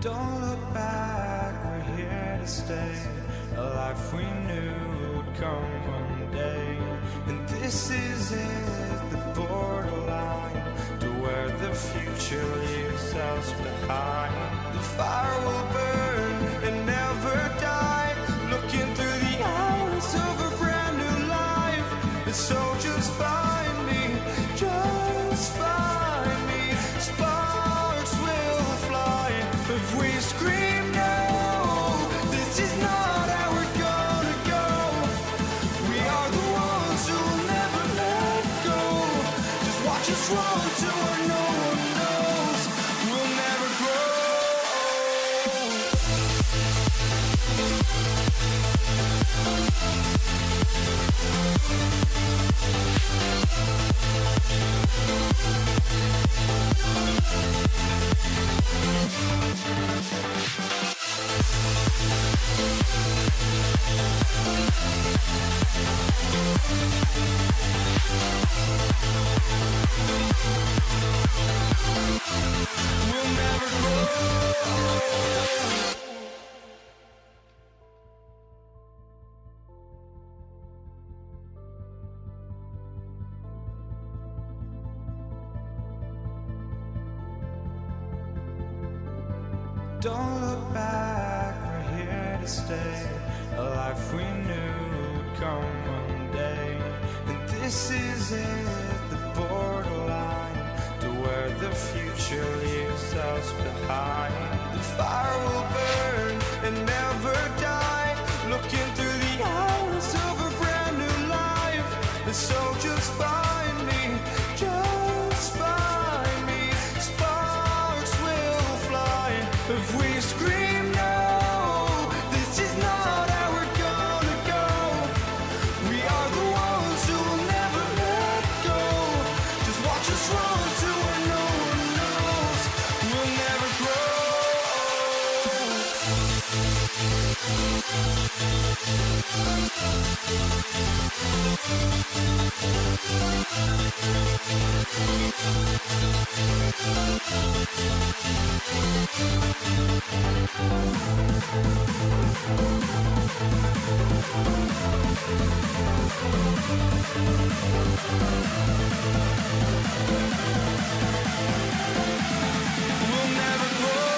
Don't look back, we're here to stay. A life we knew would come one day. And this is it, the borderline to where the future leaves us behind. The fire will burn and never die, looking through the eyes of a brand new life. And so just find me, just find me. Sparks will fly if we scream no. This is not how we're gonna go. We are the ones who'll never let go. Just watch us run to where no one knows. We'll never grow. We'll never grow. Don't look back, we're here to stay. A life we knew would come one day. And this is it, the borderline to where the future leaves us behind. The fire will burn and never die, looking through the eyes of a brand new life. And so just find me, just find me. Sparks will fly if we scream no. This is not how we're gonna go. We are the ones who will never let go. Just watch us run to where no one knows. We'll never grow. We'll never grow.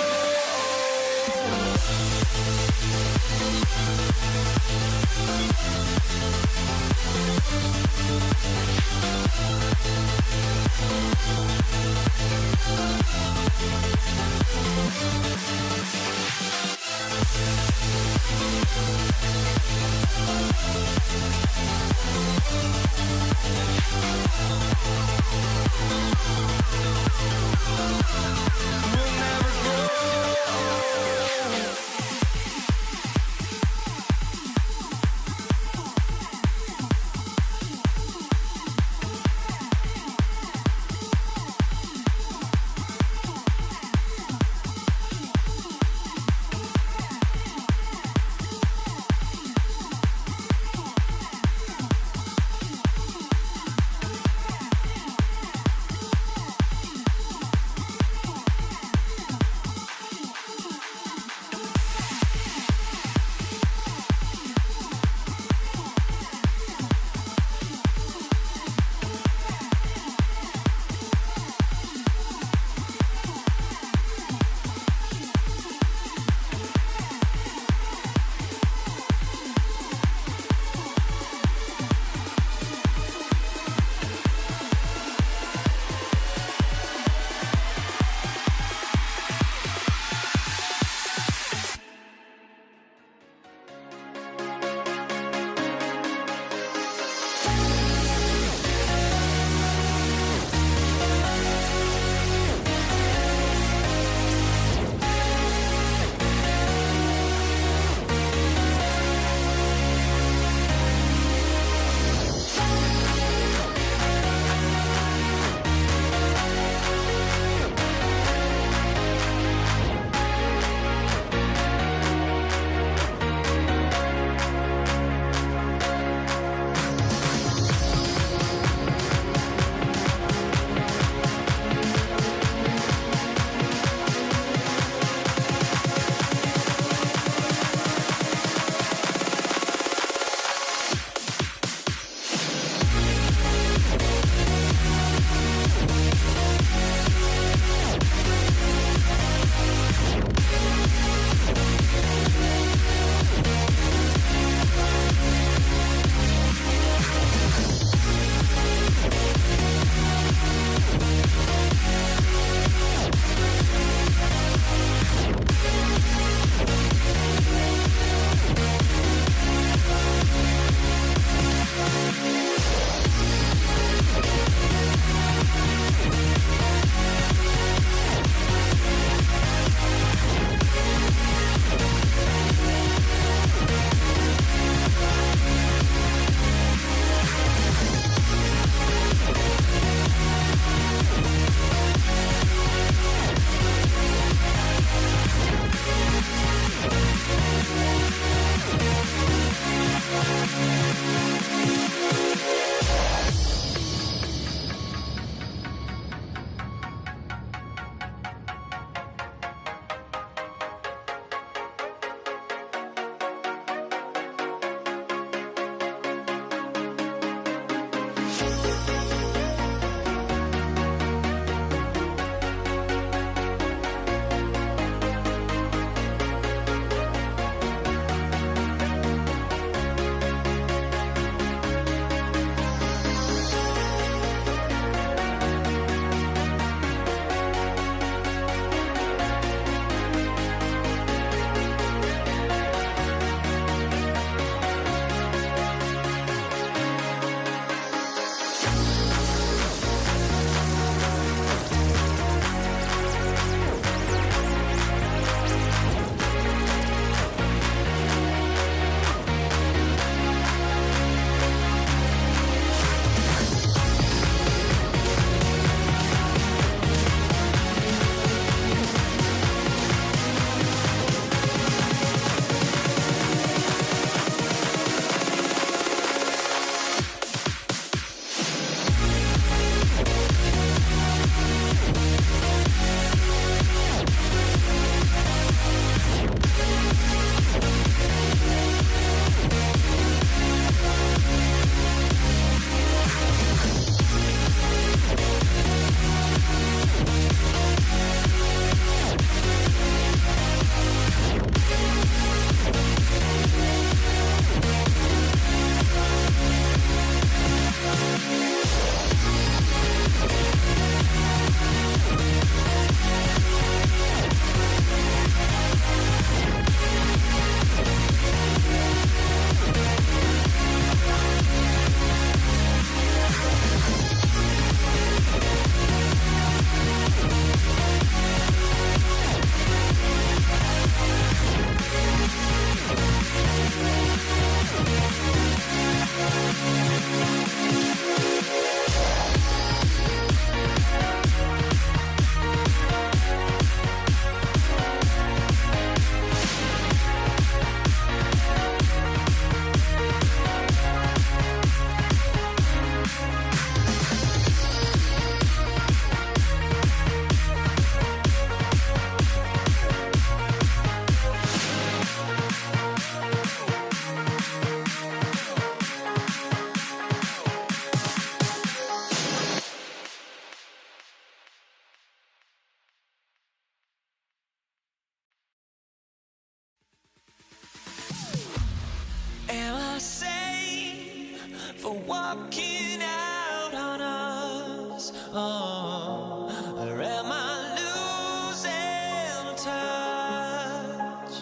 walking out on us? Oh, or am I losing touch?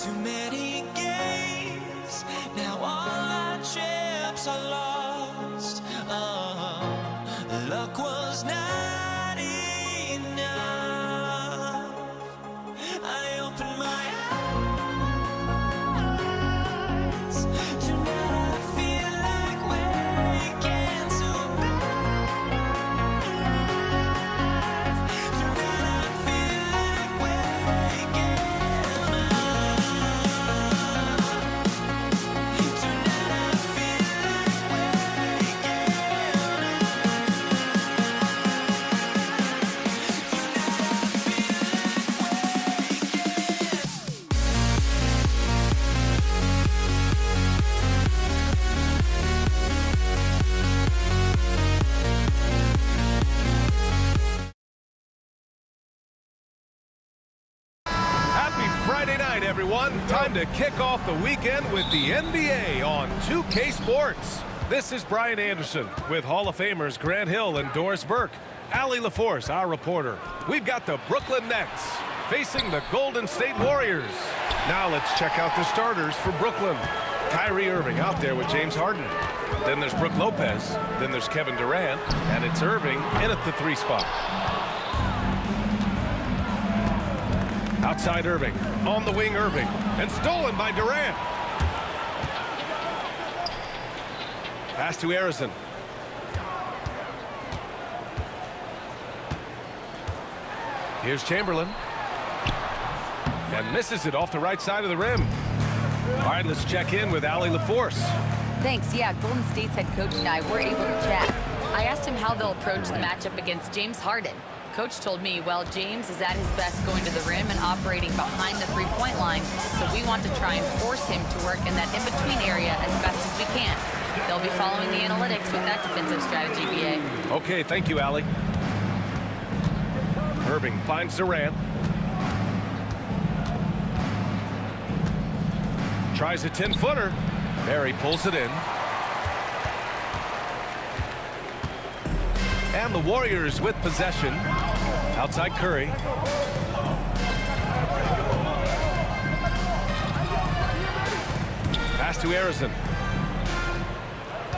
Too many games, now all our chips are lost. Oh, luck was not enough. I opened my eyes. Tonight I feel like waking to life. Tonight I feel like waking up. Tonight I feel like waking Happy Friday night, everyone. Time to kick off the weekend with the NBA on 2K Sports. This is Brian Anderson with Hall of Famers Grant Hill and Doris Burke. Allie LaForce, our reporter. We've got the Brooklyn Nets facing the Golden State Warriors. Now let's check out the starters for Brooklyn. Kyrie Irving out there with James Harden. Then there's Brook Lopez. Then there's Kevin Durant. And it's Irving in at the 3 spot. Outside Irving, on the wing Irving, and stolen by Durant. Pass to Harrison. Here's Chamberlain. And misses it off the right side of the rim. All right, let's check in with Allie LaForce. Thanks. Yeah, Golden State's head coach and I were able to chat. I asked him how they'll approach the matchup against James Harden. Coach told me, well, James is at his best going to the rim and operating behind the three-point line, so we want to try and force him to work in that in-between area as best as we can. They'll be following the analytics with that defensive strategy, BA. Okay, thank you, Allie. Irving finds Durant. Tries a 10-footer. Barry pulls it in. And the Warriors with possession. Outside Curry. Pass to Harrison.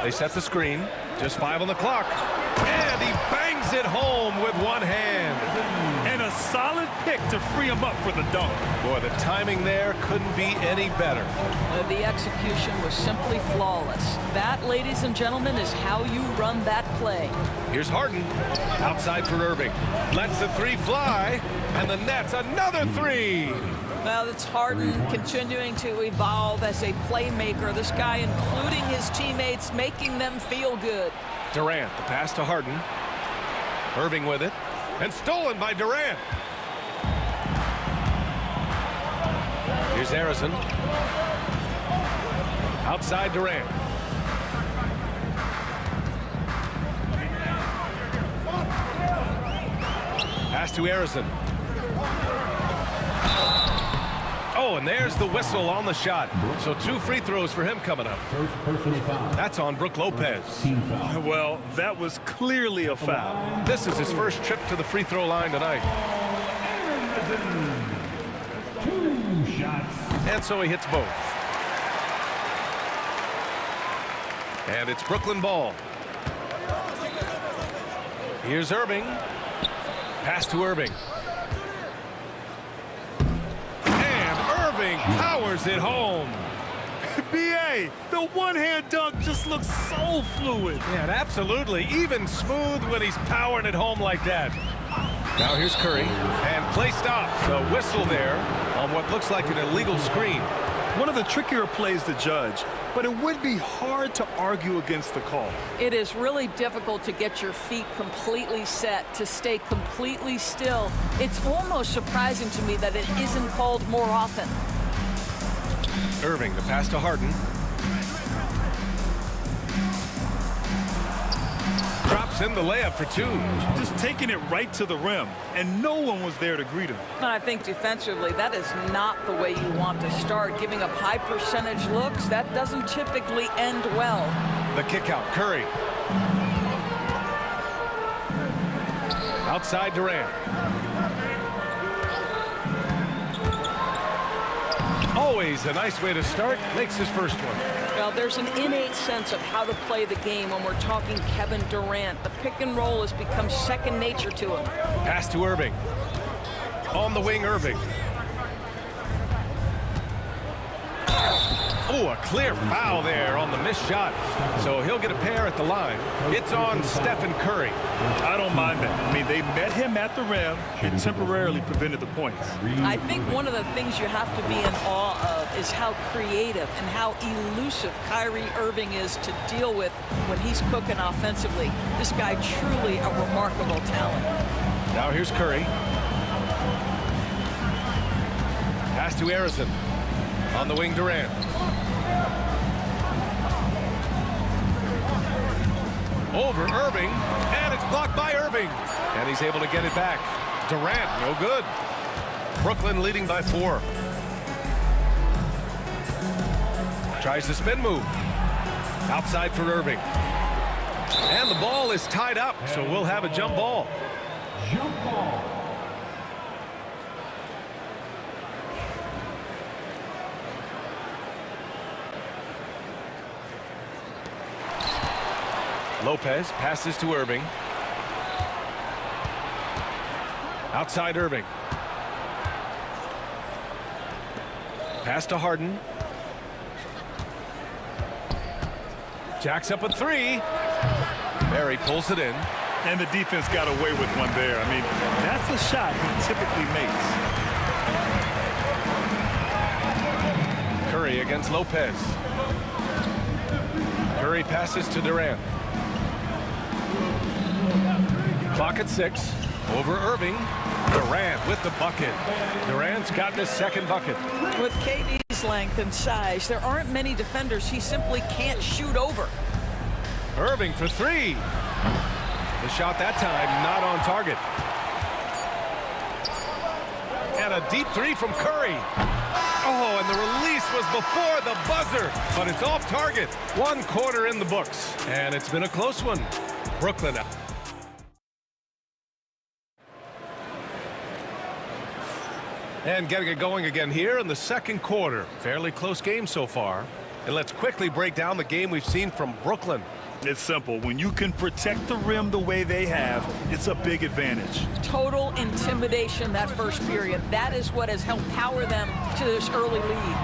They set the screen. Just 5 on the clock. And he bangs it home with one hand. And a solid pick to free him up for the dunk. Boy, the timing there couldn't be any better. The execution was simply flawless. That, ladies and gentlemen, is how you run that play. Here's Harden. Outside for Irving. Lets the 3 fly. And the Nets, another 3. Well, it's Harden continuing to evolve as a playmaker. This guy, including his teammates, making them feel good. Durant, the pass to Harden. Irving with it. And stolen by Durant. Here's Harrison. Outside Durant. Pass to Harrison. Oh, and there's the whistle on the shot. So 2 free throws for him coming up. That's on Brook Lopez. Well, that was clearly a foul. This is his first trip to the free throw line tonight. 2 shots. And so he hits both. And it's Brooklyn ball. Here's Irving. Pass to Irving. Powers it home. BA, the one-hand dunk just looks so fluid. Yeah, absolutely. Even smooth when he's powering it home like that. Now here's Curry. And play stops. A whistle there on what looks like an illegal screen. One of the trickier plays to judge, but it would be hard to argue against the call. It is really difficult to get your feet completely set, to stay completely still. It's almost surprising to me that it isn't called more often. Irving, the pass to Harden. Drops drops in the layup for two. Just taking it right to the rim, and no one was there to greet him. And I think defensively, that is not the way you want to start. Giving up high percentage looks, that doesn't typically end well. The kick out, Curry. Outside Durant. Always a nice way to start. Makes his first one. Well, there's an innate sense of how to play the game when we're talking Kevin Durant. The pick and roll has become second nature to him. Pass to Irving. On the wing, Irving. Oh, a clear foul there on the missed shot. So he'll get a pair at the line. It's on Stephen Curry. I don't mind that. I mean, they met him at the rim and temporarily prevented the points. I think one of the things you have to be in awe of is how creative and how elusive Kyrie Irving is to deal with when he's cooking offensively. This guy truly a remarkable talent. Now here's Curry. Pass to Harrison. On the wing, Durant. Over Irving, and it's blocked by Irving. And he's able to get it back. Durant, no good. Brooklyn leading by 4. Tries the spin move. Outside for Irving. And the ball is tied up, so we'll have a jump ball. Jump ball. Lopez passes to Irving. Outside Irving. Pass to Harden. Jacks up a 3. Murray pulls it in. And the defense got away with one there. I mean, that's a shot he typically makes. Curry against Lopez. Curry passes to Durant. Clock at 6. Over Irving. Durant with the bucket. Durant's gotten his second bucket. With KD's length and size, there aren't many defenders he simply can't shoot over. Irving for 3. The shot that time not on target. And a deep 3 from Curry. Oh, and the release was before the buzzer, but it's off target. 1 quarter in the books, and it's been a close one. Brooklyn up. And getting it going again here in the second quarter. Fairly close game so far. And let's quickly break down the game we've seen from Brooklyn. It's simple. When you can protect the rim the way they have, it's a big advantage. Total intimidation that first period. That is what has helped power them to this early lead.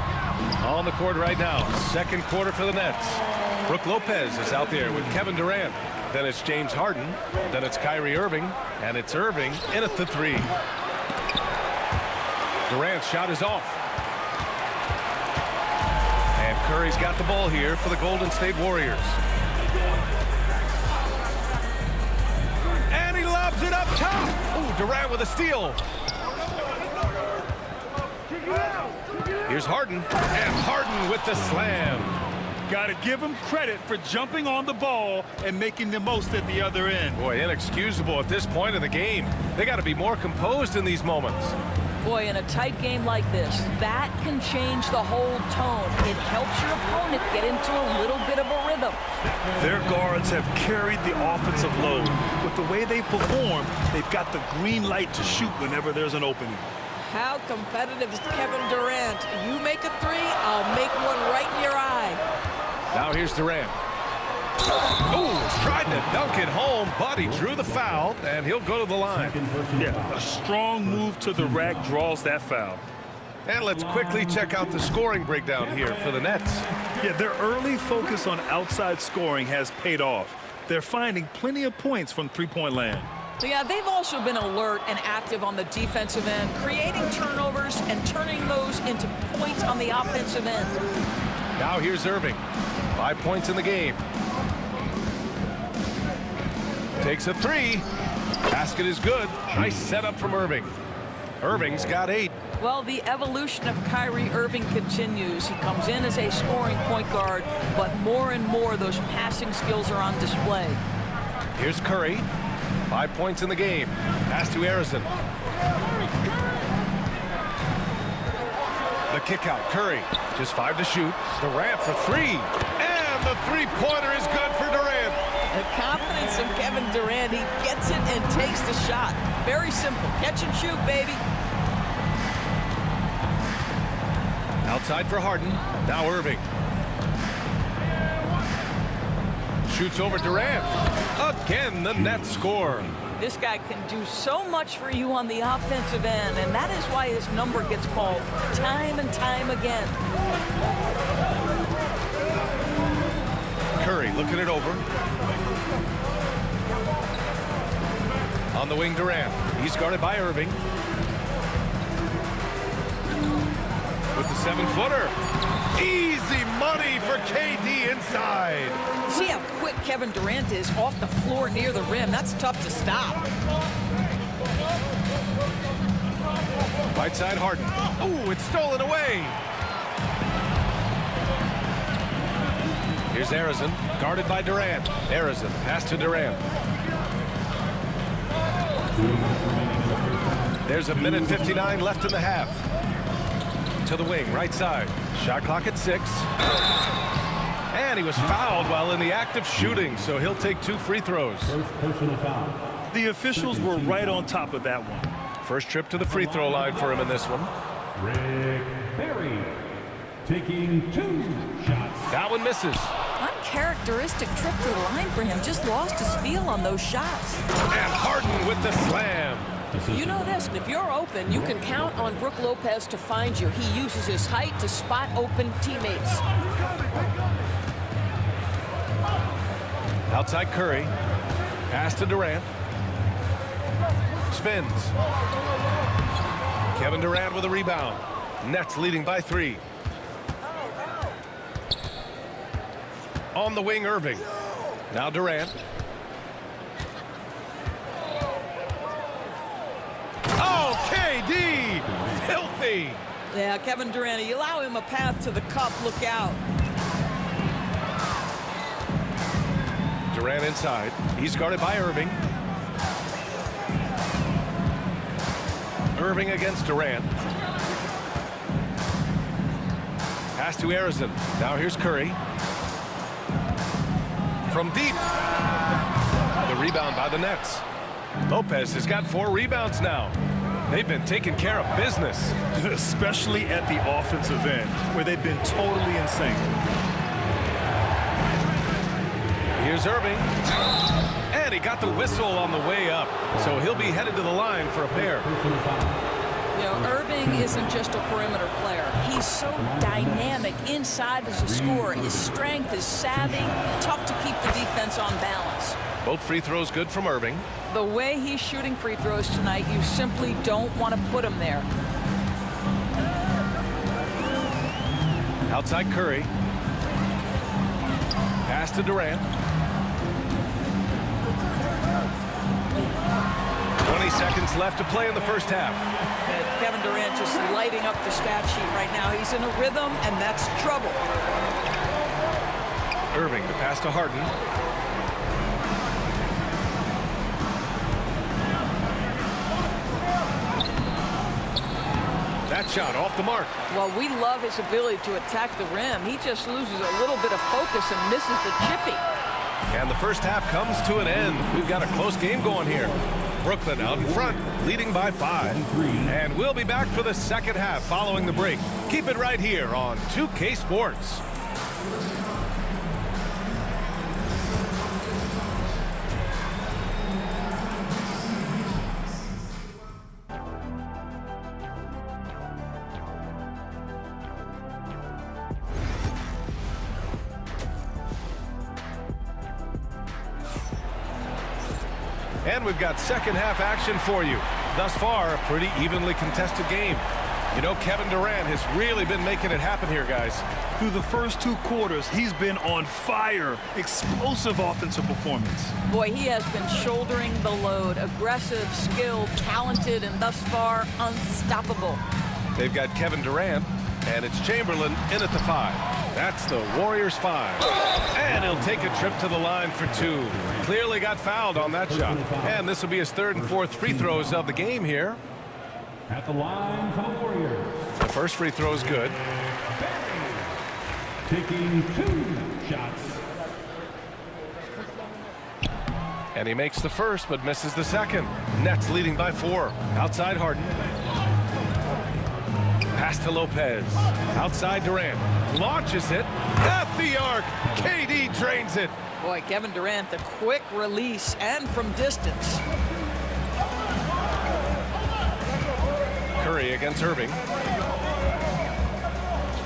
On the court right now, second quarter for the Nets. Brook Lopez is out there with Kevin Durant. Then it's James Harden. Then it's Kyrie Irving. And it's Irving in at the 3. Durant's shot is off. And Curry's got the ball here for the Golden State Warriors. And he lobs it up top. Ooh, Durant with a steal. Here's Harden. And Harden with the slam. Got to give him credit for jumping on the ball and making the most at the other end. Boy, inexcusable at this point in the game. They got to be more composed in these moments. Boy, in a tight game like this, that can change the whole tone. It helps your opponent get into a little bit of a rhythm. Their guards have carried the offensive load. With the way they perform, they've got the green light to shoot whenever there's an opening. How competitive is Kevin Durant? You make a 3, I'll make one right in your eye. Now here's Durant. Oh, tried to dunk it home, but he drew the foul, and he'll go to the line. Yeah, a strong move to the rack draws that foul. And let's quickly check out the scoring breakdown here for the Nets. Yeah, their early focus on outside scoring has paid off. They're finding plenty of points from three-point land. So yeah, they've also been alert and active on the defensive end, creating turnovers and turning those into points on the offensive end. Now here's Irving. 5 points in the game. Takes a 3. Basket is good. Nice setup from Irving. Irving's got 8. Well, the evolution of Kyrie Irving continues. He comes in as a scoring point guard, but more and more those passing skills are on display. Here's Curry. 5 points in the game. Pass to Arizon. The kick out. Curry. Just 5 to shoot. Durant for 3. And the three-pointer is good for Durant. The confidence of Kevin Durant. He gets it and takes the shot. Very simple. Catch and shoot, baby. Outside for Harden. Now Irving. Shoots over Durant. Again, the net score. This guy can do so much for you on the offensive end, and that is why his number gets called time and time again. Curry looking it over. On the wing, Durant. He's guarded by Irving. With the 7-footer. Easy money for KD inside. See how quick Kevin Durant is off the floor near the rim. That's tough to stop. Right side, Harden. Oh, it's stolen away. Here's Arizon, guarded by Durant. Arizon, pass to Durant. There's a minute 59 left in the half. To the wing, right side. Shot clock at 6. And he was fouled while in the act of shooting, so he'll take 2 free throws. Personal foul. The officials were right on top of that one. First trip to the free throw line for him in this one. Rick Barry taking 2 shots. That one misses. Uncharacteristic trip to the line for him. Just lost his feel on those shots. And Harden with the slam. You know this, if you're open, you can count on Brook Lopez to find you. He uses his height to spot open teammates. Outside Curry. Pass to Durant. Spins. Kevin Durant with a rebound. Nets leading by 3. On the wing, Irving. Now Durant. Oh, KD! Filthy! Yeah, Kevin Durant, you allow him a path to the cup. Look out. Durant inside. He's guarded by Irving. Irving against Durant. Pass to Arizon. Now here's Curry. From deep. The rebound by the Nets. Lopez has got 4 rebounds now. They've been taking care of business. Especially at the offensive end, where they've been totally in sync. Here's Irving. And he got the whistle on the way up. So he'll be headed to the line for a pair. You know, Irving isn't just a perimeter player. He's so dynamic inside as a scorer. His strength, his savvy, tough to keep the defense on balance. Both free throws good from Irving. The way he's shooting free throws tonight, you simply don't want to put him there. Outside Curry. Pass to Durant. 20 seconds left to play in the first half. Kevin Durant just lighting up the stat sheet right now. He's in a rhythm, and that's trouble. Irving, the pass to Harden. That shot off the mark. Well, we love his ability to attack the rim. He just loses a little bit of focus and misses the chippy. And the first half comes to an end. We've got a close game going here. Brooklyn out in front, leading by 5. And we'll be back for the second half following the break. Keep it right here on 2K Sports. And we've got second half action for you. Thus far, a pretty evenly contested game. You know, Kevin Durant has really been making it happen here, guys. Through the first 2 quarters, he's been on fire. Explosive offensive performance. Boy, he has been shouldering the load. Aggressive, skilled, talented, and thus far, unstoppable. They've got Kevin Durant, and it's Chamberlain in at the 5. That's the Warriors 5. And he'll take a trip to the line for 2. Clearly got fouled on that shot. And this will be his 3rd and 4th free throws of the game here. At the line for the Warriors. The first free throw is good. Taking 2 shots. And he makes the first, but misses the second. Nets leading by 4. Outside Harden. Pass to Lopez. Outside Durant. Launches it. At the arc. KD drains it. Boy, Kevin Durant, the quick release and from distance. Curry against Irving.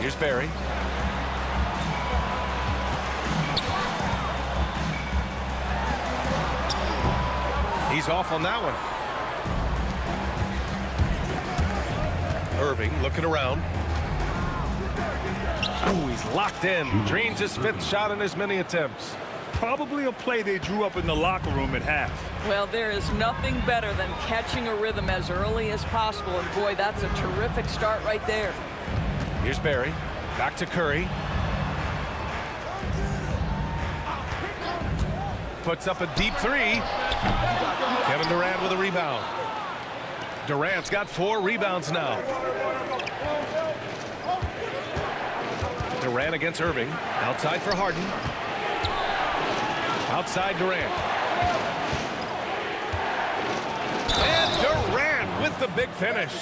Here's Barry. He's off on that one. Irving looking around. Ooh, he's locked in. Drains his 5th shot in as many attempts. Probably a play they drew up in the locker room at half. Well, there is nothing better than catching a rhythm as early as possible. And boy, that's a terrific start right there. Here's Barry. Back to Curry. Puts up a deep 3. Kevin Durant with a rebound. Durant's got 4 rebounds now. Durant against Irving. Outside for Harden. Outside Durant. And Durant with the big finish.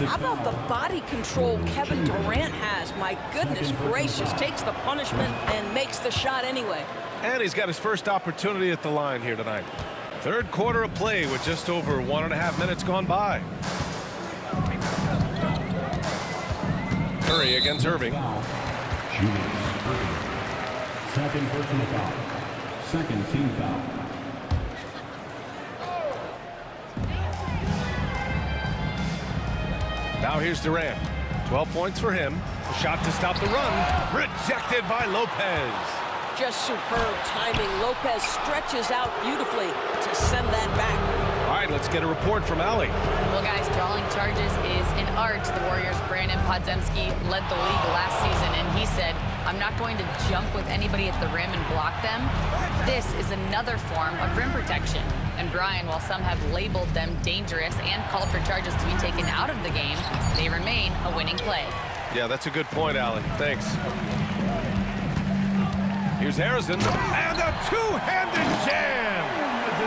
How about the body control Kevin Durant has? My goodness gracious. Takes the punishment and makes the shot anyway. And he's got his first opportunity at the line here tonight. 3rd quarter of play with just over 1.5 minutes gone by. Curry against Irving. Shooting Irving. 2nd personal foul. 2nd team foul. Now here's Durant. 12 points for him. A shot to stop the run. Rejected by Lopez. Just superb timing. Lopez stretches out beautifully to send that back. All right, let's get a report from Allie. Well, guys, drawing charges is an art. The Warriors' Brandon Podziemski led the league last season, and he said, I'm not going to jump with anybody at the rim and block them. This is another form of rim protection. And Brian, while some have labeled them dangerous and called for charges to be taken out of the game, they remain a winning play. Yeah, that's a good point, Allie. Thanks. Here's Harrison, and a 2-handed jam.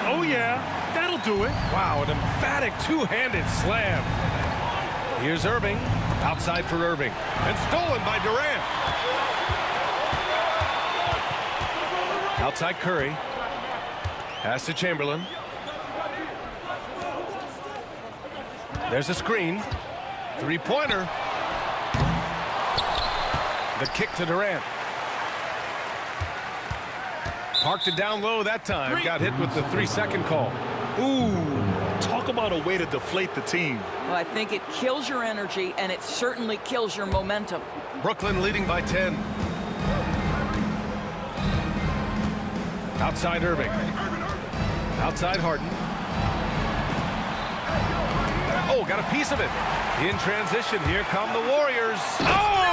Oh, yeah, that'll do it. Wow, an emphatic 2-handed slam. Here's Irving, outside for Irving, and stolen by Durant. Outside Curry, pass to Chamberlain. There's a screen, 3-pointer. The kick to Durant. Parked it down low that time. Got hit with the 3-second call. Ooh, talk about a way to deflate the team. Well, I think it kills your energy, and it certainly kills your momentum. Brooklyn leading by 10. Outside Irving. Outside Harden. Oh, got a piece of it. In transition, here come the Warriors. Oh!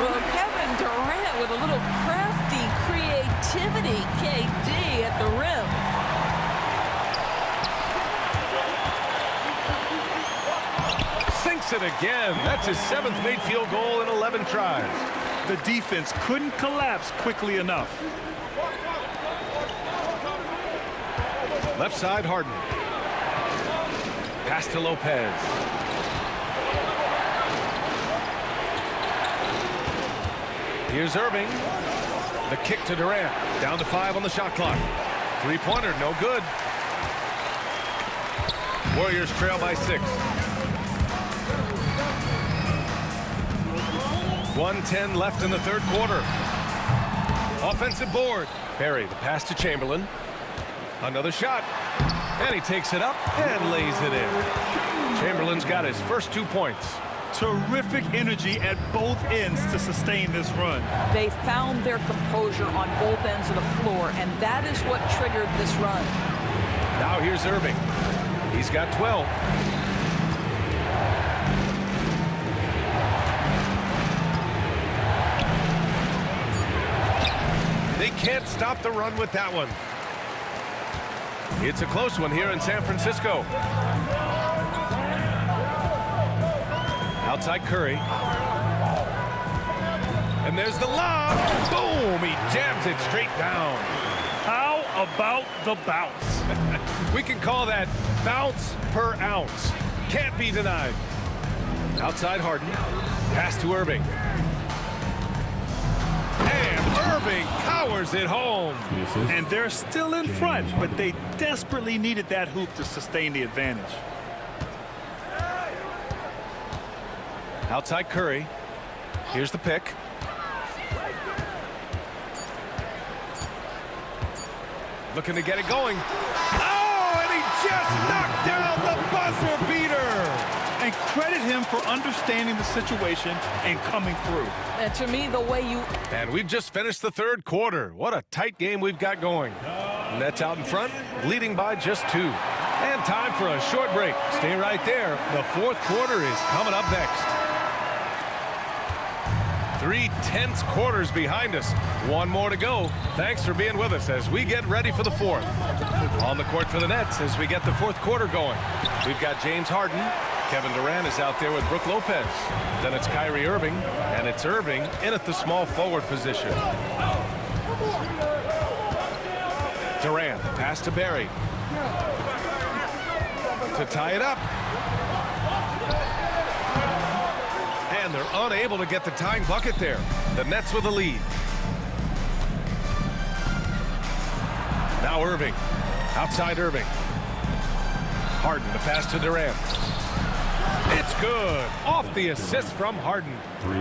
Well, Kevin Durant with a little crafty creativity, KD at the rim. Sinks it again. That's his 7th made field goal in 11 tries. The defense couldn't collapse quickly enough. Left side, Harden. Pass to Lopez. Here's Irving. The kick to Durant. Down to 5 on the shot clock. 3-pointer, no good. Warriors trail by 6. 1:10 left in the 3rd quarter. Offensive board. Barry, the pass to Chamberlain. Another shot. And he takes it up and lays it in. Chamberlain's got his first 2 points. Terrific energy at both ends to sustain this run. They found their composure on both ends of the floor, and that is what triggered this run. Now here's Irving. He's got 12. can't stop the run with that one. It's a close one here in San Francisco. Outside Curry. And there's the lob. Boom! He jams it straight down. How about the bounce? We can call that bounce per ounce. Can't be denied. Outside Harden. Pass to Irving. And Irving powers it home. And they're still in front, but they desperately needed that hoop to sustain the advantage. Outside Curry. Here's the pick. Looking to get it going. Oh, and he just knocked down the buzzer beater. And credit him for understanding the situation and coming through. And to me, the way you... And we've just finished the third quarter. What a tight game we've got going. Nets out in front, leading by just 2. And time for a short break. Stay right there. The fourth quarter is coming up next. 3 tense quarters behind us. One more to go. Thanks for being with us as we get ready for the fourth. On the court for the Nets as we get the fourth quarter going. We've got James Harden. Kevin Durant is out there with Brook Lopez. Then it's Kyrie Irving, and it's Irving in at the small forward position. Durant, pass to Barry. To tie it up. And they're unable to get the tying bucket there. The Nets with the lead. Now Irving. Outside Irving. Harden, the pass to Durant. It's good. Off the assist from Harden.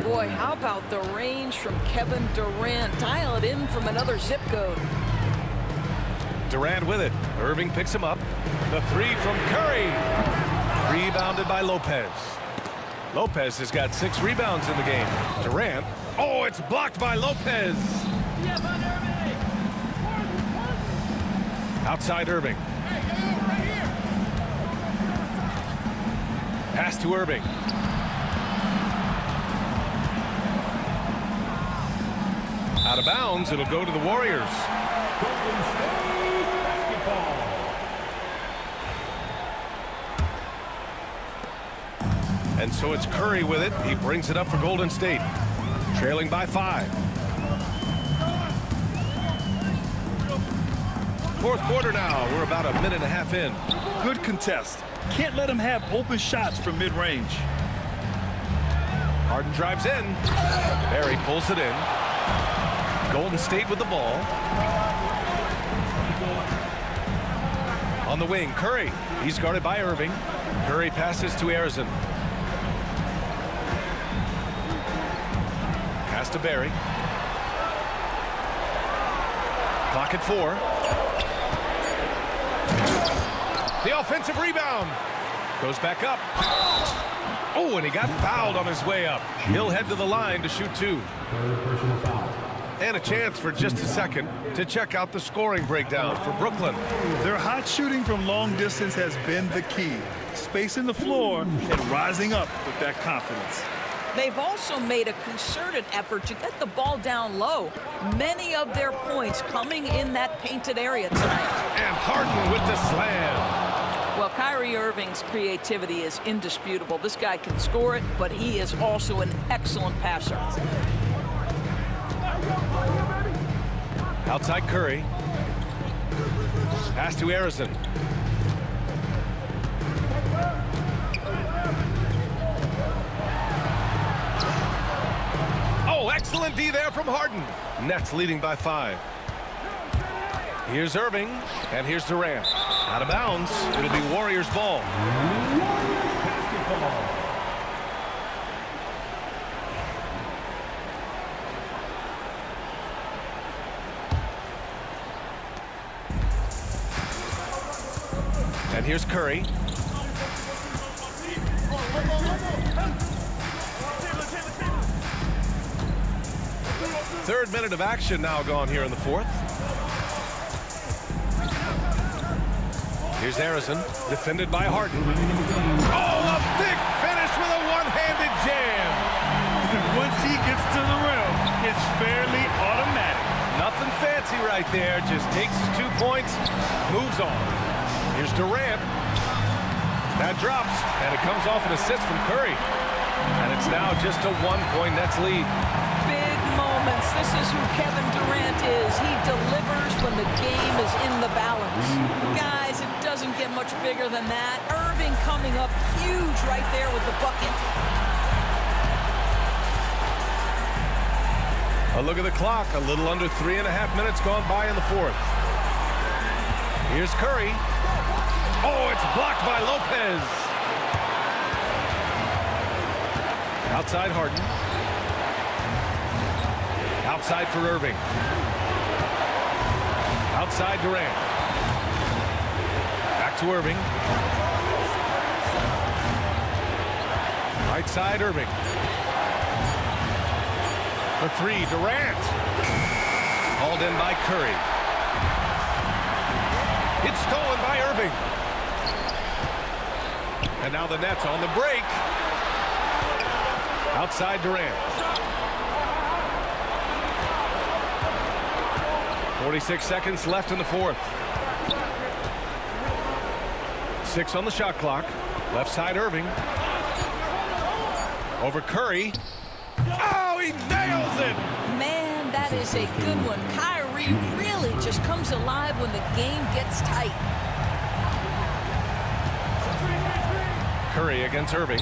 Boy, how about the range from Kevin Durant? Dial it in from another zip code. Durant with it. Irving picks him up. The 3 from Curry. Rebounded by Lopez. Lopez has got 6 rebounds in the game. Durant. Oh, it's blocked by Lopez. Outside Irving. Pass to Irving. Out of bounds. It'll go to the Warriors. And so it's Curry with it. He brings it up for Golden State. Trailing by 5. Fourth quarter now. We're about a minute and a half in. Good contest. Can't let him have open shots from mid-range. Harden drives in. Barry pulls it in. Golden State with the ball. On the wing, Curry. He's guarded by Irving. Curry passes to Arizon. Pass to Barry. Clock at 4. The offensive rebound. Goes back up. Oh, and he got fouled on his way up. He'll head to the line to shoot 2. And a chance for just a second to check out the scoring breakdown for Brooklyn. Their hot shooting from long distance has been the key. Spacing the floor and rising up with that confidence. They've also made a concerted effort to get the ball down low. Many of their points coming in that painted area tonight. And Harden with the slam. Well, Kyrie Irving's creativity is indisputable. This guy can score it, but he is also an excellent passer. Outside Curry. Pass to Arizon. Oh, excellent D there from Harden. Nets leading by 5. Here's Irving, and here's Durant. Out of bounds. It'll be Warriors ball. And here's Curry. Third minute of action now gone here in the fourth. Here's Arizon, defended by Harden. Oh, a big finish with a one-handed jam. Once he gets to the rim, it's fairly automatic. Nothing fancy right there. Just takes his 2 points, moves on. Here's Durant. That drops, and it comes off an assist from Curry. And it's now just a 1-point Nets lead. Big moments. This is who Kevin Durant is. He delivers when the game is in the balance. Guys, it doesn't get much bigger than that. Irving coming up huge right there with the bucket. A look at the clock. A little under 3.5 minutes gone by in the fourth. Here's Curry. Oh, it's blocked by Lopez. Outside Harden. Outside for Irving. Outside Durant. Back to Irving. Right side Irving. For three, Durant. Hauled in by Curry. It's stolen by Irving. And now the Nets on the break. Outside Durant. 46 seconds left in the fourth. 6 on the shot clock. Left side Irving. Over Curry. Oh, he nails it! Man, that is a good one. Kyrie really just comes alive when the game gets tight. Curry against Irving.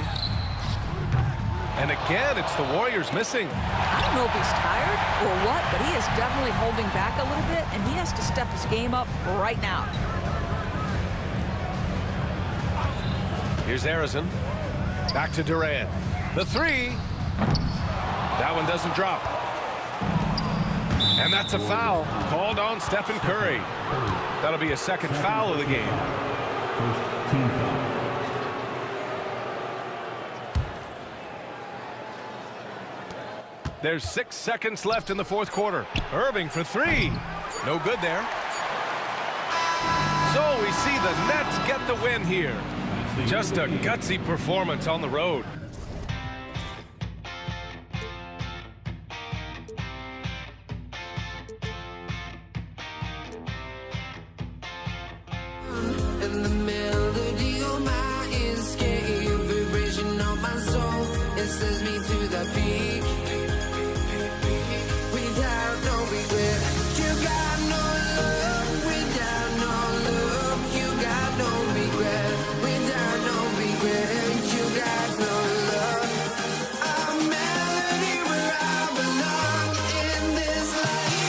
And again, it's the Warriors missing. I don't know if he's tired or what, but he is definitely holding back a little bit, and he has to step his game up right now. Here's Harrison. Back to Durant. The three. That one doesn't drop. And that's a foul called on Stephen Curry. That'll be a second foul of the game. First team foul. There's 6 seconds left in the fourth quarter. Irving for three. No good there. So we see the Nets get the win here. Just a gutsy performance on the road. And the melody of my escape, vibration of my soul, it sends me to the peak. Without no regret, you got no love. Without no love, you got no regret. Without no regret, you got no love. A melody where I belong in this life.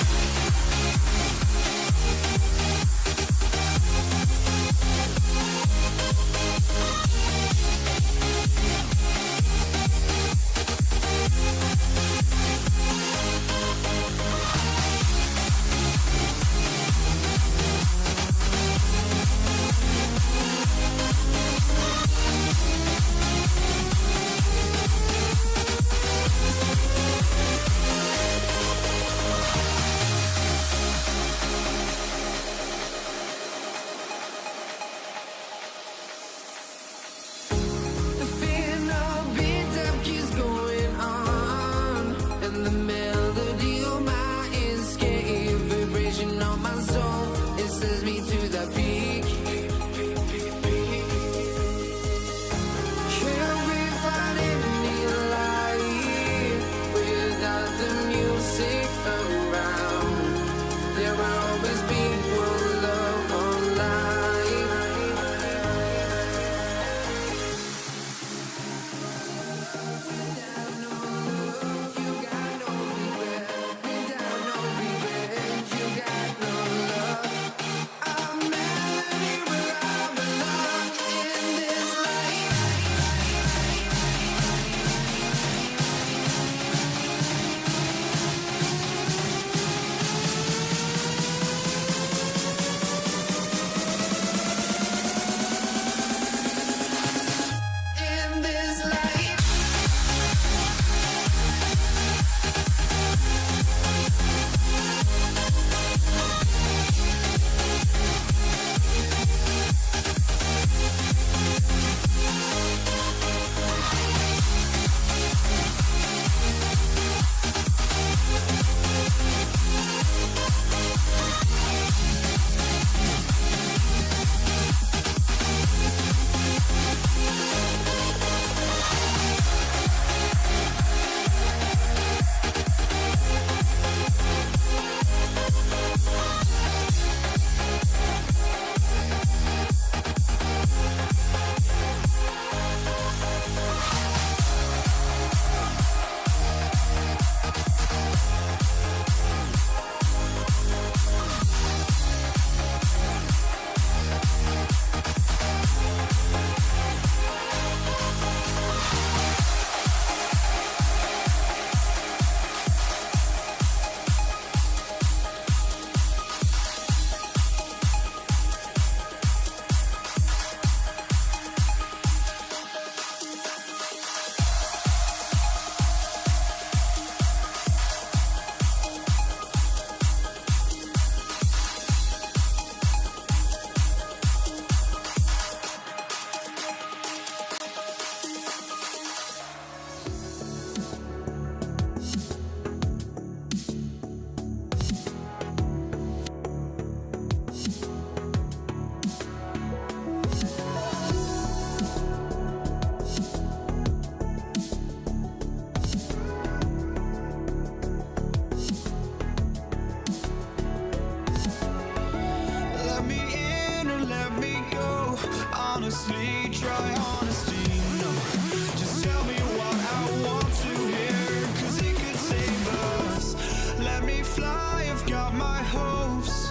up my hopes,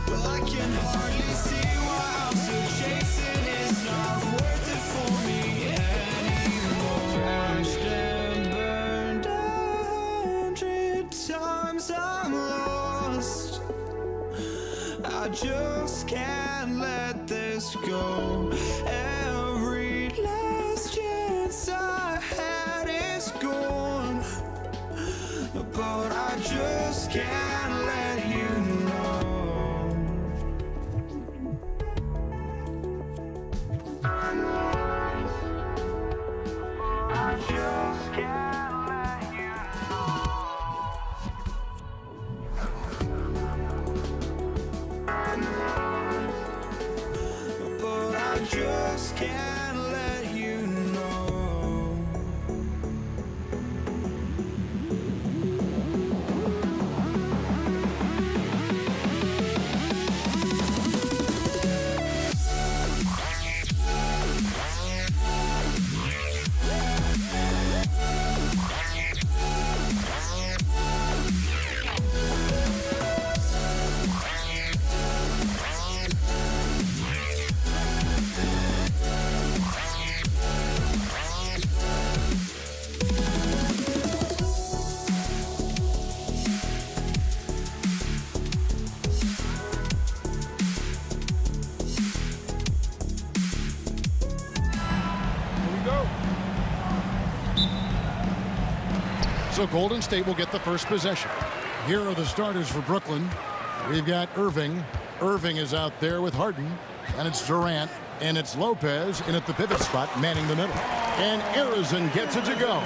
but I can hardly see why I'm still chasing. It's not worth it for me anymore. Crashed and burned 100 times, I'm lost. I just can't let this go. Every last chance I had is gone, but I just can't let you know. I just can't let you know. But I just can't let you know. So Golden State will get the first possession. Here are the starters for Brooklyn. We've got Irving. Irving is out there with Harden. And it's Durant. And it's Lopez in at the pivot spot, manning the middle. And Arizona gets it to go.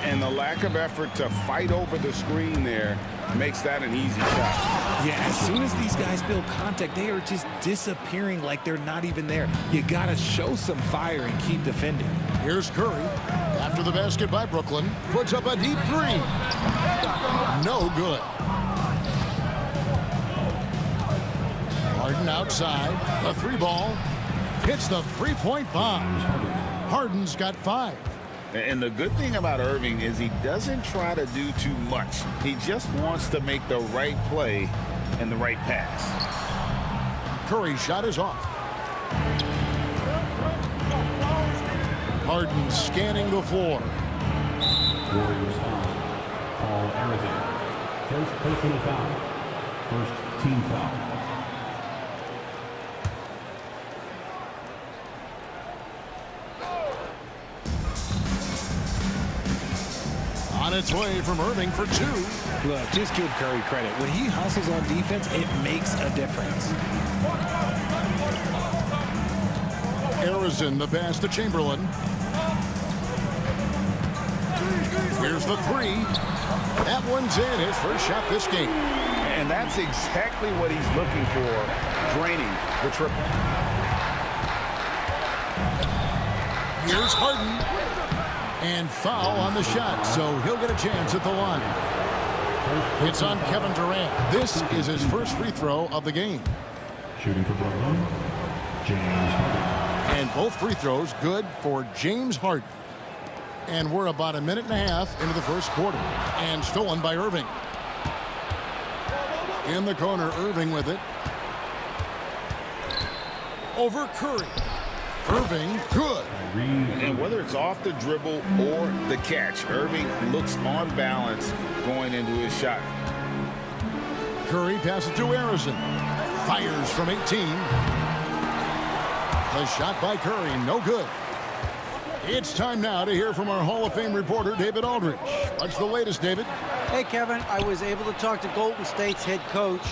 And the lack of effort to fight over the screen there makes that an easy shot. Yeah, as soon as these guys build contact, they are just disappearing like they're not even there. You got to show some fire and keep defending. Here's Curry. After the basket by Brooklyn, puts up a deep three. No good. Harden outside. The three ball. Hits the three-point bomb. Harden's got 5. And the good thing about Irving is he doesn't try to do too much. He just wants to make the right play and the right pass. Curry's shot is off. Harden scanning the floor. Warriors foul. Paul Arizona. First personal foul. First team foul. On its way from Irving for 2. Look, just give Curry credit. When he hustles on defense, it makes a difference. Arizona the pass to Chamberlain. Here's the 3. That one's in. His first shot this game. And that's exactly what he's looking for, draining the triple. Here's Harden. And foul on the shot, so he'll get a chance at the line. It's on Kevin Durant. This is his first free throw of the game. Shooting for Brooklyn, James Harden. And both free throws good for James Harden. And we're about a minute and a half into the first quarter. And stolen by Irving. In the corner, Irving with it. Over Curry. Irving, good. And whether it's off the dribble or the catch, Irving looks on balance going into his shot. Curry passes to Arizona. Fires from 18. The shot by Curry, no good. It's time now to hear from our Hall of Fame reporter, David Aldridge. What's the latest, David? Hey, Kevin, I was able to talk to Golden State's head coach.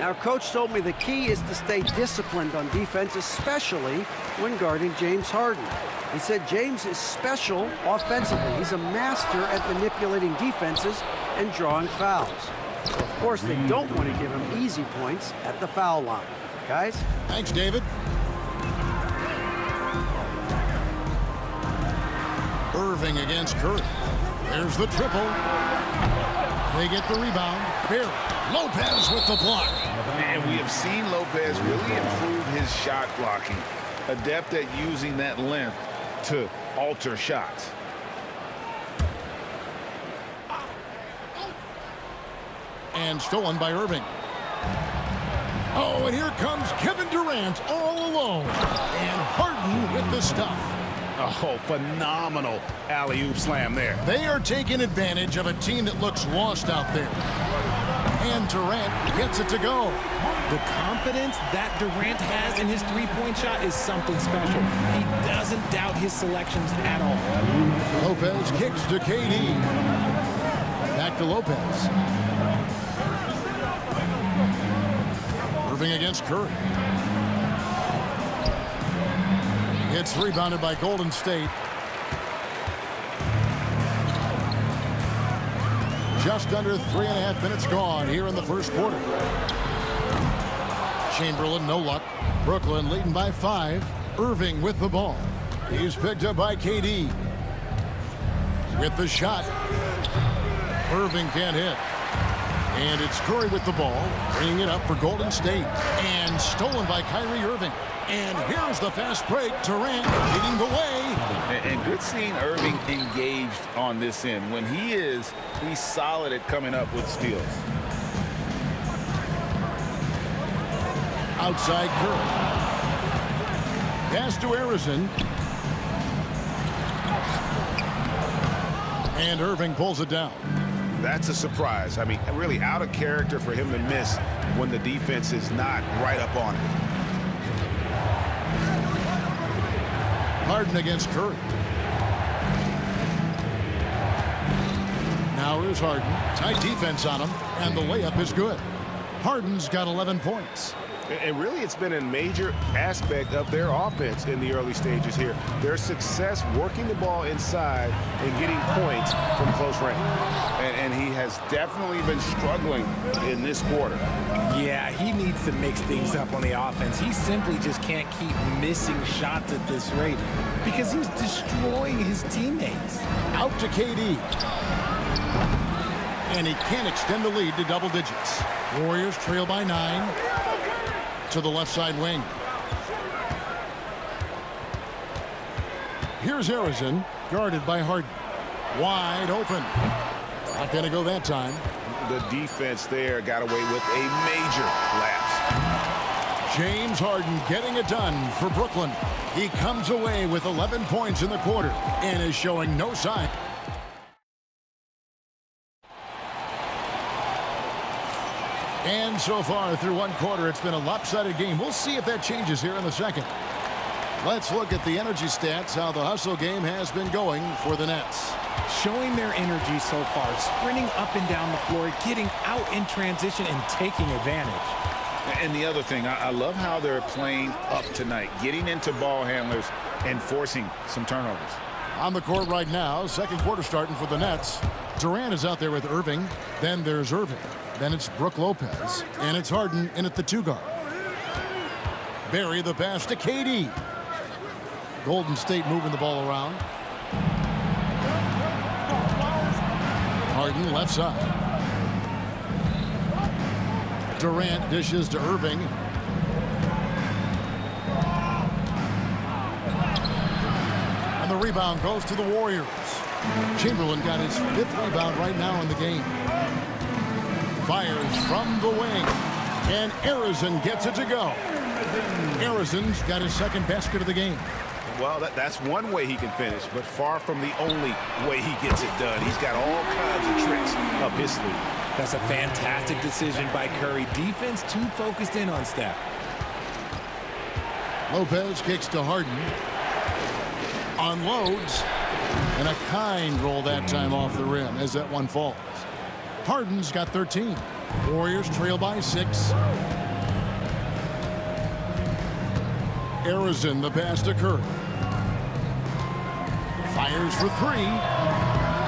Our coach told me the key is to stay disciplined on defense, especially when guarding James Harden. He said James is special offensively. He's a master at manipulating defenses and drawing fouls. Of course, they don't want to give him easy points at the foul line. Guys? Thanks, David. Irving against Curry. There's the triple. They get the rebound. Here, Lopez with the block. And we have seen Lopez really improve his shot blocking. Adept at using that length to alter shots. And stolen by Irving. Oh, and here comes Kevin Durant all alone. And Harden with the stuff. Oh, phenomenal alley-oop slam there. They are taking advantage of a team that looks lost out there. And Durant gets it to go. The confidence that Durant has in his three-point shot is something special. He doesn't doubt his selections at all. Lopez kicks to KD. Back to Lopez. Irving against Curry. It's rebounded by Golden State. Just under 3.5 minutes gone here in the first quarter. Chamberlain, no luck. Brooklyn leading by 5. Irving with the ball. He's picked up by KD. With the shot. Irving can't hit. And it's Curry with the ball, bringing it up for Golden State. And stolen by Kyrie Irving. And here's the fast break. Durant leading the way. And good seeing Irving engaged on this end. When he's solid at coming up with steals. Outside Curry. Pass to Harrison. And Irving pulls it down. That's a surprise. I mean, really out of character for him to miss when the defense is not right up on it. Harden against Curry. Now here's Harden. Tight defense on him, and the layup is good. Harden's got 11 points. And really, it's been a major aspect of their offense in the early stages here. Their success working the ball inside and getting points from close range. And he has definitely been struggling in this quarter. Yeah, he needs to mix things up on the offense. He simply just can't keep missing shots at this rate because he's destroying his teammates. Out to KD. And he can't extend the lead to double digits. Warriors trail by 9. To the left side wing. Here's Harrison, guarded by Harden. Wide open. Not going to go that time. The defense there got away with a major lapse. James Harden getting it done for Brooklyn. He comes away with 11 points in the quarter and is showing no sign. And so far through one quarter, it's been a lopsided game. We'll see if that changes here in the second. Let's look at the energy stats, how the hustle game has been going for the Nets. Showing their energy so far, sprinting up and down the floor, getting out in transition and taking advantage. And the other thing, I love how they're playing up tonight, getting into ball handlers and forcing some turnovers. On the court right now, second quarter starting for the Nets. Durant is out there with Irving. Then there's Irving. Then it's Brook Lopez. And it's Harden in at the 2 guard. Barry the pass to KD. Golden State moving the ball around. Harden left side. Durant dishes to Irving. And the rebound goes to the Warriors. Chamberlain got his 5th rebound right now in the game. Fires from the wing. And Harrison gets it to go. Harrison's got his 2nd basket of the game. Well, that's one way he can finish, but far from the only way he gets it done. He's got all kinds of tricks up his sleeve. That's a fantastic decision by Curry. Defense too focused in on Steph. Lopez kicks to Harden. Unloads. And a kind roll that time off the rim as that one falls. Harden's got 13. Warriors trail by 6. Harrison the pass to Curry. Fires for 3.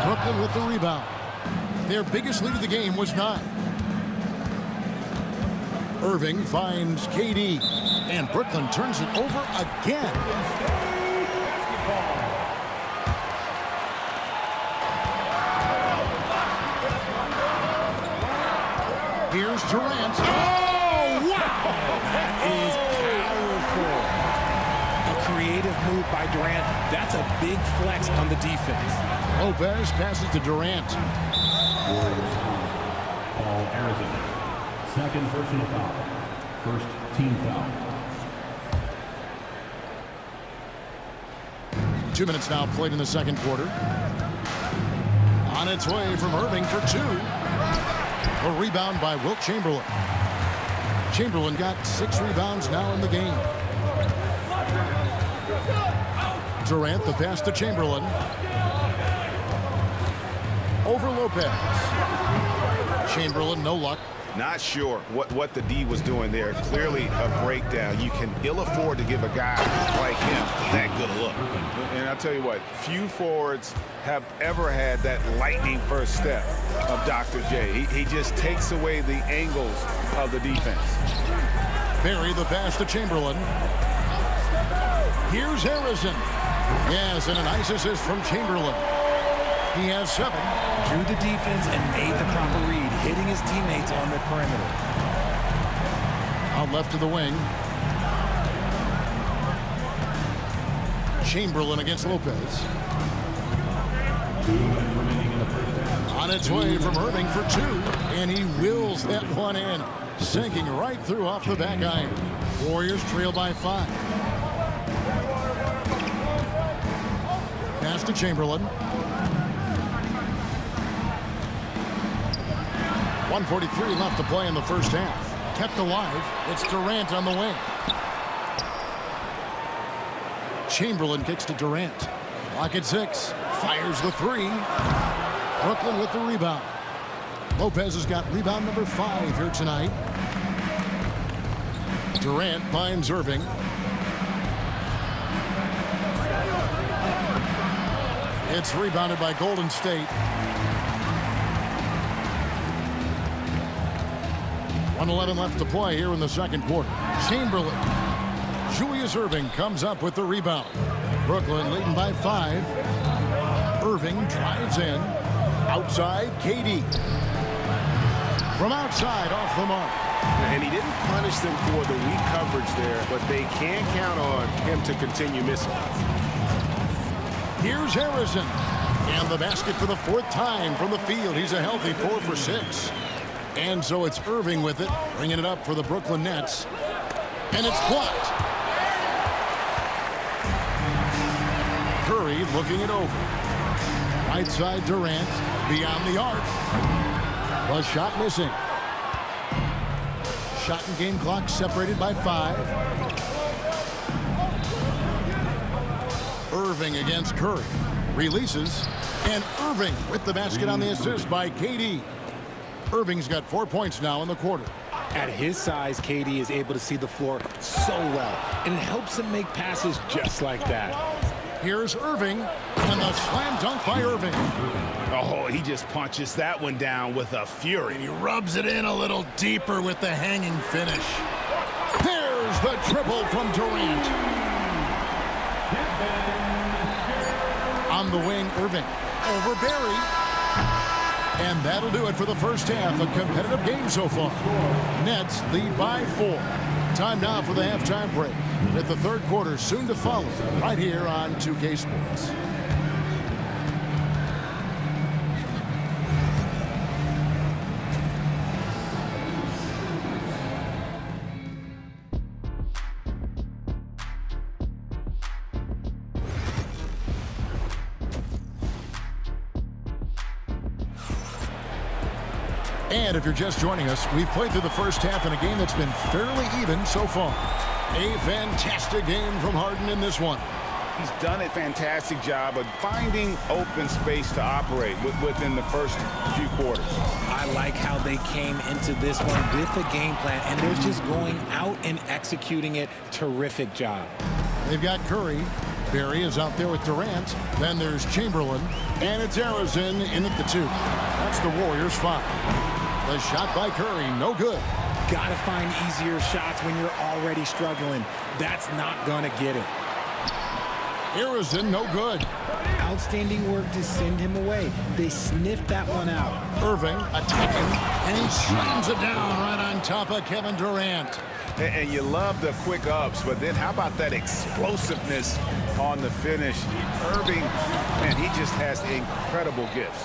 Brooklyn with the rebound. Their biggest lead of the game was 9. Irving finds KD. And Brooklyn turns it over again. Here's Durant. Oh, wow! That is powerful. A creative move by Durant. That's a big flex on the defense. Lopez passes to Durant. Warriors, Paul Harrison. Second personal foul. First team foul. 2 minutes now played in the second quarter. On its way from Irving for two. A rebound by Wilt Chamberlain. Chamberlain got 6 rebounds now in the game. Durant, the pass to Chamberlain. Over Lopez. Chamberlain, no luck. Not sure what the D was doing there. Clearly a breakdown. You can ill afford to give a guy like him that good a look. And I'll tell you what, few forwards have ever had that lightning first step of Dr. J. He just takes away the angles of the defense. Barry, the pass to Chamberlain. Here's Harrison. Yes, and a nice assist from Chamberlain. He has 7. Drew the defense and made the proper read, hitting his teammates on the perimeter. Out left to the wing. Chamberlain against Lopez. 2 minutes remaining in the first half. On its way from Irving for 2, and he wills that one in, sinking right through off the back iron. Warriors trail by 5. Pass to Chamberlain. 1:43 left to play in the first half. Kept alive. It's Durant on the wing. Chamberlain kicks to Durant. Clock at 6. Fires the 3. Brooklyn with the rebound. Lopez has got rebound number 5 here tonight. Durant finds Irving. It's rebounded by Golden State. 1:11 left to play here in the second quarter. Chamberlain. Julius Irving comes up with the rebound. Brooklyn leading by 5. Irving drives in. Outside, KD. From outside, off the mark. And he didn't punish them for the weak coverage there, but they can count on him to continue missing. Here's Harrison. And the basket for the 4th time from the field. He's a healthy 4 for 6. And so it's Irving with it, bringing it up for the Brooklyn Nets. And it's blocked. Curry looking it over. Right side Durant, beyond the arc. The shot missing. Shot and game clock separated by 5. Irving against Curry. Releases. And Irving with the basket on the assist by KD. Irving's got 4 points now in the quarter. At his size, KD is able to see the floor so well, and it helps him make passes just like that. Here's Irving, and the slam dunk by Irving. Oh, he just punches that one down with a fury. And he rubs it in a little deeper with the hanging finish. There's the triple from Durant. On the wing, Irving. Over Barry. And that'll do it for the first half. A competitive game so far. Nets lead by 4. Time now for the halftime break. With the third quarter soon to follow right here on 2K Sports. And if you're just joining us, we've played through the first half in a game that's been fairly even so far. A fantastic game from Harden in this one. He's done a fantastic job of finding open space to operate within the first few quarters. I like how they came into this one with a game plan, and they're just going out and executing it. Terrific job. They've got Curry. Barry is out there with Durant. Then there's Chamberlain. And it's Harrison in at the 2. That's the Warriors' 5. The shot by Curry, no good. Gotta find easier shots when you're already struggling. That's not gonna get it. Harrison, no good. Outstanding work to send him away. They sniffed that one out. Irving attacking, and he slams it down right on top of Kevin Durant. And you love the quick ups, but then how about that explosiveness on the finish? Irving, man, he just has incredible gifts.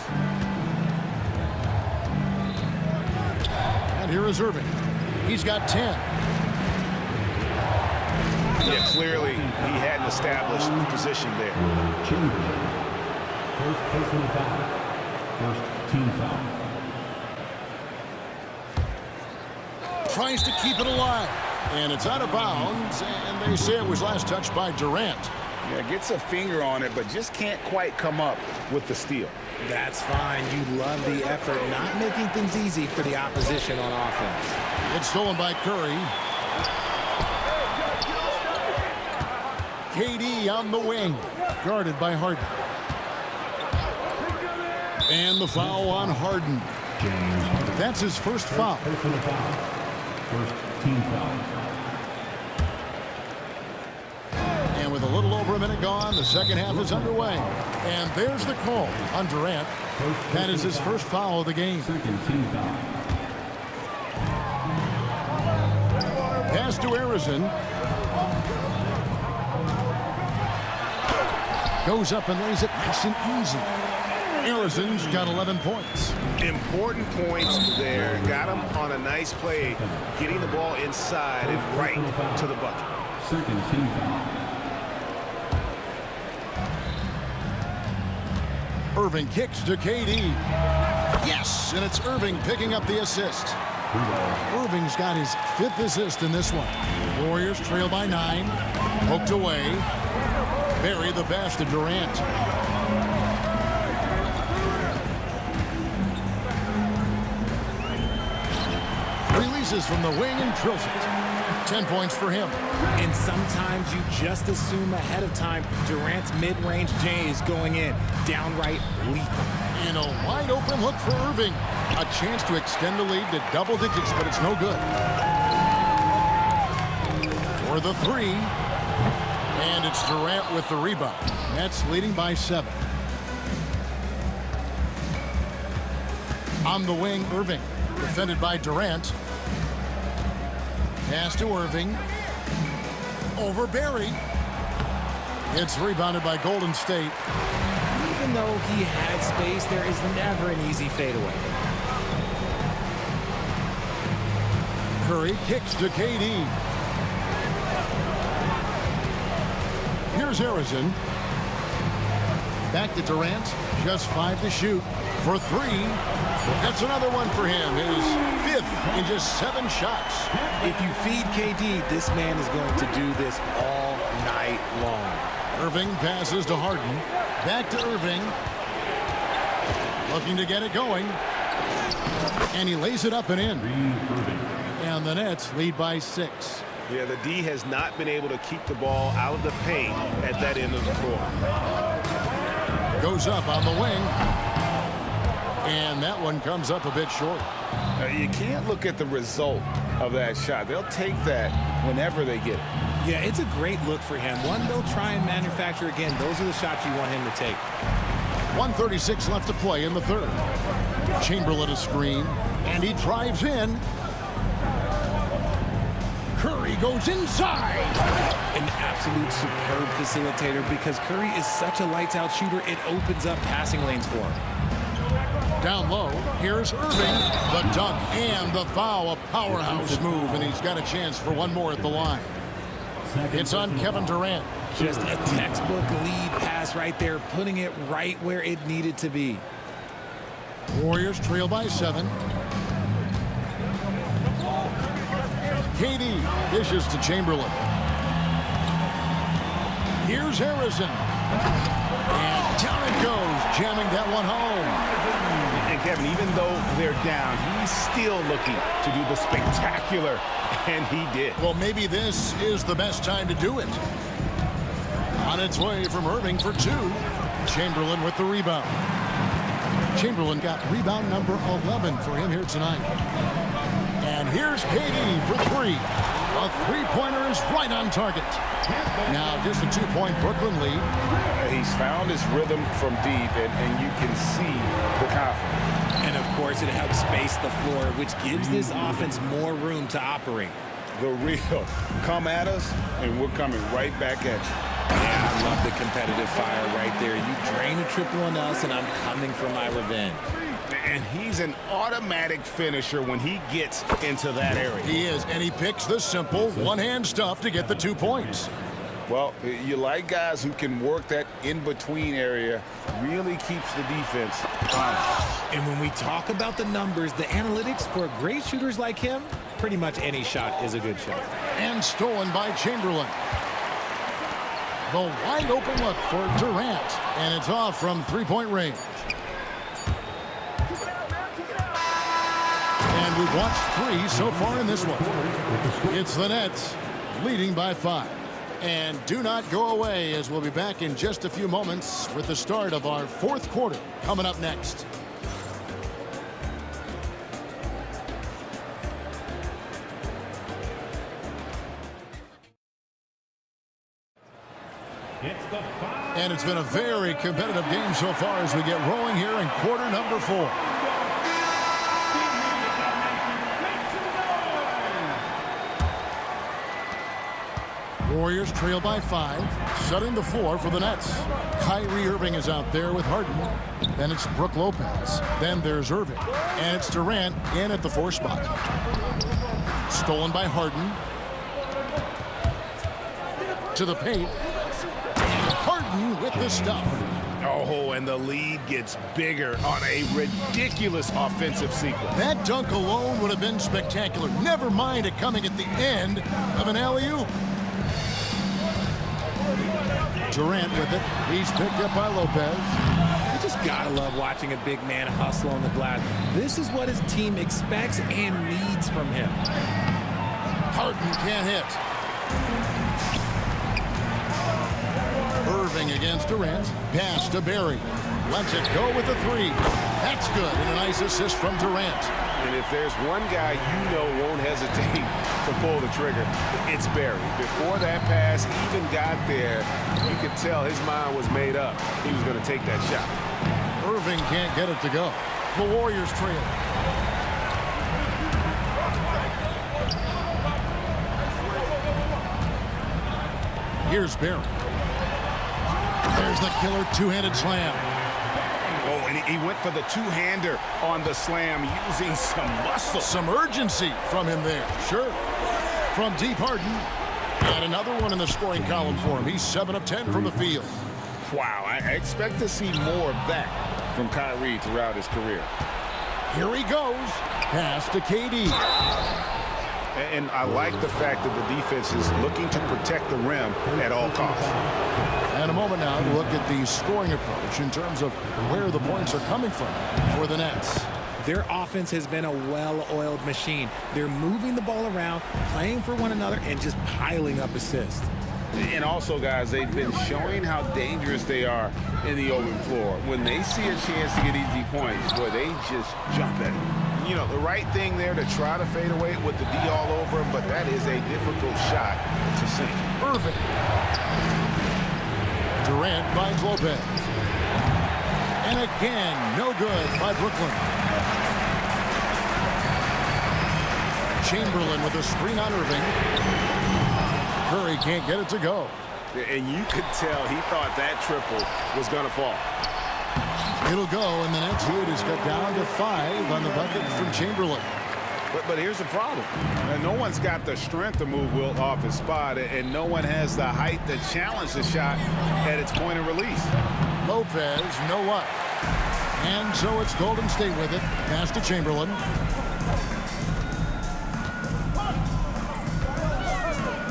And here is Irving. He's got 10. Yeah, clearly he hadn't established the position there. First personal foul. First team foul. Tries to keep it alive. And it's out of bounds. And they say it was last touched by Durant. Yeah, gets a finger on it, but just can't quite come up with the steal. That's fine. You love the effort, not making things easy for the opposition on offense. It's stolen by Curry. KD on the wing, guarded by Harden. And the foul on Harden. That's his first foul. Personal foul. First team foul. And with a little over a minute gone, the second half is underway. And there's the call on Durant. That is his first foul of the game. Second team foul. Pass to Harrison. Goes up and lays it nice and easy. Harrison's got 11 points. Important points there. Got him on a nice play, getting the ball inside and right to the bucket. Second team foul. Irving kicks to KD. Yes, and it's Irving picking up the assist. Irving's got his 5th assist in this one. Warriors trail by 9. Poked away. Bury the pass to Durant. Releases from the wing and drills it. 10 points for him. And sometimes you just assume ahead of time Durant's mid-range J is going in. Downright lethal. And a wide open look for Irving. A chance to extend the lead to double digits, but it's no good. For the 3. And it's Durant with the rebound. Nets leading by 7. On the wing, Irving. Defended by Durant. Pass to Irving. Over Barry. It's rebounded by Golden State. Even though he had space, there is never an easy fadeaway. Curry kicks to KD. Here's Harrison. Back to Durant. Just 5 to shoot. For 3. That's another one for him. His 5th in just 7 shots. If you feed KD, this man is going to do this all night long. Irving passes to Harden. Back to Irving. Looking to get it going. And he lays it up and in. And the Nets lead by 6. Yeah, the D has not been able to keep the ball out of the paint at that end of the floor. Goes up on the wing. And that one comes up a bit short. You can't look at the result of that shot. They'll take that whenever they get it. Yeah, it's a great look for him. One they'll try and manufacture again. Those are the shots you want him to take. 1:36 left to play in the 3rd. Chamberlain a screen. And he drives in. Curry goes inside. An absolute superb facilitator because Curry is such a lights-out shooter. It opens up passing lanes for him. Down low, here's Irving. The dunk and the foul, a powerhouse move, and he's got a chance for one more at the line. It's on Kevin Durant. Just a textbook lead pass right there, putting it right where it needed to be. Warriors trail by 7. KD dishes to Chamberlain. Here's Harrison. And down it goes, jamming that one home. And Kevin, even though they're down, he's still looking to do the spectacular, and he did. Well, maybe this is the best time to do it. On its way from Irving for 2. Chamberlain with the rebound. Chamberlain got rebound number 11 for him here tonight. And here's KD for 3. A 3-pointer is right on target. Now just a 2-point Brooklyn lead. He's found his rhythm from deep, and you can see the confidence. And of course, it helps space the floor, which gives this offense more room to operate. The real come at us, and we're coming right back at you. Yeah, I love the competitive fire right there. You drain a triple on us, and I'm coming for my revenge. And he's an automatic finisher when he gets into that area. He is, and he picks the simple one-hand stuff to get the 2 points. Well, you like guys who can work that in-between area, really keeps the defense honest. And when we talk about the numbers, the analytics for great shooters like him, pretty much any shot is a good shot. And stolen by Chamberlain. The wide open look for Durant, and it's off from three-point range. And we've watched 3 so far in this one. It's the Nets leading by 5. And do not go away, as we'll be back in just a few moments with the start of our 4th quarter coming up next. And it's been a very competitive game so far as we get rolling here in quarter number 4. Warriors trail by 5, setting the floor for the Nets. Kyrie Irving is out there with Harden. Then it's Brook Lopez. Then there's Irving. And it's Durant in at the 4 spot. Stolen by Harden. To the paint. And Harden with the stuff. Oh, and the lead gets bigger on a ridiculous offensive sequence. That dunk alone would have been spectacular. Never mind it coming at the end of an alley-oop. Durant with it. He's picked up by Lopez. You just gotta love watching a big man hustle on the glass. This is what his team expects and needs from him. Harden can't hit. Irving against Durant. Pass to Barry. Lets it go with the 3. That's good, and a nice assist from Durant. And if there's one guy you know won't hesitate to pull the trigger, it's Barry. Before that pass even got there, you could tell his mind was made up. He was going to take that shot. Irving can't get it to go. The Warriors trail. Here's Barry. There's the killer two-handed slam. Oh, and he went for the two-hander on the slam using some muscle. Some urgency from him there. Sure. From deep, Harden. And another one in the scoring column for him. He's 7 of 10 from the field. Wow, I expect to see more of that from Kyrie throughout his career. Here he goes. Pass to KD. And I like the fact that the defense is looking to protect the rim at all costs. And a moment now to look at the scoring approach in terms of where the points are coming from for the Nets. Their offense has been a well-oiled machine. They're moving the ball around, playing for one another, and just piling up assists. And also, guys, they've been showing how dangerous they are in the open floor. When they see a chance to get easy points, boy, they just jump at it. You know, the right thing there to try to fade away with the D all over him, but that is a difficult shot to sink. Irving. Durant finds Lopez. And again, no good by Brooklyn. Chamberlain with a screen on Irving. Curry can't get it to go. And you could tell he thought that triple was going to fall. It'll go, and the Nets lead is cut down to 5 on the bucket from Chamberlain. But here's the problem. No one's got the strength to move Wilt off his spot, and no one has the height to challenge the shot at its point of release. Lopez, no luck. And so it's Golden State with it. Pass to Chamberlain.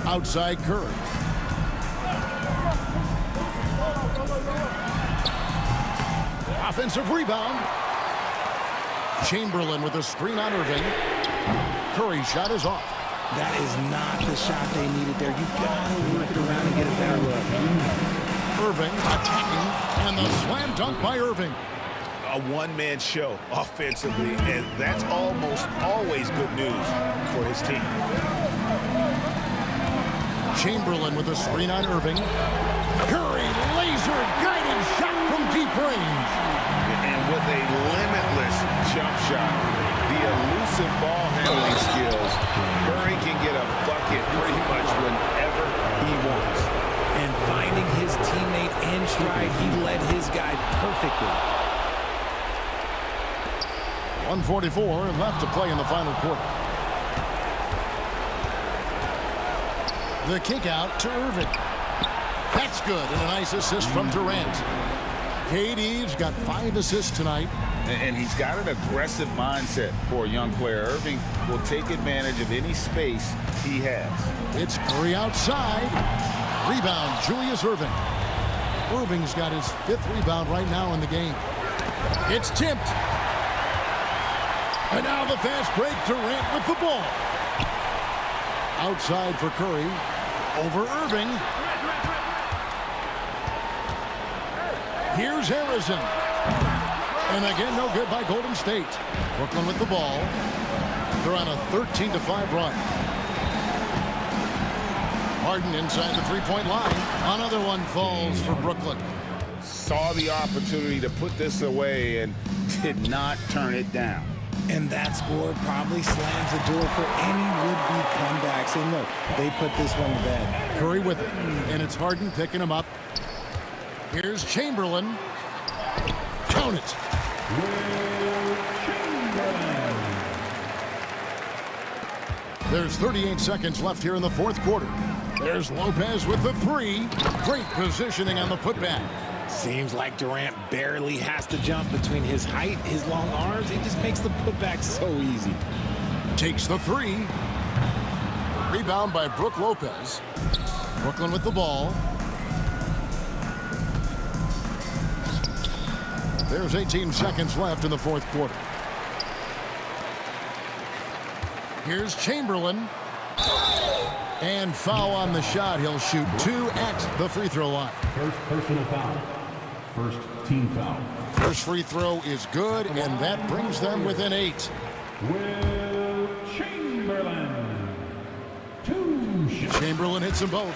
Outside Curry. Offensive rebound. Chamberlain with a screen on Irving. Curry's shot is off. That is not the shot they needed there. You gotta work it around and get a better look. Irving attacking, and the slam dunk by Irving. A one-man show offensively, and that's almost always good news for his team. Chamberlain with a screen on Irving. Curry, laser-guided shot from deep range. And with a limitless jump shot, the elusive ball handling skills, Curry can get a bucket pretty much whenever he wants. And finding his teammate in stride, he led his guy perfectly. 1:44 left to play in the final quarter. The kick out to Irving. That's good, and a nice assist from Durant. KD's got 5 assists tonight. And he's got an aggressive mindset for a young player. Irving will take advantage of any space he has. It's Curry outside. Rebound, Julius Irving. Irving's got his 5th rebound right now in the game. It's tipped. And now the fast break. Durant with the ball. Outside for Curry. Over Irving. Here's Harrison. And again, no good by Golden State. Brooklyn with the ball. They're on a 13-5 run. Harden inside the three-point line. Another one falls for Brooklyn. Saw the opportunity to put this away and did not turn it down. And that score probably slams the door for any would-be comebacks. And look, they put this one to bed. Curry with it. And it's Harden picking him up. Here's Chamberlain. Count it. There's 38 seconds left here in the fourth quarter. There's Lopez with the 3. Great positioning on the putback. Seems like Durant barely has to jump between his height, his long arms. He just makes the putback so easy. Takes the 3. Rebound by Brook Lopez. Brooklyn with the ball. There's 18 seconds left in the fourth quarter. Here's Chamberlain. And foul on the shot. He'll shoot 2 at the free throw line. First personal foul. First team foul. First free throw is good, and that brings them within 8. Will Chamberlain. 2 shots. Chamberlain hits them both.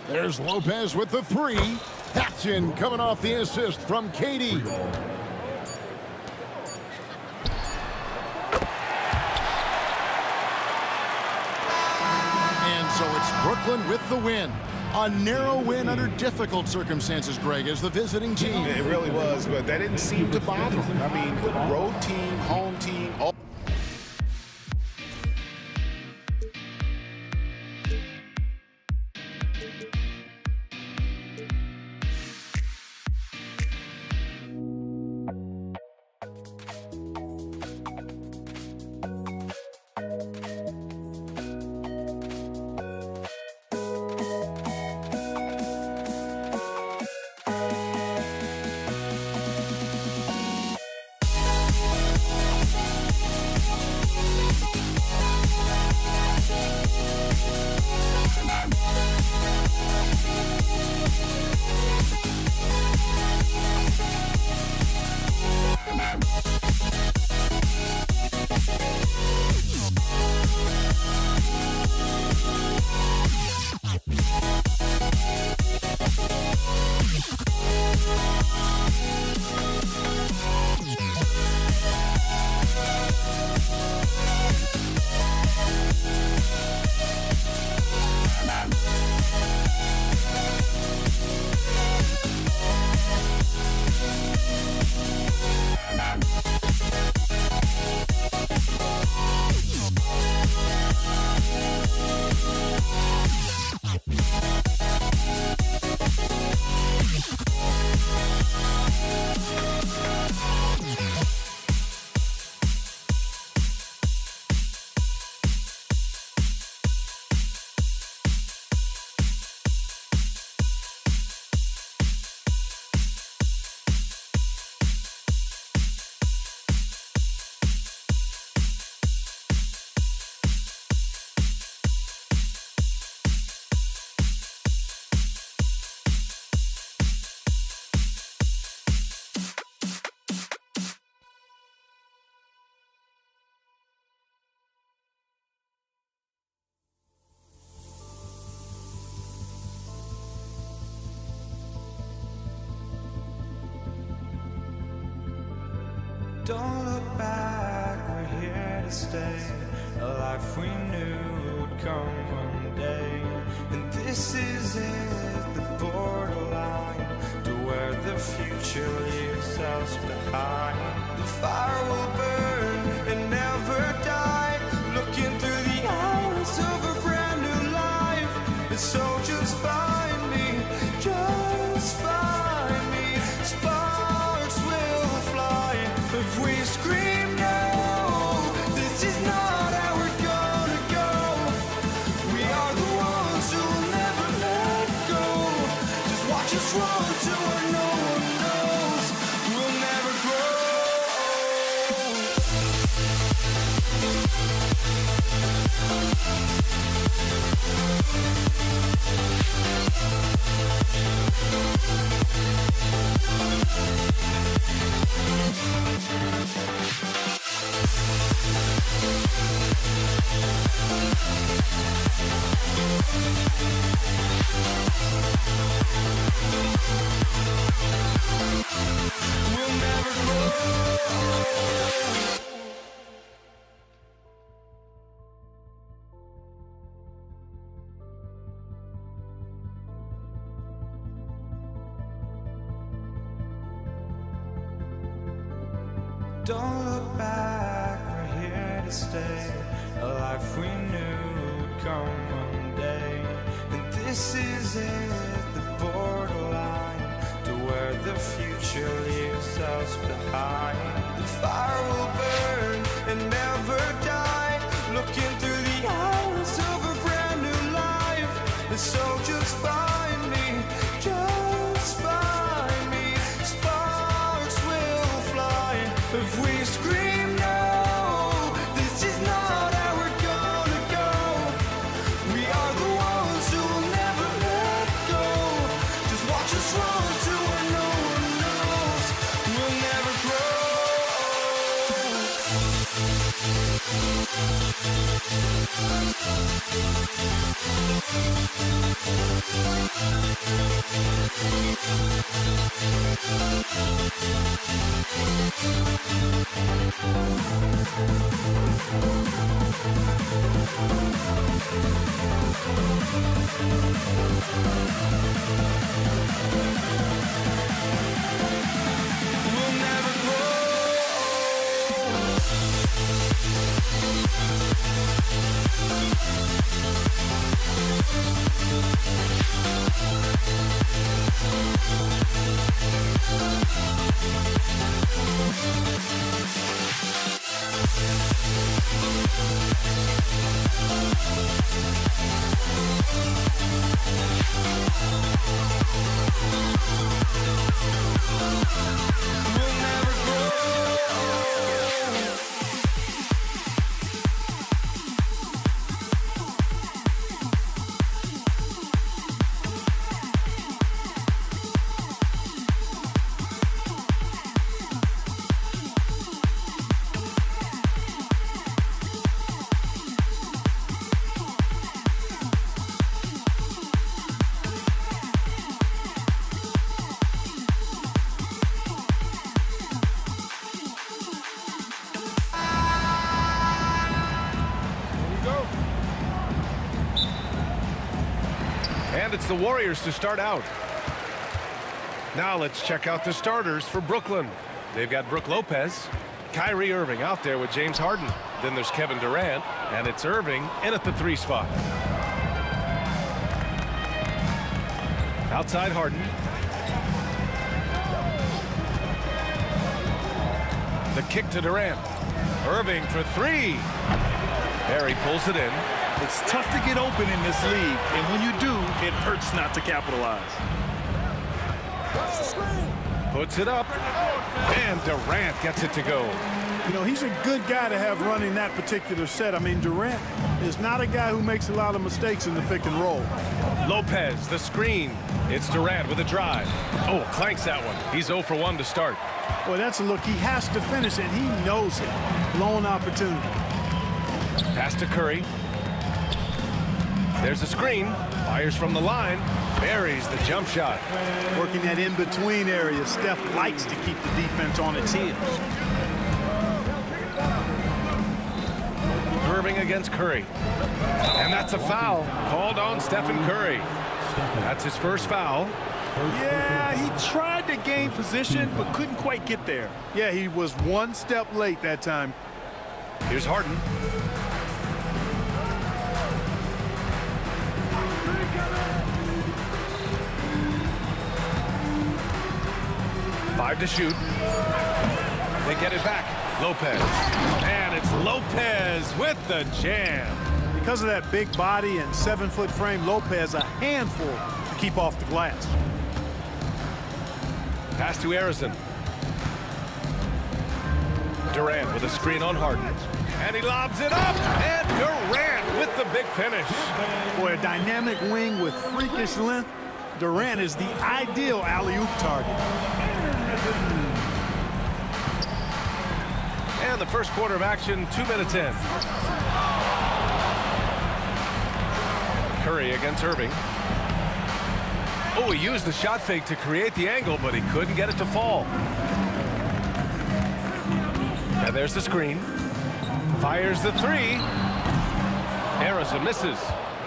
There's Lopez with the 3. That's in, coming off the assist from KD. And so it's Brooklyn with the win. A narrow win under difficult circumstances, Greg, as the visiting team. It really was, but that didn't seem to bother them. I mean, road team, home team, all. Don't look back, we're here to stay. A life we knew would come one one day. And this is it, the borderline to where the future leaves us behind. The fire will burn and never die, looking through the eyes of a brand new life. And so just find me, just find me. Sparks will fly if we scream no. This is not how we're gonna go. We are the ones who will never let go. Just watch us run to where no one knows. We'll never grow. We'll never grow. Don't look back, we're here to stay. A life we knew would come one day. And this is it, the borderline to where the future leaves us behind. The fire will burn and never die, looking through the eyes of a brand new life. And so just find me, just find me. Sparks will fly if we scream no. This is not how we're gonna go. We are the ones who will never let go. Just watch us run to where no one knows. We'll never grow. We'll never grow. We'll never grow. And it's the Warriors to start out. Now let's check out the starters for Brooklyn. They've got Brook Lopez, Kyrie Irving out there with James Harden. Then there's Kevin Durant, and it's Irving in at the 3 spot. Outside Harden. The kick to Durant. Irving for 3. There he pulls it in. It's tough to get open in this league, and when you do, it hurts not to capitalize. Puts it up, and Durant gets it to go. You know, he's a good guy to have running that particular set. I mean, Durant is not a guy who makes a lot of mistakes in the pick and roll. Lopez, the screen. It's Durant with a drive. Oh, clanks that one. He's 0 for 1 to start. Boy, that's a look. He has to finish, and he knows it. Blown opportunity. Pass to Curry. There's a screen. Fires from the line. Buries the jump shot. Working that in-between area. Steph likes to keep the defense on its heels. Irving against Curry. And that's a foul called on Stephen Curry. That's his first foul. Yeah, he tried to gain position, but couldn't quite get there. Yeah, he was one step late that time. Here's Harden. Five to shoot. They get it back. Lopez. And it's Lopez with the jam. Because of that big body and 7-foot frame, Lopez a handful to keep off the glass. Pass to Harrison. Durant with a screen on Harden. And he lobs it up. And Durant with the big finish. Boy, a dynamic wing with freakish length. Durant is the ideal alley-oop target. And the first quarter of action, 2 minutes in. Curry against Irving. Oh, he used the shot fake to create the angle, but he couldn't get it to fall. And there's the screen. Fires the three. Harrison misses.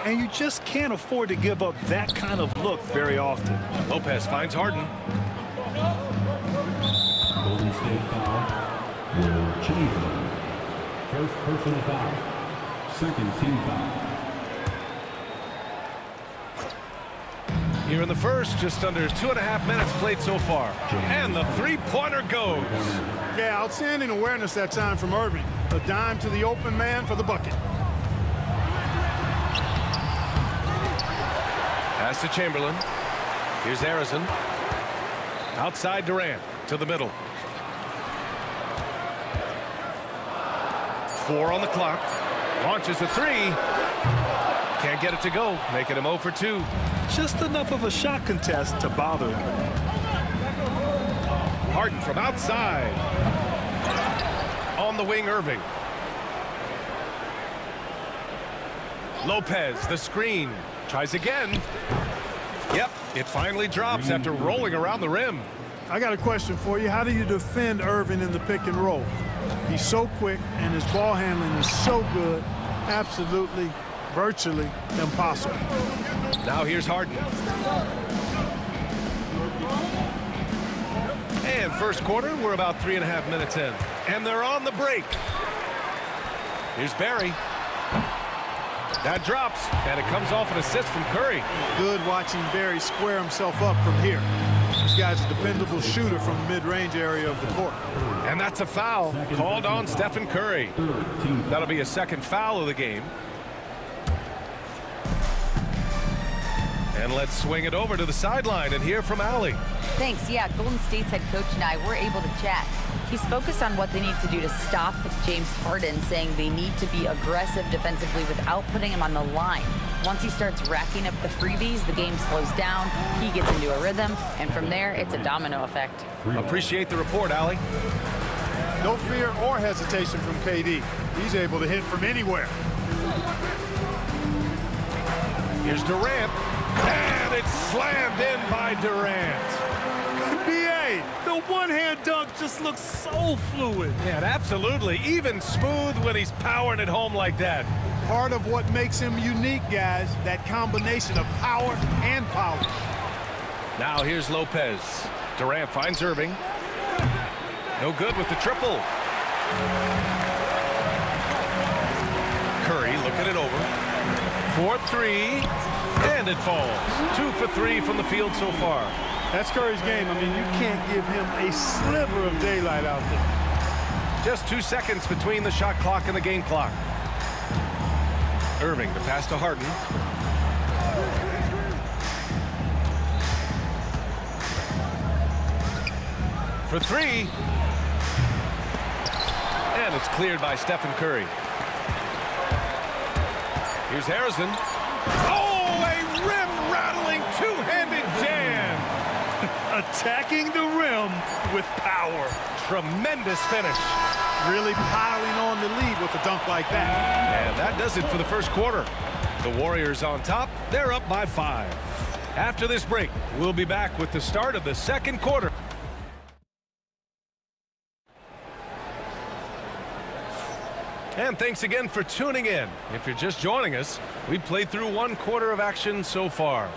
And you just can't afford to give up that kind of look very often. Lopez finds Harden. Golden State foul. Will Chamberlain. First personal foul. Second team foul. Here in the first, just under 2.5 minutes played so far. And the three-pointer goes. Yeah, outstanding awareness that time from Irving. A dime to the open man for the bucket. Pass to Chamberlain. Here's Harrison. Outside Durant to the middle. 4 on the clock. Launches a three. Can't get it to go, making him 0 for 2. Just enough of a shot contest to bother him. Harden from outside. On the wing, Irving. Lopez, the screen. Tries again. Yep, it finally drops after rolling around the rim. I got a question for you. How do you defend Irving in the pick and roll? He's so quick, and his ball handling is so good. Absolutely, virtually impossible. Now here's Harden. And first quarter, we're about 3.5 minutes in. And they're on the break. Here's Barry. That drops, and it comes off an assist from Curry. Good watching Barry square himself up from here. This guy's a dependable shooter from the mid-range area of the court. And that's a foul called on Stephen Curry. That'll be a second foul of the game. And let's swing it over to the sideline and hear from Allie. Thanks. Yeah, Golden State's head coach and I were able to chat. He's focused on what they need to do to stop James Harden, saying they need to be aggressive defensively without putting him on the line. Once he starts racking up the freebies, the game slows down, he gets into a rhythm, and from there, it's a domino effect. Appreciate the report, Allie. No fear or hesitation from KD. He's able to hit from anywhere. Here's Durant. And it's slammed in by Durant. B.A., the one-hand dunk just looks so fluid. Yeah, absolutely. Even smooth when he's powering it home like that. Part of what makes him unique, guys, that combination of power and polish. Now here's Lopez. Durant finds Irving. No good with the triple. Curry looking it over. 4-3. And it falls. 2 for 3 from the field so far. That's Curry's game. I mean, you can't give him a sliver of daylight out there. Just 2 seconds between the shot clock and the game clock. Irving, the pass to Harden. For 3. And it's cleared by Stephen Curry. Here's Harrison. Oh! Rim-rattling two-handed jam. Attacking the rim with power. Tremendous finish. Really piling on the lead with a dunk like that. And that does it for the first quarter. The Warriors on top. They're up by 5. After this break, we'll be back with the start of the second quarter. And thanks again for tuning in. If you're just joining us, we played through 1 quarter of action so far.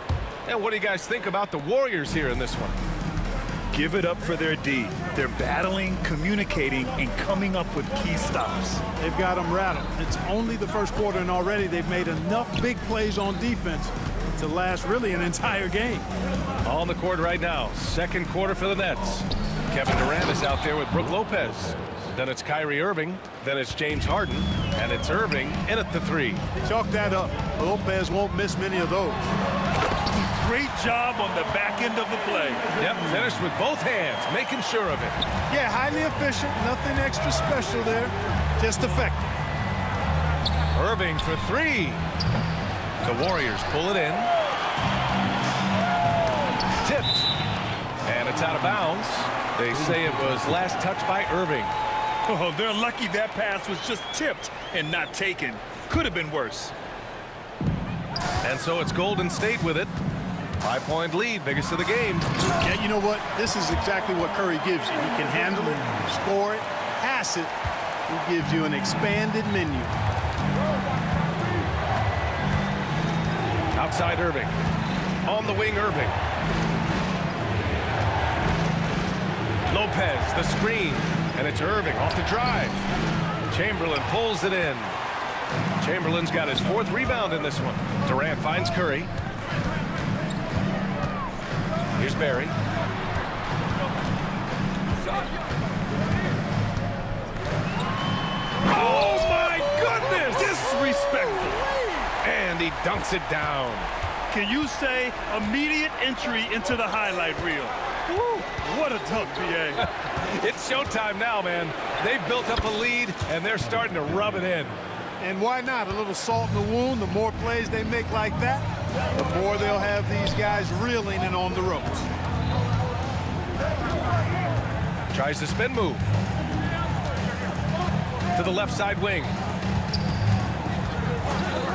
And what do you guys think about the Warriors here in this one? Give it up for their D. They're battling, communicating, and coming up with key stops. They've got them rattled. It's only the first quarter, and already they've made enough big plays on defense to last really an entire game. On the court right now, second quarter for the Nets. Kevin Durant is out there with Brook Lopez. Then it's Kyrie Irving. Then it's James Harden. And it's Irving in at the 3. Chalk that up. Lopez won't miss many of those. Great job on the back end of the play. Yep, finished with both hands, making sure of it. Yeah, highly efficient. Nothing extra special there. Just effective. Irving for 3. The Warriors pull it in. Tipped. And it's out of bounds. They say it was last touched by Irving. Oh, they're lucky that pass was just tipped and not taken. Could have been worse. And so it's Golden State with it. 5-point lead, biggest of the game. Yeah, you know what? This is exactly what Curry gives you. He can handle it, score it, pass it. He gives you an expanded menu. Outside Irving. On the wing, Irving. Lopez, the screen. And it's Irving off the drive. Chamberlain pulls it in. Chamberlain's got his 4th rebound in this one. Durant finds Curry. Here's Barry. Oh, my goodness! Disrespectful. And he dunks it down. Can you say immediate entry into the highlight reel? Woo, what a dunk, PA. It's showtime now, man. They've built up a lead, and they're starting to rub it in. And why not? A little salt in the wound. The more plays they make like that, the more they'll have these guys reeling and on the ropes. Tries the spin move. To the left side wing.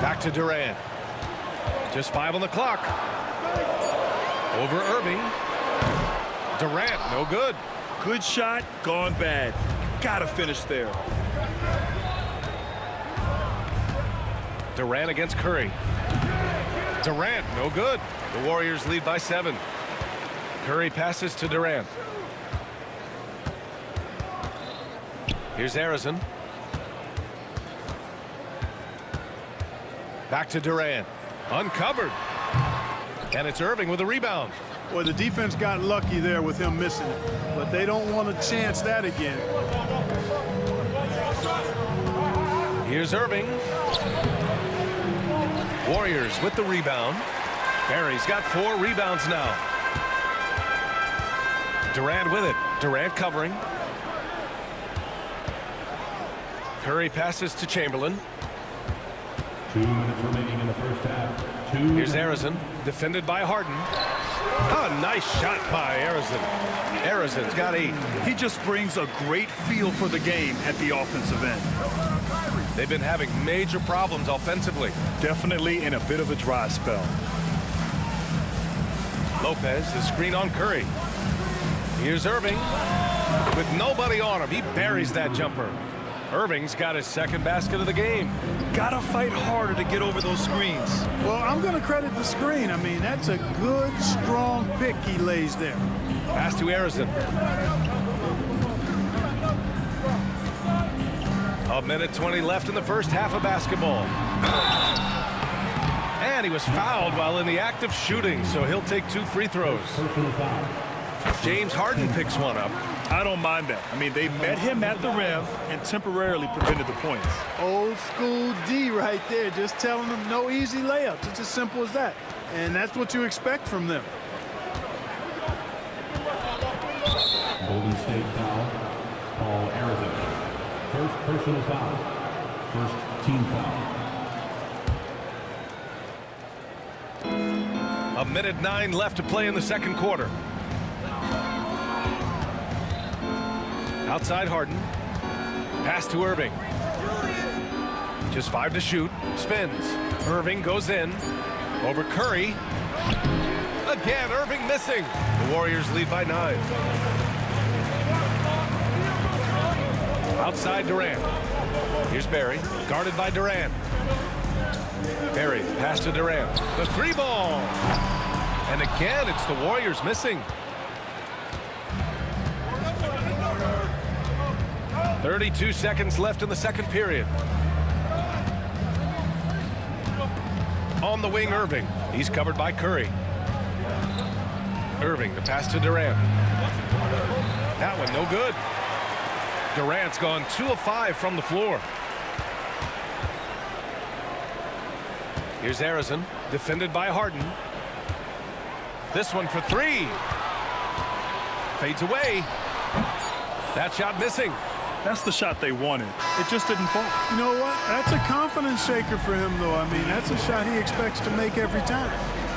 Back to Durant. Just 5 on the clock. Over Irving. Durant, no good. Good shot, gone bad. Gotta finish there. Durant against Curry. Durant, no good. The Warriors lead by 7. Curry passes to Durant. Here's Harrison. Back to Durant. Uncovered. And it's Irving with a rebound. Well, the defense got lucky there with him missing it, but they don't want to chance that again. Here's Irving. Warriors with the rebound. Barry's got 4 rebounds now. Durant with it. Durant covering. Curry passes to Chamberlain. 2 minutes remaining in the first half. Here's Harrison, defended by Harden. Oh, nice shot by Harrison. Harrison's got 8. He just brings a great feel for the game at the offensive end. They've been having major problems offensively. Definitely in a bit of a dry spell. Lopez, the screen on Curry. Here's Irving. With nobody on him, he buries that jumper. Irving's got his 2nd basket of the game. Gotta fight harder to get over those screens. Well, I'm going to credit the screen. I mean, that's a good, strong pick he lays there. Pass to Harrison. A minute 20 left in the first half of basketball. And he was fouled while in the act of shooting, so he'll take 2 free throws. James Harden picks one up. I don't mind that. I mean, they met him at the rim and temporarily prevented the points. Old school D right there, just telling them no easy layups. It's as simple as that. And that's what you expect from them. Golden State foul. Paul Arizona. First personal foul. First team foul. A minute 9 left to play in the second quarter. Outside Harden. Pass to Irving. Just 5 to shoot. Spins. Irving goes in. Over Curry. Again, Irving missing. The Warriors lead by 9. Outside Durant. Here's Barry, guarded by Durant. Barry, pass to Durant. The 3-ball. And again, it's the Warriors missing. 32 seconds left in the second period. On the wing, Irving. He's covered by Curry. Irving, the pass to Durant. That one, no good. Durant's gone 2 of 5 from the floor. Here's Harrison, defended by Harden. This one for 3. Fades away. That shot missing. That's the shot they wanted. It just didn't fall. You know what? That's a confidence shaker for him, though. I mean, that's a shot he expects to make every time.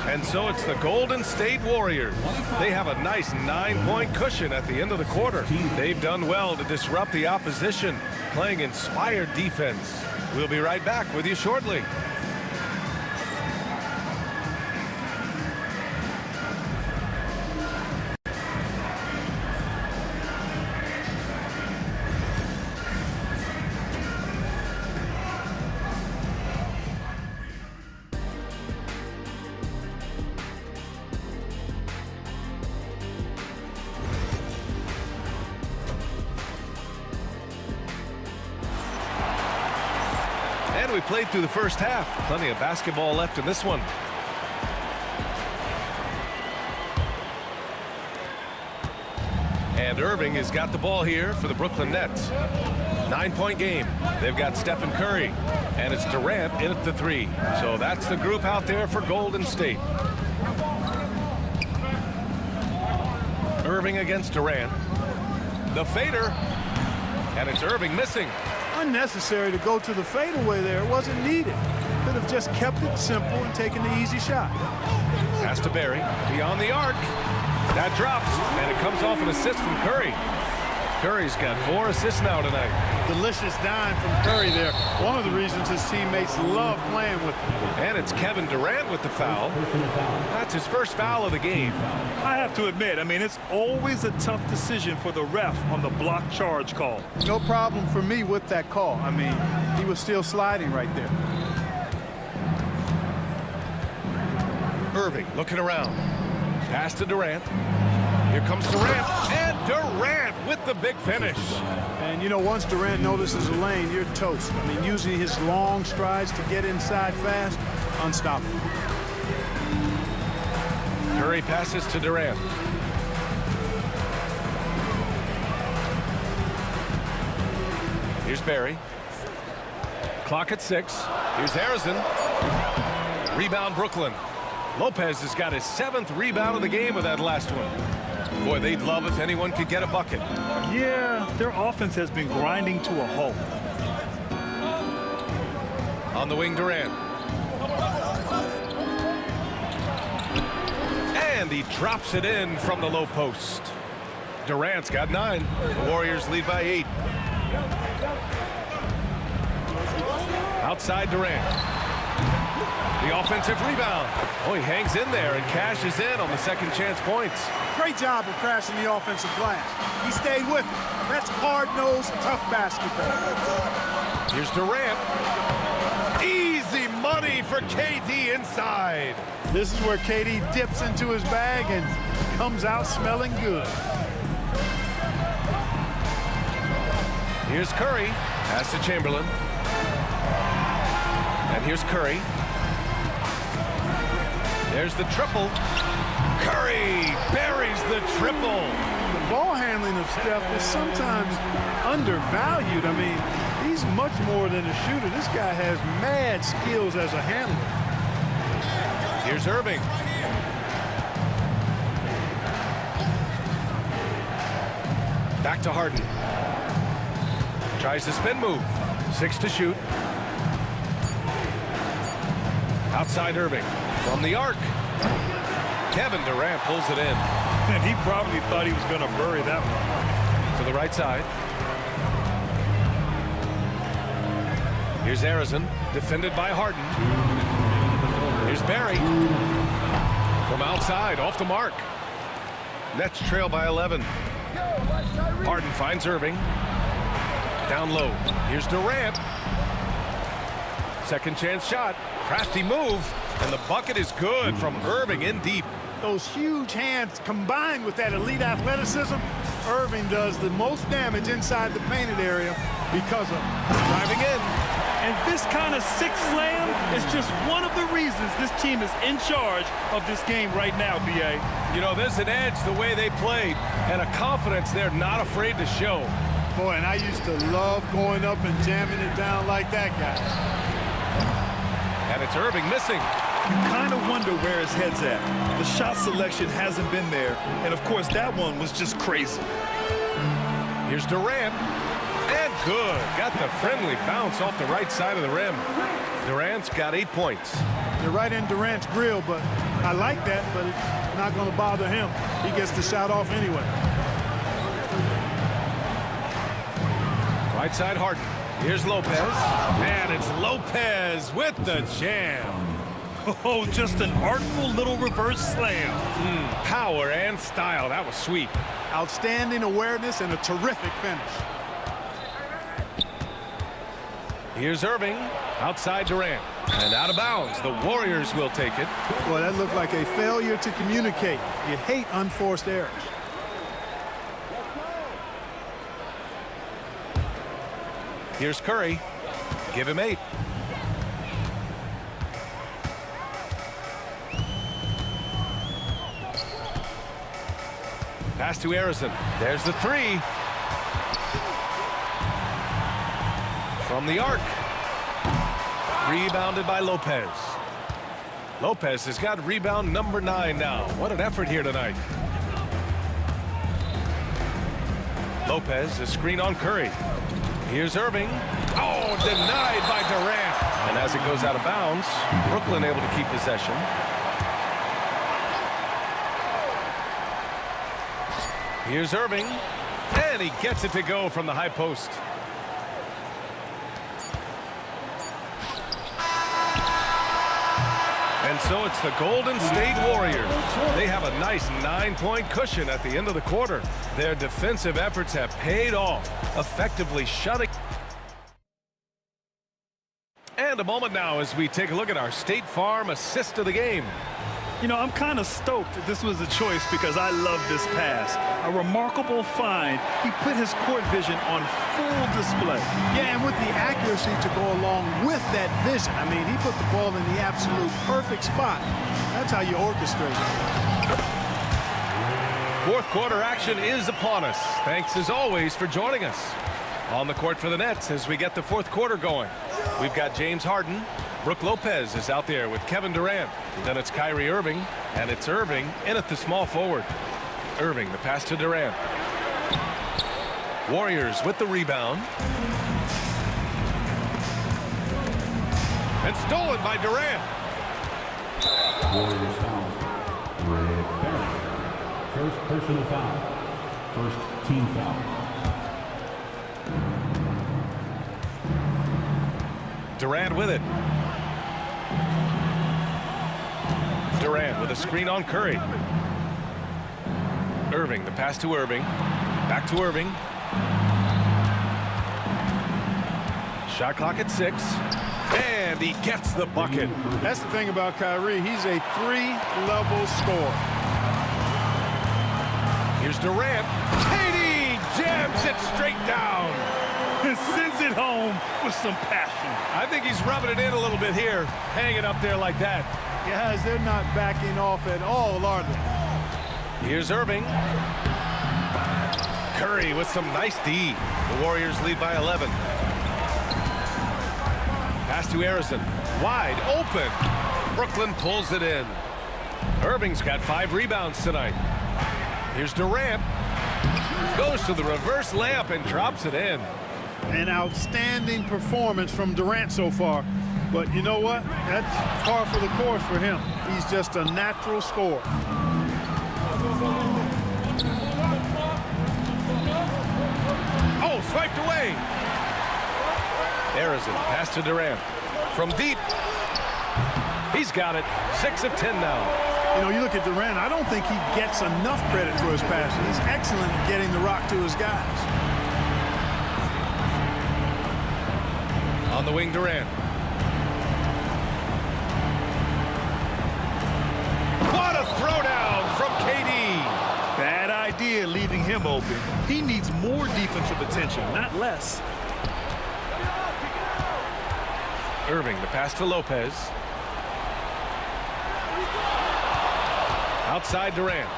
And so it's the Golden State Warriors. They have a nice 9-point cushion at the end of the quarter. They've done well to disrupt the opposition, playing inspired defense. We'll be right back with you shortly. And we played through the first half. Plenty of basketball left in this one. And Irving has got the ball here for the Brooklyn Nets. 9-point game. They've got Stephen Curry. And it's Durant in at the 3. So that's the group out there for Golden State. Irving against Durant. The fader. And it's Irving missing. Unnecessary to go to the fadeaway there. It wasn't needed. Could have just kept it simple and taken the easy shot. Pass to Barry. Beyond the arc. That drops. And it comes off an assist from Curry. Curry's got 4 assists now tonight. Delicious dime from Curry there. One of the reasons his teammates love playing with him. And it's Kevin Durant with the foul. That's his first foul of the game. I have to admit, I mean, it's always a tough decision for the ref on the block charge call. No problem for me with that call. I mean, he was still sliding right there. Irving looking around. Pass to Durant. Here comes Durant. And Durant with the big finish. And, you know, once Durant notices a lane, you're toast. I mean, using his long strides to get inside fast, unstoppable. Curry passes to Durant. Here's Barry. Clock at 6. Here's Harrison. Rebound Brooklyn. Lopez has got his 7th rebound of the game with that last one. Boy, they'd love if anyone could get a bucket. Yeah, their offense has been grinding to a halt. On the wing, Durant. And he drops it in from the low post. Durant's got 9. The Warriors lead by 8. Outside Durant. The offensive rebound. Oh, he hangs in there and cashes in on the second chance points. Great job of crashing the offensive glass. He stayed with it. That's hard-nosed, tough basketball. Here's Durant. Easy money for KD inside. This is where KD dips into his bag and comes out smelling good. Here's Curry. Pass to Chamberlain. And here's Curry. There's the triple. Curry buries the triple. The ball handling of Steph is sometimes undervalued. I mean, he's much more than a shooter. This guy has mad skills as a handler. Here's Irving. Back to Harden. Tries the spin move. 6 to shoot. Outside Irving. From the arc. Kevin Durant pulls it in. And he probably thought he was going to bury that one. To the right side. Here's Harrison, defended by Harden. Here's Barry. From outside, off the mark. Nets trail by 11. Harden finds Irving. Down low. Here's Durant. Second chance shot. Crafty move. And the bucket is good from Irving in deep. Those huge hands combined with that elite athleticism, Irving does the most damage inside the painted area because of driving in. And this kind of six slam is just one of the reasons this team is in charge of this game right now, B.A. You know, there's an edge the way they played and a confidence they're not afraid to show. Boy, and I used to love going up and jamming it down like that guy. And it's Irving missing. You kind of wonder where his head's at. The shot selection hasn't been there. And, of course, that one was just crazy. Here's Durant. And good. Got the friendly bounce off the right side of the rim. Durant's got 8 points. You're right in Durant's grill, but I like that, but it's not going to bother him. He gets the shot off anyway. Right side Harden. Here's Lopez. And it's Lopez with the jam. Oh, just an artful little reverse slam. Power and style. That was sweet. Outstanding awareness and a terrific finish. Here's Irving. Outside Durant. And out of bounds. The Warriors will take it. Boy, that looked like a failure to communicate. You hate unforced errors. Here's Curry. Give him 8. Pass to Harrison. There's the 3. From the arc. Rebounded by Lopez. Lopez has got rebound number 9 now. What an effort here tonight. Lopez, a screen on Curry. Here's Irving. Oh, denied by Durant. And as it goes out of bounds, Brooklyn able to keep possession. Here's Irving. And he gets it to go from the high post. And so it's the Golden State Warriors. They have a nice 9-point cushion at the end of the quarter. Their defensive efforts have paid off, effectively shutting. And a moment now as we take a look at our State Farm assist of the game. You know, I'm kind of stoked that this was a choice because I love this pass. A remarkable find. He put his court vision on full display. Yeah, and with the accuracy to go along with that vision. I mean, he put the ball in the absolute perfect spot. That's how you orchestrate it. Fourth quarter action is upon us. Thanks as always for joining us. On the court for the Nets as we get the fourth quarter going. We've got James Harden. Brook Lopez is out there with Kevin Durant. Then it's Kyrie Irving, and it's Irving in at the small forward. Irving, the pass to Durant. Warriors with the rebound. And stolen by Durant. Warriors foul. Red Barrett. First personal foul. First team foul. Durant with it. Durant with a screen on Curry. Irving, the pass to Irving. Back to Irving. Shot clock at 6. And he gets the bucket. That's the thing about Kyrie. He's a 3-level scorer. Here's Durant. KD jams it straight down. And sends it home with some passion. I think he's rubbing it in a little bit here. Hanging up there like that. Guys, they're not backing off at all, are they? Here's Irving. Curry with some nice D. The Warriors lead by 11. Pass to Harrison. Wide open. Brooklyn pulls it in. Irving's got 5 rebounds tonight. Here's Durant. Goes to the reverse layup and drops it in. An outstanding performance from Durant so far. But you know what? That's par for the course for him. He's just a natural scorer. Oh, swiped away. Harrison, pass to Durant. From deep. He's got it. 6 of 10 now. You know, you look at Durant, I don't think he gets enough credit for his passing. He's excellent at getting the rock to his guys. the wing, Durant. What a throwdown from KD. Bad idea leaving him open. He needs more defensive attention, not less. Irving, the pass to Lopez. Outside Durant.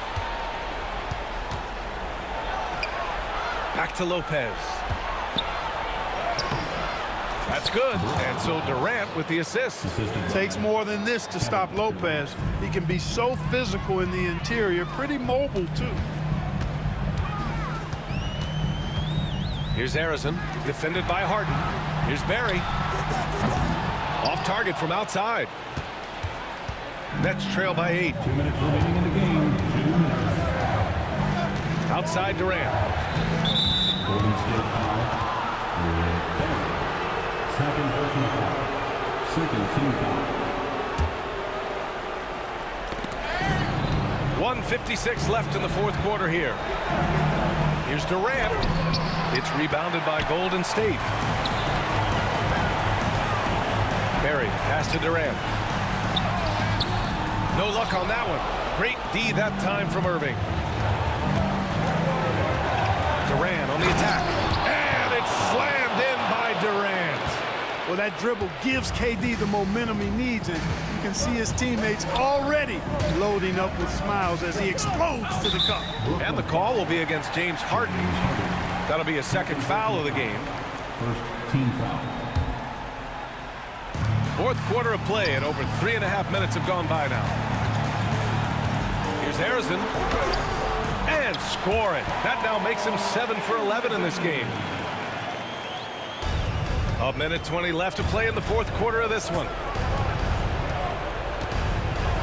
Back to Lopez. That's good. And so Durant with the assist. Takes more than this to stop Lopez. He can be so physical in the interior, pretty mobile too. Here's Harrison, defended by Harden. Here's Barry. Off target from outside. Nets trail by 8. 2 minutes remaining in the game. 2 minutes. Outside Durant. Golden State foul. Barry. Second personal foul. Second team foul. 1:56 left in the fourth quarter here. Here's Durant. It's rebounded by Golden State. Barry, pass to Durant. No luck on that one. Great D that time from Irving. Durant on the attack. And it's slammed in by Durant. Well, that dribble gives KD the momentum he needs, and you can see his teammates already loading up with smiles as he explodes to the cup. And the call will be against James Harden. That'll be a second foul of the game. First team foul. Fourth quarter of play, and over 3.5 minutes have gone by now. Here's Harrison. And score it. That now makes him 7 for 11 in this game. A minute 20 left to play in the fourth quarter of this one.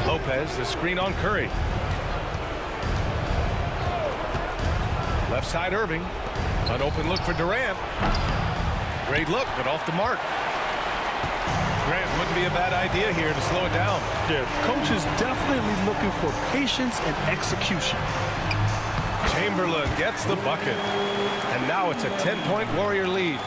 Lopez, the screen on Curry. Left side Irving. An open look for Durant. Great look, but off the mark. Grant, wouldn't be a bad idea here to slow it down. Yeah, coach is definitely looking for patience and execution. Chamberlain gets the bucket. And now it's a 10-point Warrior lead.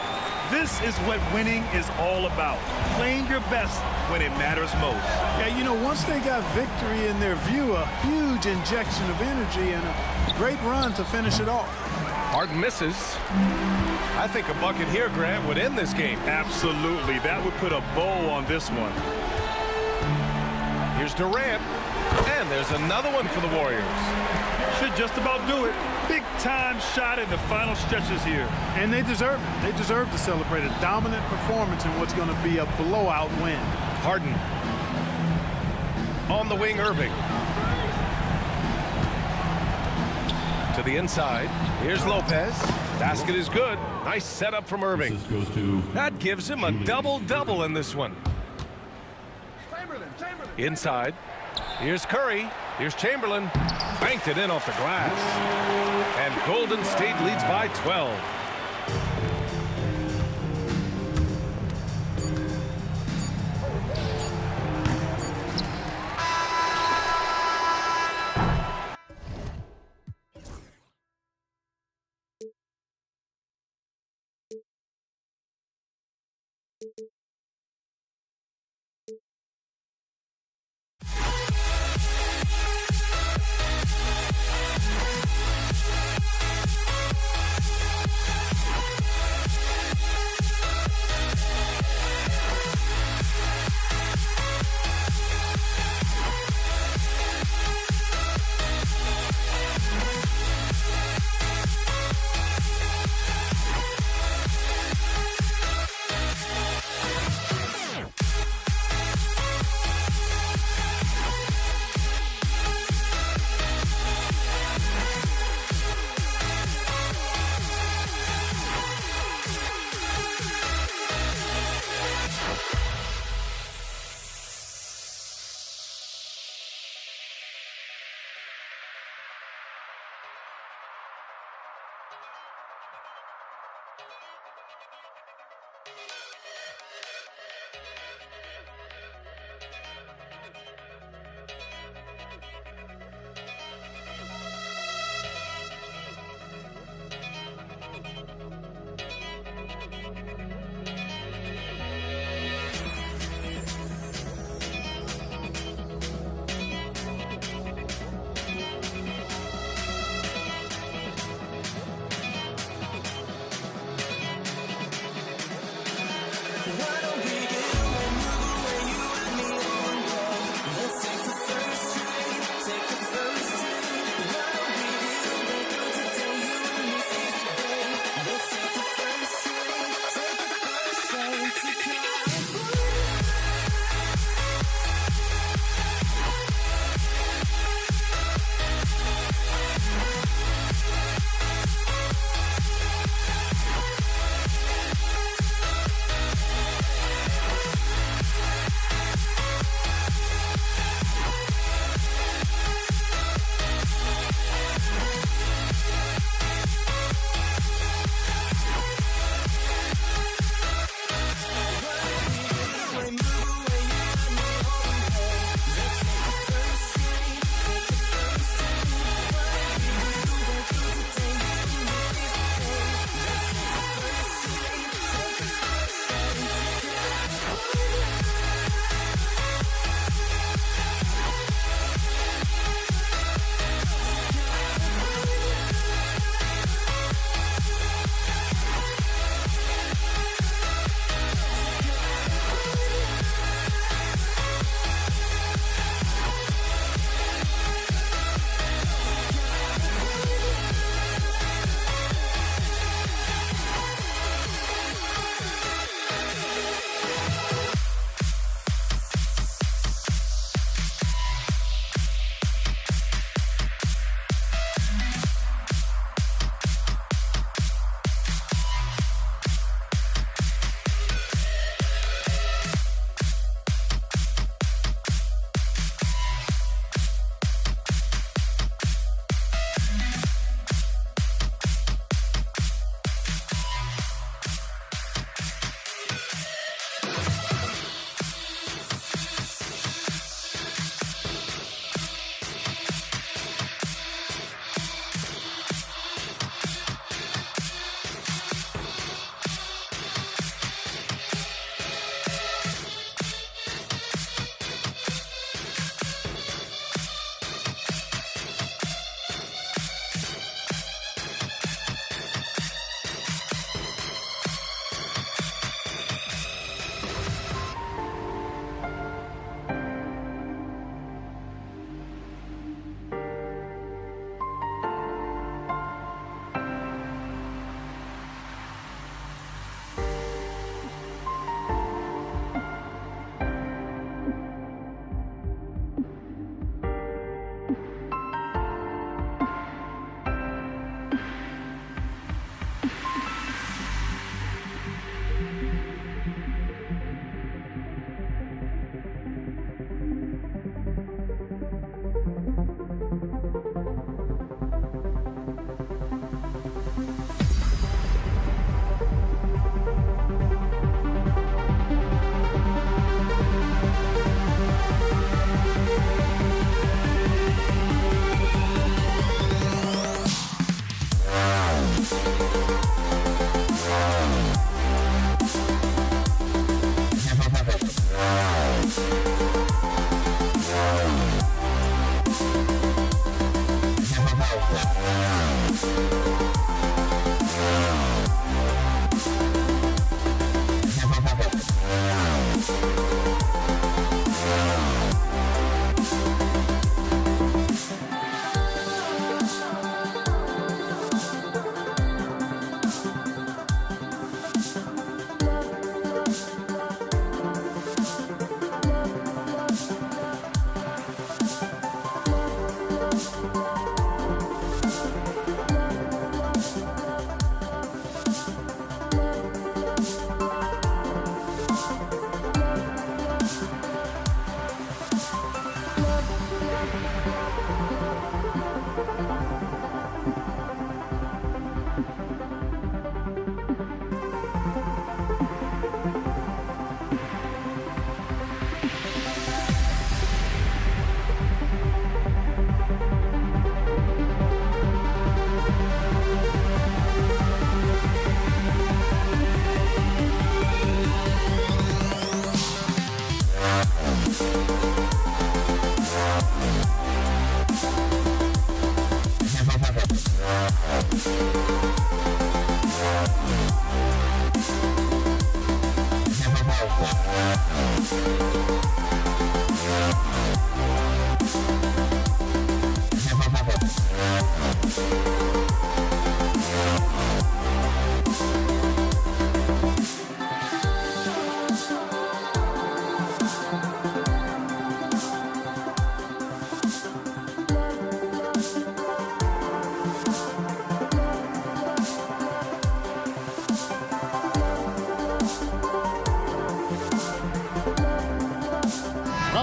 This is what winning is all about. Playing your best when it matters most. Yeah, you know, once they got victory in their view, a huge injection of energy and a great run to finish it off. Harden misses. I think a bucket here, Grant, would end this game. Absolutely. That would put a bow on this one. Here's Durant. And there's another one for the Warriors. Should just about do it. Big time shot in the final stretches here. And they deserve it. They deserve to celebrate a dominant performance in what's going to be a blowout win. Harden. On the wing, Irving. To the inside. Here's Lopez. Basket is good. Nice setup from Irving. Goes to that gives him a double-double in this one. Inside. Here's Curry. Here's Chamberlain. Banked it in off the glass. And Golden State leads by 12.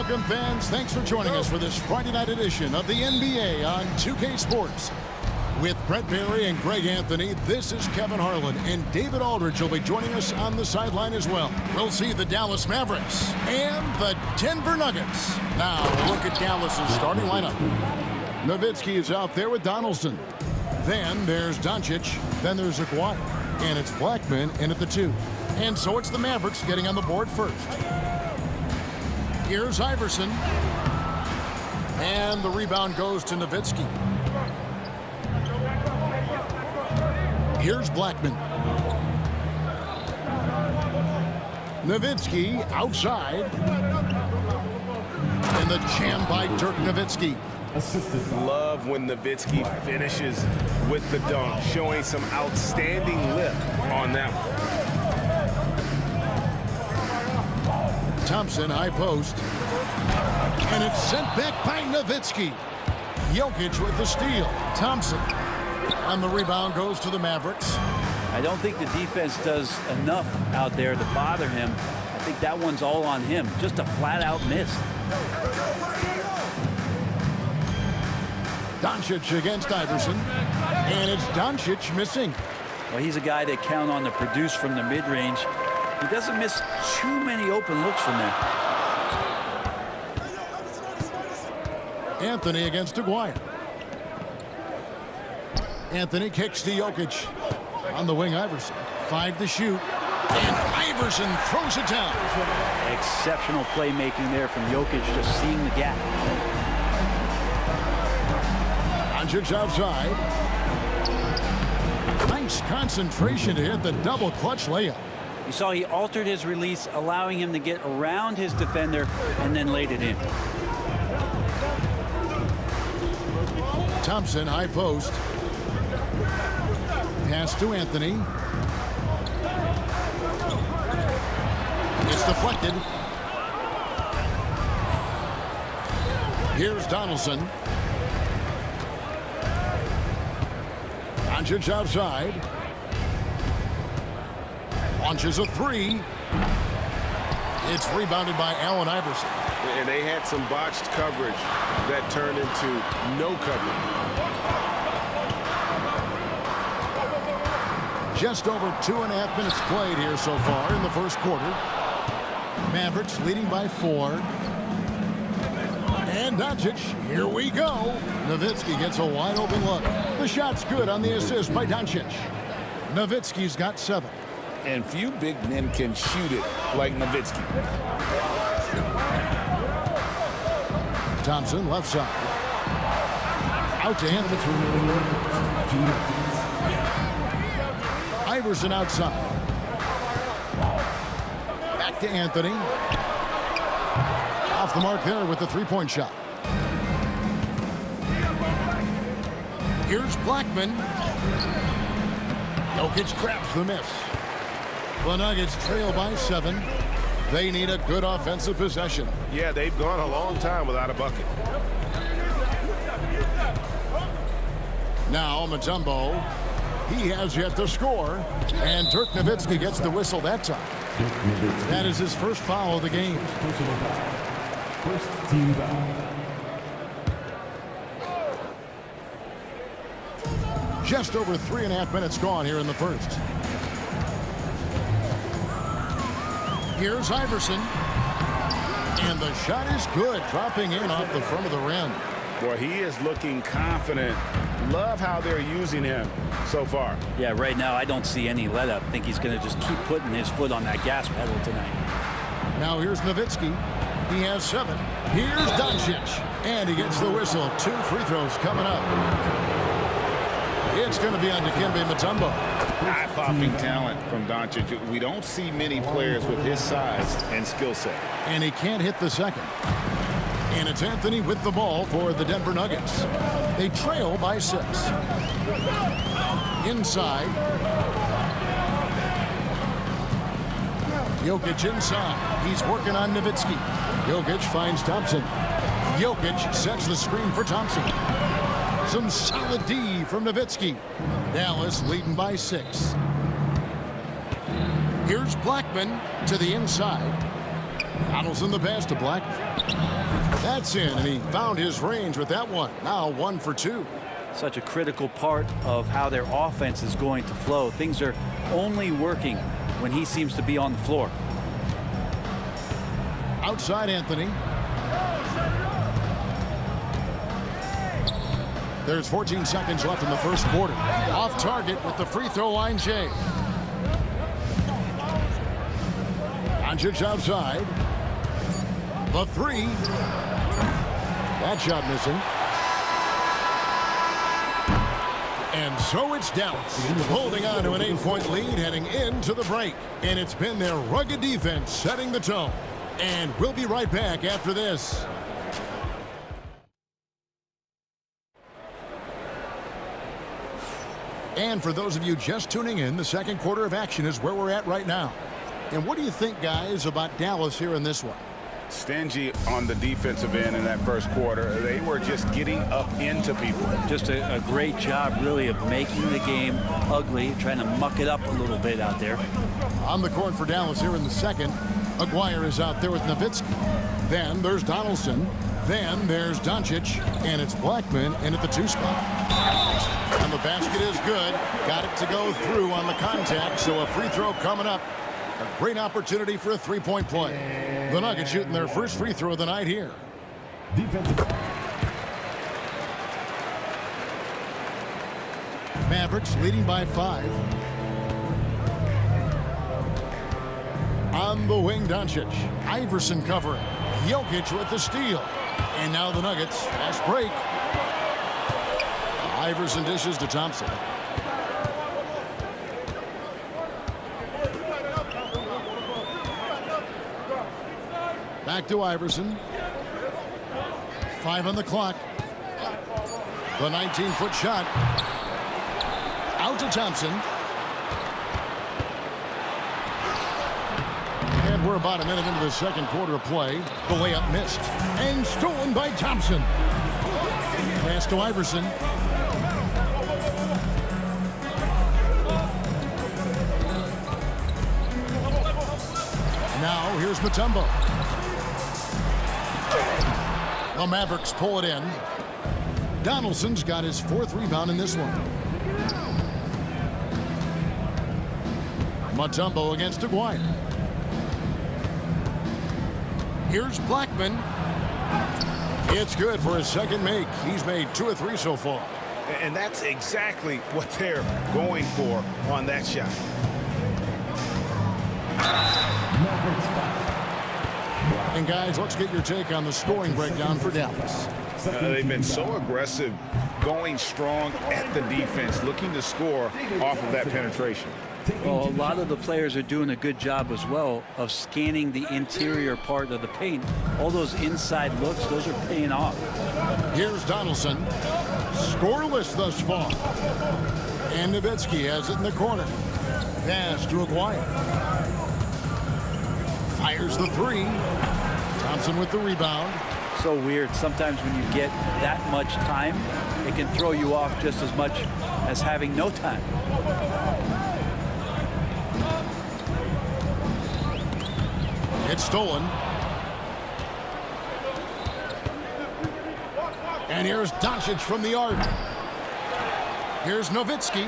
Welcome, fans. Thanks for joining us for this Friday night edition of the NBA on 2K Sports. With Brett Barry and Greg Anthony, this is Kevin Harlan, and David Aldridge will be joining us on the sideline as well. We'll see the Dallas Mavericks and the Denver Nuggets. Now, look at Dallas's starting lineup. Nowitzki is out there with Donaldson. Then there's Doncic. Then there's Aguirre. And it's Blackman in at the 2. And so it's the Mavericks getting on the board first. Here's Iverson. And the rebound goes to Nowitzki. Here's Blackman. Nowitzki outside. And the jam by Dirk Nowitzki. Love when Nowitzki finishes with the dunk, showing some outstanding lift on that one. Thompson, high post. And it's sent back by Nowitzki. Jokic with the steal. Thompson. And the rebound goes to the Mavericks. I don't think the defense does enough out there to bother him. I think that one's all on him. Just a flat-out miss. Doncic against Iverson. And it's Doncic missing. Well, he's a guy they count on to produce from the mid-range. He doesn't miss too many open looks from there. Anthony against Aguirre. Anthony kicks to Jokic. On the wing, Iverson. 5 to shoot. And Iverson throws it down. Exceptional playmaking there from Jokic, just seeing the gap. Doncic outside. Nice concentration to hit the double clutch layup. You saw he altered his release, allowing him to get around his defender and then laid it in. Thompson, high post. Pass to Anthony. It's deflected. Here's Donaldson. Doncic outside. Launches a 3. It's rebounded by Allen Iverson. And they had some botched coverage that turned into no coverage. Just over 2.5 minutes played here so far in the first quarter. Mavericks leading by 4. And Doncic, here we go. Nowitzki gets a wide open look. The shot's good on the assist by Doncic. Nowitzki's got 7. And few big men can shoot it like Nowitzki. Thompson left side. Out to Anthony. Iverson outside. Back to Anthony. Off the mark there with the 3-point shot. Here's Blackman. Jokic grabs the miss. The Nuggets trail by 7. They need a good offensive possession. Yeah, they've gone a long time without a bucket. Now Mutombo. He has yet to score. And Dirk Nowitzki gets the whistle that time. That is his first foul of the game. First team foul. Just over 3.5 minutes gone here in the first. Here's Iverson. And the shot is good, dropping in off the front of the rim. Boy, he is looking confident. Love how they're using him so far. Yeah, right now I don't see any let up. I think he's going to just keep putting his foot on that gas pedal tonight. Now here's Nowitzki. He has 7. Here's Doncic. And he gets the whistle. 2 free throws coming up. It's going to be on Dikembe Mutombo. Eye-popping talent from Doncic. We don't see many players with his size and skill set. And he can't hit the second. And it's Anthony with the ball for the Denver Nuggets. They trail by 6. Inside. Jokic inside. He's working on Nowitzki. Jokic finds Thompson. Jokic sets the screen for Thompson. Some solid D from Nowitzki. Dallas leading by 6. Here's Blackman to the inside. Donaldson the pass to Blackman. That's in, and he found his range with that one. Now 1 for 2. Such a critical part of how their offense is going to flow. Things are only working when he seems to be on the floor. Outside Anthony. There's 14 seconds left in the first quarter. Off target with the free throw line, Jay. Doncic outside. The 3. That shot missing. And so it's Dallas holding on to an 8-point lead heading into the break. And it's been their rugged defense setting the tone. And we'll be right back after this. And for those of you just tuning in, the second quarter of action is where we're at right now. And what do you think, guys, about Dallas here in this one? Stingy on the defensive end in that first quarter. They were just getting up into people. Just a great job, really, of making the game ugly, trying to muck it up a little bit out there. On the court for Dallas here in the second, Aguirre is out there with Nowitzki. Then there's Donaldson. Then there's Doncic, and it's Blackman in at the 2 spot. And the basket is good. Got it to go through on the contact, so a free throw coming up. A great opportunity for a 3-point play. The Nuggets shooting their first free throw of the night here. Mavericks leading by 5. On the wing, Doncic. Iverson covering. Jokic with the steal. And now the Nuggets. Fast break. Iverson dishes to Thompson. Back to Iverson. 5 on the clock. The 19-foot shot. Out to Thompson. And we're about a minute into the second quarter of play. The layup missed. And stolen by Thompson. Pass to Iverson. Now here's Mutombo. The Mavericks pull it in. Donaldson's got his 4th rebound in this one. Mutombo against Aguirre. Here's Blackman. It's good for his second make. He's made 2 of 3 so far. And that's exactly what they're going for on that shot. And guys, let's get your take on the scoring breakdown for Dallas. They've been so aggressive, going strong at the defense, looking to score off of that penetration. Well, a lot of the players are doing a good job as well of scanning the interior part of the paint. All those inside looks, those are paying off. Here's Donaldson. Scoreless thus far. And Nowitzki has it in the corner. Pass to Aguirre. Fires the 3. Thompson with the rebound. So weird. Sometimes when you get that much time, it can throw you off just as much as having no time. It's stolen. And here's Doncic from the arc. Here's Nowitzki.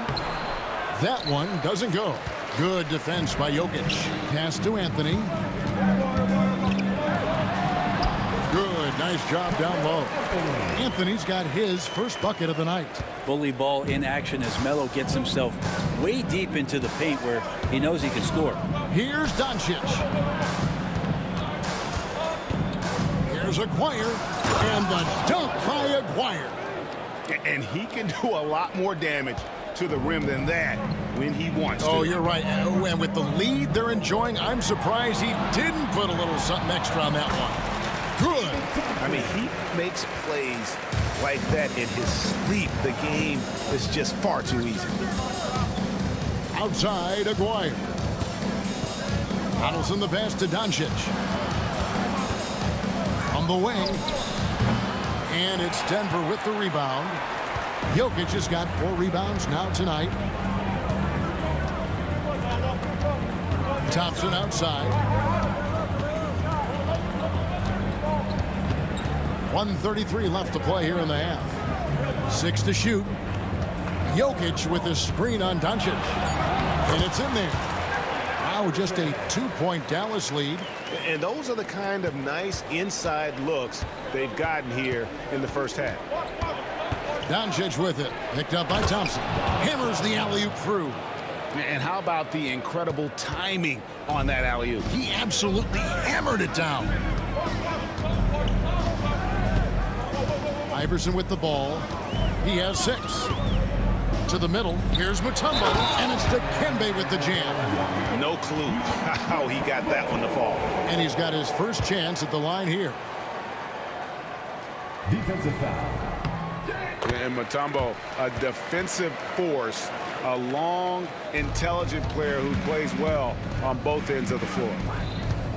That one doesn't go. Good defense by Jokic. Pass to Anthony. Good, nice job down low. Anthony's got his first bucket of the night. Bully ball in action as Melo gets himself way deep into the paint where he knows he can score. Here's Doncic. Here's Aguirre. And the dunk by Aguirre. And he can do a lot more damage to the rim than that when he wants to. Oh, you're right. And with the lead they're enjoying, I'm surprised he didn't put a little something extra on that one. Good. I mean, he makes plays like that in his sleep. The game is just far too easy. Outside, Aguirre. Donaldson the pass to Doncic. From the wing. And it's Denver with the rebound. Jokic has got 4 rebounds now tonight. Thompson outside. 1:33 left to play here in the half. 6 to shoot. Jokic with the screen on Doncic. And it's in there. Now just a 2-point Dallas lead. And those are the kind of nice inside looks they've gotten here in the first half. Doncic with it. Picked up by Thompson. Hammers the alley-oop through. And how about the incredible timing on that alley-oop? He absolutely hammered it down. Iverson with the ball. He has 6. To the middle. Here's Mutombo. And it's Dikembe with the jam. No clue how he got that one to fall. And he's got his first chance at the line here. Defensive foul. And Mutombo, a defensive force, a long, intelligent player who plays well on both ends of the floor.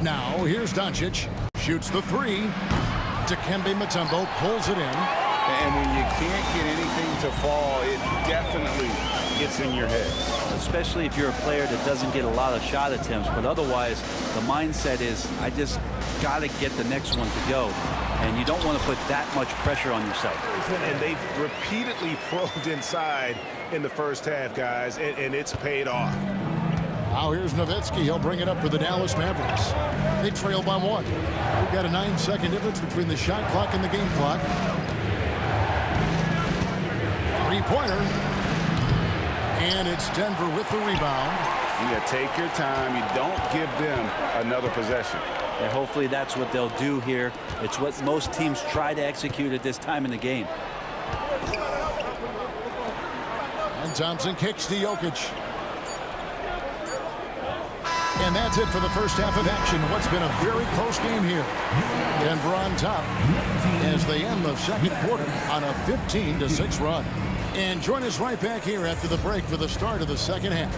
Now, here's Doncic. Shoots the 3. Dikembe Mutombo pulls it in. And when you can't get anything to fall, it definitely gets in your head. Especially if you're a player that doesn't get a lot of shot attempts. But otherwise, the mindset is, I just got to get the next one to go. And you don't want to put that much pressure on yourself. And they've repeatedly probed inside in the first half, guys, and it's paid off. Now here's Nowitzki. He'll bring it up for the Dallas Mavericks. They trail by 1. We've got a 9-second difference between the shot clock and the game clock. 3-pointer. And it's Denver with the rebound. You take your time. You don't give them another possession. And hopefully that's what they'll do here. It's what most teams try to execute at this time in the game. And Thompson kicks to Jokic. And that's it for the first half of action. What's been a very close game here. Denver on top as they end the second quarter on a 15-6 run. And join us right back here after the break for the start of the second half.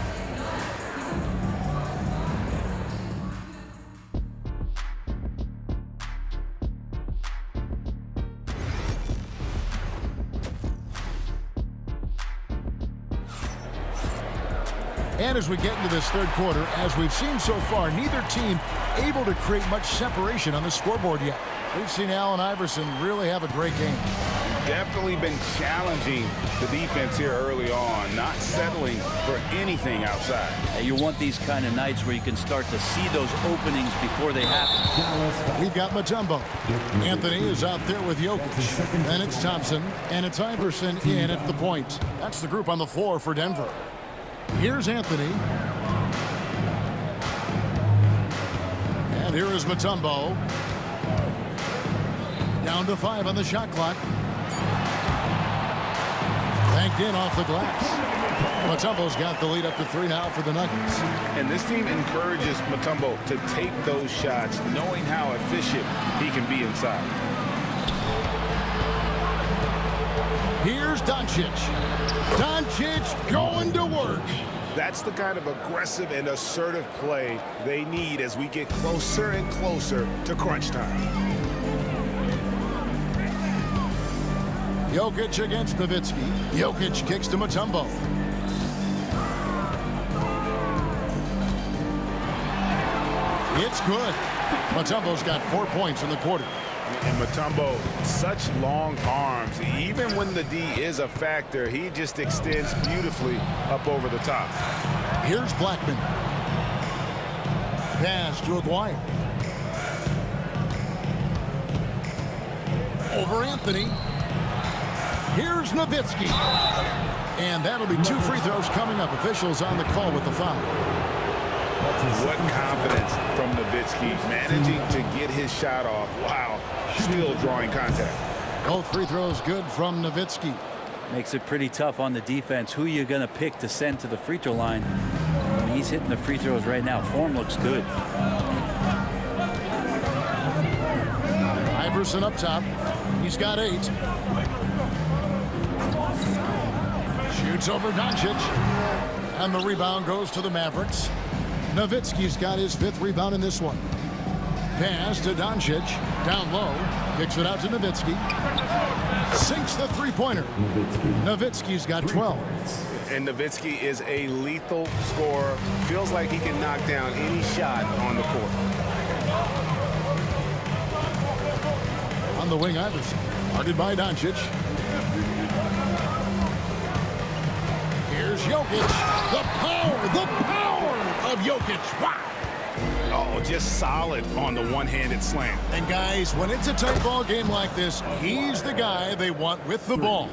And as we get into this third quarter, as we've seen so far, neither team able to create much separation on the scoreboard yet. We've seen Allen Iverson really have a great game. Definitely been challenging the defense here early on, not settling for anything outside. You want these kind of nights where you can start to see those openings before they happen. We've got Mutombo. Anthony is out there with Jokic. Then it's Thompson, and it's Iverson in at the point. That's the group on the floor for Denver. Here's Anthony. And here is Mutombo. Down to 5 on the shot clock. Banked in off the glass. Mutombo's got the lead up to 3 now for the Nuggets. And this team encourages Mutombo to take those shots, knowing how efficient he can be inside. Here's Doncic. Doncic going to work. That's the kind of aggressive and assertive play they need as we get closer and closer to crunch time. Jokic against Nowitzki. Jokic kicks to Mutombo. It's good. Mutombo's got 4 points in the quarter. And Mutombo, such long arms. Even when the D is a factor, he just extends beautifully up over the top. Here's Blackman. Pass to Aguirre. Over Anthony. Here's Nowitzki. And that'll be 2 free throws coming up. Officials on the call with the foul. What confidence from Nowitzki, managing to get his shot off. Wow, still drawing contact. Both free throws good from Nowitzki. Makes it pretty tough on the defense. Who are you going to pick to send to the free throw line? I mean, he's hitting the free throws right now. Form looks good. Iverson up top. He's got 8. Shoots over Doncic. And the rebound goes to the Mavericks. Nowitzki's got his 5th rebound in this one. Pass to Doncic. Down low. Kicks it out to Nowitzki. Sinks the three-pointer. Nowitzki's got 12. And Nowitzki is a lethal scorer. Feels like he can knock down any shot on the court. On the wing, Iverson. Guarded by Doncic. Here's Jokic. The power of Jokic. Wow. Oh, just solid on the one-handed slam. And guys, when it's a tight ball game like this, he's the guy they want with the ball.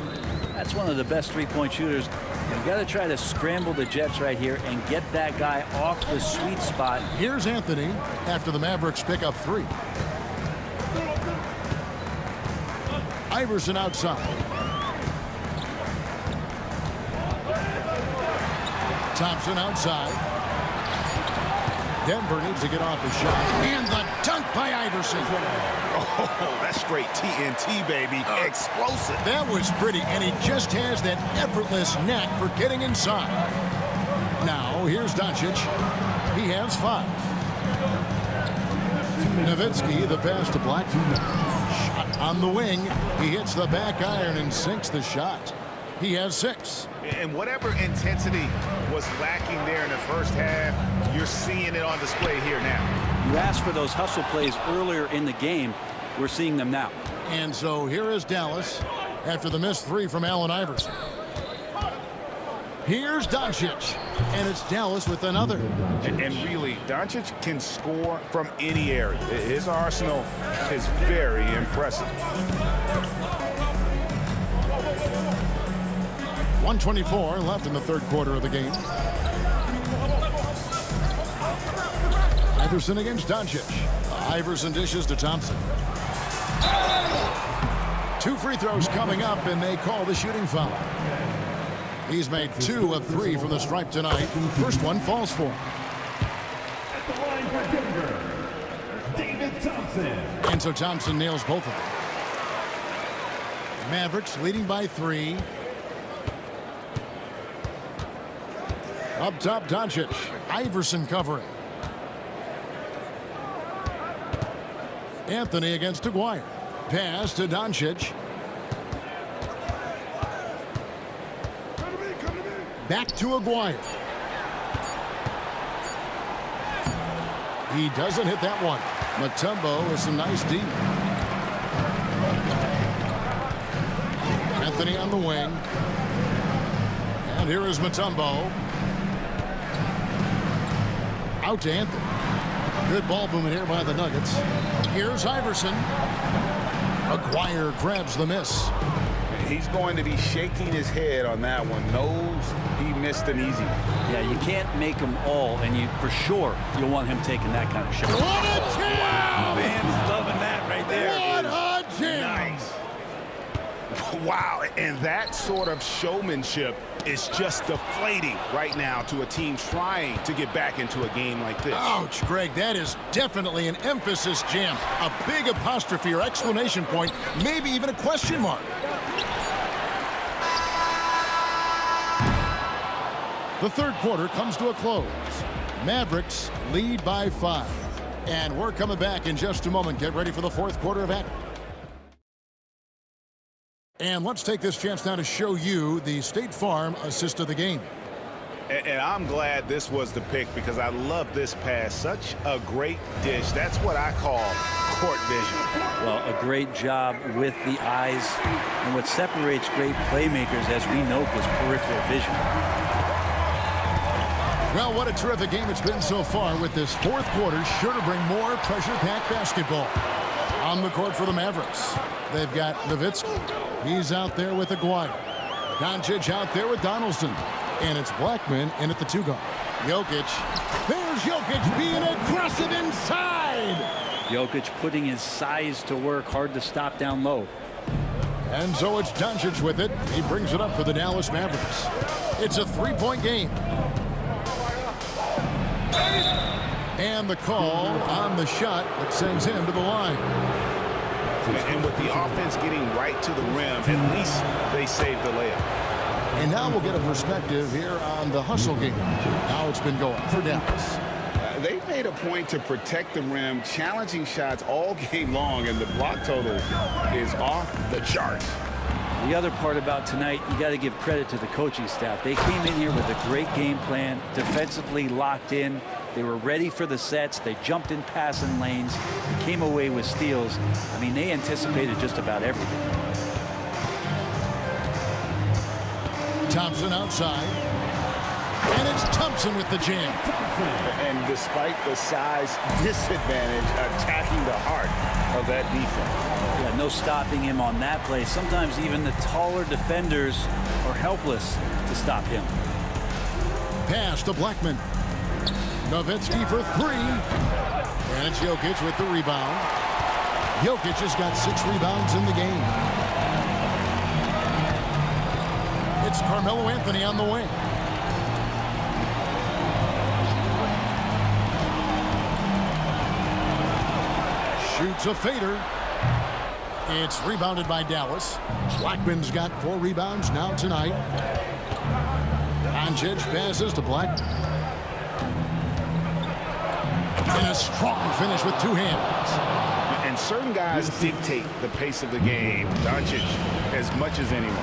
That's one of the best three-point shooters. You got to try to scramble the Jets right here and get that guy off the sweet spot. Here's Anthony after the Mavericks pick up 3. Iverson outside. Thompson outside. Denver needs to get off the shot. And the dunk by Iverson. Oh, that's straight TNT, baby. Explosive. That was pretty, and he just has that effortless knack for getting inside. Now, here's Doncic. He has 5. Nowitzki, the pass to Blackman. Shot on the wing. He hits the back iron and sinks the shot. He has 6. And whatever intensity was lacking there in the first half, you're seeing it on display here now. You asked for those hustle plays earlier in the game. We're seeing them now. And so here is Dallas after the missed 3 from Allen Iverson. Here's Doncic, and it's Dallas with another. And really, Doncic can score from any area. His arsenal is very impressive. 1:24 left in the third quarter of the game. Iverson against Doncic. Iverson dishes to Thompson. 2 free throws coming up, and they call the shooting foul. He's made 2 of 3 from the stripe tonight. First one falls for him. At the line for Denver, David Thompson. And so Thompson nails both of them. Mavericks leading by 3. Up top, Doncic. Iverson covering. Anthony against Aguirre. Pass to Doncic. Back to Aguirre. He doesn't hit that one. Mutombo with some nice D. Anthony on the wing. And here is Mutombo. Out to Anthony. Good ball movement here by the Nuggets. Here's Iverson. Aguirre grabs the miss. He's going to be shaking his head on that one. Knows he missed an easy one. Yeah, you can't make them all, and you for sure you'll want him taking that kind of shot. What a jam! Wow, man's loving that right there. What a jam! Nice. Wow, and that sort of showmanship is just deflating right now to a team trying to get back into a game like this. Ouch, Greg, that is definitely an emphasis jam. A big apostrophe or exclamation point, maybe even a question mark. The third quarter comes to a close. Mavericks lead by 5. And we're coming back in just a moment. Get ready for the fourth quarter of action. And let's take this chance now to show you the State Farm assist of the game. And I'm glad this was the pick because I love this pass. Such a great dish. That's what I call court vision. Well, a great job with the eyes. And what separates great playmakers, as we know, is peripheral vision. Well, what a terrific game it's been so far, with this fourth quarter sure to bring more pressure-packed basketball. On the court for the Mavericks, they've got Nowitzki. He's out there with Aguirre. Doncic out there with Donaldson. And it's Blackman in at the 2 guard. Jokic. There's Jokic being aggressive inside. Jokic putting his size to work, hard to stop down low. And so it's Doncic with it. He brings it up for the Dallas Mavericks. It's a 3-point game. And the call on the shot that sends him to the line. And with the offense getting right to the rim, at least they saved the layup. And now we'll get a perspective here on the hustle game. How it's been going for Dallas. They made a point to protect the rim, challenging shots all game long, and the block total is off the charts. The other part about tonight, you got to give credit to the coaching staff. They came in here with a great game plan, defensively locked in. They were ready for the sets. They jumped in passing lanes. They came away with steals. I mean, they anticipated just about everything. Thompson outside. And it's Thompson with the jam. And despite the size disadvantage, attacking the heart of that defense. Yeah, no stopping him on that play. Sometimes even the taller defenders are helpless to stop him. Pass to Blackman. Nowitzki for 3. And it's Jokic with the rebound. Jokic has got 6 rebounds in the game. It's Carmelo Anthony on the wing. Shoots a fader. It's rebounded by Dallas. Blackman's got 4 rebounds now tonight. Doncic passes to Blackman. And a strong finish with 2 hands. And certain guys dictate the pace of the game. Doncic as much as anyone.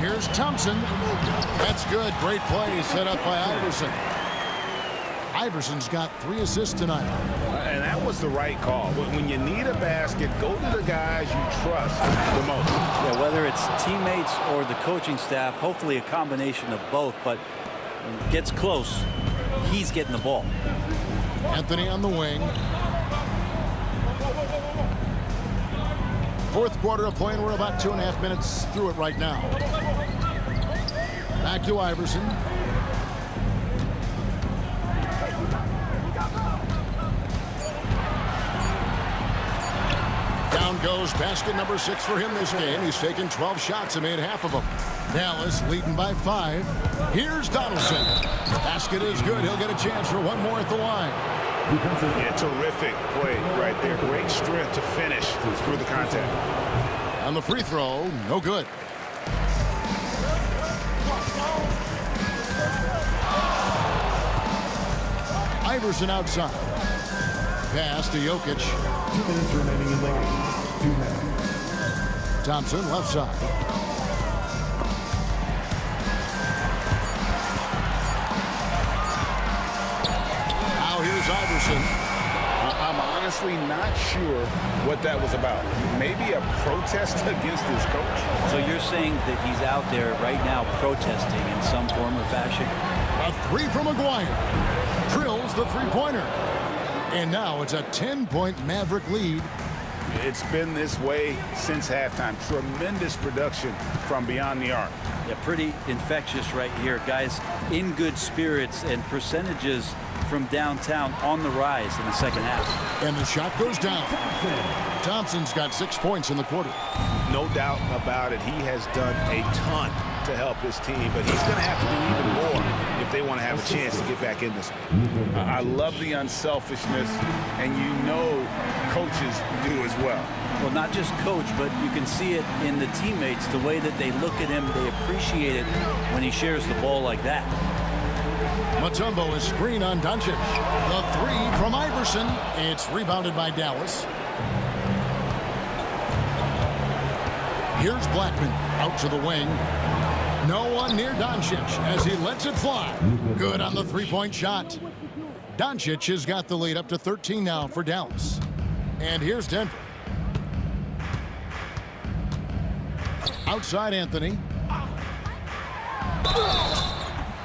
Here's Thompson. That's good. Great play set up by Iverson. Iverson's got 3 assists tonight. And that was the right call. When you need a basket, go to the guys you trust the most. Yeah, whether it's teammates or the coaching staff, hopefully a combination of both, but when it gets close, he's getting the ball. Anthony on the wing. Fourth quarter of play, and we're about 2.5 minutes through it right now. Back to Iverson. Down goes basket number 6 for him this game. He's taken 12 shots and made half of them. Dallas leading by 5. Here's Donaldson. Basket is good. He'll get a chance for one more at the line. Yeah, terrific play right there. Great strength to finish through the contact. On the free throw, no good. Iverson outside. Pass to Jokic. 2 minutes remaining in the game. 2 minutes. Thompson left side. Now here's Iverson. I'm honestly not sure what that was about. Maybe a protest against his coach. So you're saying that he's out there right now protesting in some form or fashion? A 3 from Aguirre. Drills the 3-pointer. And now it's a 10-point Maverick lead. It's been this way since halftime. Tremendous production from beyond the arc. Yeah, pretty infectious right here. Guys in good spirits, and percentages from downtown on the rise in the second half. And the shot goes down. Thompson's got 6 points in the quarter. No doubt about it. He has done a ton to help his team, but he's going to have to do even more if they want to have a chance to get back in this one. I love the unselfishness, and you know coaches do as well. Well, not just coach, but you can see it in the teammates, the way that they look at him. They appreciate it when he shares the ball like that. Mutombo is screen on Doncic. The 3 from Iverson. It's rebounded by Dallas. Here's Blackman out to the wing. No one near Doncic as he lets it fly. Good on the 3-point shot. Doncic has got the lead up to 13 now for Dallas. And here's Denver. Outside Anthony.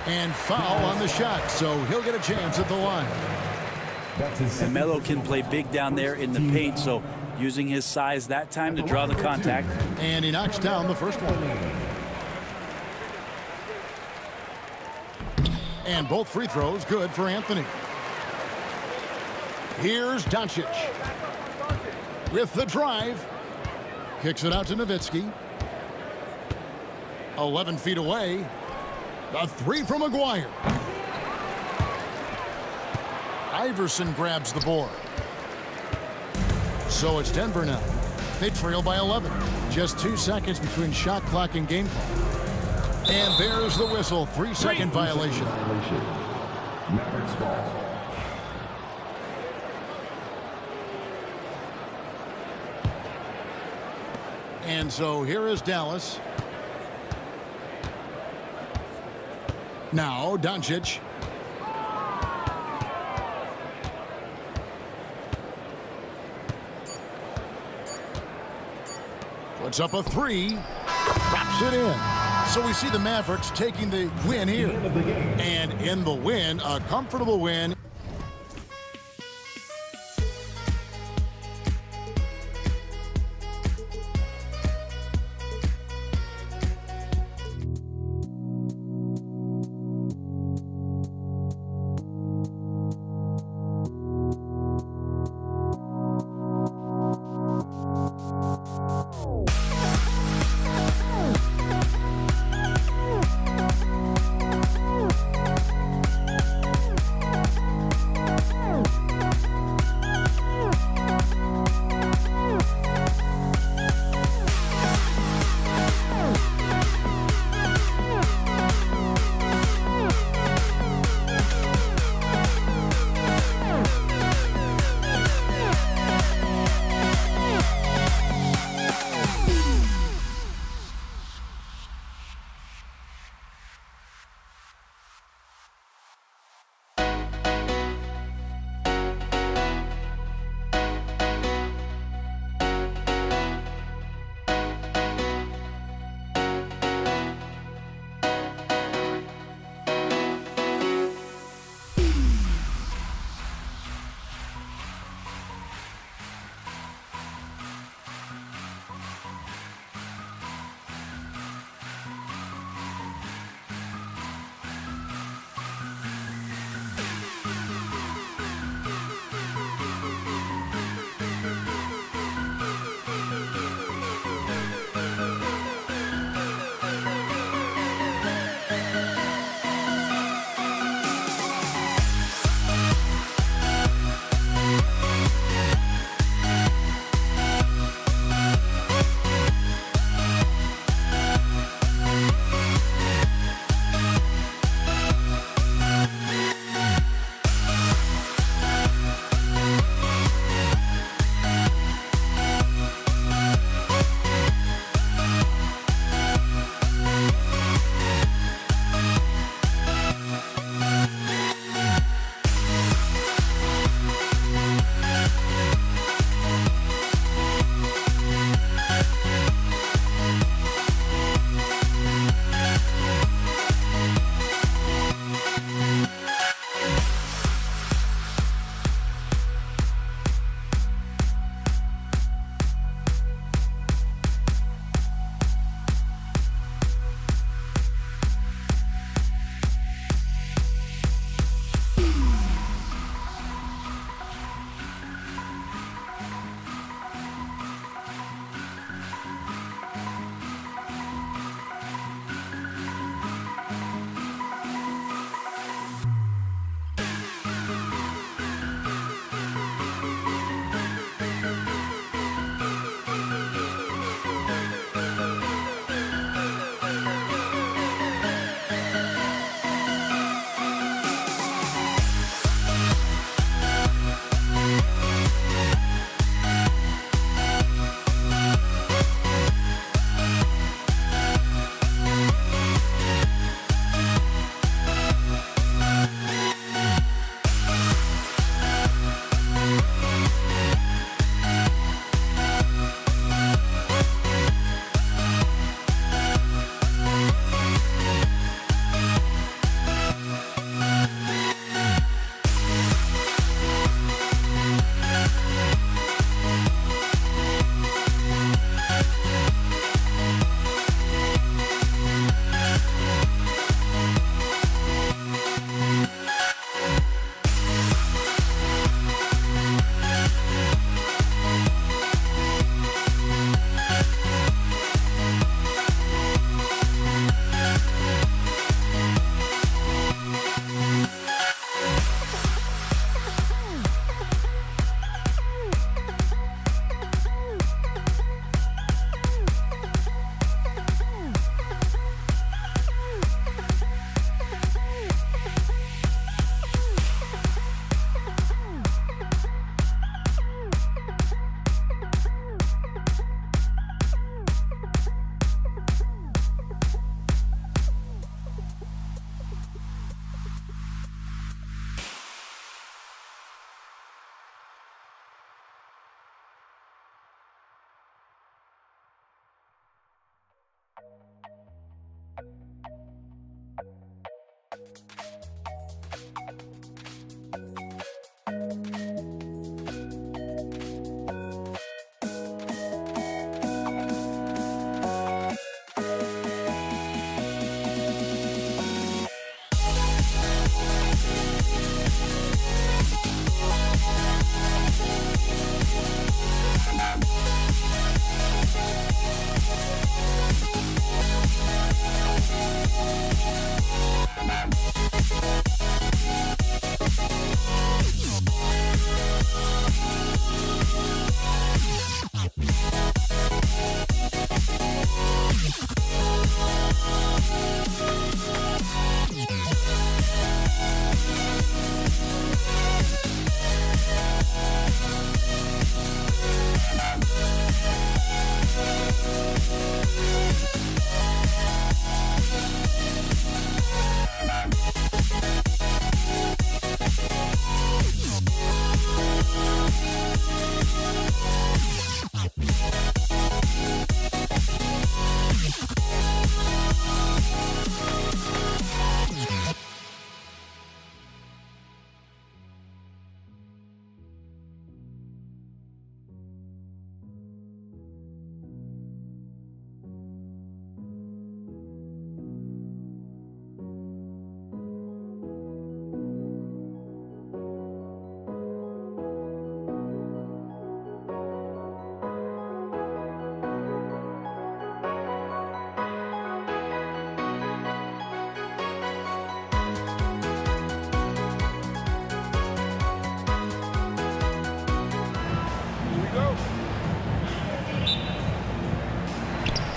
And foul on the shot, so he'll get a chance at the line. And Melo can play big down there in the paint, so using his size that time to draw the contact. And he knocks down the first one. And both free throws good for Anthony. Here's Doncic. With the drive. Kicks it out to Nowitzki. 11 feet away. The three from Maguire. Iverson grabs the board. So it's Denver now. They trail by 11. Just 2 seconds between shot clock and game clock. And there's the whistle. 3-second violation. Mavericks ball. And so here is Dallas. Now Doncic. Puts up a three. Drops it in. So we see the Mavericks taking the win here. And in the win, a comfortable win.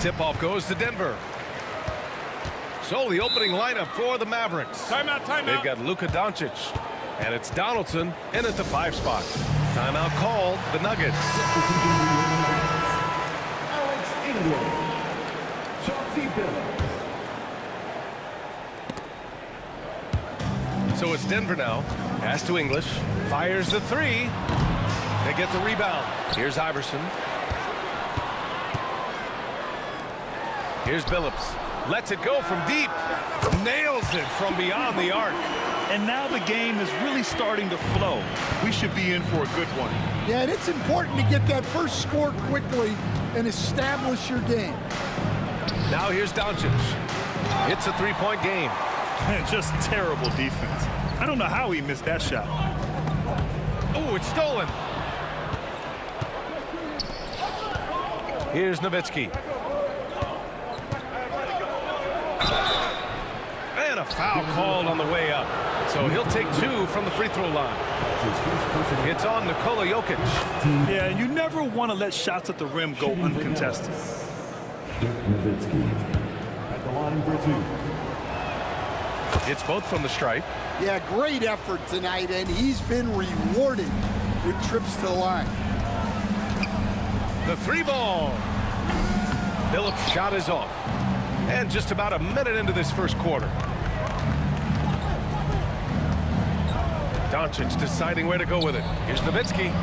tip-off goes to Denver. So the opening lineup for the Mavericks. Timeout, timeout. They've got Luka Doncic, and it's Donaldson in at the 5 spot. Timeout called, the Nuggets. So it's Denver now. Pass to English. Fires the 3. They get the rebound. Here's Iverson. Here's Billups. Lets it go from deep. Nails it from beyond the arc. And now the game is really starting to flow. We should be in for a good one. Yeah, and it's important to get that first score quickly and establish your game. Now here's Doncic. It's a 3-point game. Man, just terrible defense. I don't know how he missed that shot. Oh, it's stolen. Here's Nowitzki. And a foul called on the way up. So he'll take 2 from the free throw line. It's on Nikola Jokic. Yeah, you never want to let shots at the rim go uncontested. Nowitzki at the line for 2. It's both from the stripe. Yeah, great effort tonight, and he's been rewarded with trips to the line. The 3 ball. Billups' shot is off. And just about a minute into this first quarter. Doncic deciding where to go with it. Here's Nowitzki.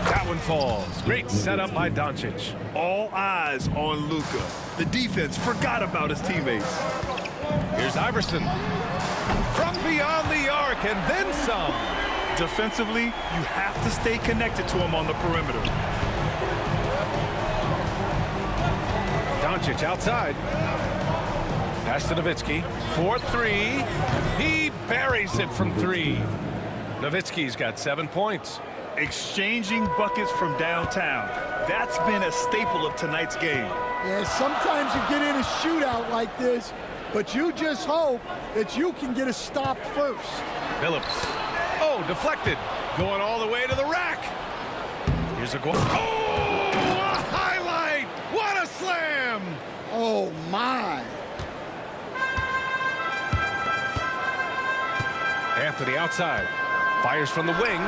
That one falls. Great setup by Doncic. All eyes on Luka. The defense forgot about his teammates. Here's Iverson. From beyond the arc and then some. Defensively, you have to stay connected to him on the perimeter. Doncic outside. Pass to Nowitzki. 4-3. He buries it from 3. Nowitzki's got 7 points. Exchanging buckets from downtown. That's been a staple of tonight's game. Yeah, sometimes you get in a shootout like this, but you just hope that you can get a stop first. Billups. Oh, deflected. Going all the way to the rack. Here's a goal. Oh, a highlight. What a slam. Oh, my. Anthony outside. Fires from the wing.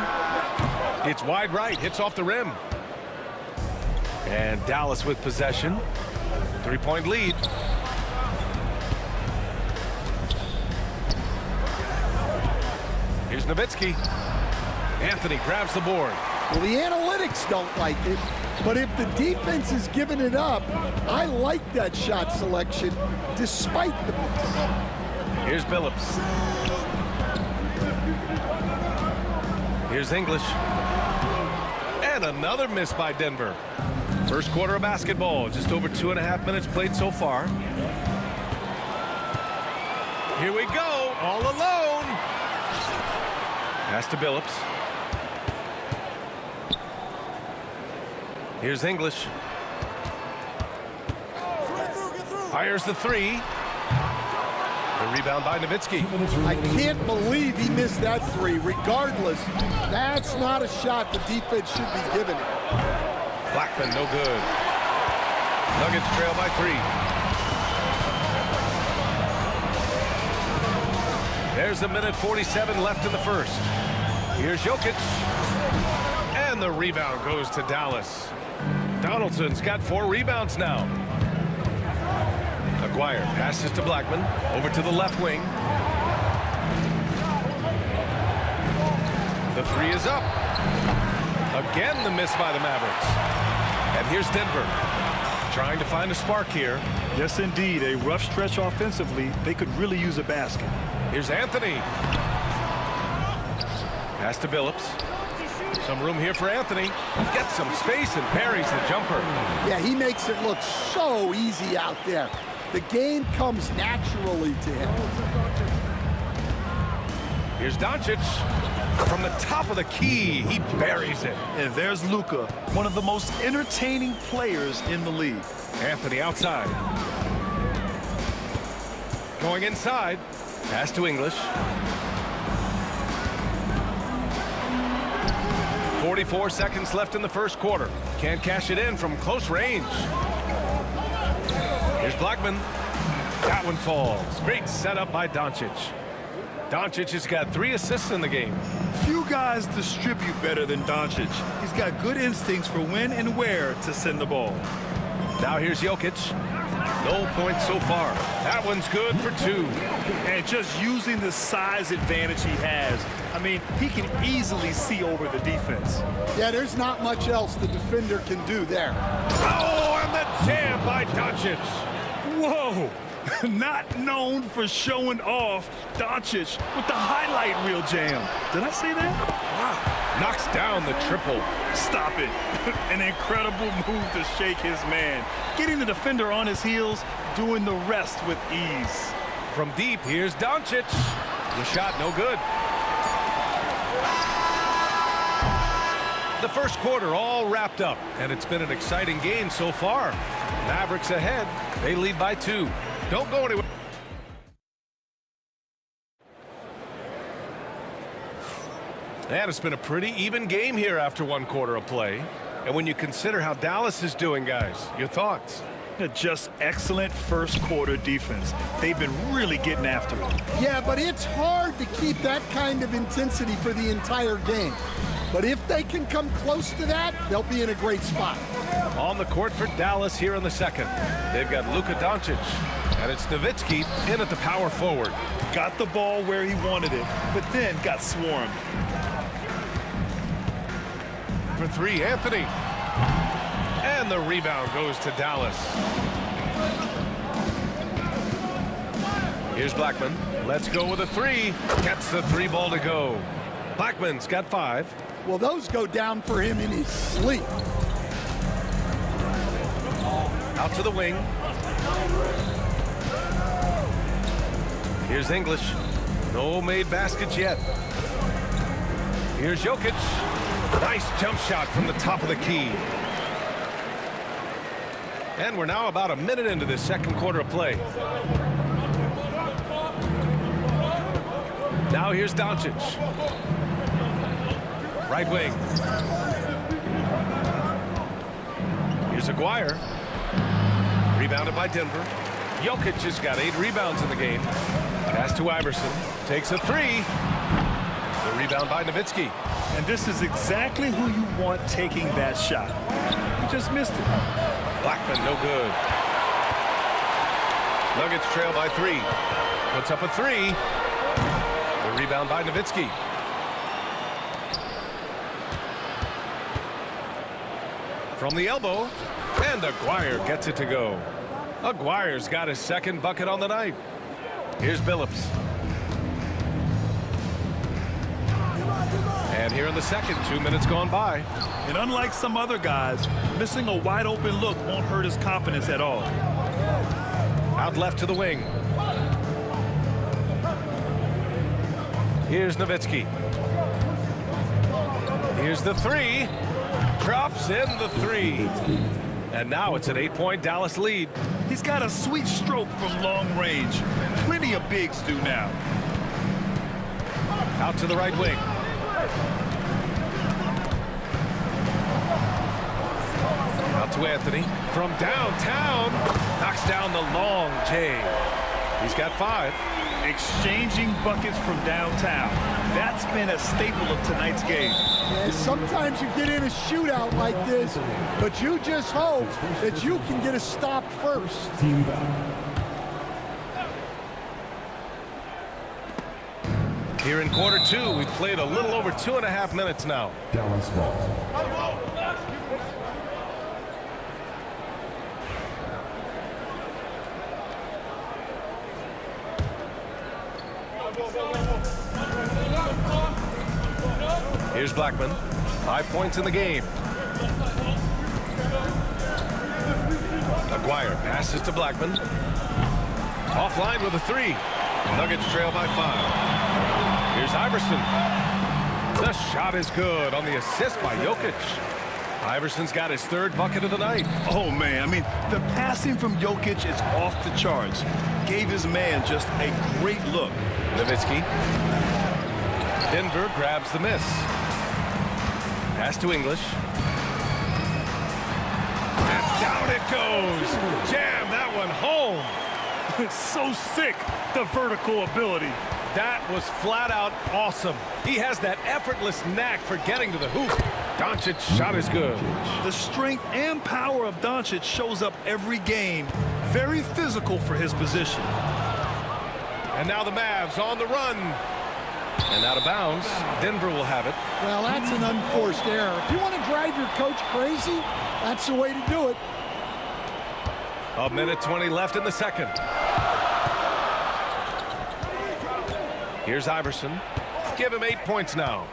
It's wide right. Hits off the rim. And Dallas with possession. 3-point lead. Here's Nowitzki. Anthony grabs the board. Well, the analytics don't like it, but if the defense is giving it up, I like that shot selection despite the miss. Here's Billups. Here's English. And another miss by Denver. First quarter of basketball. Just over 2.5 minutes played so far. Here we go. All alone. Pass to Billups. Here's English. Fires the 3. The rebound by Nowitzki. I can't believe he missed that 3. Regardless, that's not a shot the defense should be giving it. Blackman, no good. Nuggets trail by 3. There's a minute 47 left in the first. Here's Jokic. And the rebound goes to Dallas. Donaldson's got 4 rebounds now. Aguirre passes to Blackman. Over to the left wing. The 3 is up. Again, the miss by the Mavericks. And here's Denver. Trying to find a spark here. Yes, indeed. A rough stretch offensively. They could really use a basket. Here's Anthony. Pass to Billups. Some room here for Anthony. Gets some space and parries the jumper. Yeah, he makes it look so easy out there. The game comes naturally to him. Here's Doncic. From the top of the key, he buries it. And there's Luka, one of the most entertaining players in the league. Anthony outside. Going inside. Pass to English. 44 seconds left in the first quarter. Can't cash it in from close range. Here's Blackman. That one falls. Great setup by Doncic. Doncic has got 3 assists in the game. Few guys distribute better than Doncic. He's got good instincts for when and where to send the ball. Now here's Jokic. No points so far. That one's good for 2. And just using the size advantage he has, I mean, he can easily see over the defense. Yeah, there's not much else the defender can do there. Oh, and the jam by Doncic. Whoa! Not known for showing off, Doncic with the highlight reel jam. Did I say that? Wow. Knocks down the triple. Stop it. An incredible move to shake his man. Getting the defender on his heels, doing the rest with ease. From deep, here's Doncic. The shot no good. The first quarter all wrapped up, and it's been an exciting game so far. Mavericks ahead. They lead by 2. Don't go anywhere. And it's been a pretty even game here after 1 quarter of play. And when you consider how Dallas is doing, guys, your thoughts? Just excellent first quarter defense. They've been really getting after it. Yeah, but it's hard to keep that kind of intensity for the entire game. But if they can come close to that, they'll be in a great spot. On the court for Dallas here in the second. They've got Luka Doncic. And it's Nowitzki in at the power forward. Got the ball where he wanted it, but then got swarmed. For 3, Anthony. And the rebound goes to Dallas. Here's Blackman. Let's go with a 3. Gets the 3 ball to go. Blackman's got 5. Well, those go down for him in his sleep. Out to the wing. Here's English. No made baskets yet. Here's Jokic. Nice jump shot from the top of the key. And we're now about a minute into this second quarter of play. Now here's Doncic. Right wing. Here's Aguirre. Rebounded by Denver. Jokic has got 8 rebounds in the game. Pass to Iverson. Takes a 3. The rebound by Nowitzki. And this is exactly who you want taking that shot. He just missed it. Blackman, no good. Nuggets trail by 3. Puts up a 3. The rebound by Nowitzki. From the elbow. And Aguirre gets it to go. Aguirre's got his second bucket on the night. Here's Billups. And here in the second, 2 minutes gone by. And unlike some other guys, missing a wide open look won't hurt his confidence at all. Out left to the wing. Here's Nowitzki. Here's the 3. Drops in the 3. And now it's an 8-point Dallas lead. He's got a sweet stroke from long range. Plenty of bigs do now. Out to the right wing. Out to Anthony. From downtown. Knocks down the long J. He's got 5. Exchanging buckets from downtown. That's been a staple of tonight's game. Yeah, sometimes you get in a shootout like this, but you just hope that you can get a stop first. Here in quarter 2, we've played a little over 2.5 minutes now. Dallas ball. Here's Blackman. 5 points in the game. Aguirre passes to Blackman. Offline with a 3. Nuggets trail by 5. Here's Iverson. The shot is good on the assist by Jokic. Iverson's got his 3rd bucket of the night. Oh, man. I mean, the passing from Jokic is off the charts. Gave his man just a great look. Nowitzki. Denver grabs the miss. Pass to English. And Down it goes. Jam that one home. It's so sick, the vertical ability. That was flat out awesome. He has that effortless knack for getting to the hoop. Doncic's shot is good. The strength and power of Doncic shows up every game. Very physical for his position. And now the Mavs on the run. And out of bounds. Denver will have it. Well, that's an unforced error. If you want to drive your coach crazy, that's the way to do it. A minute 20 left in the second. Here's Iverson. Give him 8 points now.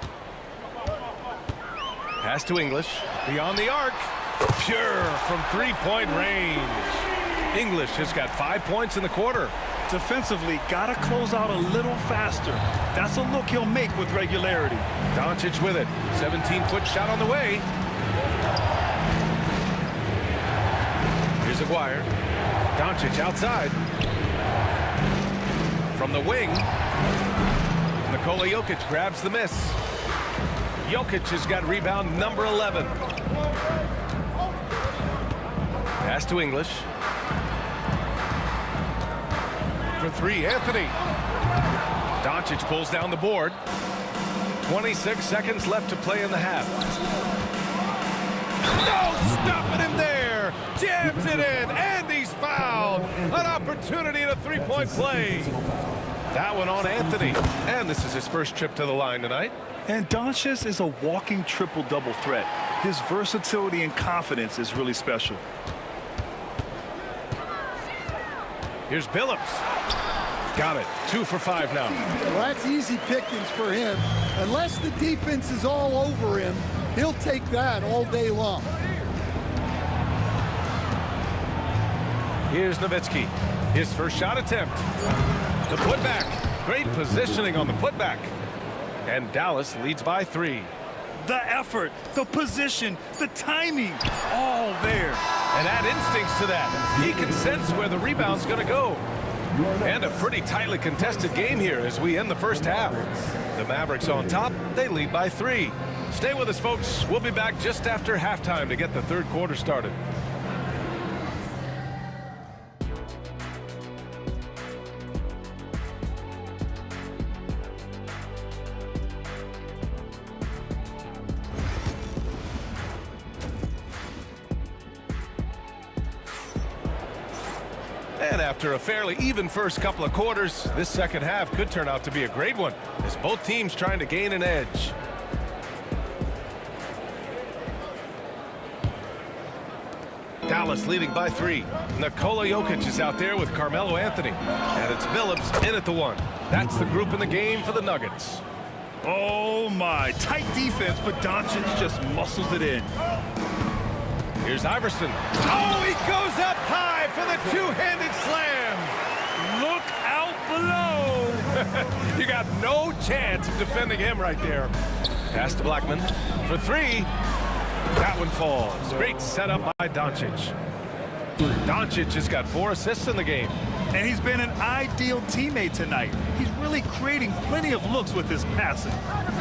Pass to English. Beyond the arc. Pure from three-point range. English has got 5 points in the quarter. Defensively, gotta close out a little faster. That's a look he'll make with regularity. Doncic with it. 17-foot shot on the way. Here's Aguirre. Doncic outside. From the wing. Nikola Jokic grabs the miss. Jokic has got rebound number 11. Pass to English. For three, Anthony. Doncic pulls down the board. 26 seconds left to play in the half. No stopping him there. Jams it in, and he's fouled. An opportunity at a three-point play. That one on Anthony. And this is his first trip to the line tonight. And Doncic is a walking triple-double threat. His versatility and confidence is really special. Here's Billups. Got it. 2 for 5 now. Well, that's easy pickings for him. Unless the defense is all over him, he'll take that all day long. Here's Nowitzki. His first shot attempt. The putback. Great positioning on the putback. And Dallas leads by 3. The effort, the position, the timing, all there. And add instincts to that. He can sense where the rebound's going to go. And a pretty tightly contested game here as we end the first half. The Mavericks on top. They lead by 3. Stay with us, folks. We'll be back just after halftime to get the third quarter started. And after a fairly even first couple of quarters, this second half could turn out to be a great one as both teams trying to gain an edge. Dallas leading by 3. Nikola Jokic is out there with Carmelo Anthony. And it's Billups in at the 1. That's the group in the game for the Nuggets. Oh my, tight defense, but Doncic just muscles it in. Here's Iverson. Oh, he goes up high for the two-handed slam. Look out below. You got no chance of defending him right there. Pass to Blackman for 3. That one falls. Great setup by Doncic. Doncic has got 4 assists in the game. And he's been an ideal teammate tonight. He's really creating plenty of looks with his passing.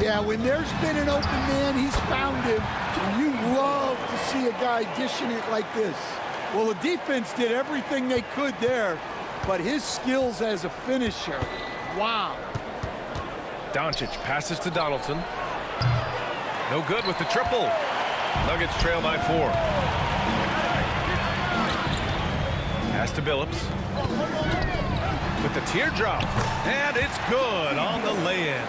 Yeah, when there's been an open man, he's found him. And you love to see a guy dishing it like this. Well, the defense did everything they could there, but his skills as a finisher, wow. Doncic passes to Donaldson. No good with the triple. Nuggets trail by 4. Pass to Billups. With the teardrop. And it's good on the lay-in.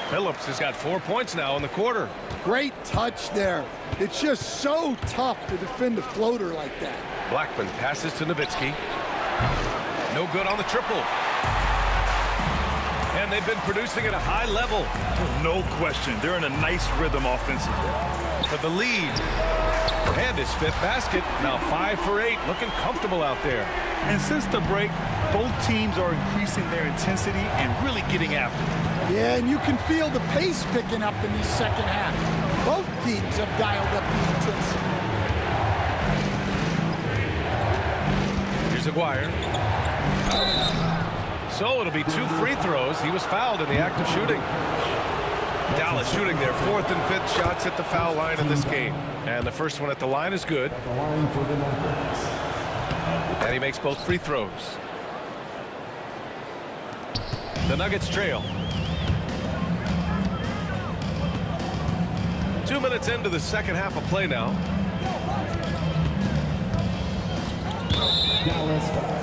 Billups has got 4 points now in the quarter. Great touch there. It's just so tough to defend a floater like that. Blackman passes to Nowitzki. No good on the triple. And they've been producing at a high level. No question. They're in a nice rhythm offensively. For the lead. And his 5th basket. Now 5 for 8. Looking comfortable out there. And since the break, both teams are increasing their intensity and really getting after it. Yeah, and you can feel the pace picking up in this second half. Both teams have dialed up the intensity. Here's Aguirre. So it'll be 2 free throws. He was fouled in the act of shooting. Dallas shooting their 4th and 5th shots at the foul line in this game. And the first one at the line is good. And he makes both free throws. The Nuggets trail. 2 minutes into the second half of play now. Dallas foul.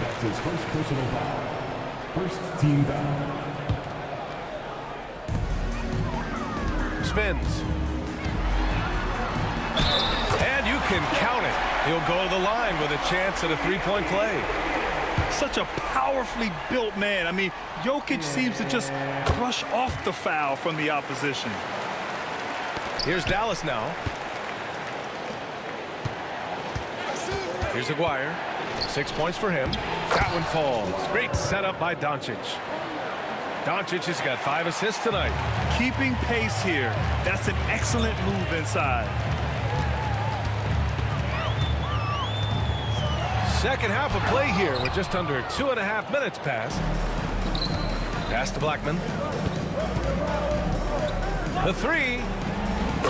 That's his first personal foul. First team foul. Spins. And you can count it. He'll go to the line with a chance at a three-point play. Such a powerfully built man. I mean, Jokic seems to just brush off the foul from the opposition. Here's Dallas now. Here's Aguirre. 6 points for him. That one falls. Great setup by Doncic. Doncic has got 5 assists tonight. Keeping pace here. That's an excellent move inside. Second half of play here with just under 2.5 minutes passed. Pass to Blackman. The three.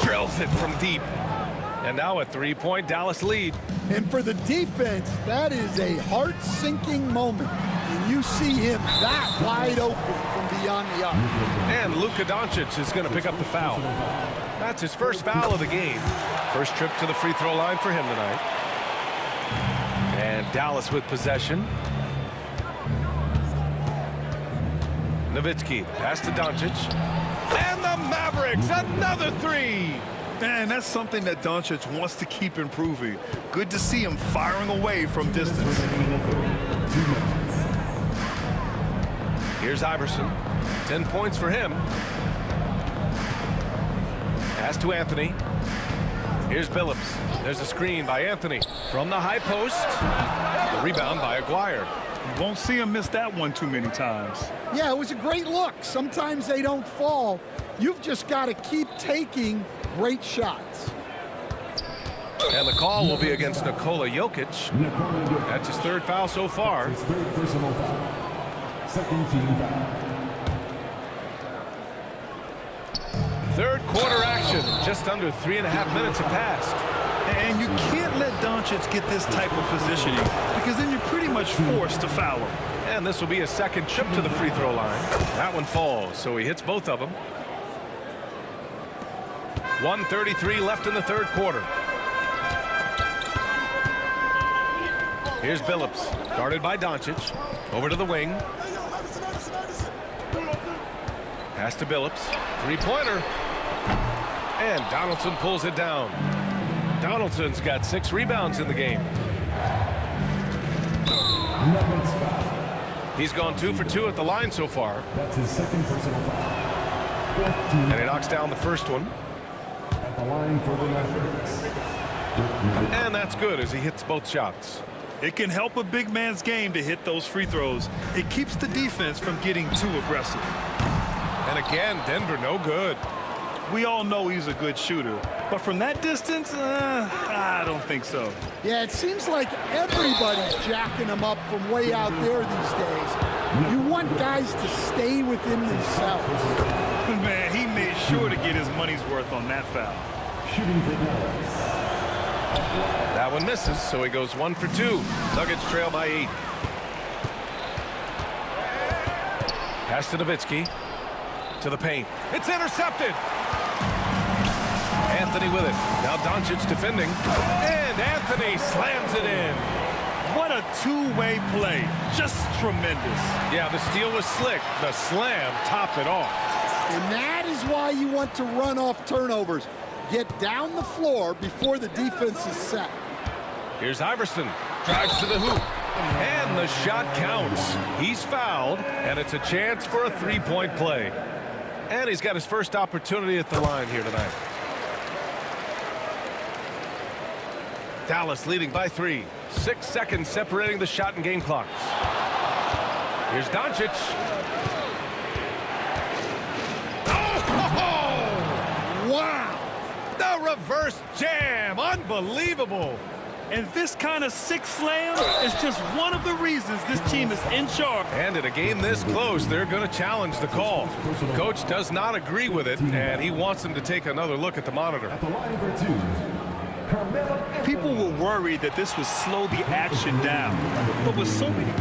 Drills it from deep. And now a 3-point Dallas lead. And for the defense, that is a heart-sinking moment. And you see him that wide open from beyond the arc. And Luka Doncic is going to pick up the foul. That's his first foul of the game. First trip to the free throw line for him tonight. And Dallas with possession. Nowitzki, pass to Doncic. And the Mavericks, another three. And that's something that Doncic wants to keep improving. Good to see him firing away from distance. Here's Iverson. 10 points for him. Pass to Anthony. Here's Billups. There's a screen by Anthony from the high post. The rebound by Aguirre. You won't see him miss that one too many times. Yeah, it was a great look. Sometimes they don't fall. You've just got to keep taking great shots. And the call will be against Nikola Jokic. That's his 3rd foul so far. His 3rd personal foul. Second team foul. 3rd quarter action. Just under 3.5 minutes have passed. And you can't let Doncic get this type of positioning because then you're pretty much forced to foul him. And this will be a second trip to the free throw line. That one falls, so he hits both of them. 1:33 left in the 3rd quarter. Here's Billups, guarded by Doncic. Over to the wing. Pass to Billups. 3-pointer. And Donaldson pulls it down. Donaldson's got 6 rebounds in the game. He's gone 2 for 2 at the line so far. That's his 2nd personal foul. And he knocks down the first one. At the line for the Mavericks. And that's good as he hits both shots. It can help a big man's game to hit those free throws. It keeps the defense from getting too aggressive. And again, Denver no good. We all know he's a good shooter, but from that distance, I don't think so. Yeah, it seems like everybody's jacking him up from way out there these days. You want guys to stay within themselves. Man, he made sure to get his money's worth on that foul. Shooting for Dallas. That one misses, so he goes 1 for 2. Nuggets trail by 8. Pass to Nowitzki. To the paint. It's intercepted. Anthony with it. Now Doncic defending. And Anthony slams it in. What a two-way play. Just tremendous. Yeah, the steal was slick. The slam topped it off. And that is why you want to run off turnovers. Get down the floor before the defense is set. Here's Iverson. Drives to the hoop. And the shot counts. He's fouled, and it's a chance for a 3-point play. And he's got his first opportunity at the line here tonight. Dallas leading by 3. 6 seconds separating the shot and game clocks. Here's Doncic. Wow! The reverse jam. Unbelievable. And this kind of six slam is just one of the reasons this team is in charge. And in a game this close, they're going to challenge the call. Coach does not agree with it, and he wants them to take another look at the monitor. People were worried that this would slow the action down. But with so many...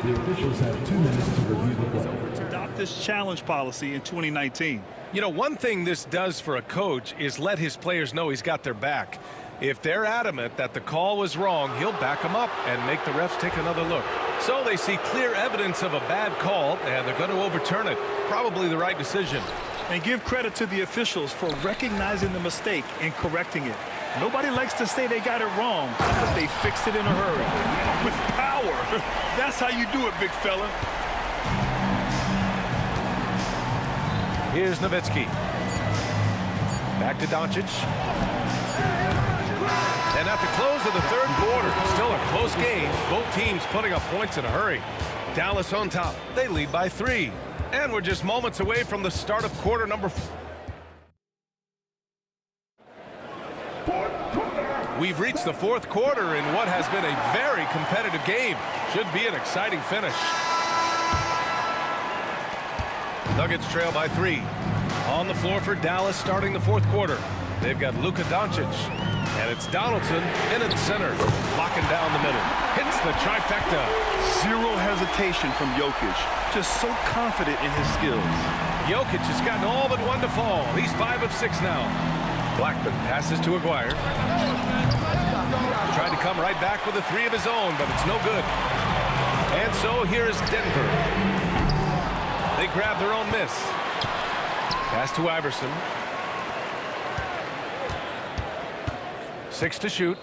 The officials have 2 minutes to review the play. To adopt this challenge policy in 2019. You know, one thing this does for a coach is let his players know he's got their back. If they're adamant that the call was wrong, he'll back them up and make the refs take another look. So they see clear evidence of a bad call, and they're going to overturn it. Probably the right decision. And give credit to the officials for recognizing the mistake and correcting it. Nobody likes to say they got it wrong, but they fixed it in a hurry. With power. That's how you do it, big fella. Here's Nowitzki. Back to Doncic. And at the close of the third quarter, still a close game. Both teams putting up points in a hurry. Dallas on top. They lead by 3. And we're just moments away from the start of quarter number 4. We've reached the fourth quarter in what has been a very competitive game. Should be an exciting finish. Nuggets trail by 3. On the floor for Dallas starting the fourth quarter. They've got Luka Doncic. And it's Donaldson in at center. Locking down the middle. Hits the trifecta. Zero hesitation from Jokic. Just so confident in his skills. Jokic has gotten all but one to fall. He's 5 of 6 now. Blackman passes to Aguirre. Tried to come right back with a 3 of his own, but it's no good. And so here is Denver. They grab their own miss. Pass to Iverson. 6 to shoot.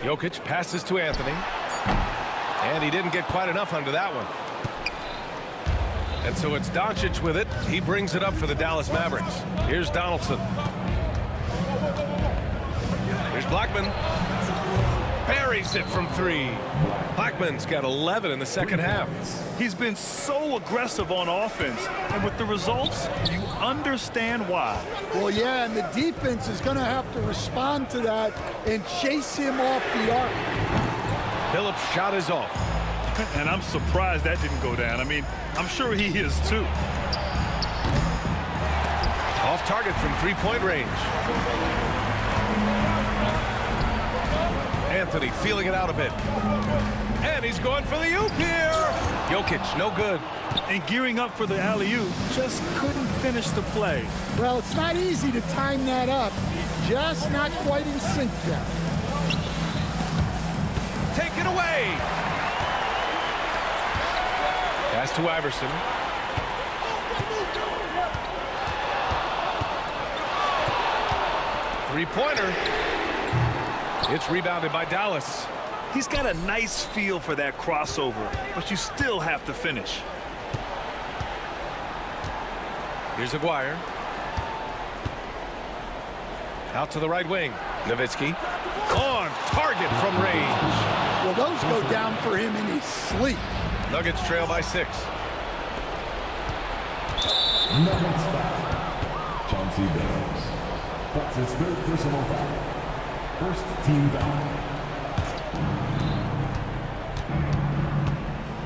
Jokic passes to Anthony. And he didn't get quite enough under that one. And so it's Doncic with it. He brings it up for the Dallas Mavericks. Here's Donaldson. Here's Blackman. Buries it from 3. Blackman's got 11 in the second half. He's been so aggressive on offense, and with the results, you understand why. Well, yeah, and the defense is going to have to respond to that and chase him off the arc. Phillips' shot is off. And I'm surprised that didn't go down. I mean, I'm sure he is too. Off target from 3-point range. Anthony feeling it out a bit. And he's going for the oop here. Jokic, no good. And gearing up for the alley-oop, just couldn't finish the play. Well, it's not easy to time that up. Just not quite in sync yet. Take it away. Pass to Iverson. Three-pointer. It's rebounded by Dallas. He's got a nice feel for that crossover, but you still have to finish. Here's Aguirre. Out to the right wing. Nowitzki. On target from range. Well, those go down for him in his sleep. Nuggets trail by 6. Nuggets foul. Chauncey Billups. That's his 3rd personal foul. First team foul.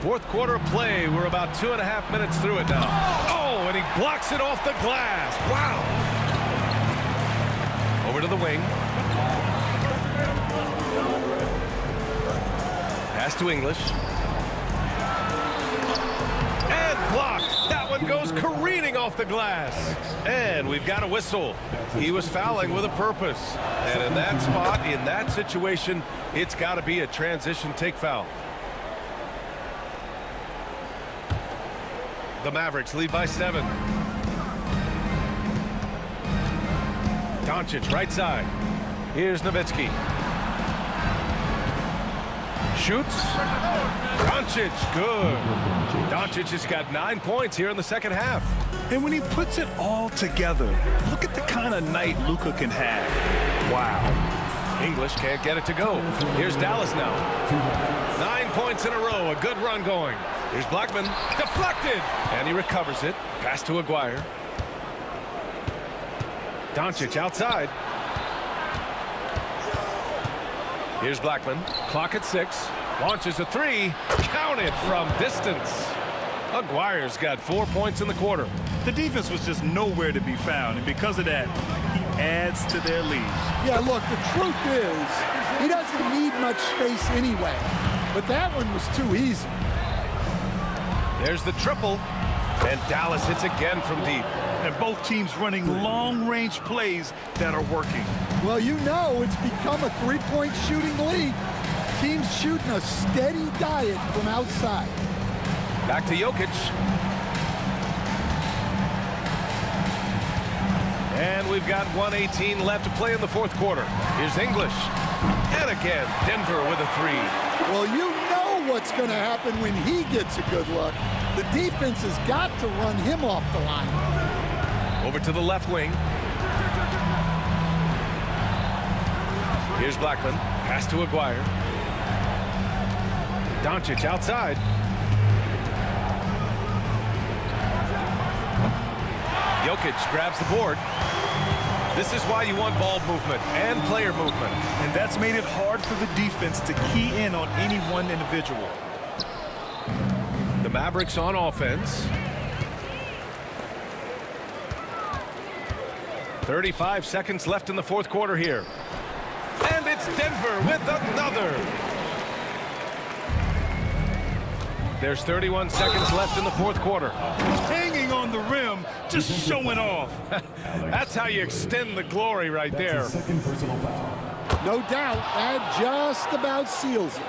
Fourth quarter of play. We're about 2.5 minutes through it now. Oh, and he blocks it off the glass. Wow. Over to the wing. Pass to English. And blocked. That one goes careening off the glass. And we've got a whistle. He was fouling with a purpose. And in that spot, in that situation, it's got to be a transition take foul. The Mavericks lead by 7. Doncic right side. Here's Nowitzki. Shoots. Doncic, good. Doncic has got 9 points here in the second half. And when he puts it all together, look at the kind of night Luka can have. Wow. English can't get it to go. Here's Dallas now. 9 points in a row. A good run going. Here's Blackman. Deflected. And he recovers it. Pass to Aguirre. Doncic outside. Here's Blackman. Clock at 6. Launches a 3. Counted from distance. Aguirre's got 4 points in the quarter. The defense was just nowhere to be found, and because of that, he adds to their lead. Yeah, look, the truth is, he doesn't need much space anyway. But that one was too easy. There's the triple. And Dallas hits again from deep. And both teams running long-range plays that are working. Well, you know it's become a three-point shooting league. Teams shooting a steady diet from outside. Back to Jokic. And we've got 1:18 left to play in the fourth quarter. Here's English. And again, Denver with a 3. Well, you know what's going to happen when he gets a good look. The defense has got to run him off the line. Over to the left wing. Here's Blackman. Pass to Aguirre. Doncic outside. Jokic grabs the board. This is why you want ball movement and player movement. And that's made it hard for the defense to key in on any one individual. The Mavericks on offense. 35 seconds left in the fourth quarter here. And it's Denver with another. There's 31 seconds left in the fourth quarter. Hanging on the rim, just showing off. That's how you extend the glory right there. Second personal foul. No doubt, that just about seals it.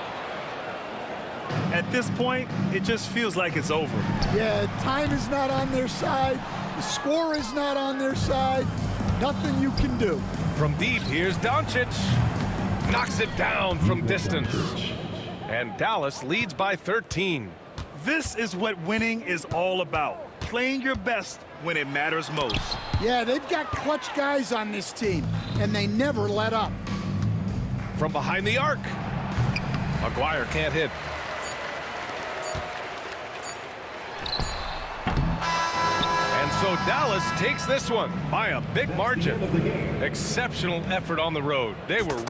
At this point, it just feels like it's over. Yeah, time is not on their side. The score is not on their side. Nothing you can do. From deep, here's Doncic. Knocks it down from distance. And Dallas leads by 13. This is what winning is all about. Playing your best when it matters most. Yeah, they've got clutch guys on this team, and they never let up. From behind the arc. Aguirre can't hit. And so Dallas takes this one by a big margin. Exceptional effort on the road. They were...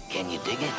Can you dig it?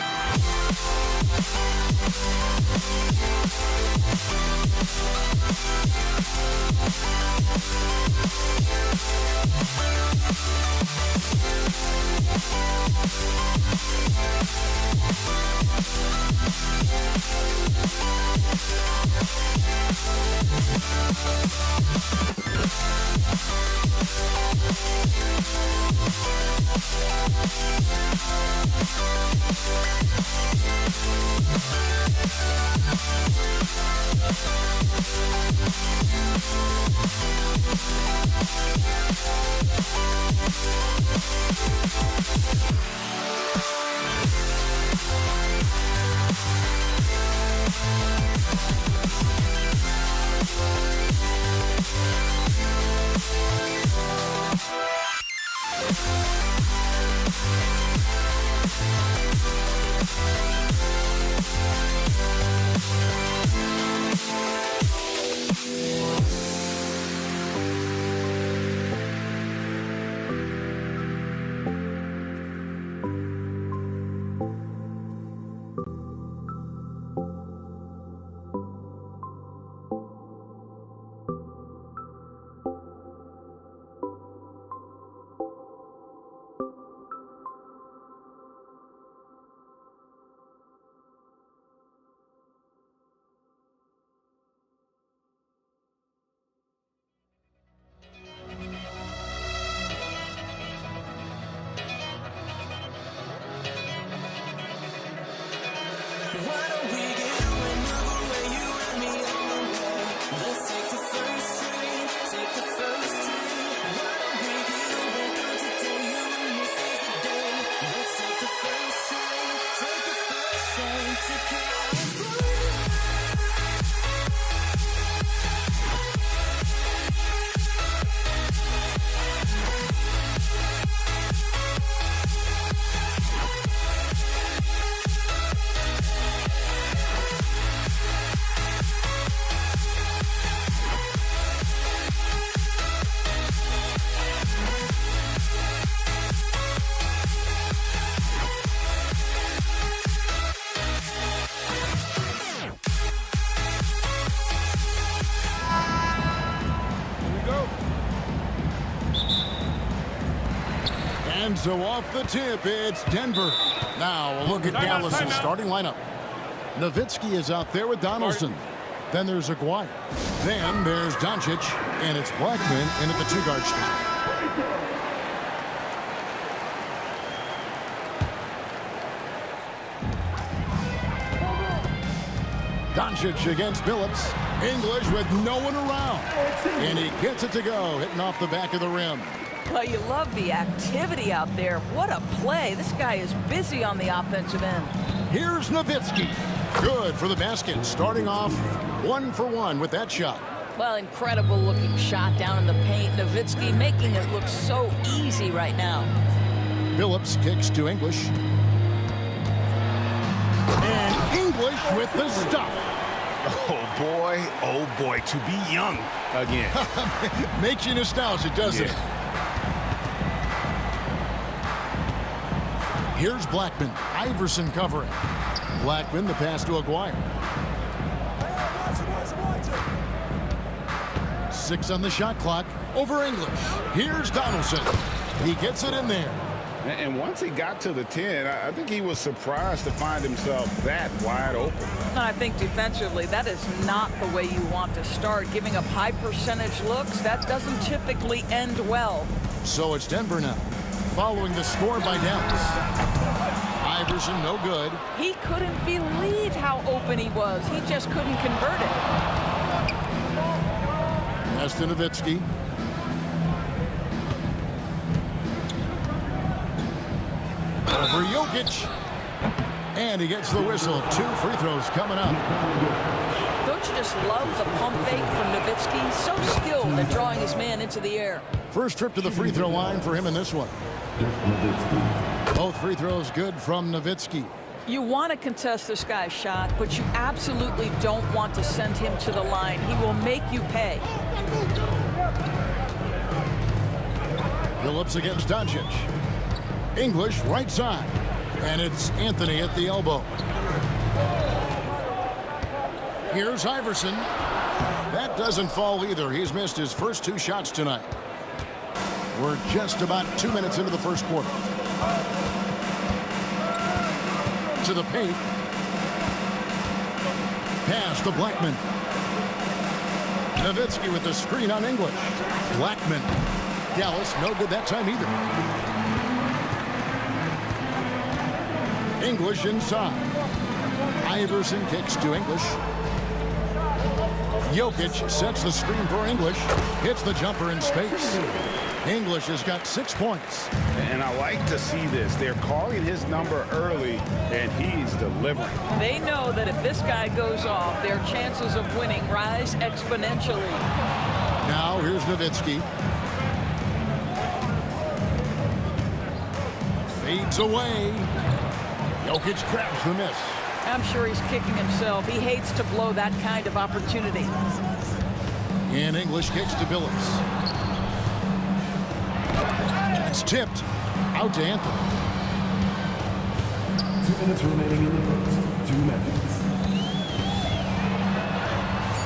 And so off the tip, it's Denver. Now a look at Dallas' starting lineup. Nowitzki is out there with Donaldson. Then there's Aguirre. Then there's Doncic, and it's Blackman in at the two-guard spot. Doncic against Billups. English with no one around. And he gets it to go, hitting off the back of the rim. Well, you love the activity out there. What a play. This guy is busy on the offensive end. Here's Nowitzki. Good for the basket. Starting off 1 for 1 with that shot. Well, incredible looking shot down in the paint. Nowitzki making it look so easy right now. Billups kicks to English. And English with the stuff. Oh boy, to be young again. Makes you nostalgic, doesn't it? Here's Blackman. Iverson covering. Blackman, the pass to Aguirre. 6 on the shot clock. Over English. Here's Donaldson. He gets it in there. And once he got to the 10, I think he was surprised to find himself that wide open. And I think defensively, that is not the way you want to start. Giving up high percentage looks, that doesn't typically end well. So it's Denver now, following the score by Dallas. Iverson, no good. He couldn't believe how open he was. He just couldn't convert it. Pass to Nowitzki. Over Jokic. And he gets the whistle. 2 free throws coming up. Don't you just love the pump fake from Nowitzki? So skilled at drawing his man into the air. First trip to the free throw line for him in this one. Both free throws good from Nowitzki. You want to contest this guy's shot, but you absolutely don't want to send him to the line. He will make you pay. Billups against Doncic. English right side. And it's Anthony at the elbow. Here's Iverson. That doesn't fall either. He's missed his first 2 shots tonight. We're just about 2 minutes into the first quarter. To the paint. Pass to Blackman. Nowitzki with the screen on English. Blackman. Dallas no good that time either. English inside. Iverson kicks to English. Jokic sets the screen for English. Hits the jumper in space. English has got 6 points. And I like to see this. They're calling his number early, and he's delivering. They know that if this guy goes off, their chances of winning rise exponentially. Now here's Nowitzki. Fades away. Jokic grabs the miss. I'm sure he's kicking himself. He hates to blow that kind of opportunity. And English kicks to Billups. That's tipped. Out to Anthony. 2 minutes remaining in the first. 2 minutes.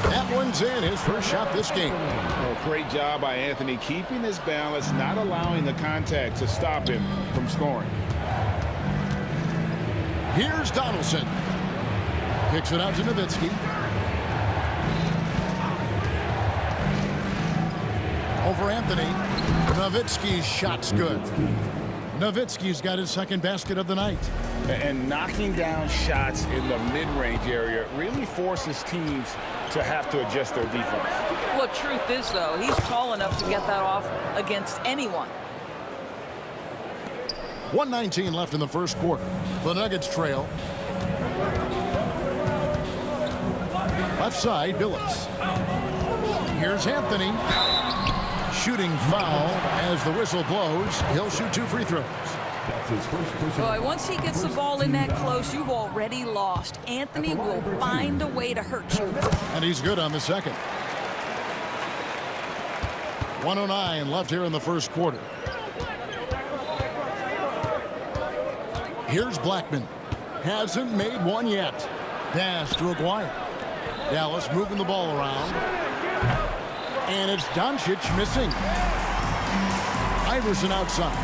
That one's in. His first shot this game. Oh, great job by Anthony, keeping his balance, not allowing the contact to stop him from scoring. Here's Donaldson. Kicks it out to Nowitzki. Over Anthony. Nowitzki's shot's good. Nowitzki's got his second basket of the night. And knocking down shots in the mid-range area really forces teams to have to adjust their defense. Well, truth is, though, he's tall enough to get that off against anyone. 1:19 left in the first quarter. The Nuggets trail. Left side, Billups. Here's Anthony. Shooting foul as the whistle blows. He'll shoot 2 free throws. Boy, once he gets the ball in that close, you've already lost. Anthony will find a way to hurt you. And he's good on the second. 1:09 left here in the first quarter. Here's Blackman. Hasn't made one yet. Pass to Aguirre. Dallas moving the ball around. And it's Doncic missing. Iverson outside.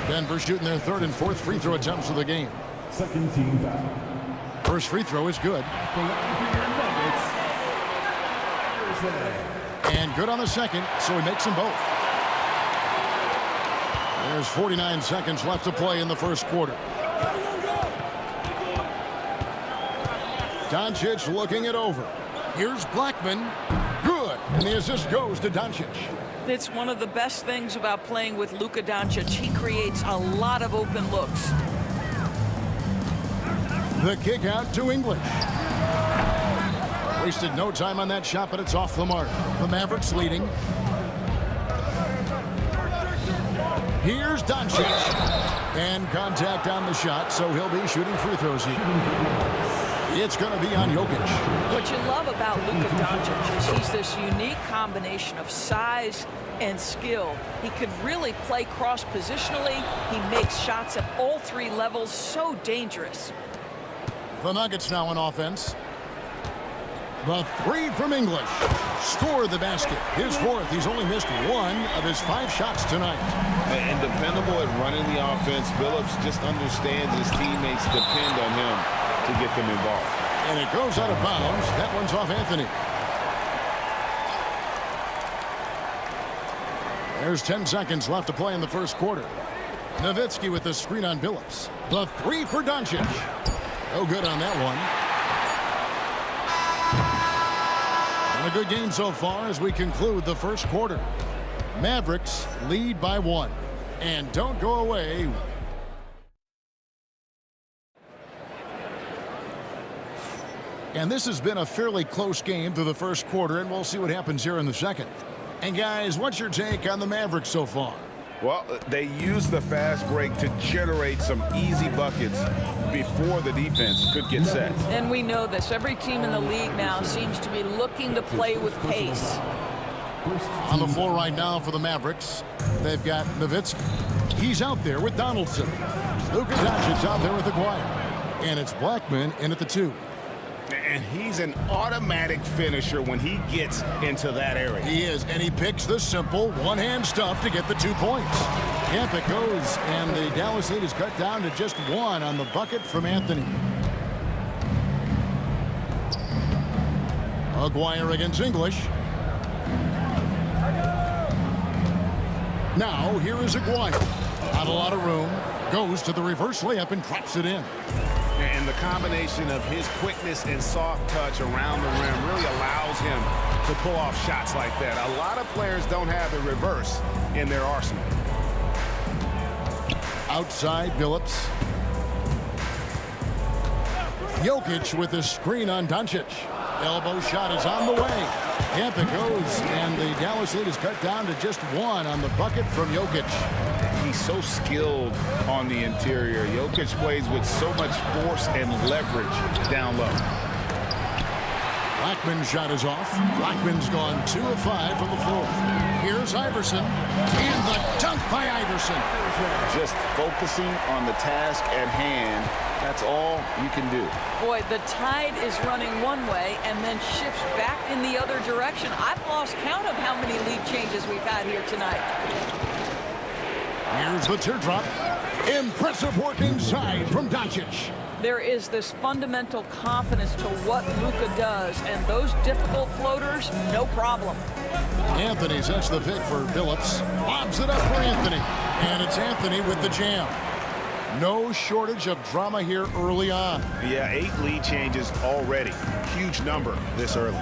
Denver shooting their third and fourth free throw attempts of the game. Second team foul. First free throw is good. And good on the second, so he makes them both. There's 49 seconds left to play in the first quarter. Doncic looking it over. Here's Blackman. Good. And the assist goes to Doncic. It's one of the best things about playing with Luka Doncic. He creates a lot of open looks. The kick out to English. Wasted no time on that shot, but it's off the mark. The Mavericks leading. Here's Doncic. And contact on the shot, so he'll be shooting free throws here. It's going to be on Jokic. What you love about Luka Doncic is he's this unique combination of size and skill. He could really play cross-positionally. He makes shots at all 3 levels, so dangerous. The Nuggets now on offense. The 3 from English. Scored the basket. His 4th. He's only missed 1 of his 5 shots tonight. And dependable at running the offense. Billups just understands his teammates depend on him to get them involved. And it goes out of bounds. That one's off Anthony. There's 10 seconds left to play in the first quarter. Nowitzki with the screen on Billups. The 3 for Doncic. No good on that one. And a good game so far as we conclude the first quarter. Mavericks lead by 1. And don't go away. And this has been a fairly close game through the first quarter, and we'll see what happens here in the second. And guys, what's your take on the Mavericks so far? Well, they used the fast break to generate some easy buckets before the defense could get set. And we know this. Every team in the league now seems to be looking to play with pace. On the floor right now for the Mavericks, they've got Nowitzki. He's out there with Donaldson. Luka Doncic out there with Aguirre. And it's Blackman in at the 2. And he's an automatic finisher when he gets into that area. He is, and he picks the simple one-hand stuff to get the 2 points. Camp it goes, and the Dallas lead is cut down to just 1 on the bucket from Anthony. Aguirre against English. Now, here is Aguirre. On Not a lot of room. Goes to the reverse layup and drops it in. And the combination of his quickness and soft touch around the rim really allows him to pull off shots like that. A lot of players don't have the reverse in their arsenal. Outside, Billups. Jokic with the screen on Doncic. Elbow shot is on the way. Camp it goes, and the Dallas lead is cut down to just one on the bucket from Jokic. He's so skilled on the interior. Jokic plays with so much force and leverage down low. Blackman's shot is off. Blackman's gone 2 of 5 from the floor. Here's Iverson, and the dunk by Iverson. Just focusing on the task at hand. That's all you can do. Boy, the tide is running one way and then shifts back in the other direction. I've lost count of how many lead changes we've had here tonight. Here's the teardrop. Impressive work inside from Doncic. There is this fundamental confidence to what Luka does, and those difficult floaters, no problem. Anthony sets the pick for Billups. Lobs it up for Anthony. And it's Anthony with the jam. No shortage of drama here early on. Yeah, 8 lead changes already. Huge number this early.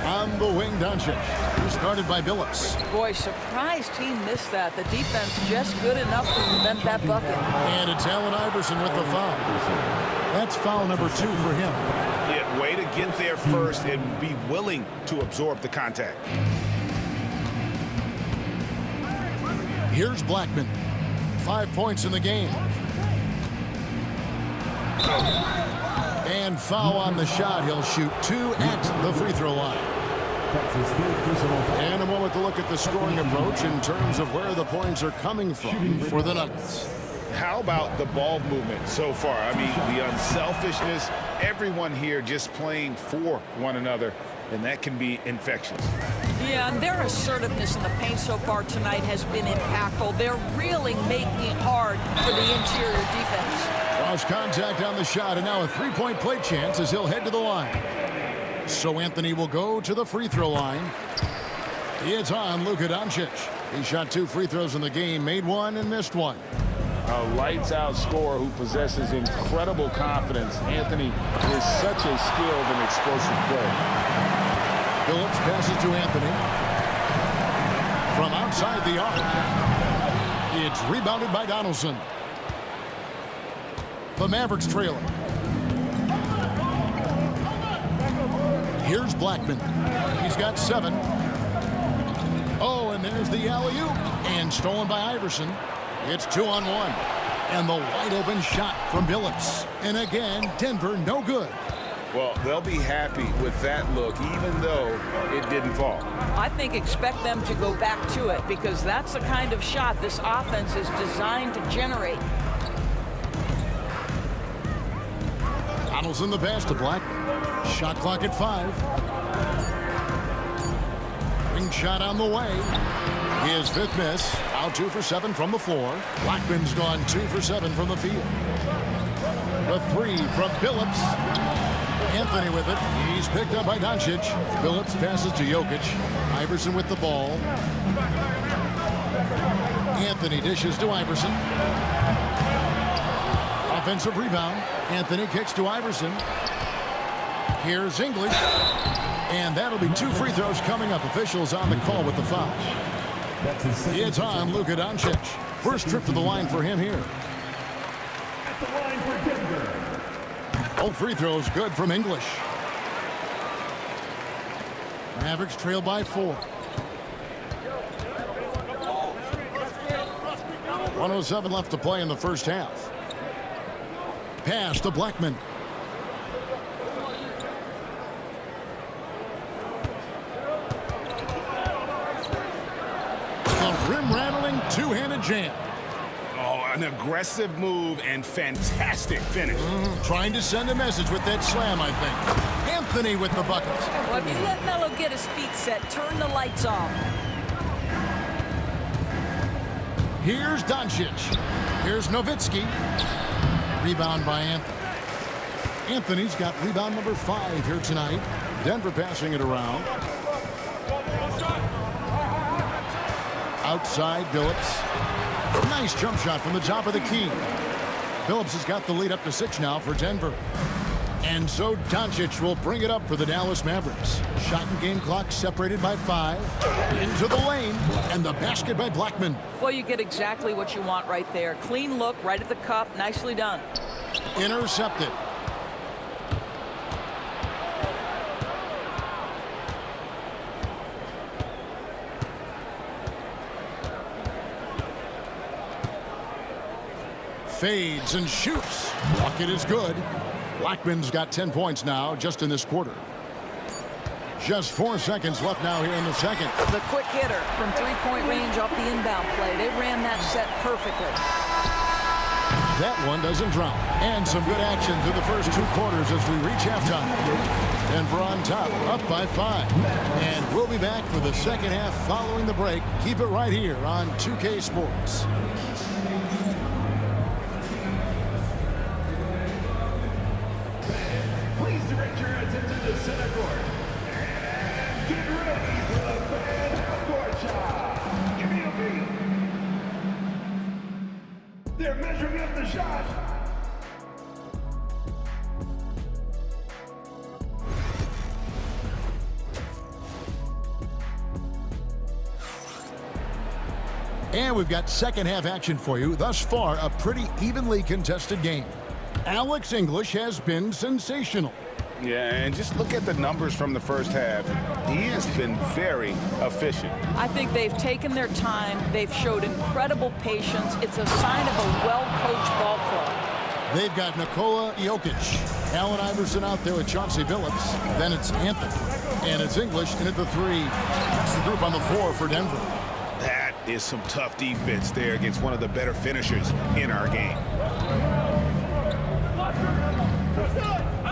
On the wing, Doncic. Started by Billups. Boy, surprised he missed that. The defense just good enough to prevent that bucket. And it's Allen Iverson with the foul. That's foul number 2 for him. Yeah, way to get there first and be willing to absorb the contact. Here's Blackman. 5 points in the game. And foul on the shot. He'll shoot 2 at the free throw line. And a moment to look at the scoring approach in terms of where the points are coming from for the Nuggets. How about the ball movement so far? I mean, the unselfishness, everyone here just playing for one another, and that can be infectious. Yeah, and their assertiveness in the paint so far tonight has been impactful. They're really making it hard for the interior defense. Cross contact on the shot, and now a three-point play chance as he'll head to the line. So Anthony will go to the free throw line. It's on Luka Doncic. He shot 2 free throws in the game, made 1 and missed 1. A lights-out scorer who possesses incredible confidence. Anthony is such a skilled and explosive player. Billups passes to Anthony. From outside the arc. It's rebounded by Donaldson. The Mavericks trailing. Here's Blackman. He's got 7. Oh, and there's the alley-oop. And stolen by Iverson. It's 2-on-1. And the wide-open shot from Billups. And again, Denver no good. Well, they'll be happy with that look, even though it didn't fall. I think expect them to go back to it because that's the kind of shot this offense is designed to generate. Donaldson the pass to Blackman. Shot clock at 5. Ring shot on the way. His 5th miss. Out 2 for 7 from the floor. Blackman's gone 2 for 7 from the field. The 3 from Billups. Anthony with it. He's picked up by Doncic. Billups passes to Jokic. Iverson with the ball. Anthony dishes to Iverson. Offensive rebound. Anthony kicks to Iverson. Here's English. And that'll be 2 free throws coming up. Officials on the call with the foul. It's on Luka Doncic. First trip to the line for him here. At the line for Denver. All free throws good from English. Mavericks trail by 4. 1:07 left to play in the first half. Pass to Blackman. A rim-rattling two-handed jam. Oh, an aggressive move and fantastic finish. Trying to send a message with that slam, I think. Anthony with the bucket. Well, if you let Melo get his feet set, turn the lights off. Here's Doncic. Here's Nowitzki. Rebound by Anthony. Anthony's got rebound number 5 here tonight. Denver passing it around. Outside Billups. Nice jump shot from the top of the key. Billups has got the lead up to 6 now for Denver. And so Doncic will bring it up for the Dallas Mavericks. Shot and game clock separated by 5. Into the lane. And the basket by Blackman. Well, you get exactly what you want right there. Clean look, right at the cup. Nicely done. Intercepted. Fades and shoots. Bucket is good. Blackman's got 10 points now just in this quarter. Just 4 seconds left now here in the second. The quick hitter from three-point range off the inbound play. They ran that set perfectly. That one doesn't drop. And some good action through the first 2 quarters as we reach halftime. Denver on top, up by 5. And we'll be back for the second half following the break. Keep it right here on 2K Sports. Please direct your attention to center court. And get ready for the fan court shot. Give me a beat. They're measuring up the shot. And we've got second half action for you. Thus far, a pretty evenly contested game. Alex English has been sensational. Yeah, and just look at the numbers from the first half. He has been very efficient. I think they've taken their time. They've showed incredible patience. It's a sign of a well-coached ball club. They've got Nikola Jokic, Allen Iverson out there with Chauncey Billups. Then it's Anthony. And it's English in at the 3. It's the group on the 4 for Denver. That is some tough defense there against one of the better finishers in our game.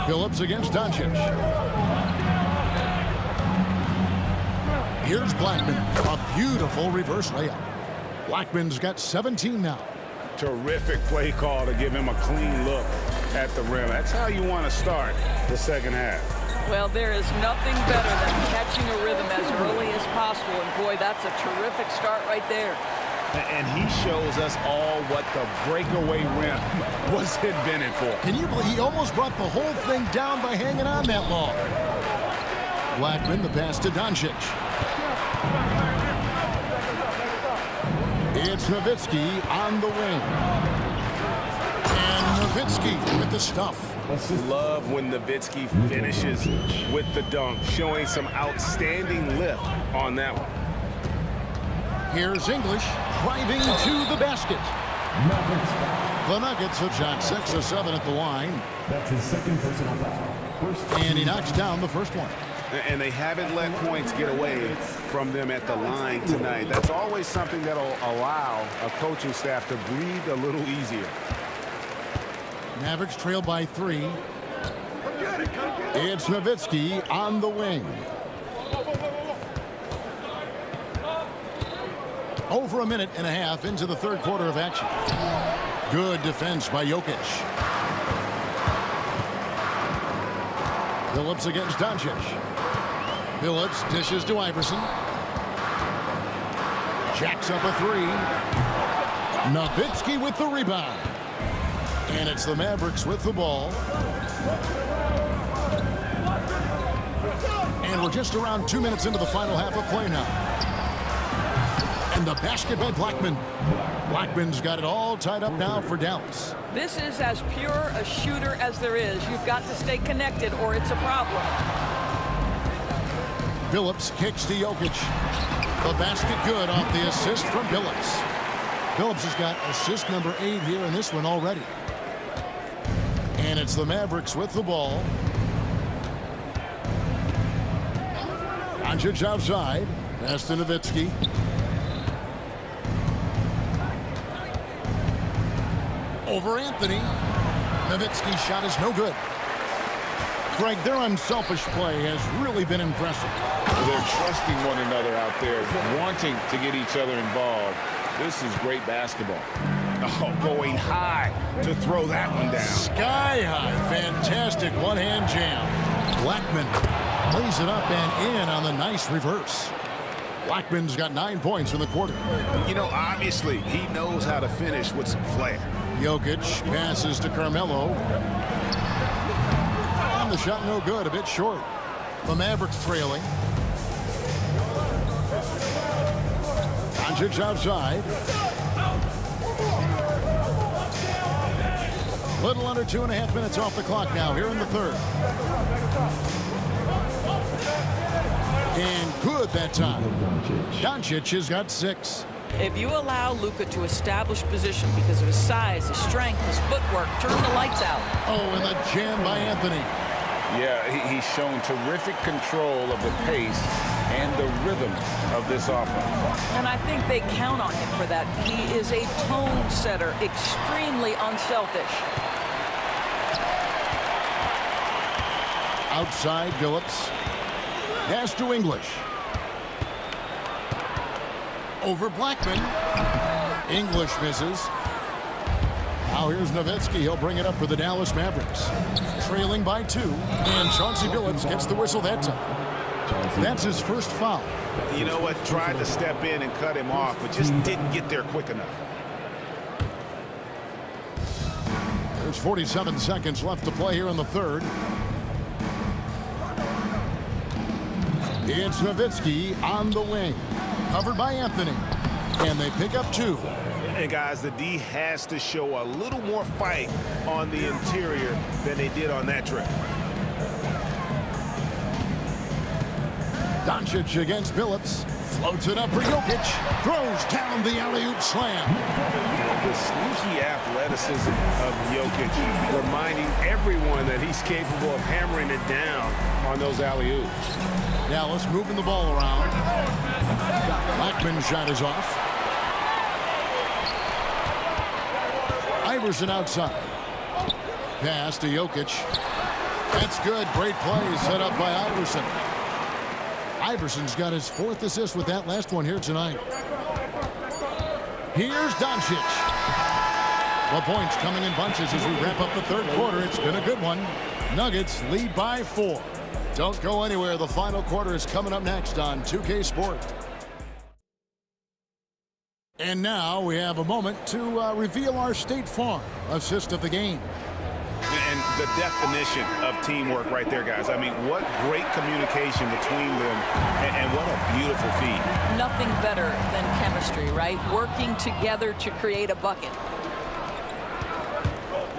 Billups against Doncic. Here's Blackman. A beautiful reverse layup. Blackman's got 17 now. Terrific play call to give him a clean look at the rim. That's how you want to start the second half. Well, there is nothing better than catching a rhythm as early as possible. And boy, that's a terrific start right there. And he shows us all what the breakaway rim was invented for. Can you believe he almost brought the whole thing down by hanging on that long? Blackman, the pass to Doncic. It's Nowitzki on the wing. And Nowitzki with the stuff. Love when Nowitzki finishes with the dunk, showing some outstanding lift on that one. Here's English driving to the basket. The Nuggets have shot 6 of 7 at the line. That's his second personal foul. And he knocks down the first one. And they haven't let points get away from them at the line tonight. That's always something that'll allow a coaching staff to breathe a little easier. Mavericks trail by 3. It's Nowitzki on the wing. Over a minute and a half into the third quarter of action. Good defense by Jokic. Billups against Doncic. Billups dishes to Iverson. Jacks up a 3. Nowitzki with the rebound. And it's the Mavericks with the ball. And we're just around 2 minutes into the final half of play now. And the basket by Blackman. Blackman's got it all tied up now for Dallas. This is as pure a shooter as there is. You've got to stay connected or it's a problem. Billups kicks to Jokic. The basket good off the assist from Billups. Billups has got assist number 8 here in this one already. And it's the Mavericks with the ball. Doncic outside. Pass to Nowitzki. Over Anthony. Nowitzki's shot is no good. Greg, their unselfish play has really been impressive. They're trusting one another out there, wanting to get each other involved. This is great basketball. Oh, going high to throw that one down. Sky high. Fantastic one-hand jam. Blackman lays it up and in on the nice reverse. Blackman's got 9 points in the quarter. You know, obviously, he knows how to finish with some flair. Jokic passes to Carmelo. And the shot no good, a bit short. The Mavericks trailing. Doncic outside. Little under 2.5 minutes off the clock now here in the third. And good that time. Doncic has got 6. If you allow Luka to establish position because of his size, his strength, his footwork, turn the lights out. Oh, and the jam by Anthony. Yeah, he's shown terrific control of the pace and the rhythm of this offense. And I think they count on him for that. He is a tone setter, extremely unselfish. Outside, Phillips. Pass to English. Over Blackman. English misses. Now here's Nowitzki. He'll bring it up for the Dallas Mavericks. Trailing by 2. And Chauncey Billups gets the whistle that time. That's his first foul. You know what? Tried to step in and cut him off, but just didn't get there quick enough. There's 47 seconds left to play here in the third. It's Nowitzki on the wing. Covered by Anthony. And they pick up 2. And guys, the D has to show a little more fight on the interior than they did on that trip. Doncic against Billups. Floats it up for Jokic. Throws down the alley-oop slam. The sneaky athleticism of Jokic, reminding everyone that he's capable of hammering it down on those alley-oops. Dallas moving the ball around. Blackman's shot is off. Iverson outside. Pass to Jokic. That's good. Great play set up by Iverson. Iverson's got his 4th assist with that last one here tonight. Here's Doncic. The points coming in bunches as we wrap up the third quarter. It's been a good one. Nuggets lead by 4. Don't go anywhere. The final quarter is coming up next on 2K Sport. And now we have a moment to reveal our State Farm assist of the game. And the definition of teamwork right there, guys. I mean, what great communication between them, and what a beautiful feat. Nothing better than chemistry, right? Working together to create a bucket.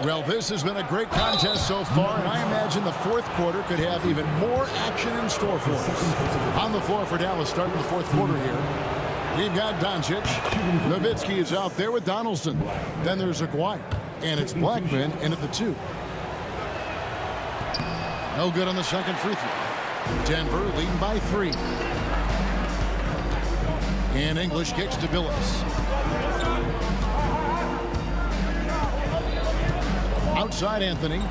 Well, this has been a great contest so far, and I imagine the fourth quarter could have even more action in store for us. On the floor for Dallas starting the fourth quarter here. We've got Doncic. Nowitzki is out there with Donaldson. Then there's Aguirre. And it's Blackman in at the 2. No good on the second free throw. Denver leading by 3. And English kicks to Billups. Outside Anthony.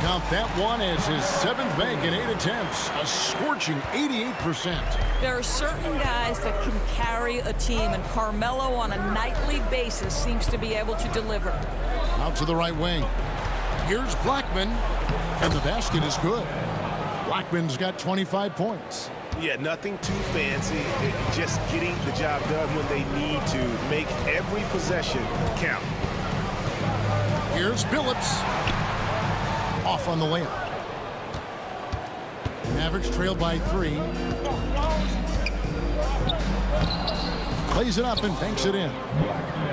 Count that one as his 7th make in 8 attempts. A scorching 88%. There are certain guys that can carry a team, and Carmelo on a nightly basis seems to be able to deliver. Out to the right wing. Here's Blackman, and the basket is good. Blackman's got 25 points. Yeah, nothing too fancy. Just getting the job done when they need to. Make every possession count. Here's Billups. Off on the layup. Mavericks trail by 3. Plays it up and banks it in.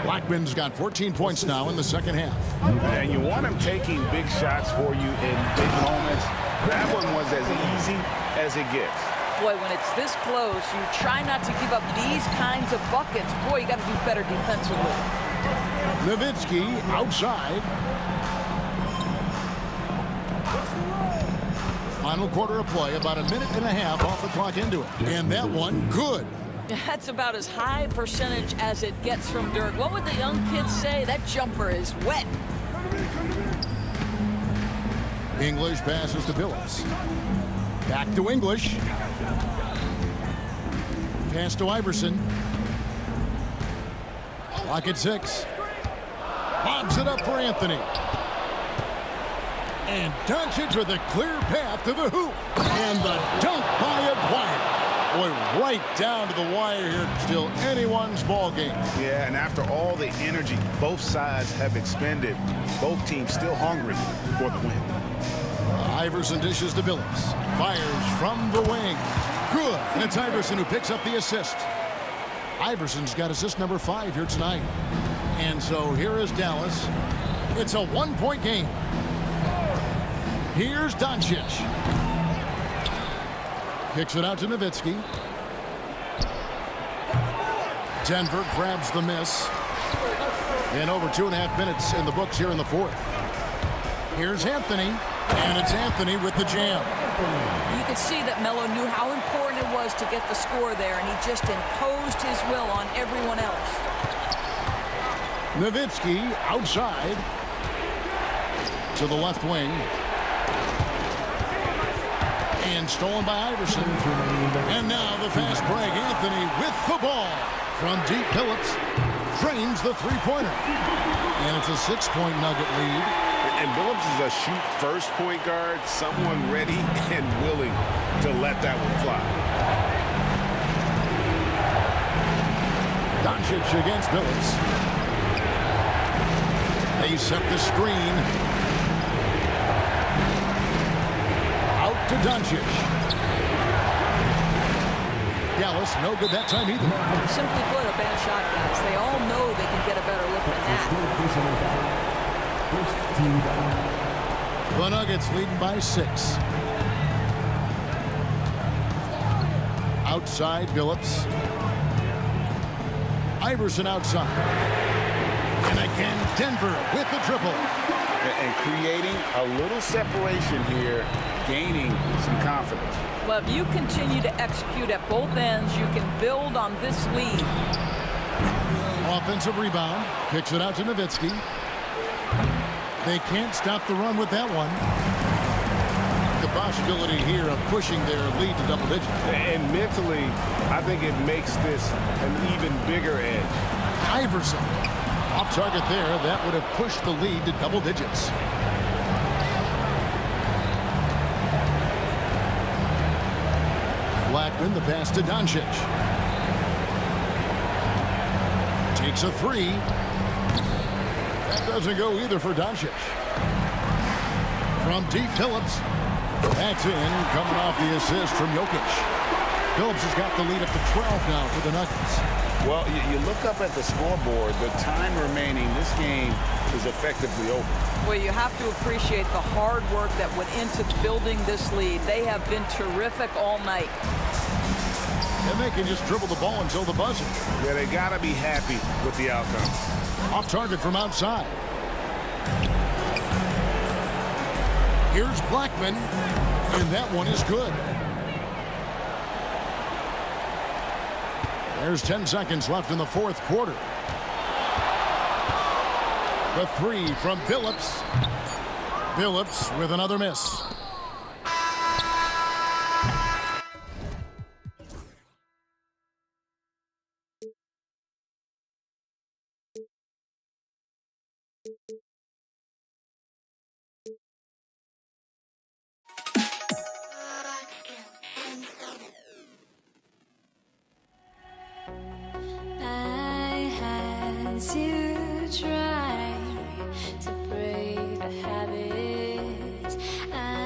Blackman's got 14 points now in the second half. And you want him taking big shots for you in big moments. That one was as easy as it gets. Boy, when it's this close, you try not to give up these kinds of buckets. Boy, you got to do better defensively. Nowitzki outside. Final quarter of play, about a minute and a half off the clock into it. And that one, good. That's about as high percentage as it gets from Dirk. What would the young kids say? That jumper is wet. English passes to Billups. Back to English. Pass to Iverson. Clock at 6. Lobs it up for Anthony. And Doncic with a clear path to the hoop. And the dunk by Aguirre. Boy, right down to the wire here. Still anyone's ball game. Yeah, and after all the energy both sides have expended, both teams still hungry for the win. Iverson dishes to Billups. Fires from the wing. Good. And it's Iverson who picks up the assist. Iverson's got assist number 5 here tonight. And so here is Dallas. It's a 1-point game. Here's Doncic. Kicks it out to Nowitzki. Denver grabs the miss. And over 2.5 minutes in the books here in the fourth. Here's Anthony. And it's Anthony with the jam. You could see that Melo knew how important it was to get the score there, and he just imposed his will on everyone else. Nowitzki outside to the left wing. And stolen by Iverson. And now the fast break. Anthony with the ball. From deep, Billups drains the three-pointer. And it's a 6-point Nugget lead. And Billups is a shoot-first point guard, someone ready and willing to let that one fly. Doncic against Billups. They set the screen. Out to Doncic. Dallas, no good that time either. Simply put, a bad shot, guys. They all know they can get a better look than that. The Nuggets leading by 6. Outside, Billups. Iverson outside. And again, Denver with the triple. And creating a little separation here, gaining some confidence. Well, if you continue to execute at both ends, you can build on this lead. Offensive rebound. Kicks it out to Nowitzki. They can't stop the run with that one. The possibility here of pushing their lead to double digits. And mentally, I think it makes this an even bigger edge. Iverson off target there. That would have pushed the lead to double digits. Blackman, the pass to Doncic. Takes a 3. That doesn't go either for Doncic. From deep, Billups. That's in, coming off the assist from Jokic. Billups has got the lead up to 12 now for the Nuggets. Well, you look up at the scoreboard, the time remaining, this game is effectively over. Well, you have to appreciate the hard work that went into building this lead. They have been terrific all night. And they can just dribble the ball until the buzzer. Yeah, they got to be happy with the outcome. Off target from outside. Here's Blackman, and that one is good. There's 10 seconds left in the fourth quarter. The 3 from Billups. Billups with another miss. To try to break the habits I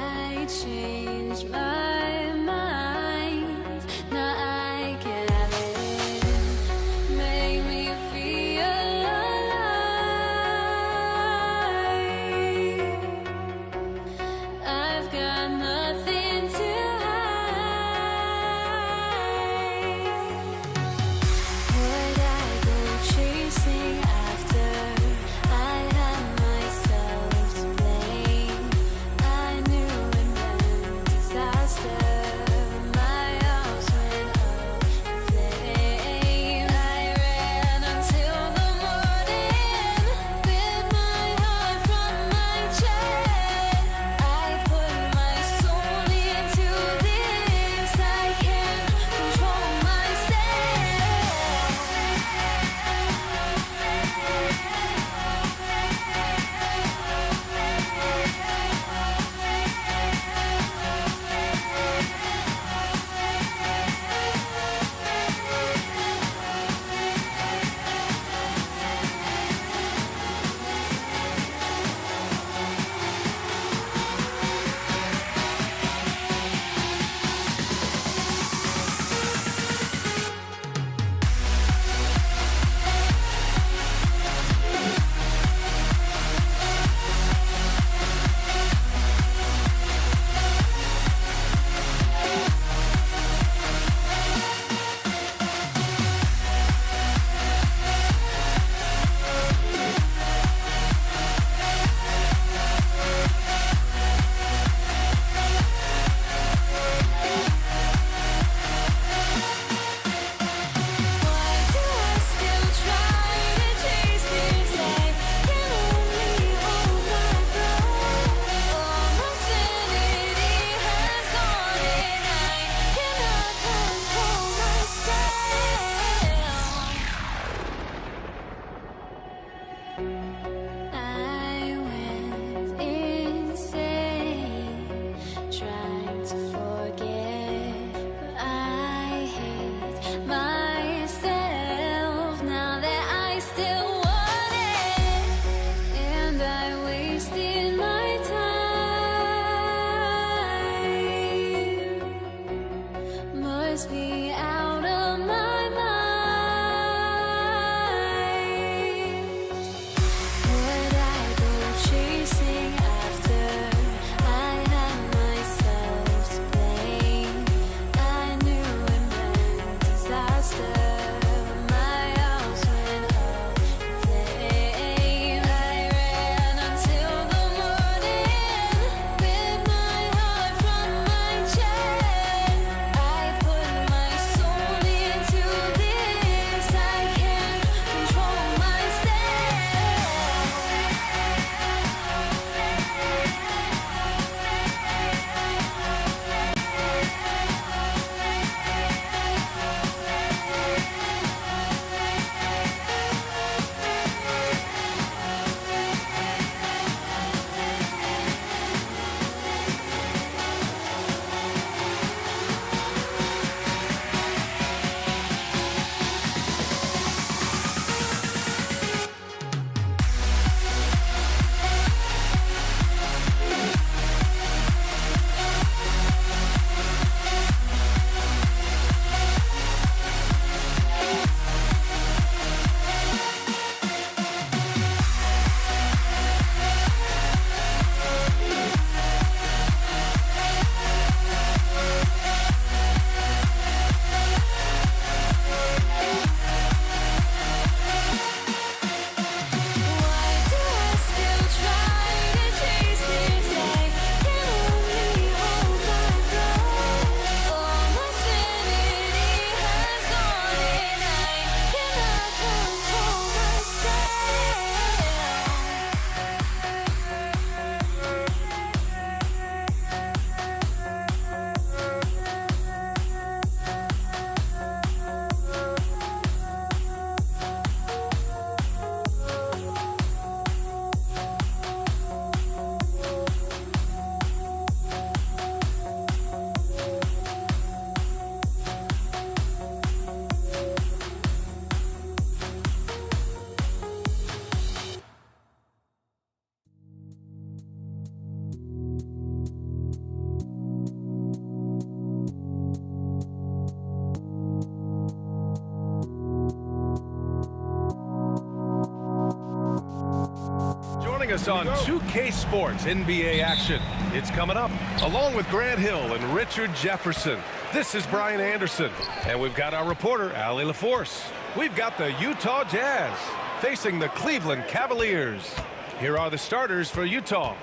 Joining us on 2K Sports NBA action. It's coming up along with Grant Hill and Richard Jefferson. This is Brian Anderson, and we've got our reporter, Allie LaForce. We've got the Utah Jazz facing the Cleveland Cavaliers. Here are the starters for Utah.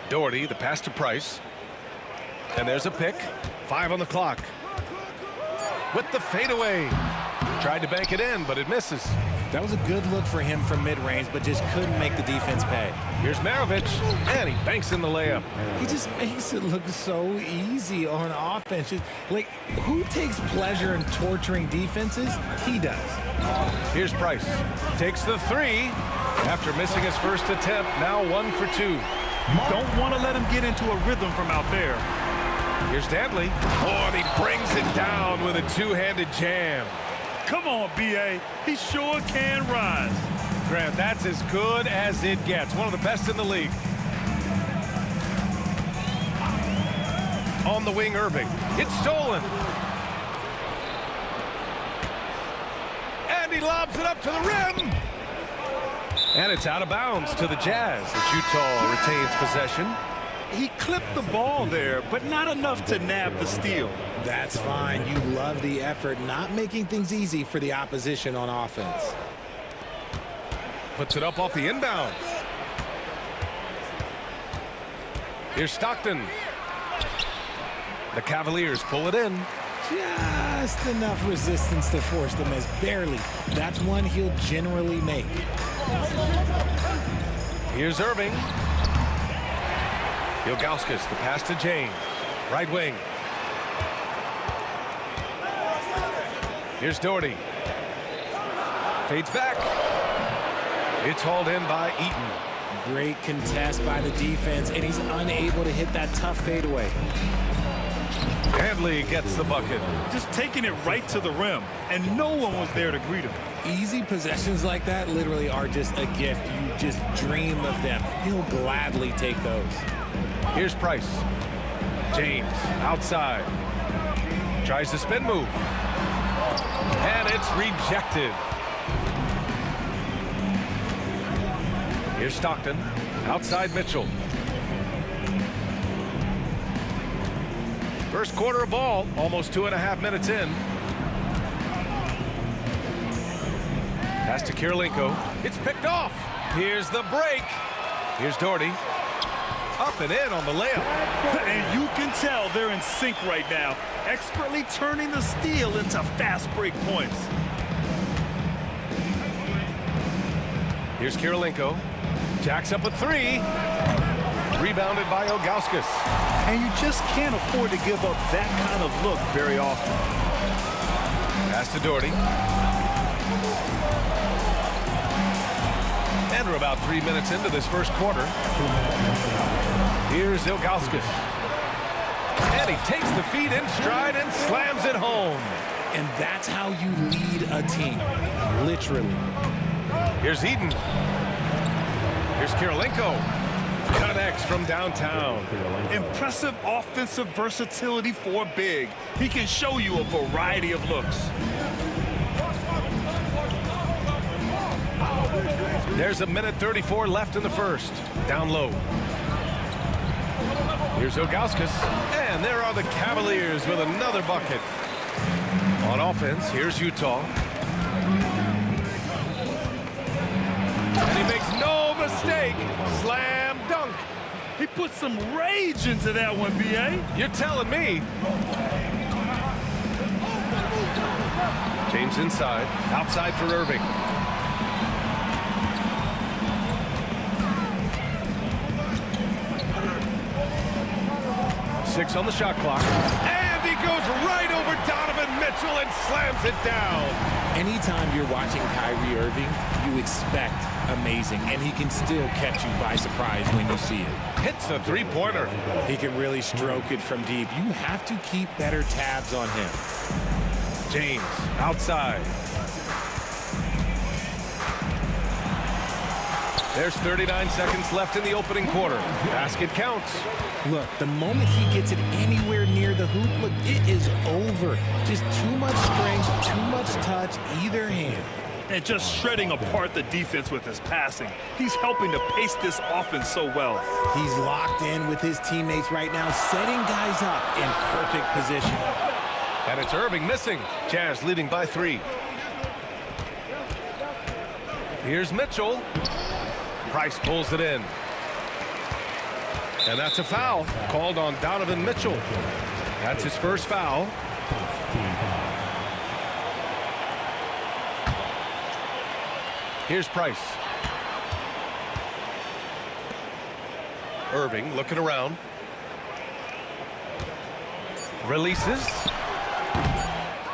Doherty, the pass to Price. And there's a pick. 5 on the clock. With the fadeaway. Tried to bank it in, but it misses. That was a good look for him from mid-range, but just couldn't make the defense pay. Here's Maravich, and he banks in the layup. He just makes it look so easy on offense. Like, who takes pleasure in torturing defenses? He does. Here's Price. Takes the 3. After missing his first attempt, now 1 for 2. Don't want to let him get into a rhythm from out there. Here's Dantley. Oh, and he brings it down with a two-handed jam. Come on, B.A. He sure can rise. Grant, that's as good as it gets. One of the best in the league. On the wing, Irving. It's stolen. And he lobs it up to the rim. And it's out of bounds to the Jazz as Utah retains possession. He clipped the ball there, but not enough to nab the steal. That's fine. You love the effort, not making things easy for the opposition on offense. Puts it up off the inbound. Here's Stockton. The Cavaliers pull it in. Just enough resistance to force the miss. Barely. That's one he'll generally make. Here's Irving. Ilgauskas, the pass to James. Right wing. Here's Doherty. Fades back. It's hauled in by Eaton. Great contest by the defense, and he's unable to hit that tough fadeaway. Handley gets the bucket. Just taking it right to the rim, and no one was there to greet him. Easy possessions like that literally are just a gift. You just dream of them. He'll gladly take those. Here's Price. James outside. Tries the spin move. And it's rejected. Here's Stockton. Outside Mitchell. First quarter of ball. Almost 2.5 minutes in. Pass to Kirilenko. It's picked off. Here's the break. Here's Doherty. Up and in on the layup. And you can tell they're in sync right now, expertly turning the steal into fast break points. Here's Kirilenko. Jacks up a 3. Rebounded by Ilgauskas. And you just can't afford to give up that kind of look very often. Pass to Doherty. And we're about 3 minutes into this first quarter. Here's Ilgauskas. And he takes the feet in stride and slams it home. And that's how you lead a team. Literally. Here's Eaton. Here's Kirilenko. Connects from downtown. Impressive offensive versatility for big. He can show you a variety of looks. There's a minute 34 left in the first. Down low. Here's Ilgauskas. And there are the Cavaliers with another bucket. On offense, here's Utah. And he makes no mistake. Slam dunk. He put some rage into that one, B.A. You're telling me. James inside. Outside for Irving. Six on the shot clock. And he goes right over Donovan Mitchell and slams it down. Anytime you're watching Kyrie Irving, you expect amazing, and he can still catch you by surprise when you see it. Hits a three-pointer. He can really stroke it from deep. You have to keep better tabs on him. James outside. There's 39 seconds left in the opening quarter. Basket counts. Look, the moment he gets it anywhere near the hoop, look, it is over. Just too much strength, too much touch, either hand. and just shredding apart the defense with his passing. He's helping to pace this offense so well. He's locked in with his teammates right now, setting guys up in perfect position. And it's Irving missing. Jazz leading by 3. Here's Mitchell. Price pulls it in. And that's a foul called on Donovan Mitchell. That's his first foul. Here's Price. Irving looking around. Releases.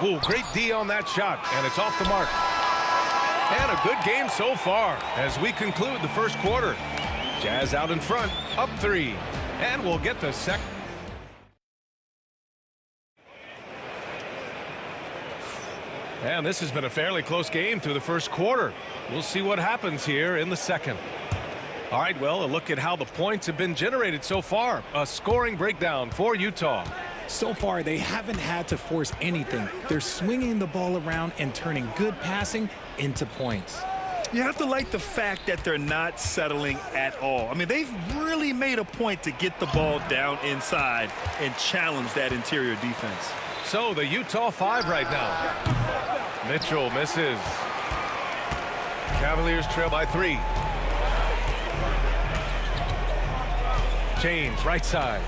Ooh, great D on that shot, and it's off the mark. And a good game so far as we conclude the first quarter. Jazz out in front, up 3, and we'll get the second. And this has been a fairly close game through the first quarter. We'll see what happens here in the second. All right, well, a look at how the points have been generated so far. A scoring breakdown for Utah. So far, they haven't had to force anything. They're swinging the ball around and turning good passing into points. You have to like the fact that they're not settling at all. I mean, they've really made a point to get the ball down inside and challenge that interior defense. So the Utah 5 right now. Mitchell misses. Cavaliers trail by 3. James, right side.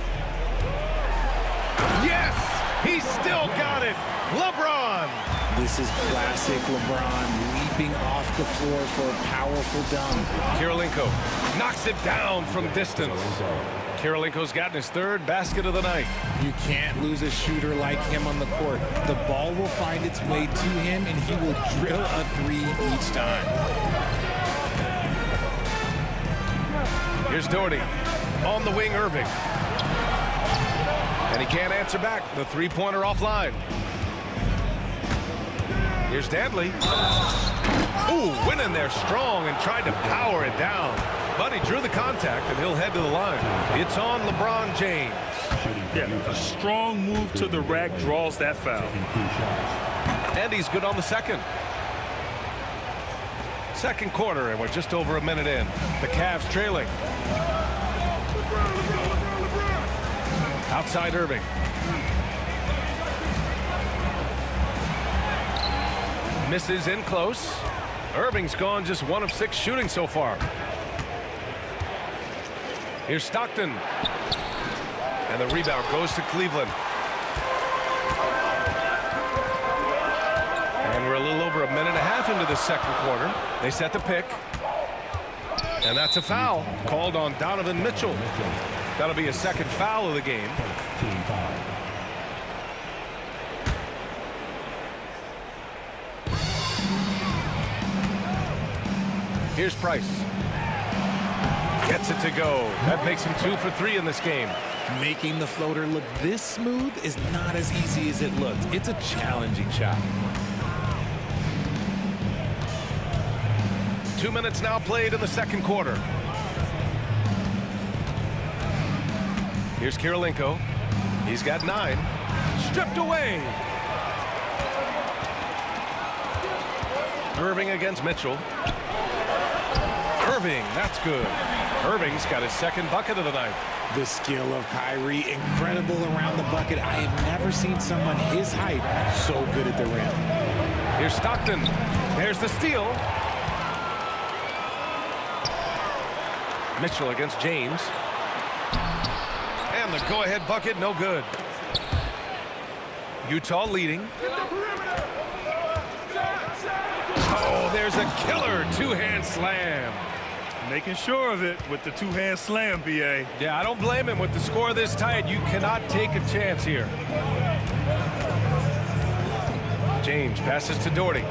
Yes! He's still got it! LeBron! This is classic LeBron, leaping off the floor for a powerful dunk. Kirilenko knocks it down from distance. Kirilenko's gotten his 3rd basket of the night. You can't lose a shooter like him on the court. The ball will find its way to him, and he will drill a 3 each time. Here's Doherty. On the wing, Irving. And he can't answer back. The 3-pointer offline. Here's Dantley. Ooh, went in there strong and tried to power it down. But he drew the contact, and he'll head to the line. It's on LeBron James. Yeah, a strong move to the rack draws that foul. And he's good on the second. Second quarter, and we're just over a minute in. The Cavs trailing. Outside Irving. Misses in close. Irving's gone just 1 of 6 shooting so far. Here's Stockton. And the rebound goes to Cleveland. And we're a little over a minute and a half into the second quarter. They set the pick. And that's a foul called on Donovan Mitchell. That'll be a second foul of the game. Here's Price. Gets it to go. That makes him 2 for 3 in this game. Making the floater look this smooth is not as easy as it looks. It's a challenging shot. 2 minutes now played in the second quarter. Here's Kirilenko. He's got 9. Stripped away. Irving against Mitchell. Irving, that's good. Irving's got his 2nd bucket of the night. The skill of Kyrie, incredible around the bucket. I have never seen someone his height so good at the rim. Here's Stockton. There's the steal. Mitchell against James. And the go-ahead bucket, no good. Utah leading. Oh, there's a killer 2-hand slam. Making sure of it with the 2-hand slam, B.A. Yeah, I don't blame him. With the score this tight, you cannot take a chance here. James passes to Doherty.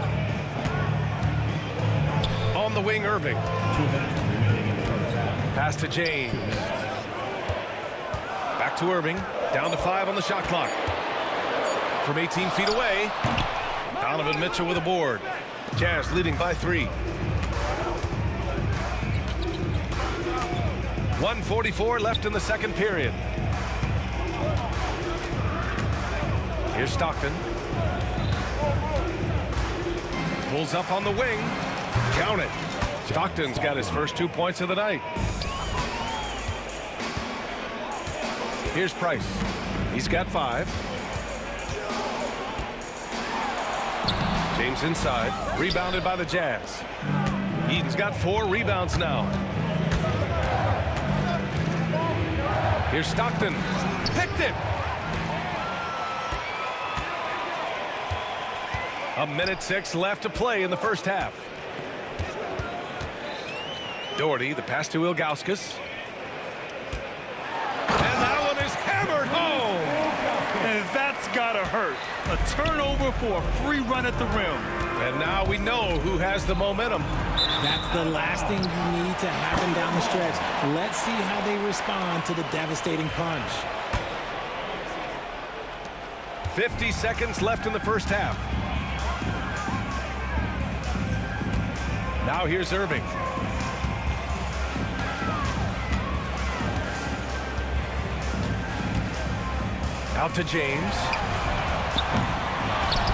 On the wing, Irving. Pass to James. Back to Irving. Down to 5 on the shot clock. From 18 feet away, Donovan Mitchell with a board. Jazz leading by 3. 1:44 left in the second period. Here's Stockton. Pulls up on the wing. Count it. Stockton's got his first 2 points of the night. Here's Price. He's got 5. James inside. Rebounded by the Jazz. Eden's got 4 rebounds now. Here's Stockton. Picked it. 1:06 left to play in the first half. Doherty, the pass to Ilgauskas. And that one is hammered home. And that's gotta hurt. A turnover for a free run at the rim. And now we know who has the momentum. That's the last thing you need to happen down the stretch. Let's see how they respond to the devastating punch. 50 seconds left in the first half. Now here's Irving. Out to James.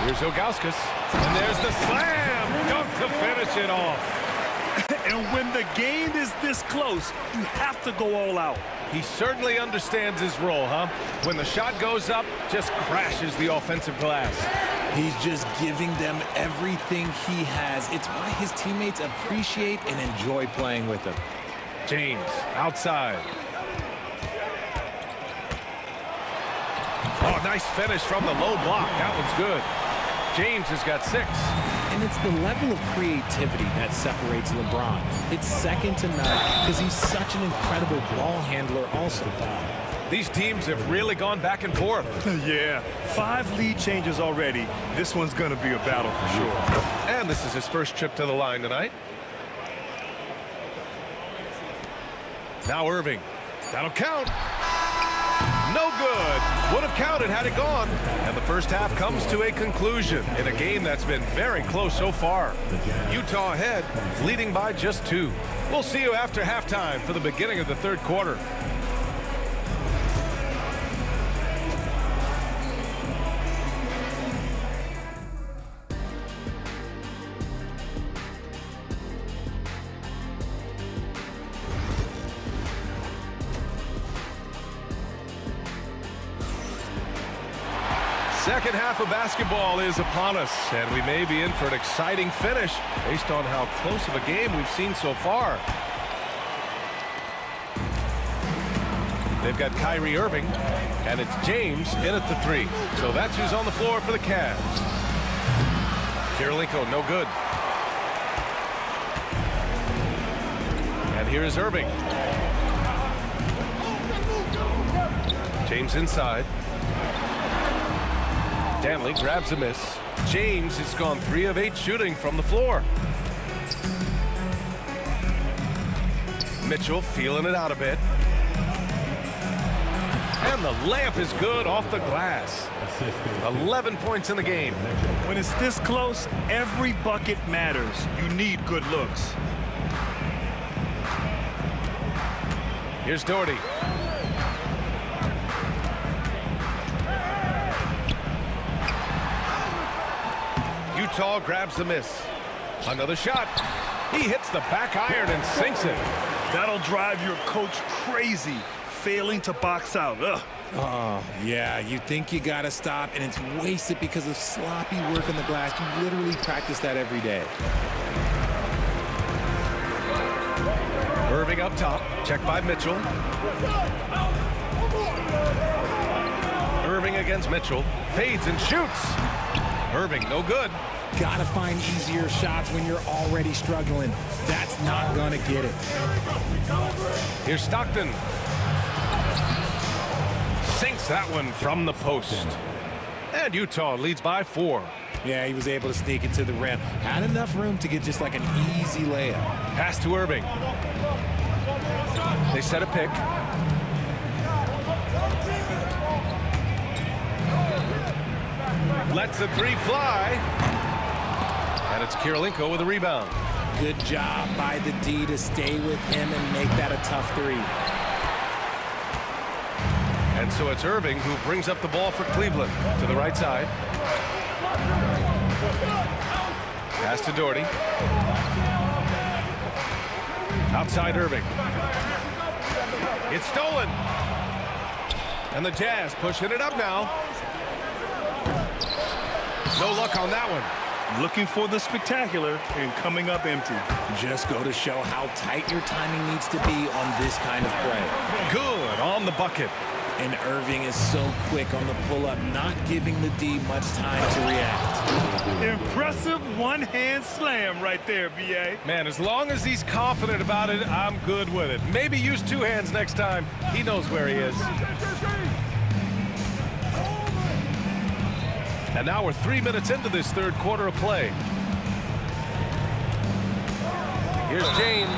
Here's Ilgauskas. And there's the slam. Dunk to finish it off. And when the game is this close, you have to go all out. He certainly understands his role, huh? When the shot goes up, just crashes the offensive glass. He's just giving them everything he has. It's why his teammates appreciate and enjoy playing with him. James outside. Oh, nice finish from the low block. That one's good. James has got 6. And it's the level of creativity that separates LeBron. It's second to none because he's such an incredible ball handler also. These teams have really gone back and forth. Yeah, 5 lead changes already. This one's going to be a battle for sure. And this is his first trip to the line tonight. Now Irving. That'll count. No good. Would have counted had it gone. And the first half comes to a conclusion in a game that's been very close so far. Utah ahead, leading by just 2. We'll see you after halftime for the beginning of the third quarter. Second half of basketball is upon us, and we may be in for an exciting finish based on how close of a game we've seen so far. They've got Kyrie Irving, and it's James in at the 3. So that's who's on the floor for the Cavs. Kirilenko, no good. And here is Irving. James inside. Stanley grabs a miss. James has gone 3 of 8 shooting from the floor. Mitchell feeling it out a bit. And the layup is good off the glass. 11 points in the game. When it's this close, every bucket matters. You need good looks. Here's Doherty. Utah grabs the miss. Another shot. He hits the back iron and sinks it. That'll drive your coach crazy, failing to box out. Ugh. Oh, yeah, you think you got to stop, and it's wasted because of sloppy work on the glass. You literally practice that every day. Irving up top. Check by Mitchell. Irving against Mitchell. Fades and shoots. Irving, no good. Got to find easier shots when you're already struggling. That's not going to get it. Here's Stockton. Sinks that one from the post. And Utah leads by 4. Yeah, he was able to sneak it to the rim. Had enough room to get just like an easy layup. Pass to Irving. They set a pick. Lets the 3 fly. And it's Kirilenko with a rebound. Good job by the D to stay with him and make that a tough 3. And so it's Irving who brings up the ball for Cleveland to the right side. Pass to Doherty. Outside Irving. It's stolen. And the Jazz pushing it up now. No luck on that one. Looking for the spectacular and coming up empty. Just go to show how tight your timing needs to be on this kind of play. Good on the bucket. And Irving is so quick on the pull-up, not giving the D much time to react. Impressive one-hand slam right there, B.A. Man, as long as he's confident about it, I'm good with it. Maybe use two hands next time. He knows where he is. And now we're 3 minutes into this third quarter of play. Here's James.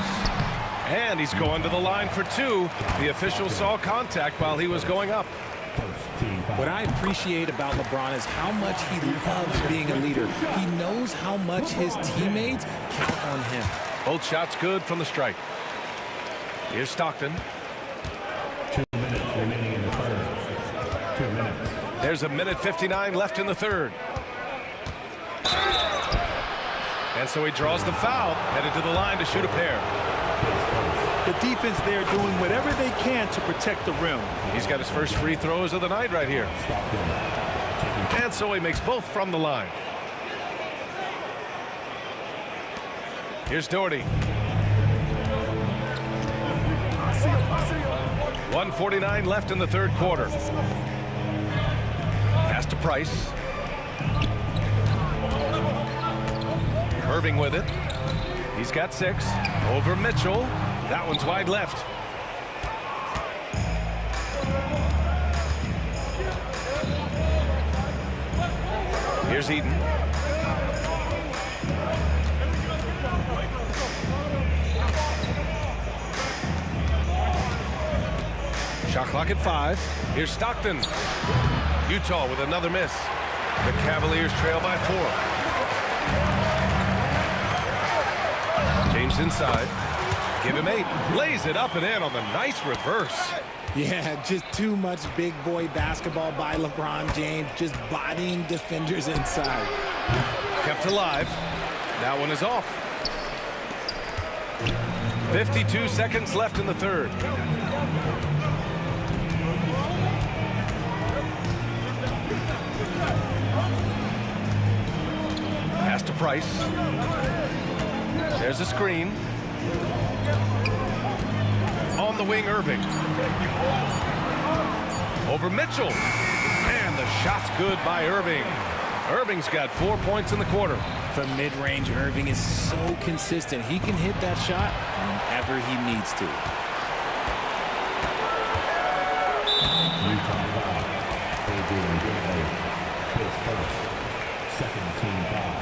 And he's going to the line for two. The official saw contact while he was going up. What I appreciate about LeBron is how much he loves being a leader. He knows how much his teammates count on him. Both shots good from the strike. Here's Stockton. 2 minutes remaining in the third. 2 minutes. There's a minute 59 left in the third. And so he draws the foul, headed to the line to shoot a pair. The defense there doing whatever they can to protect the rim. He's got his first free throws of the night right here. And so he makes both from the line. Here's Doherty. 1:49 left in the third quarter. Pass to Price. Irving with it. He's got 6. Over Mitchell. That one's wide left. Here's Eden. Shot clock at 5. Here's Stockton. Utah with another miss. The Cavaliers trail by 4. James inside. Give him 8. Lays it up and in on the nice reverse. Yeah, just too much big boy basketball by LeBron James, just bodying defenders inside. Kept alive. That one is off. 52 seconds left in the third. Pass to Price. There's a screen. On the wing, Irving. Over Mitchell. And the shot's good by Irving. Irving's got 4 points in the quarter. From mid-range, Irving is so consistent. He can hit that shot whenever he needs to. His first. Second team foul.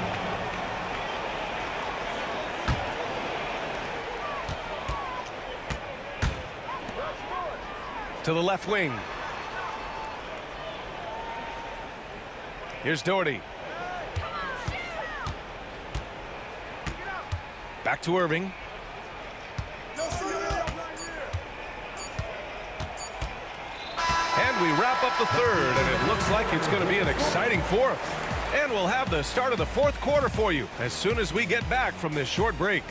To the left wing. Here's Doherty. Back to Irving. And we wrap up the third, and it looks like it's going to be an exciting fourth. And we'll have the start of the fourth quarter for you as soon as we get back from this short break.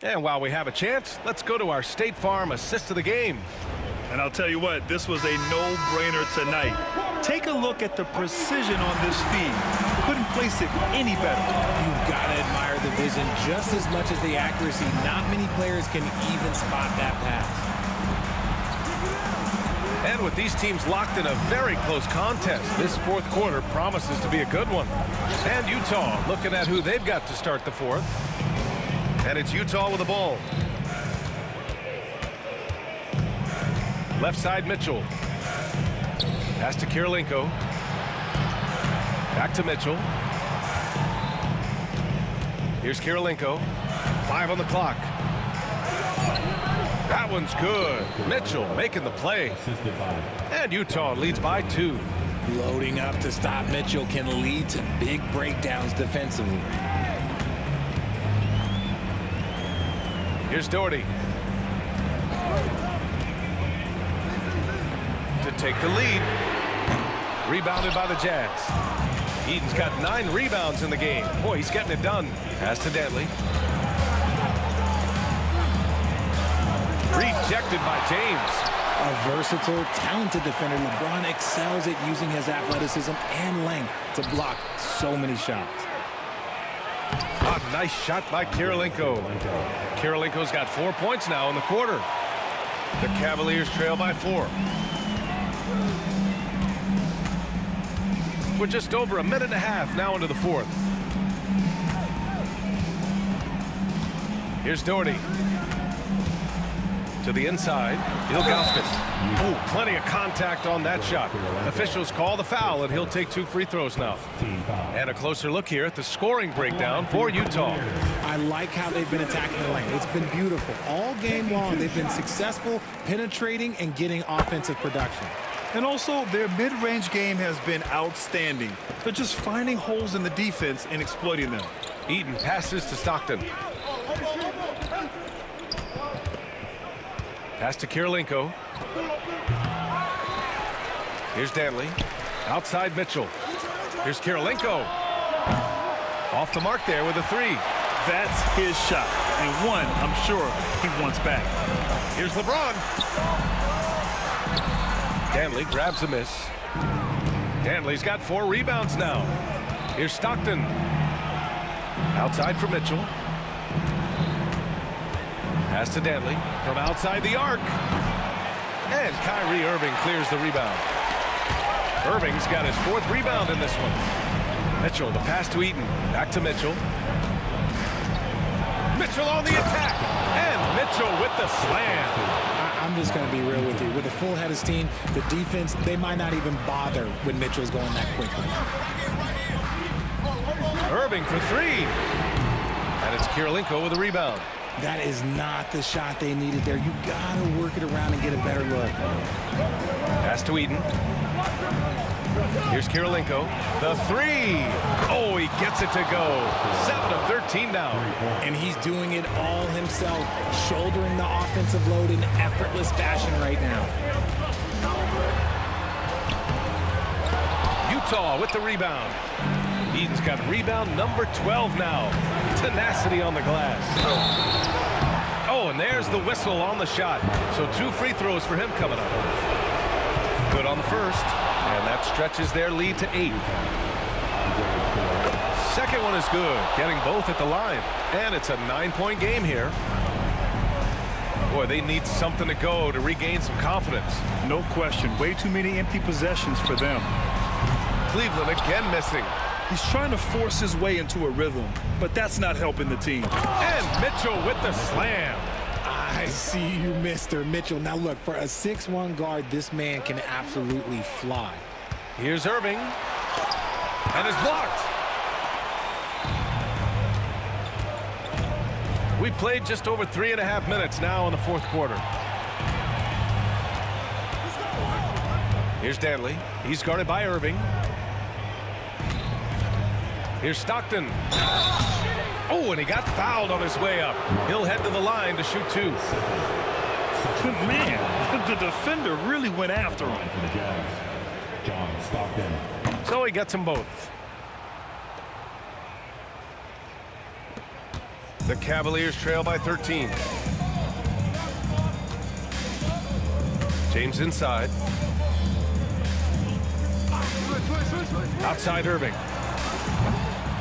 And while we have a chance, let's go to our State Farm assist of the game. And I'll tell you what, this was a no-brainer tonight. Take a look at the precision on this feed. Couldn't place it any better. You've got to admire the vision just as much as the accuracy. Not many players can even spot that pass. And with these teams locked in a very close contest, this fourth quarter promises to be a good one. And Utah looking at who they've got to start the fourth. And it's Utah with the ball. Left side, Mitchell. Pass to Kirilenko. Back to Mitchell. Here's Kirilenko. 5 on the clock. That one's good. Mitchell making the play. And Utah leads by 2. Loading up to stop Mitchell can lead to big breakdowns defensively. Here's Doherty. To take the lead. Rebounded by the Jazz. Eden's got 9 rebounds in the game. Boy, he's getting it done. Pass to Dantley. Rejected by James. A versatile, talented defender. LeBron excels at using his athleticism and length to block so many shots. A nice shot by Kirilenko. Kirilenko's got 4 points now in the quarter. The Cavaliers trail by 4. We're just over a minute and a half now into the fourth. Here's Doherty. To the inside, Ilgauskas. Oh, plenty of contact on that shot. Officials call the foul, and he'll take 2 free throws now. And a closer look here at the scoring breakdown for Utah. I like how they've been attacking the lane. It's been beautiful. All game long, they've been successful penetrating and getting offensive production. And also, their mid-range game has been outstanding. They're just finding holes in the defense and exploiting them. Eden passes to Stockton. Pass to Kirilenko. Here's Dantley. Outside Mitchell. Here's Kirilenko. Off the mark there with a 3. That's his shot. And one, I'm sure, he wants back. Here's LeBron. Dantley grabs a miss. Dantley's got 4 rebounds now. Here's Stockton. Outside for Mitchell. Pass to Dantley from outside the arc. And Kyrie Irving clears the rebound. Irving's got his 4th rebound in this one. Mitchell, the pass to Eaton. Back to Mitchell. Mitchell on the attack. And Mitchell with the slam. I'm just going to be real with you. With a full head of steam, the defense, they might not even bother when Mitchell's going that quickly. Irving for 3. And it's Kirilenko with a rebound. That is not the shot they needed there. You got to work it around and get a better look. Pass to Eden. Here's Kirilenko. The 3. Oh, he gets it to go. 7 of 13 now. And he's doing it all himself, shouldering the offensive load in effortless fashion right now. Utah with the rebound. Eden's got rebound number 12 now. Tenacity on the glass. Oh, and there's the whistle on the shot. So 2 free throws for him coming up. Good on the first. And that stretches their lead to 8. Second one is good. Getting both at the line. And it's a 9-point game here. Boy, they need something to go to regain some confidence. No question. Way too many empty possessions for them. Cleveland again missing. He's trying to force his way into a rhythm, but that's not helping the team. And Mitchell with the slam. I see you, Mr. Mitchell. Now look, for a 6'1" guard, this man can absolutely fly. Here's Irving. And it's blocked. We played just over 3.5 minutes now in the fourth quarter. Here's Dantley. He's guarded by Irving. Here's Stockton. Oh, and he got fouled on his way up. He'll head to the line to shoot 2. Man, the defender really went after him. So he gets them both. The Cavaliers trail by 13. James inside. Outside Irving.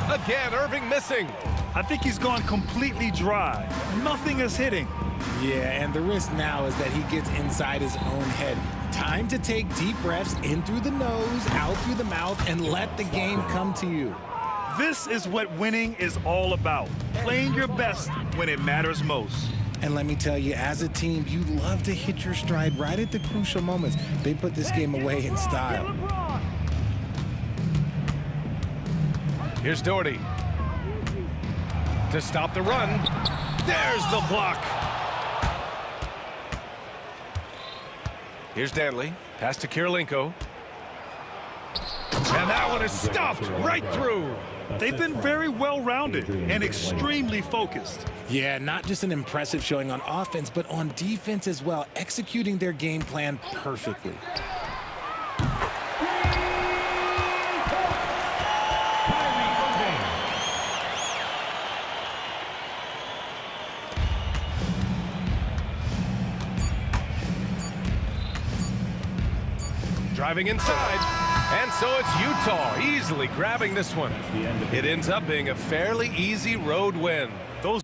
Again, Irving missing. I think he's gone completely dry. Nothing is hitting. Yeah, and the risk now is that he gets inside his own head. Time to take deep breaths in through the nose, out through the mouth, and let the game come to you. This is what winning is all about. Playing your best when it matters most. And let me tell you, as a team, you love to hit your stride right at the crucial moments. They put this game away in style. Here's Doherty. To stop the run. There's the block. Here's Dantley. Pass to Kirilenko. And that one is stuffed right through. They've been very well-rounded and extremely focused. Yeah, not just an impressive showing on offense, but on defense as well, executing their game plan perfectly. driving inside. And so it's Utah easily grabbing this one. It ends up being a fairly easy road win. Those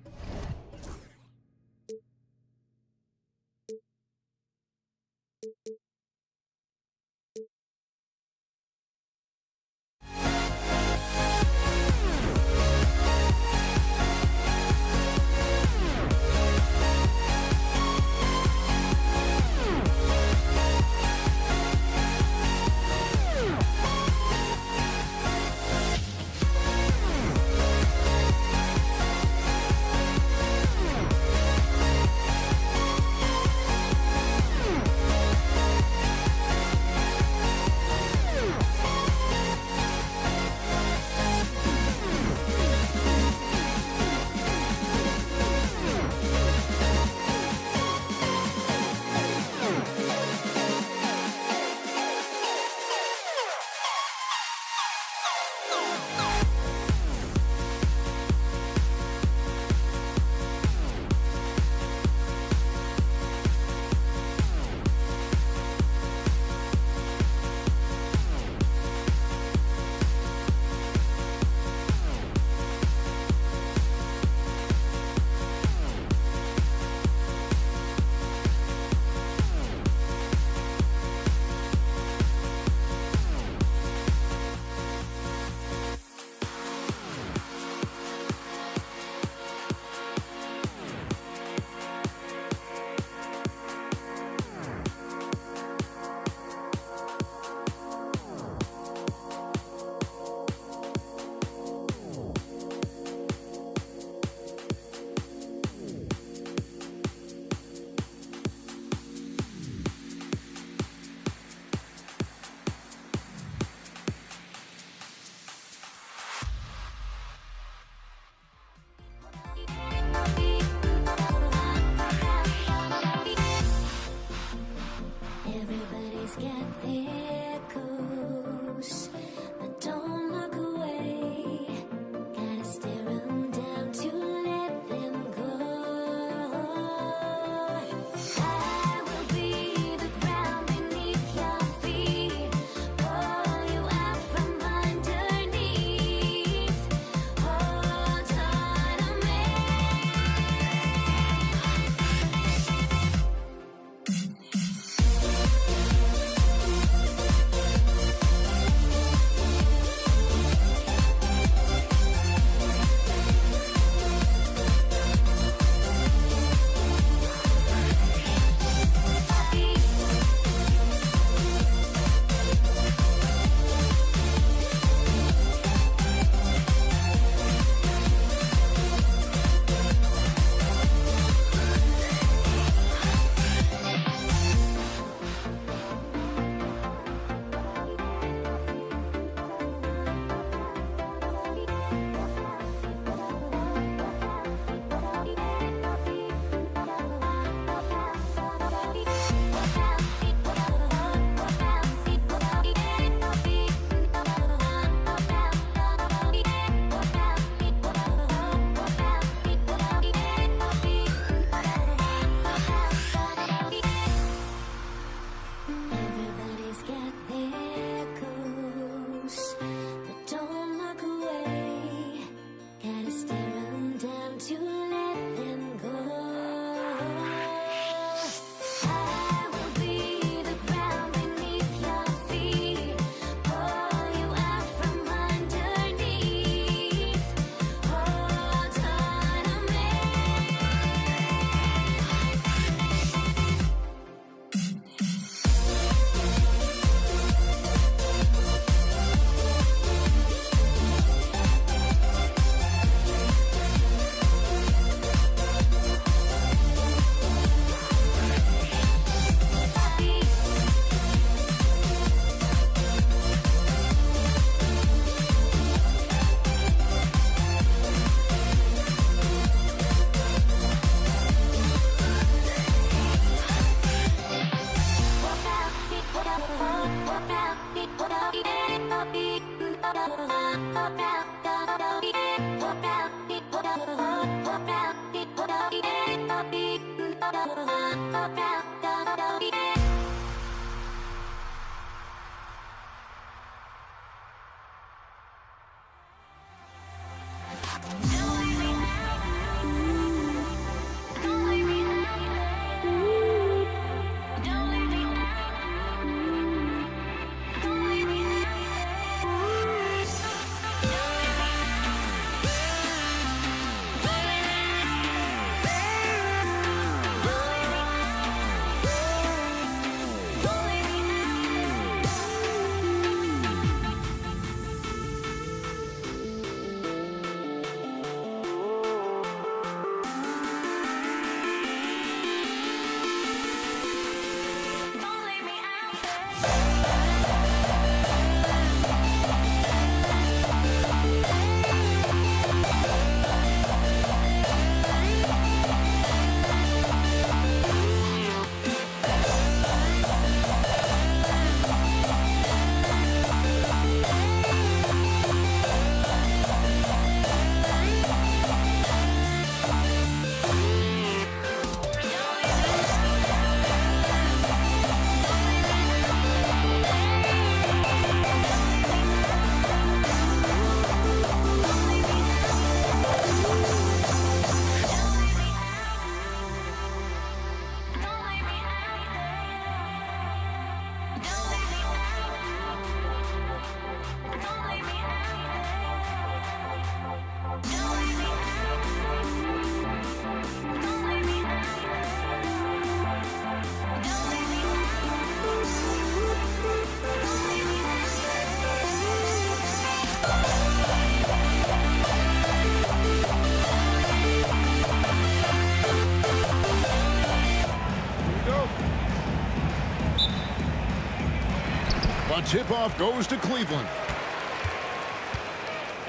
tip-off goes to Cleveland.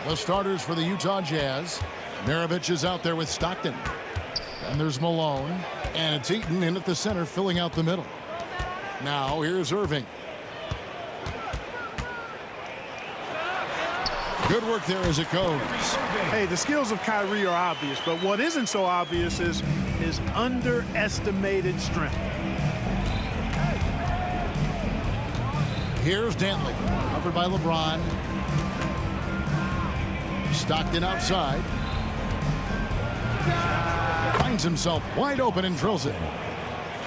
The starters for the Utah Jazz. Maravich is out there with Stockton. And there's Malone. And it's Eaton in at the center, filling out the middle. Now here's Irving. Good work there as it goes. Hey, the skills of Kyrie are obvious, but what isn't so obvious is his underestimated strength. Here's Dantley, covered by LeBron. Stockton outside. Finds himself wide open and drills it.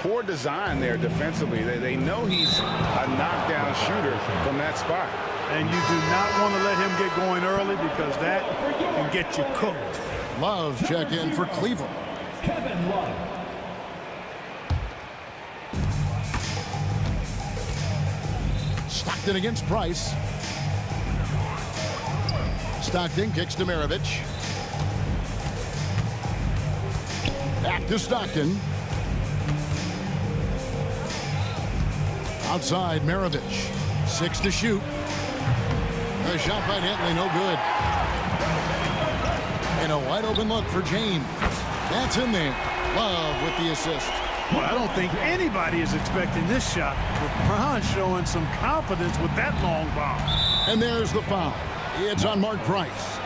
Poor design there defensively. They know he's a knockdown shooter from that spot. And you do not want to let him get going early because that can get you cooked. Love check in for Cleveland. Kevin Love. Stockton against Price. Stockton kicks to Maravich. Back to Stockton. Outside Maravich. 6 to shoot. A shot by Dantley, no good. And a wide open look for James. That's in there. Love with the assist. Well, I don't think anybody is expecting this shot. LeBron showing some confidence with that long bomb. And there's the foul. It's on Mark Price.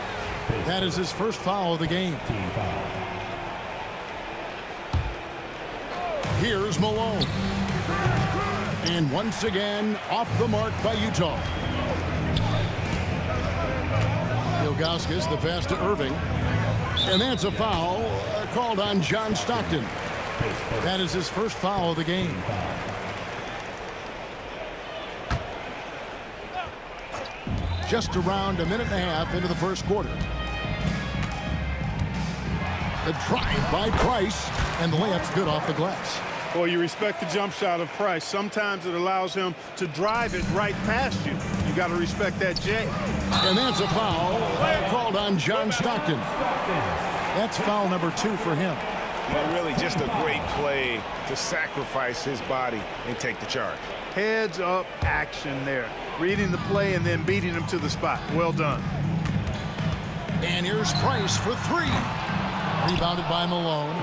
That is his first foul of the game. Here's Malone. And once again, off the mark by Utah. Ilgauskas, the pass to Irving. And that's a foul called on John Stockton. That is his first foul of the game. Just around a minute and a half into the first quarter. The drive by Price, and the layup's good off the glass. Well, you respect the jump shot of Price. Sometimes it allows him to drive it right past you. You got to respect that, Jay. And that's a foul called on John Stockton. That's foul number 2 for him. And really just a great play to sacrifice his body and take the charge. Heads up action there. Reading the play and then beating him to the spot. Well done. And here's Price for 3. Rebounded by Malone.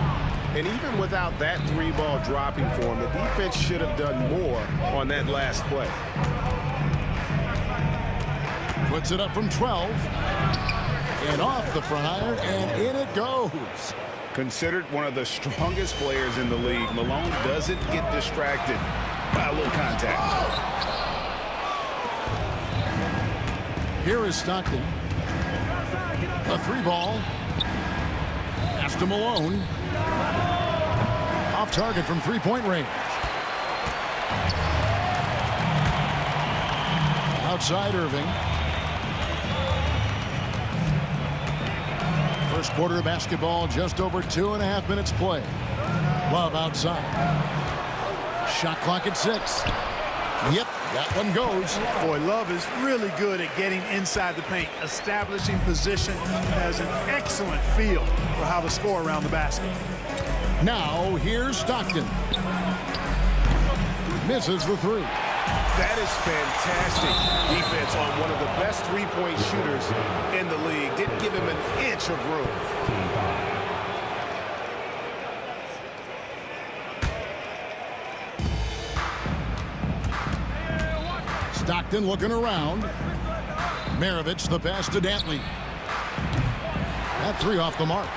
And even without that 3-ball dropping for him, the defense should have done more on that last play. Puts it up from 12. And off the front iron, and in it goes. Considered one of the strongest players in the league, Malone doesn't get distracted by a little contact. Here is Stockton. A 3-ball. Pass to Malone. Off target from 3-point range. Outside Irving. First quarter of basketball, just over 2.5 minutes play. Love outside. Shot clock at 6. Yep, that one goes. Boy, Love is really good at getting inside the paint, establishing position, has an excellent feel for how to score around the basket. Now, here's Stockton. Misses the 3. That is fantastic defense on one of the best 3-point shooters in the league. Didn't give him an inch of room. Stockton looking around. Maravich, the pass to Dantley. That 3 off the mark.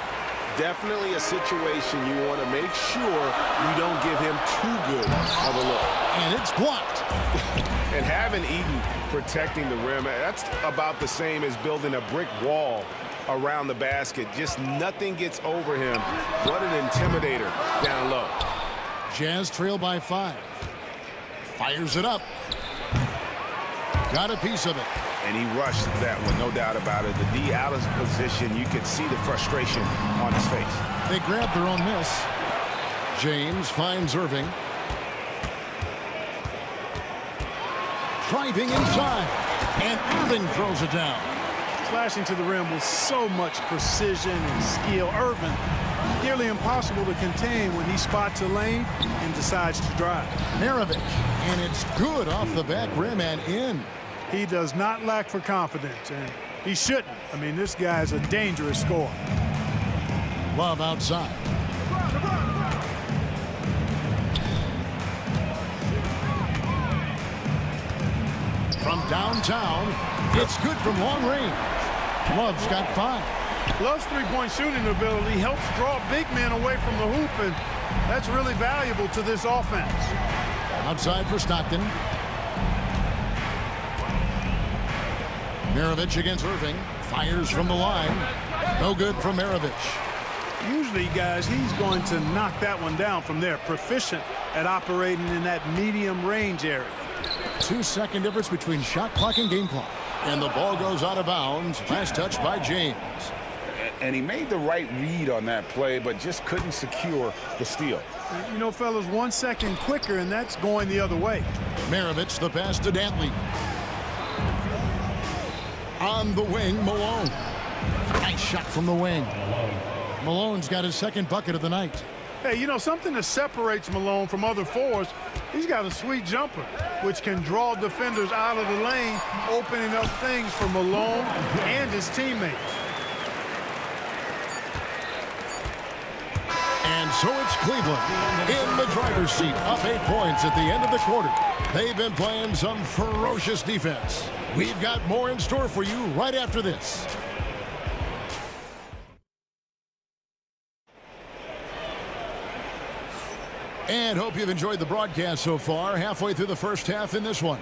Definitely a situation you want to make sure you don't give him too good of a look. And it's blocked. And having Eaton protecting the rim, that's about the same as building a brick wall around the basket. Just nothing gets over him. What an intimidator down low. Jazz trail by 5. Fires it up. Got a piece of it. And he rushed that one, no doubt about it. The D out of position, you could see the frustration on his face. They grabbed their own miss. James finds Irving. Driving inside. And Irving throws it down. Slashing to the rim with so much precision and skill. Irving, nearly impossible to contain when he spots a lane and decides to drive. Maravich, and it's good off the back rim and in. He does not lack for confidence, and he shouldn't. I mean, this guy's a dangerous scorer. Love outside. From downtown, it's good from long range. Love's got 5. Love's three-point shooting ability helps draw big men away from the hoop, and that's really valuable to this offense. Outside for Stockton. Maravich against Irving. Fires from the line. No good from Maravich. Usually, guys, he's going to knock that one down from there. Proficient at operating in that medium range area. 2-second difference between shot clock and game clock. And the ball goes out of bounds. Last touch by James. And he made the right read on that play, but just couldn't secure the steal. You know, fellas, 1 second quicker, and that's going the other way. Maravich, the pass to Dantley. On the wing, Malone. Nice shot from the wing. Malone's got his second bucket of the night. Hey, you know, something that separates Malone from other forwards, he's got a sweet jumper, which can draw defenders out of the lane, opening up things for Malone and his teammates. And so it's Cleveland in the driver's seat, up 8 points at the end of the quarter. They've been playing some ferocious defense. We've got more in store for you right after this. And hope you've enjoyed the broadcast so far. Halfway through the first half in this one.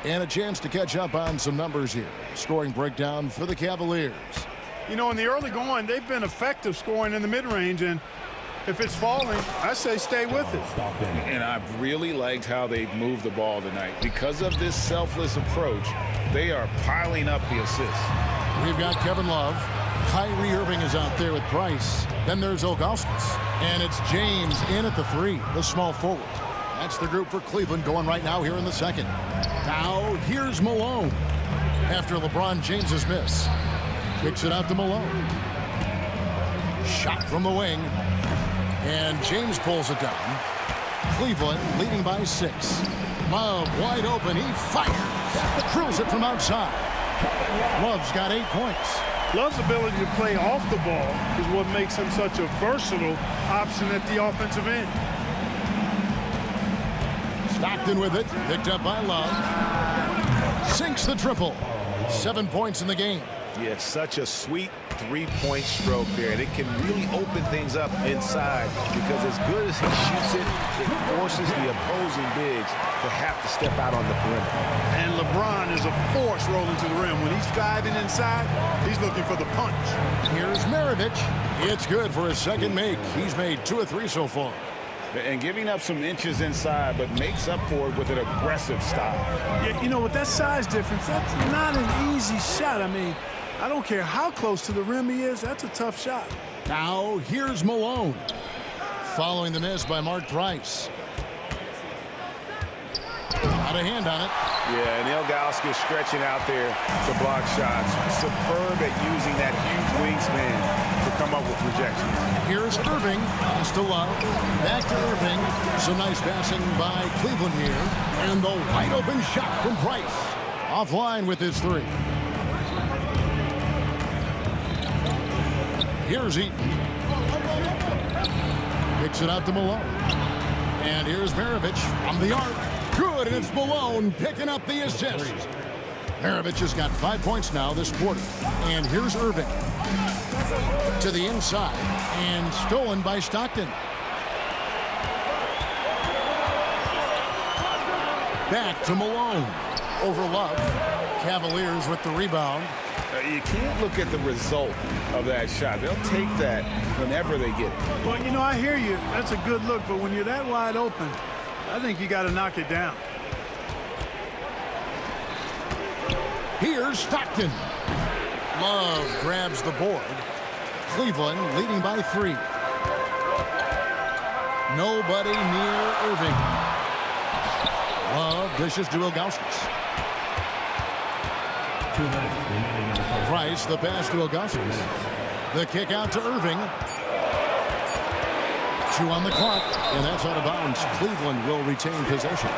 And a chance to catch up on some numbers here. Scoring breakdown for the Cavaliers. You know, in the early going, they've been effective scoring in the mid-range, and if it's falling, I say stay with it. And I've really liked how they've moved the ball tonight. Because of this selfless approach, they are piling up the assists. We've got Kevin Love. Kyrie Irving is out there with Price. Then there's Ilgauskas. And it's James in at the 3, the small forward. That's the group for Cleveland going right now here in the second. Now here's Malone. After LeBron James's miss. Kicks it out to Malone. Shot from the wing. And James pulls it down. Cleveland leading by 6. Love wide open. He fires. Drills it from outside. Love's got 8 points. Love's ability to play off the ball is what makes him such a versatile option at the offensive end. Stockton with it. Picked up by Love. Sinks the triple. 7 points in the game. Yeah, it's such a sweet three-point stroke there, and it can really open things up inside because as good as he shoots it, it forces the opposing bigs to have to step out on the perimeter. And LeBron is a force rolling to the rim. When he's driving inside, he's looking for the punch. Here's Maravich. It's good for his second make. He's made 2 of 3 so far. And giving up some inches inside, but makes up for it with an aggressive style. Yeah, you know, with that size difference, that's not an easy shot. I mean, I don't care how close to the rim he is, that's a tough shot. Now here's Malone. Following the miss by Mark Price. Got a hand on it. Yeah, and Ilgauskas stretching out there to block shots. Superb at using that huge wingspan to come up with projections. Here's Irving. Pass to Love. Back to Irving. Some nice passing by Cleveland here. And the wide open shot from Price. Offline with his 3. Here's Eaton. Kicks it out to Malone. And here's Maravich from the arc. Good, and it's Malone picking up the assist. Maravich has got 5 points now this quarter. And here's Irving. To the inside. And stolen by Stockton. Back to Malone. Over Love. Cavaliers with the rebound. You can't look at the result of that shot. They'll take that whenever they get it. Well, you know, I hear you. That's a good look, but when you're that wide open, I think you got to knock it down. Here's Stockton. Love grabs the board. Cleveland leading by 3. Nobody near Irving. Love dishes to Ilgauskas. 2 minutes remaining in the first. Price, the pass to Augustus. The kick out to Irving. 2 on the clock, and that's out of bounds. Cleveland will retain possession.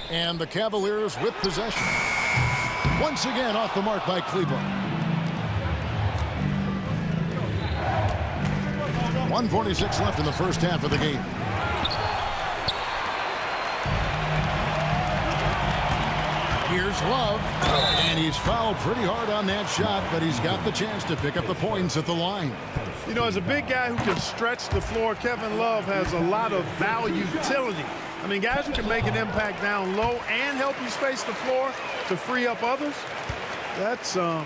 And the Cavaliers with possession. Once again off the mark by Cleveland. 1:46 left in the first half of the game. Here's Love, and he's fouled pretty hard on that shot, but he's got the chance to pick up the points at the line. You know, as a big guy who can stretch the floor, Kevin Love has a lot of value utility. I mean, guys who can make an impact down low and help you space the floor to free up others, that's a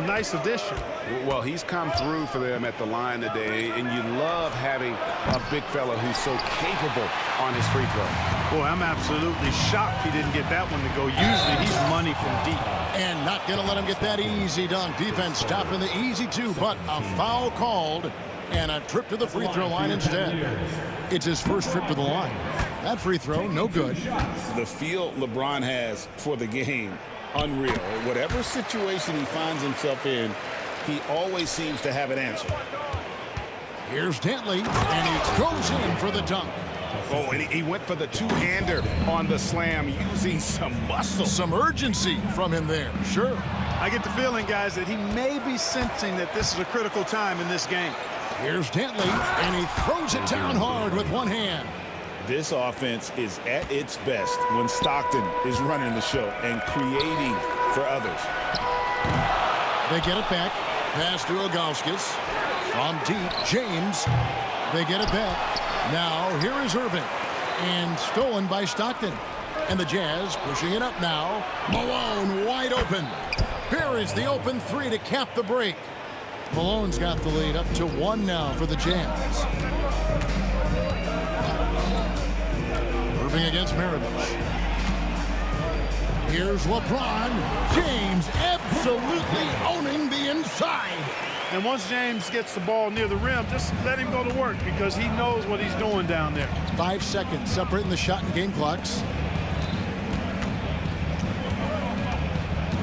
nice addition. Well, he's come through for them at the line today, and you love having a big fella who's so capable on his free throw. Boy, I'm absolutely shocked he didn't get that one to go. Usually he's money from deep. And not going to let him get that easy dunk. Defense stopping the easy two, but a foul called and a trip to the free throw line instead. It's his first trip to the line. That free throw, no good. The feel LeBron has for the game, unreal. Whatever situation he finds himself in, he always seems to have an answer. Here's Dantley, and he goes in for the dunk. Oh, and he went for the two-hander on the slam, using some muscle. Some urgency from him there, sure. I get the feeling, guys, that he may be sensing that this is a critical time in this game. Here's Dantley, and he throws it down hard with one hand. This offense is at its best when Stockton is running the show and creating for others. They get it back. Pass to Augustus. From deep, James. They get it back. Now, here is Irving. And stolen by Stockton. And the Jazz pushing it up now. Malone wide open. Here is the open three to cap the break. Malone's got the lead up to 1 now for the Jazz. Irving against Maravich. Here's LeBron. James absolutely owning the inside. And once James gets the ball near the rim, just let him go to work because he knows what he's doing down there. 5 seconds separating the shot and game clocks.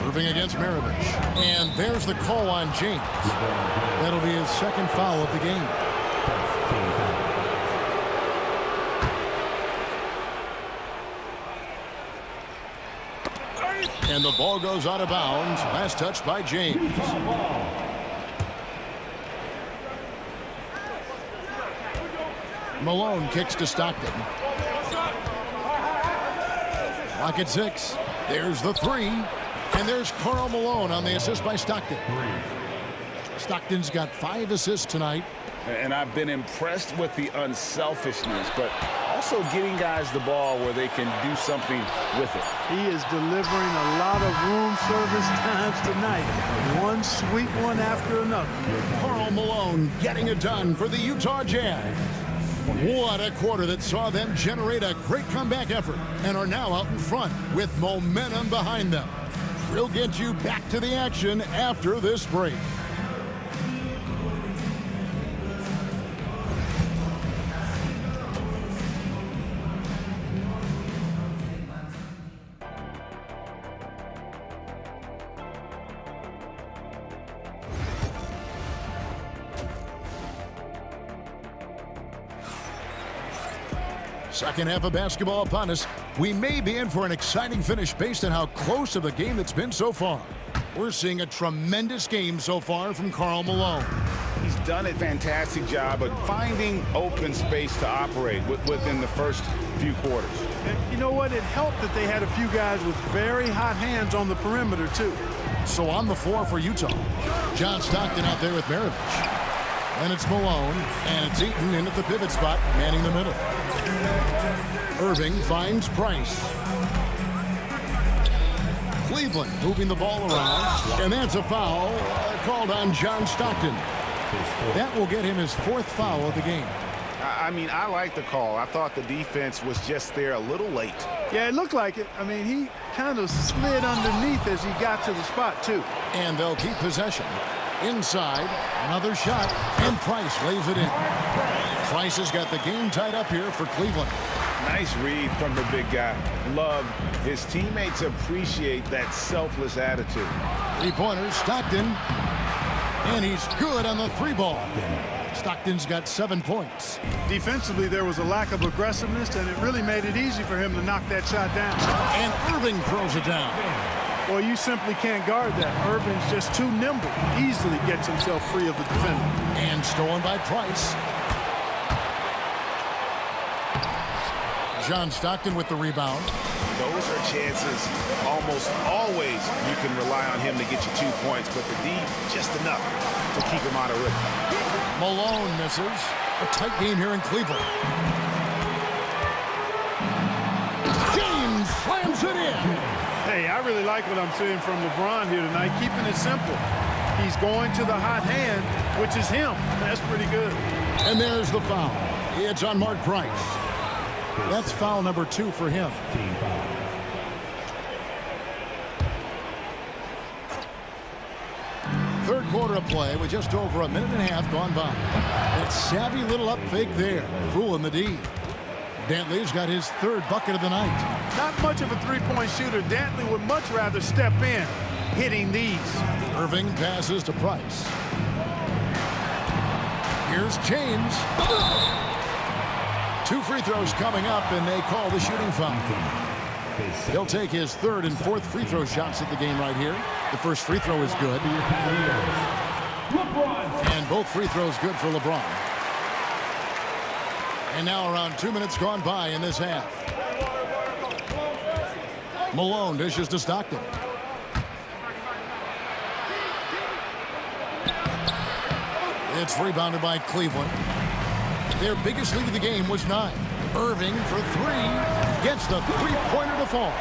Irving against Maravich. And there's the call on James. That'll be his second foul of the game. And the ball goes out of bounds. Last touch by James. Malone kicks to Stockton. Clock at 6. There's the three. And there's Karl Malone on the assist by Stockton. Stockton's got 5 assists tonight. And I've been impressed with the unselfishness, but also getting guys the ball where they can do something with it. He is delivering a lot of room service times tonight. One sweet one after another. Karl Malone getting it done for the Utah Jazz. What a quarter that saw them generate a great comeback effort and are now out in front with momentum behind them. We'll get you back to the action after this break. Second half of basketball upon us. We may be in for an exciting finish based on how close of a game it's been so far. We're seeing a tremendous game so far from Karl Malone. He's done a fantastic job of finding open space to operate within the first few quarters. And you know what? It helped that they had a few guys with very hot hands on the perimeter, too. So on the floor for Utah, John Stockton out there with Maravich. And it's Malone, and it's Eaton in at the pivot spot, manning the middle. Irving finds Price. Cleveland moving the ball around, and that's a foul called on John Stockton. That will get him his 4th foul of the game. I mean, I like the call. I thought the defense was just there a little late. Yeah, it looked like it. I mean, he kind of slid underneath as he got to the spot, too. And they'll keep possession. Inside, another shot, and Price lays it in. Price has got the game tied up here for Cleveland. Nice read from the big guy. Love. His teammates appreciate that selfless attitude. 3-pointers, Stockton. And he's good on the 3-ball. Stockton's got 7 points. Defensively, there was a lack of aggressiveness, and it really made it easy for him to knock that shot down. And Irving throws it down. Well, you simply can't guard that. Irving's just too nimble. Easily gets himself free of the defender. And stolen by Price. John Stockton with the rebound. Those are chances almost always you can rely on him to get you 2 points, but the D just enough to keep him out of rhythm. Malone misses. A tight game here in Cleveland. James slams it in. Hey, I really like what I'm seeing from LeBron here tonight, keeping it simple. He's going to the hot hand, which is him. That's pretty good. And there's the foul. It's on Mark Price. That's foul number 2 for him. Third quarter of play with just over a minute and a half gone by. That savvy little up fake there, fooling the D. Dantley's got his 3rd bucket of the night. Not much of a three-point shooter. Dantley would much rather step in, hitting these. Irving passes to Price. Here's James. 2 free throws coming up, and they call the shooting foul. He'll take his 3rd and 4th free throw shots at the game right here. The first free throw is good. And both free throws good for LeBron. And now around 2 minutes gone by in this half. Malone dishes to Stockton. It's rebounded by Cleveland. Their biggest lead of the game was 9. Irving for 3. Gets the 3-pointer to fall.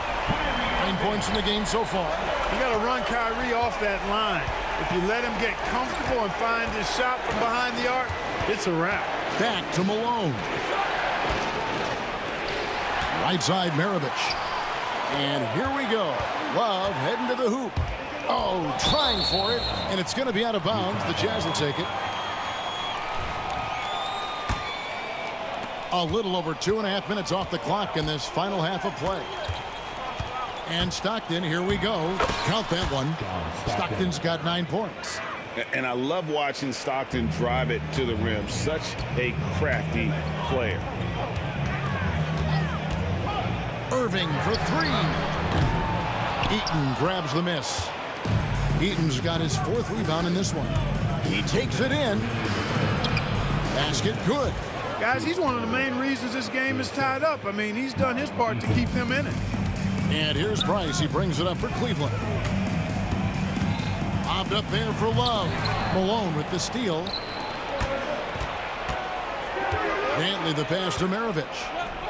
9 points in the game so far. You got to run Kyrie off that line. If you let him get comfortable and find his shot from behind the arc, it's a wrap. Back to Malone. Right side, Maravich. And here we go. Love heading to the hoop. Oh, trying for it. And it's going to be out of bounds. The Jazz will take it. A little over 2.5 minutes off the clock in this final half of play. And Stockton, here we go. Count that one. Stockton's got 9 points. And I love watching Stockton drive it to the rim. Such a crafty player. Irving for 3. Eaton grabs the miss. Eaton's got his 4th rebound in this one. He takes it in. Basket good. Guys, he's one of the main reasons this game is tied up. I mean, he's done his part to keep them in it. And here's Price. He brings it up for Cleveland. Lobbed up there for Love. Malone with the steal. Dantley the pass to Maravich.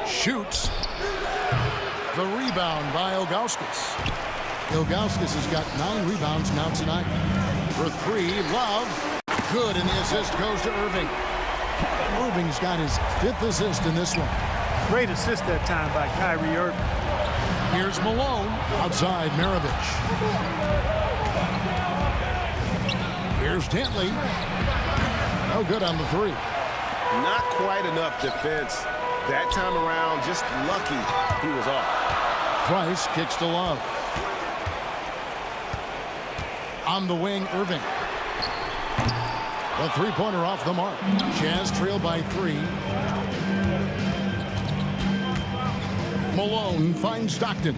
Shoots. The rebound by Ilgauskas. Ilgauskas has got 9 rebounds now tonight. For 3, Love. Good, and the assist goes to Irving. Irving's got his 5th assist in this one. Great assist that time by Kyrie Irving. Here's Malone. Outside, Maravich. Here's Dantley. No good on the 3. Not quite enough defense that time around. Just lucky he was off. Price kicks to Love. On the wing, Irving. The 3-pointer off the mark. Jazz trail by 3. Malone finds Stockton.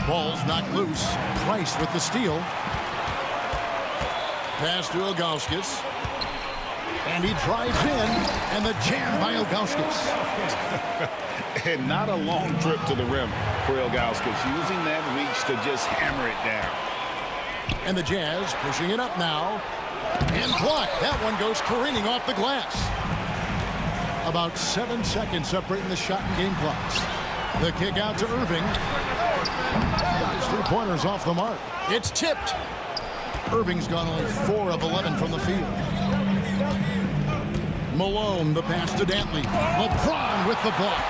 Ball's knocked loose. Price with the steal. Pass to Ilgauskas. And he drives in. And the jam by Ilgauskas. And not a long trip to the rim for Ilgauskas. Using that reach to just hammer it down. And the Jazz pushing it up now. And blocked. That one goes careening off the glass. About 7 seconds separating the shot and game clocks. The kick out to Irving. His 3-pointers off the mark. It's tipped. Irving's gone only 4 of 11 from the field. Malone, the pass to Dantley. LeBron with the block.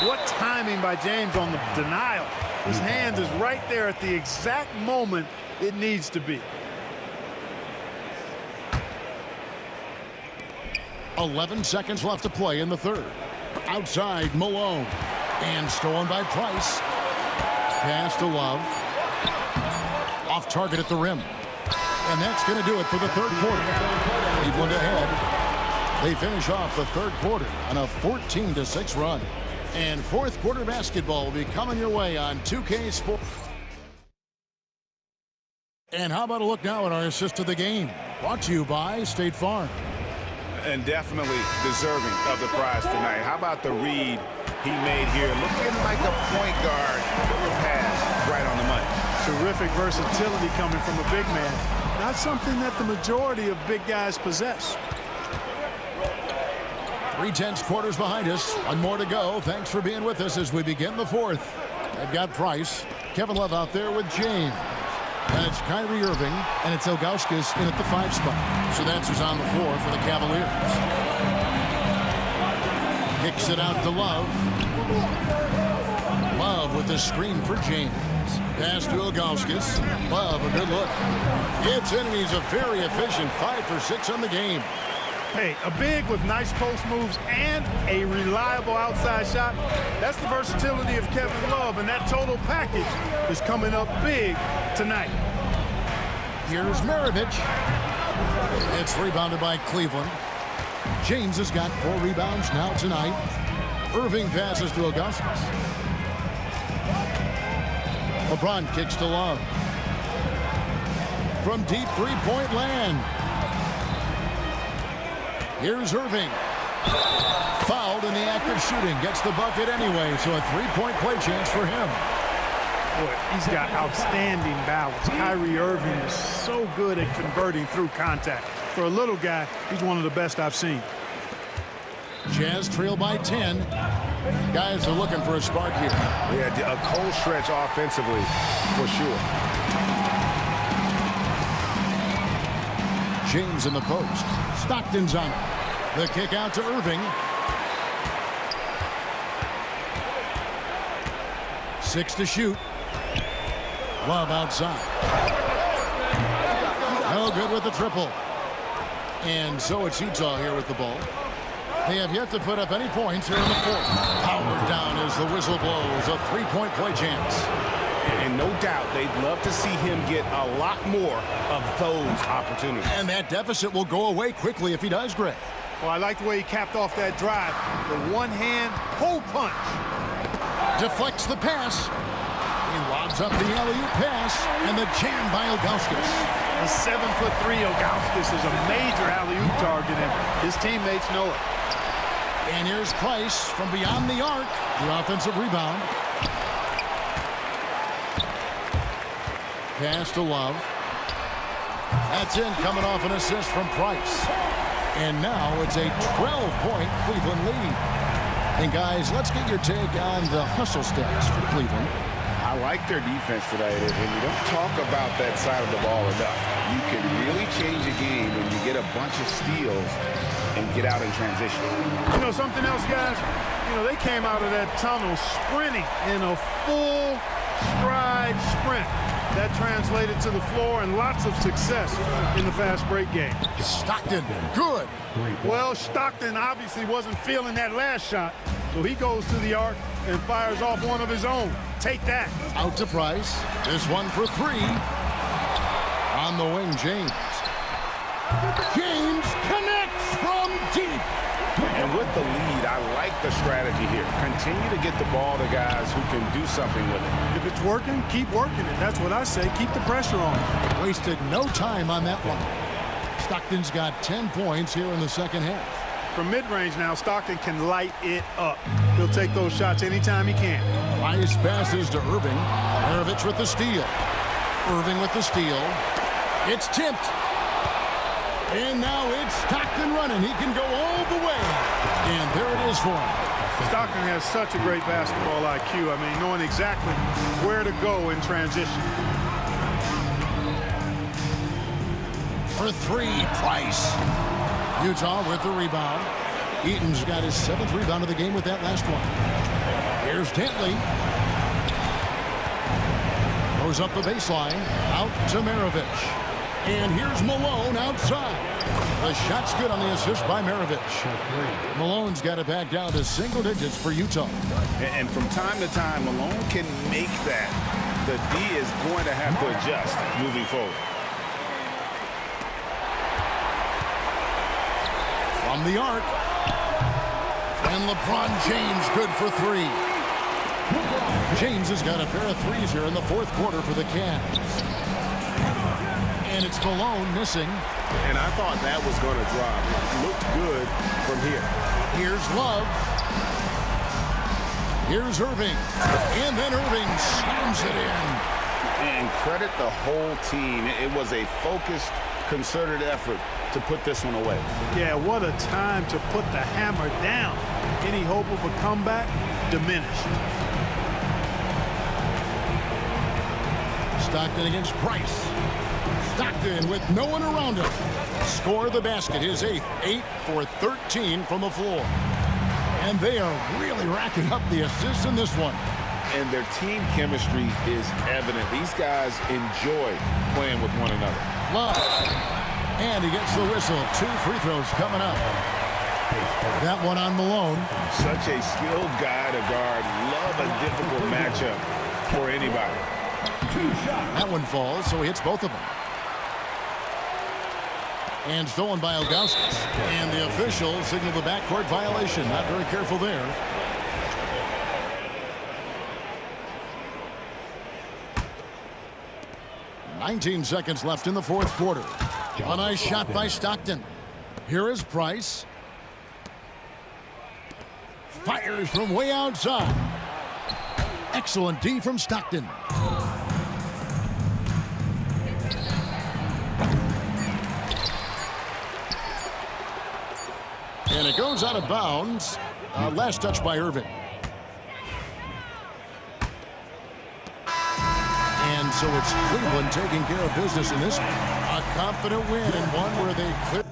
What timing by James on the denial. His hand is right there at the exact moment it needs to be. 11 seconds left to play in the third. Outside, Malone. And stolen by Price. Pass to Love. Off target at the rim. And that's going to do it for the third quarter. Cleveland ahead. They finish off the third quarter on a 14-6 run. And fourth quarter basketball will be coming your way on 2K Sports. And how about a look now at our assist of the game? Brought to you by State Farm. And definitely deserving of the prize tonight. How about the read he made here? Looking like a point guard. Pass right on the money. Terrific versatility coming from a big man. Not something that the majority of big guys possess. 3/10 quarters behind us. One more to go. Thanks for being with us as we begin the fourth. They've got Price. Kevin Love out there with James. And it's Kyrie Irving, and it's Ilgauskas in at the 5 spot. So that's who's on the floor for the Cavaliers. Kicks it out to Love. Love with the screen for James. Pass to Ilgauskas. Love, a good look. It's in, and he's a very efficient 5 for 6 on the game. Hey, a big with nice post moves and a reliable outside shot. That's the versatility of Kevin Love, and that total package is coming up big tonight. Here's Maravich. It's rebounded by Cleveland. James has got 4 rebounds now tonight. Irving passes to Ilgauskas. LeBron kicks to Love. From deep three-point land. Here's Irving. Fouled in the act of shooting. Gets the bucket anyway, so a 3-point play chance for him. Boy, he's got outstanding balance. Kyrie Irving is so good at converting through contact. For a little guy, he's one of the best I've seen. Jazz trail by 10. Guys are looking for a spark here. Yeah, a cold stretch offensively, for sure. James in the post. Stockton's on it. The kick out to Irving. 6 to shoot. Love outside. No good with the triple. And so it's Utah here with the ball. They have yet to put up any points here in the fourth. Powered down as the whistle blows. A 3-point play chance. And no doubt they'd love to see him get a lot more of those opportunities. And that deficit will go away quickly if he does, Greg. Well, I like the way he capped off that drive. The one-hand hole punch. Deflects the pass. He lobs up the alley-oop pass. And the jam by Ilgauskas. The 7'3" Ilgauskas is a major alley-oop target, and his teammates know it. And here's Price from beyond the arc. The offensive rebound. Pass to Love. That's in, coming off an assist from Price. And now it's a 12-point Cleveland lead. And guys, let's get your take on the hustle stats for Cleveland. I like their defense today, and you don't talk about that side of the ball enough. You can really change a game when you get a bunch of steals and get out in transition. You know, something else, guys? You know, they came out of that tunnel sprinting in a full stride sprint. That translated to the floor and lots of success in the fast break game. Stockton, good. Well, Stockton obviously wasn't feeling that last shot, so he goes to the arc and fires off one of his own. Take that. Out to Price. This one for 3. On the wing, James. James connects from deep. And with the lead, I like the strategy here. Continue to get the ball to guys who can do something with it. If it's working, keep working it. That's what I say. Keep the pressure on. Wasted no time on that one. Stockton's got 10 points here in the second half. From mid-range now, Stockton can light it up. He'll take those shots anytime he can. Price passes to Irving. Maravich with the steal. Irving with the steal. It's tipped. And now it's Stockton running. He can go all the way. And there it is for him. Stockton has such a great basketball IQ. I mean, knowing exactly where to go in transition. For 3, Price. Utah with the rebound. Eaton's got his 7th rebound of the game with that last one. Here's Dantley. Goes up the baseline. Out to Maravich. And here's Malone outside. The shot's good on the assist by Maravich. Malone's got it back down to single digits for Utah. And from time to time, Malone can make that. The D is going to have to adjust moving forward. From the arc. And LeBron James good for three. James has got a pair of threes here in the fourth quarter for the Cavs. And it's Malone missing. And I thought that was going to drop. It looked good from here. Here's Love. Here's Irving. And then Irving slams it in. And credit the whole team. It was a focused, concerted effort to put this one away. Yeah, what a time to put the hammer down. Any hope of a comeback diminished. Stockton against Price. Stockton with no one around him. Score the basket, his eighth. 8 for 13 from the floor. And they are really racking up the assists in this one. And their team chemistry is evident. These guys enjoy playing with one another. Love. And he gets the whistle. 2 free throws coming up. That one on Malone. Such a skilled guy to guard. Love a difficult matchup for anybody. That one falls, so he hits both of them. And stolen by Ilgauskas. And the officials signal the backcourt violation. Not very careful there. "19 seconds left in the fourth quarter. A nice shot by Stockton. Here is Price. Fires from way outside. Excellent D from Stockton. And it goes out of bounds. Last touch by Irving. And so it's Cleveland taking care of business in this one. A confident win and one where they clear.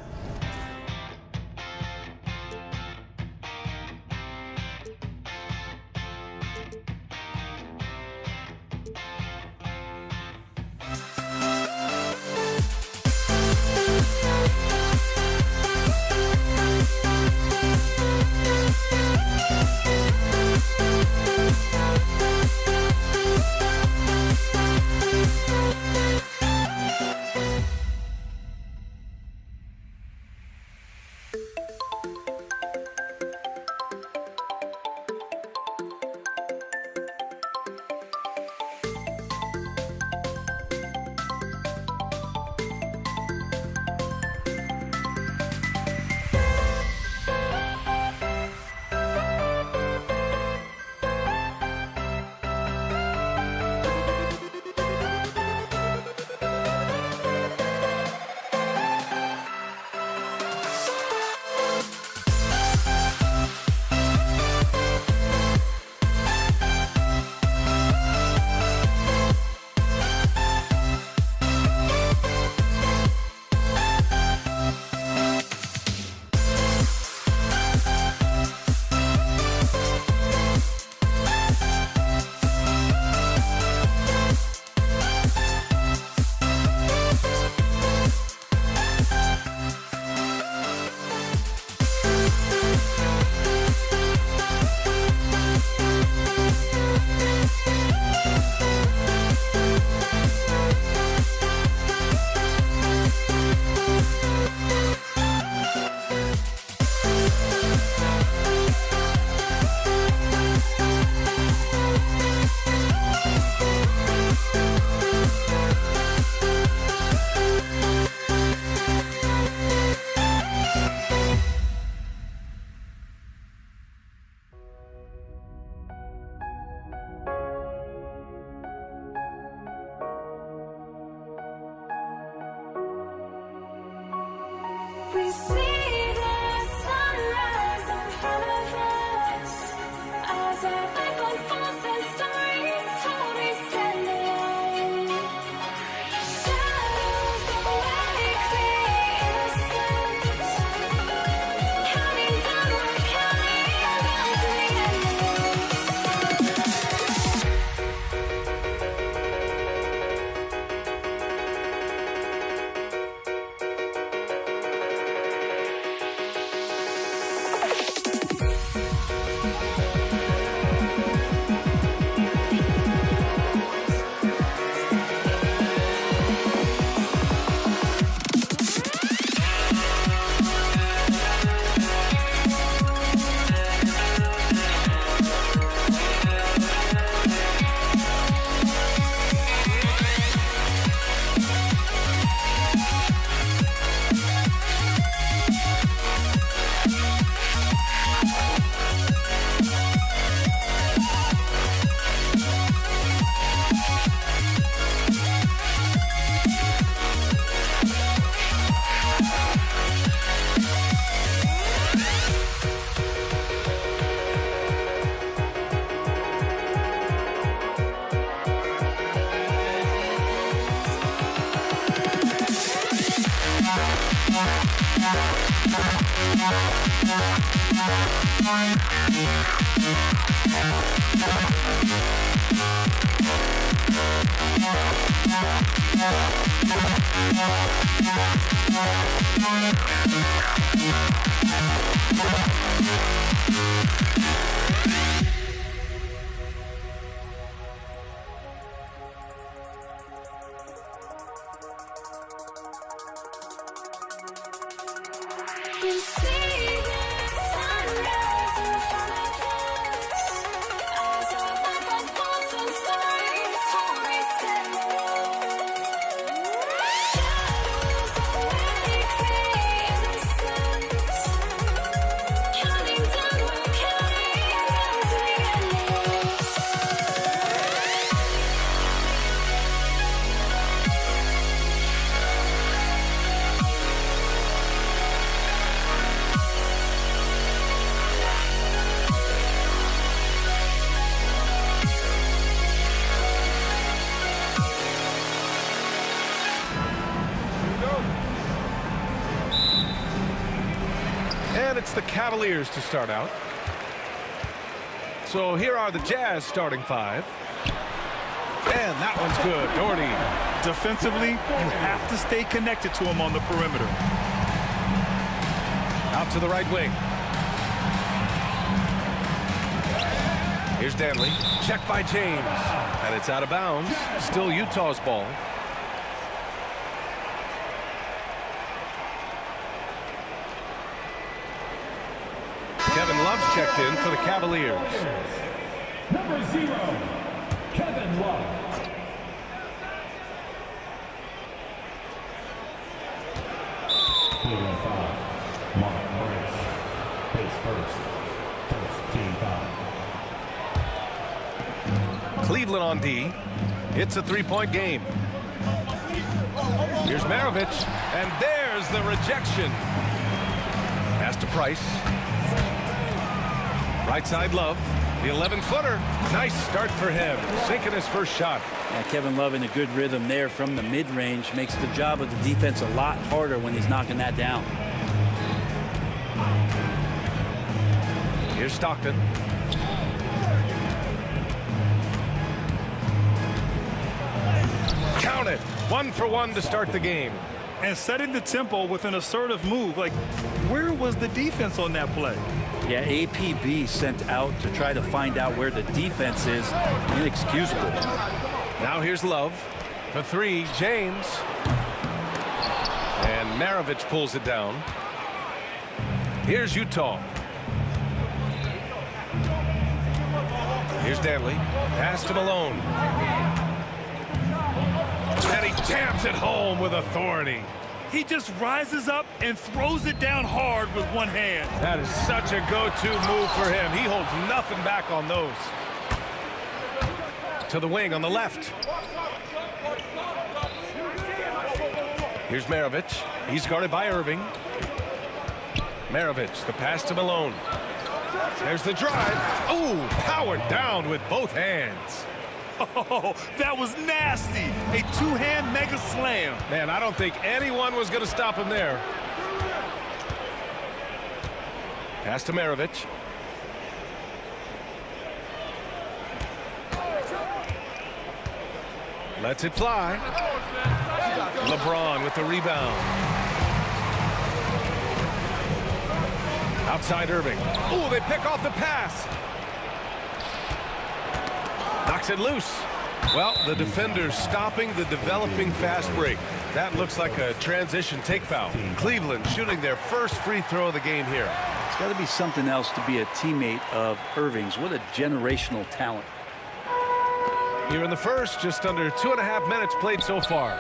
And it's the Cavaliers to start out. So here are the Jazz starting five. And that one's good. Doherty. Defensively, you have to stay connected to him on the perimeter. Out to the right wing. Here's Danley. Checked by James. And it's out of bounds. Still Utah's ball. Kevin Love's checked in for the Cavaliers. Number 0, Kevin Love. Cleveland foul. Mark Morris. Base first. First team foul. Cleveland on D. It's a three-point game. Here's Maravich. And there's the rejection. Pass to Price. Right side Love, the 11-footer. Nice start for him, sinking his first shot. Yeah, Kevin Love in a good rhythm there from the mid-range makes the job of the defense a lot harder when he's knocking that down. Here's Stockton. Count it, 1 for 1 to start the game. And setting the tempo with an assertive move. Like, where was the defense on that play? Yeah, APB sent out to try to find out where the defense is. Inexcusable. Now here's Love. For three, James. And Maravich pulls it down. Here's Utah. Here's Danley. Pass to Malone. And he jams it home with authority. He just rises up and throws it down hard with one hand. That is such a go-to move for him. He holds nothing back on those. To the wing on the left. Here's Maravich. He's guarded by Irving. Maravich, the pass to Malone. There's the drive. Oh, powered down with both hands. Oh, that was nasty. A two-hand mega slam. Man, I don't think anyone was going to stop him there. Pass to Maravich. Lets it fly. LeBron with the rebound. Outside Irving. Oh, they pick off the pass. Knocks it loose. Well, the defender's stopping the developing fast break. That looks like a transition take foul. Cleveland shooting their first free throw of the game here. It's got to be something else to be a teammate of Irving's. What a generational talent. Here in the first, just under 2.5 minutes played so far.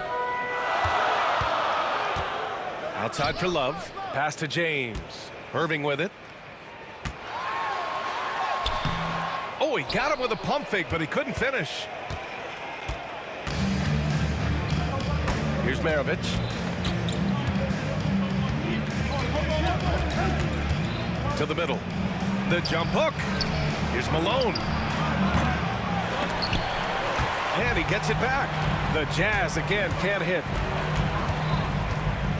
Outside for Love. Pass to James. Irving with it. Oh, he got him with a pump fake, but he couldn't finish. Here's Maravich. To the middle. The jump hook. Here's Malone. And he gets it back. The Jazz again can't hit.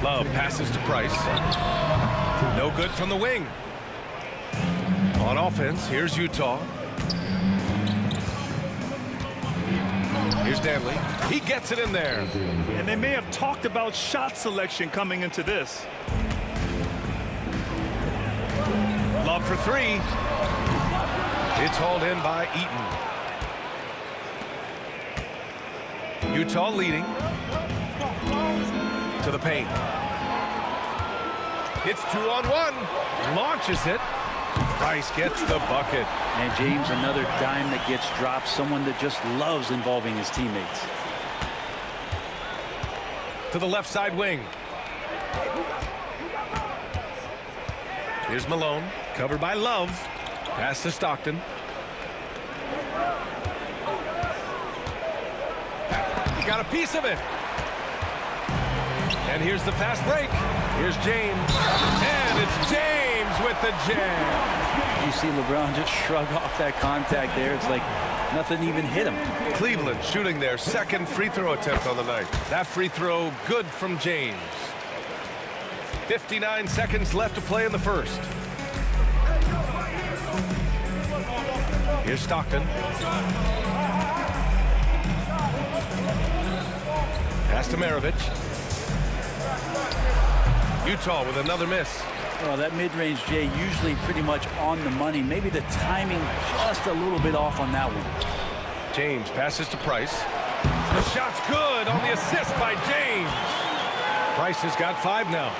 Love passes to Price. No good from the wing. On offense, here's Utah. Here's Danley. He gets it in there. And they may have talked about shot selection coming into this. Love for three. It's hauled in by Eaton. Utah leading. To the paint. It's 2-on-1. Launches it. Price gets the bucket. And James, another dime that gets dropped. Someone that just loves involving his teammates. To the left side wing. Here's Malone. Covered by Love. Pass to Stockton. He got a piece of it. And here's the fast break. Here's James. And it's James with the jam. You see LeBron just shrug off that contact there. It's like nothing even hit him. Cleveland shooting their second free throw attempt on the night. That free throw good from James. 59 seconds left to play in the first. Here's Stockton. Pass to Maravich. Utah with another miss. Well, that mid-range, Jay, usually pretty much on the money. Maybe the timing just a little bit off on that one. James passes to Price. The shot's good on the assist by James. Price has got 5 now.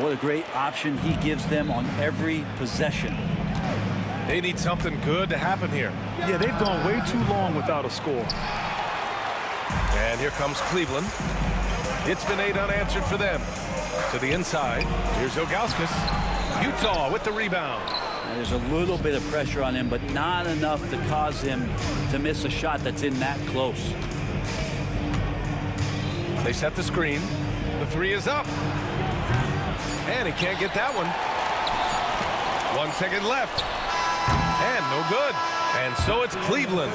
What a great option he gives them on every possession. They need something good to happen here. Yeah, they've gone way too long without a score. And here comes Cleveland. It's been 8 unanswered for them. To the inside, here's Ilgauskas. Utah with the rebound. There's a little bit of pressure on him, but not enough to cause him to miss a shot that's in that close. They set the screen. The 3 is up. And he can't get that one. 1 second left. And no good. And so it's Cleveland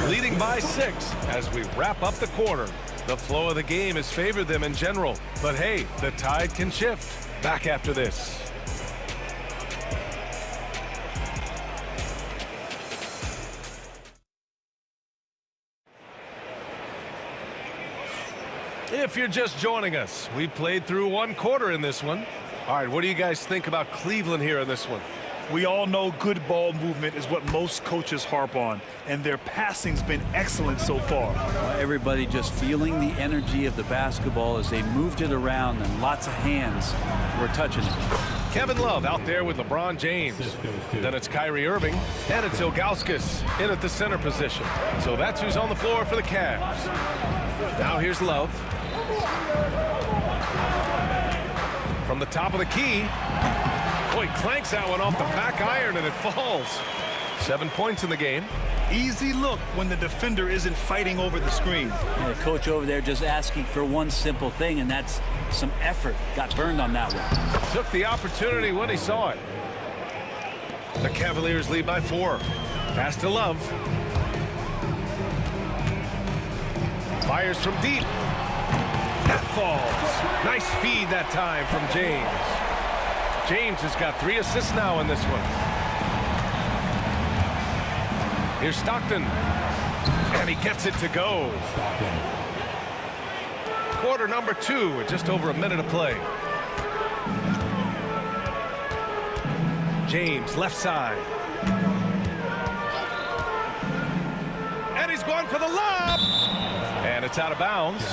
leading by 6 as we wrap up the quarter. The flow of the game has favored them in general. But hey, the tide can shift. Back after this. If you're just joining us, we played through 1 quarter in this one. All right, what do you guys think about Cleveland here in this one? We all know good ball movement is what most coaches harp on, and their passing's been excellent so far. Everybody just feeling the energy of the basketball as they moved it around, and lots of hands were touching it. Kevin Love out there with LeBron James. Then it's Kyrie Irving, and it's Ilgauskas in at the center position. So that's who's on the floor for the Cavs. Now here's Love. From the top of the key. Boy, clanks that one off the back iron and it falls. 7 points in the game. Easy look when the defender isn't fighting over the screen. And the coach over there just asking for one simple thing, and that's some effort. Got burned on that one. Took the opportunity when he saw it. The Cavaliers lead by 4. Pass to Love. Fires from deep. That falls. Nice feed that time from James. James has got 3 assists now in this one. Here's Stockton. And he gets it to go. Quarter number 2 with just over a minute of play. James, left side. And he's going for the lob. And it's out of bounds.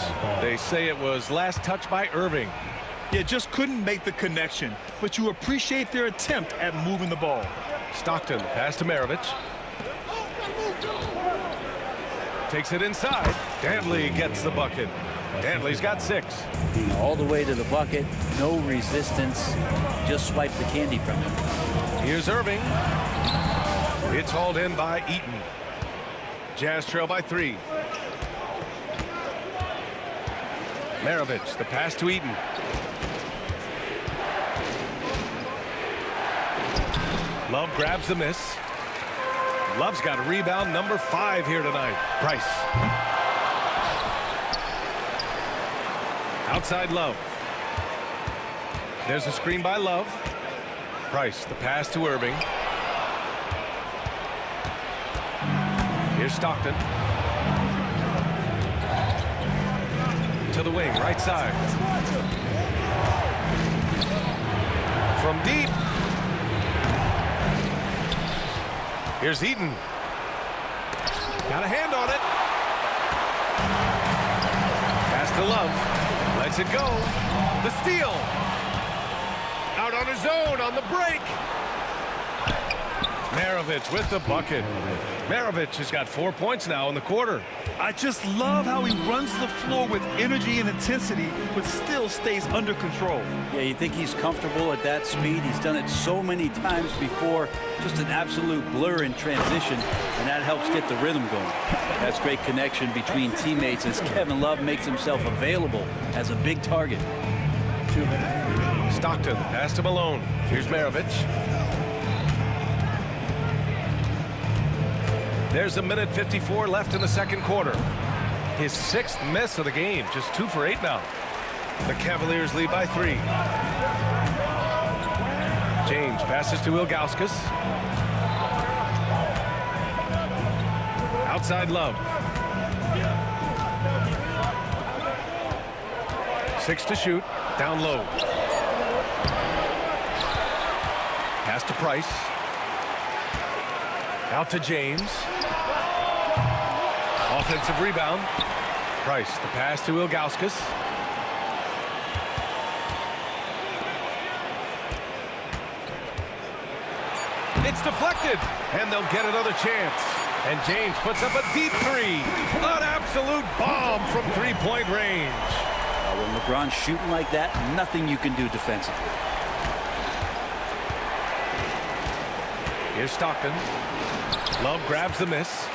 They say it was last touched by Irving. Yeah, just couldn't make the connection, but you appreciate their attempt at moving the ball. Stockton, pass to Maravich. Takes it inside. Danley gets the bucket. Danley's got 6. All the way to the bucket, no resistance. Just swipe the candy from him. Here's Irving. It's hauled in by Eaton. Jazz trail by 3. Maravich, the pass to Eaton. Love grabs the miss. Love's got a rebound number 5 here tonight. Price. Outside Love. There's a screen by Love. Price, the pass to Irving. Here's Stockton. To the wing, right side. From deep. Here's Eaton. Got a hand on it. Pass to Love. Lets it go. The steal. Out on his own on the break. Maravich with the bucket. Maravich has got 4 points now in the quarter. I just love how he runs the floor with energy and intensity, but still stays under control. Yeah, you think he's comfortable at that speed. He's done it so many times before. Just an absolute blur in transition, and that helps get the rhythm going. That's great connection between teammates as Kevin Love makes himself available as a big target. 2 minutes. Stockton, pass to Malone. Here's Maravich. There's 1:54 left in the second quarter. His 6th miss of the game, just 2 for 8 now. The Cavaliers lead by 3. James passes to Ilgauskas. Outside Love. 6 to shoot, down low. Pass to Price. Out to James. Offensive rebound. Price, the pass to Ilgauskas. It's deflected, and they'll get another chance. And James puts up a deep 3. An absolute bomb from 3-point range. When LeBron's shooting like that, nothing you can do defensively. Here's Stockton. Love grabs the miss.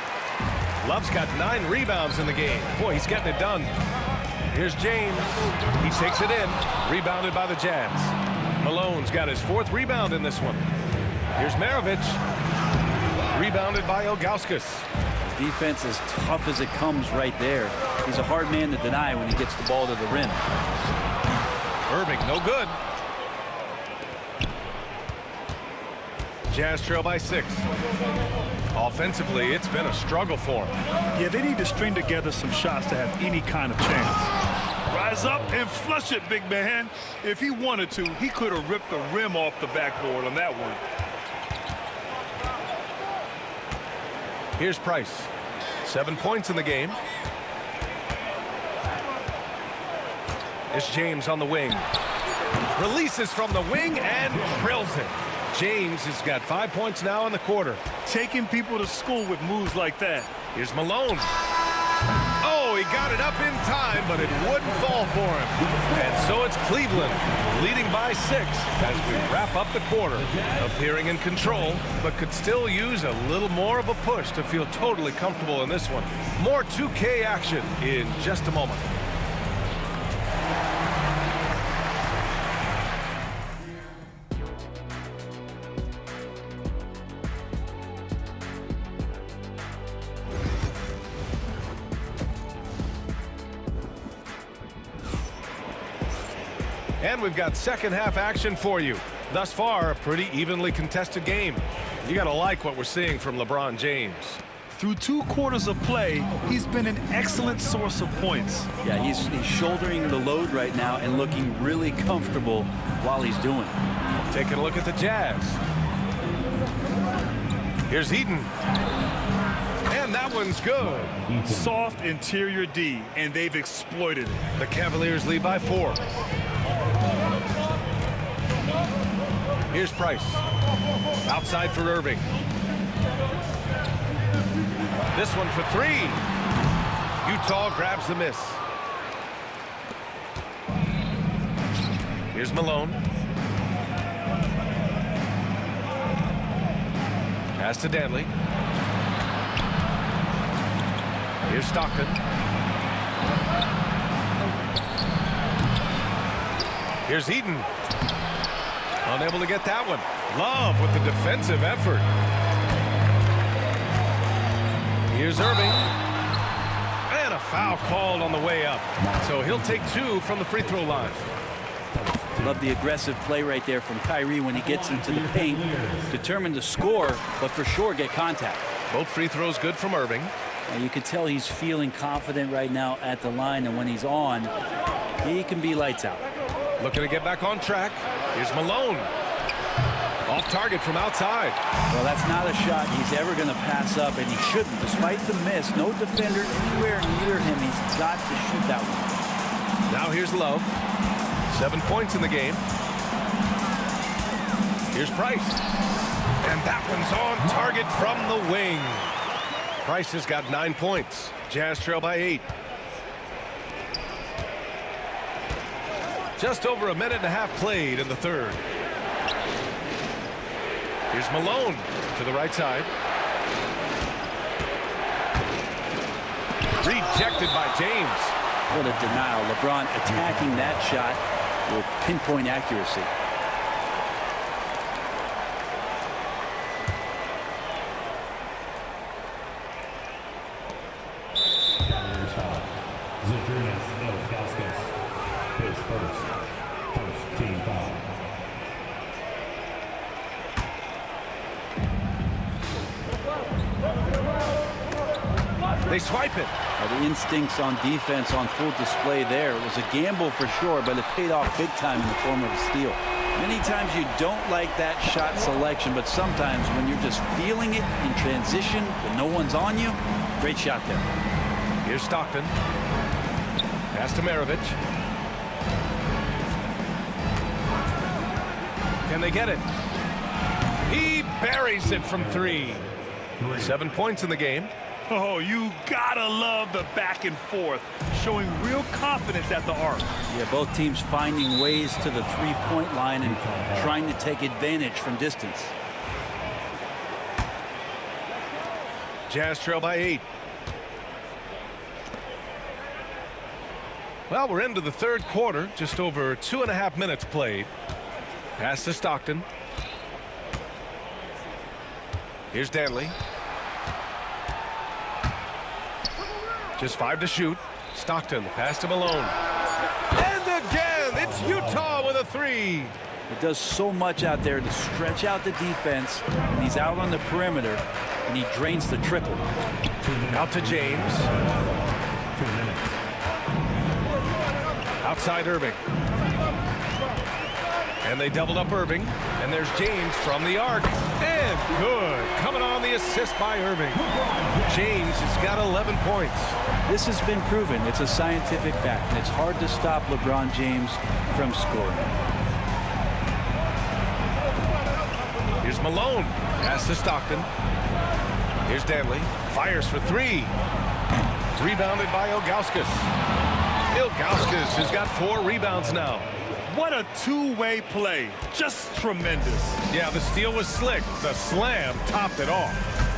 Love's got 9 rebounds in the game. Boy, he's getting it done. Here's James. He takes it in. Rebounded by the Jazz. Malone's got his 4th rebound in this one. Here's Maravich. Rebounded by Ilgauskas. Defense as tough as it comes right there. He's a hard man to deny when he gets the ball to the rim. Irving, no good. Jazz trail by 6. Offensively, it's been a struggle for him. Yeah, they need to string together some shots to have any kind of chance. Rise up and flush it, big man. If he wanted to, he could have ripped the rim off the backboard on that one. Here's Price. 7 points in the game. It's James on the wing. Releases from the wing and drills it. James has got 5 points now in the quarter. Taking people to school with moves like that. Here's Malone. Oh, he got it up in time, but it wouldn't fall for him. And so it's Cleveland leading by 6 as we wrap up the quarter. Appearing in control, but could still use a little more of a push to feel totally comfortable in this one. More 2K action in just a moment. And we've got second half action for you. Thus far, a pretty evenly contested game. You got to like what we're seeing from LeBron James. Through 2 quarters of play, he's been an excellent source of points. Yeah, he's shouldering the load right now and looking really comfortable while he's doing it. Taking a look at the Jazz. Here's Eaton. And that one's good. Soft interior D, and they've exploited it. The Cavaliers lead by 4. Here's Price. Outside for Irving. This one for 3. Utah grabs the miss. Here's Malone. Pass to Danley. Here's Stockton. Here's Eaton. Unable to get that one. Love with the defensive effort. Here's Irving. And a foul called on the way up. So he'll take 2 from the free throw line. Love the aggressive play right there from Kyrie when he gets into the paint. Determined to score, but for sure get contact. Both free throws good from Irving. And you can tell he's feeling confident right now at the line, and when he's on, he can be lights out. Looking to get back on track. Here's Malone. Off target from outside. Well, that's not a shot he's ever going to pass up, and he shouldn't. Despite the miss, no defender anywhere near him. He's got to shoot that one. Now here's Love. 7 points in the game. Here's Price. And that one's on target from the wing. Price has got 9 points. Jazz trail by 8. Just over a minute and a half played in the third. Here's Malone to the right side. Rejected by James. What a denial. LeBron attacking that shot with pinpoint accuracy. They swipe it. The instincts on defense on full display there. It was a gamble for sure, but it paid off big time in the form of a steal. Many times you don't like that shot selection, but sometimes when you're just feeling it in transition, when no one's on you, great shot there. Here's Stockton. Pass to Maravich. Can they get it? He buries it from 3. 7 points in the game. Oh, you gotta love the back and forth, showing real confidence at the arc. Yeah, both teams finding ways to the three-point line and trying to take advantage from distance. Jazz trail by 8. Well, we're into the third quarter, just over 2.5 minutes played. Pass to Stockton. Here's Danley. Just 5 to shoot. Stockton, pass to Malone. And again, it's Utah with a 3. It does so much out there to stretch out the defense, and he's out on the perimeter, and he drains the triple. Out to James. Outside Irving. And they doubled up Irving. And there's James from the arc. And good. Coming on the assist by Irving. James has got 11 points. This has been proven. It's a scientific fact. And it's hard to stop LeBron James from scoring. Here's Malone. Pass to Stockton. Here's Danley. Fires for 3. Rebounded by Ilgauskas. Ilgauskas has got 4 rebounds now. What a two-way play. Just tremendous. Yeah, the steal was slick. The slam topped it off.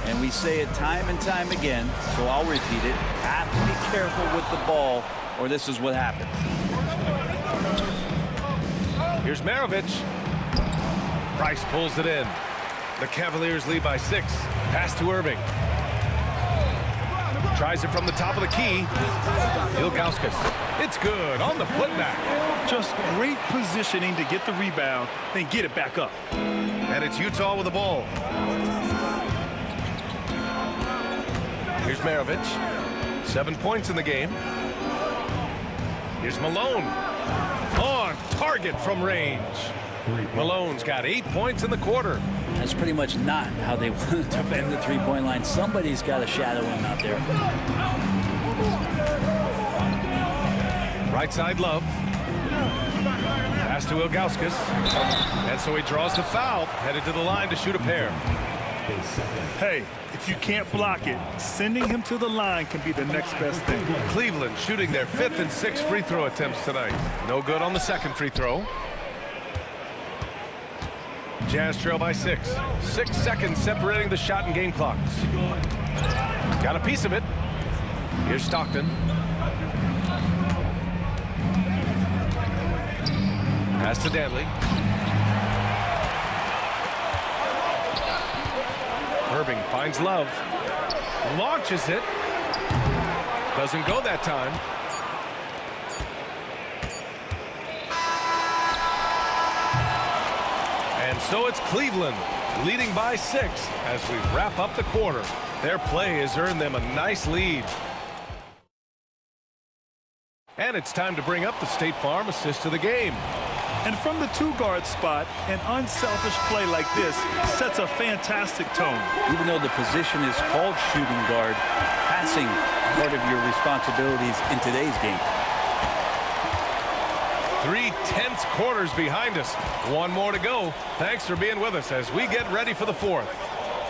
And we say it time and time again, so I'll repeat it. Have to be careful with the ball, or this is what happens. Here's Maravich. Price pulls it in. The Cavaliers lead by 6. Pass to Irving. Tries it from the top of the key. Ilgauskas. It's good on the putback. Just great positioning to get the rebound, then get it back up. And it's Utah with the ball. Here's Maravich. 7 points in the game. Here's Malone. On target from range. Malone's got 8 points in the quarter. That's pretty much not how they wanted to bend the three-point line. Somebody's got to shadow him out there. Right side Love. Pass to Ilgauskas. And so he draws the foul. Headed to the line to shoot a pair. Hey, if you can't block it, sending him to the line can be the next best thing. Cleveland shooting their 5th and 6th free throw attempts tonight. No good on the second free throw. Jazz trail by 6. 6 seconds separating the shot and game clocks. Got a piece of it. Here's Stockton. Pass to Danley. Irving finds Love. Launches it. Doesn't go that time. So it's Cleveland leading by 6 as we wrap up the quarter. Their play has earned them a nice lead. And it's time to bring up the State Farm assist of the game. And from the 2-guard spot, an unselfish play like this sets a fantastic tone. Even though the position is called shooting guard, passing part of your responsibilities in today's game. 3 tense quarters behind us. One more to go. Thanks for being with us as we get ready for the 4th.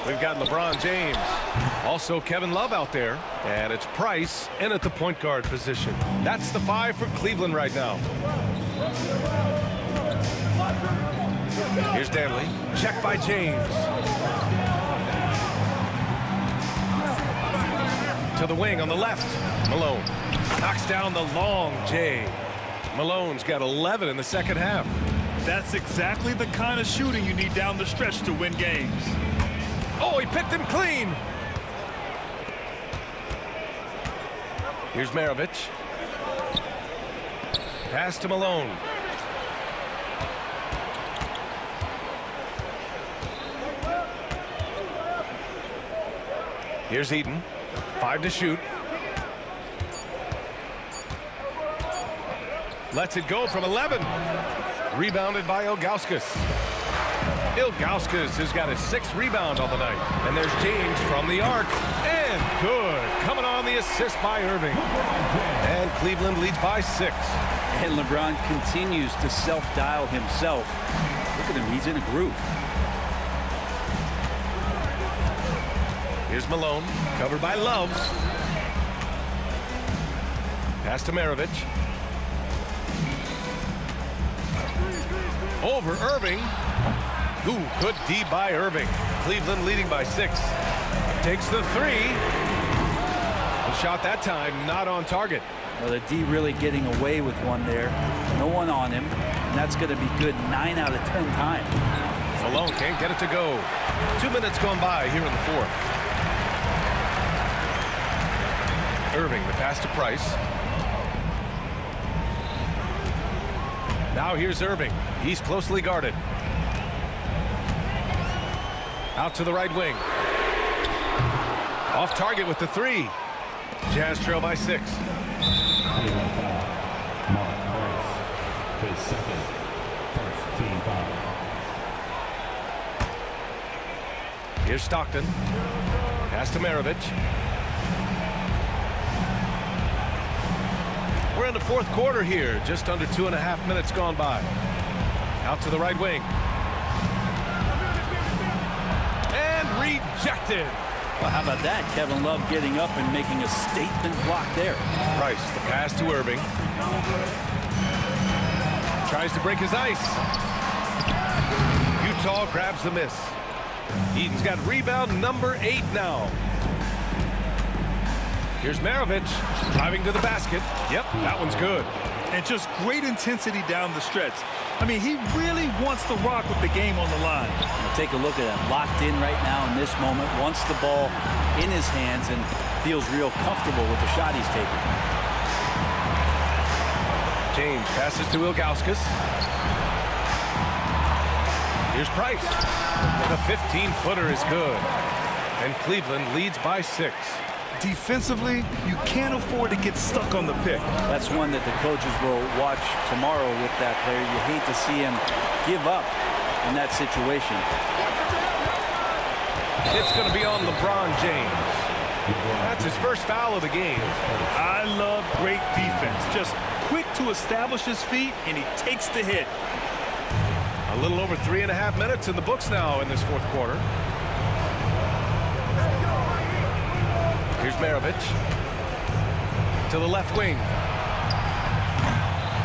We've got LeBron James, also Kevin Love out there, and it's Price in at the point guard position. That's the 5 for Cleveland right now. Here's Danley, check by James. To the wing on the left, Malone knocks down the long J. Malone's got 11 in the second half. That's exactly the kind of shooting you need down the stretch to win games. Oh, he picked him clean. Here's Maravich. Pass to Malone. Here's Eaton. 5 to shoot. Lets it go from 11. Rebounded by Ilgauskas. Ilgauskas has got his 6th rebound on the night. And there's James from the arc. And good. Coming on the assist by Irving. And Cleveland leads by 6. And LeBron continues to self-dial himself. Look at him. He's in a groove. Here's Malone. Covered by Love. Pass to Maravich. Over Irving. Ooh, good D by Irving. Cleveland leading by 6. Takes the 3. The shot that time not on target. Well, the D really getting away with one there. No one on him. And that's going to be good 9 out of 10 times. Malone can't get it to go. 2 minutes gone by here in the 4th. Irving, the pass to Price. Now here's Irving. He's closely guarded. Out to the right wing. Off target with the 3. Jazz trail by 6. Mark Price, his 2nd, first team foul. Here's Stockton. Pass to Maravich. We're in the 4th quarter here. Just under 2.5 minutes gone by. Out to the right wing. And rejected. Well, how about that? Kevin Love getting up and making a statement block there. Price, the pass to Irving. Tries to break his ice. Utah grabs the miss. Eaton's got rebound number 8 now. Here's Maravich driving to the basket. Yep, that one's good. And just great intensity down the stretch. I mean, he really wants to rock with the game on the line. Take a look at him. Locked in right now in this moment. Wants the ball in his hands and feels real comfortable with the shot he's taking. James passes to Ilgauskas. Here's Price. The 15-footer is good. And Cleveland leads by 6. Defensively, you can't afford to get stuck on the pick. That's one that the coaches will watch tomorrow with that player. You hate to see him give up in that situation. It's going to be on LeBron James. That's his first foul of the game. I love great defense. Just quick to establish his feet, and he takes the hit. A little over 3.5 minutes in the books now in this 4th quarter. Here's Maravich. To the left wing.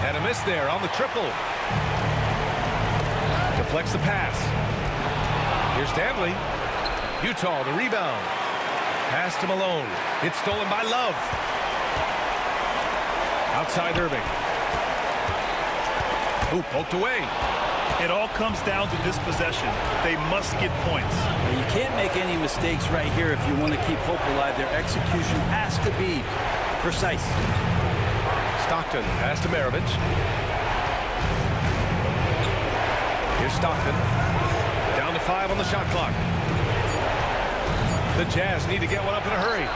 And a miss there on the triple. Deflects the pass. Here's Danley. Utah, the rebound. Pass to Malone. It's stolen by Love. Outside Irving. Ooh, poked away. It all comes down to this possession. They must get points. You can't make any mistakes right here if you want to keep hope alive. Their execution has to be precise. Stockton, pass to Maravich. Here's Stockton. 5 on the shot clock. The Jazz need to get one up in a hurry.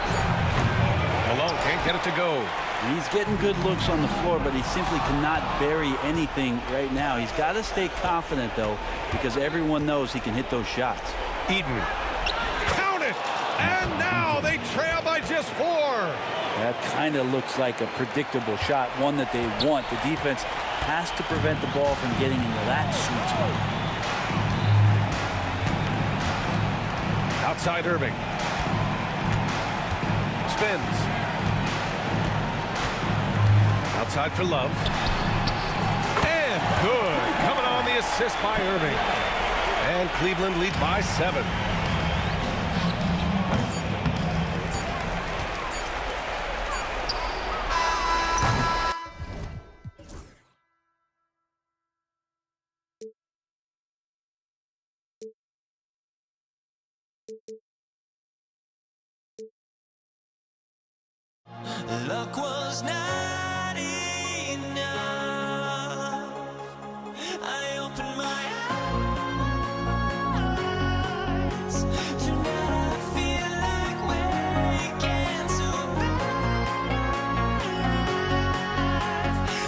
Malone can't get it to go. He's getting good looks on the floor, but he simply cannot bury anything right now. He's got to stay confident, though, because everyone knows he can hit those shots. Eden. Count it! And now they trail by just 4. That kind of looks like a predictable shot, one that they want. The defense has to prevent the ball from getting into that sweet spot. Outside Irving. Spins. Outside for Love. And good. Coming on the assist by Irving. And Cleveland leads by 7. Luck was not enough. I opened my eyes. Tonight I feel like waking to life.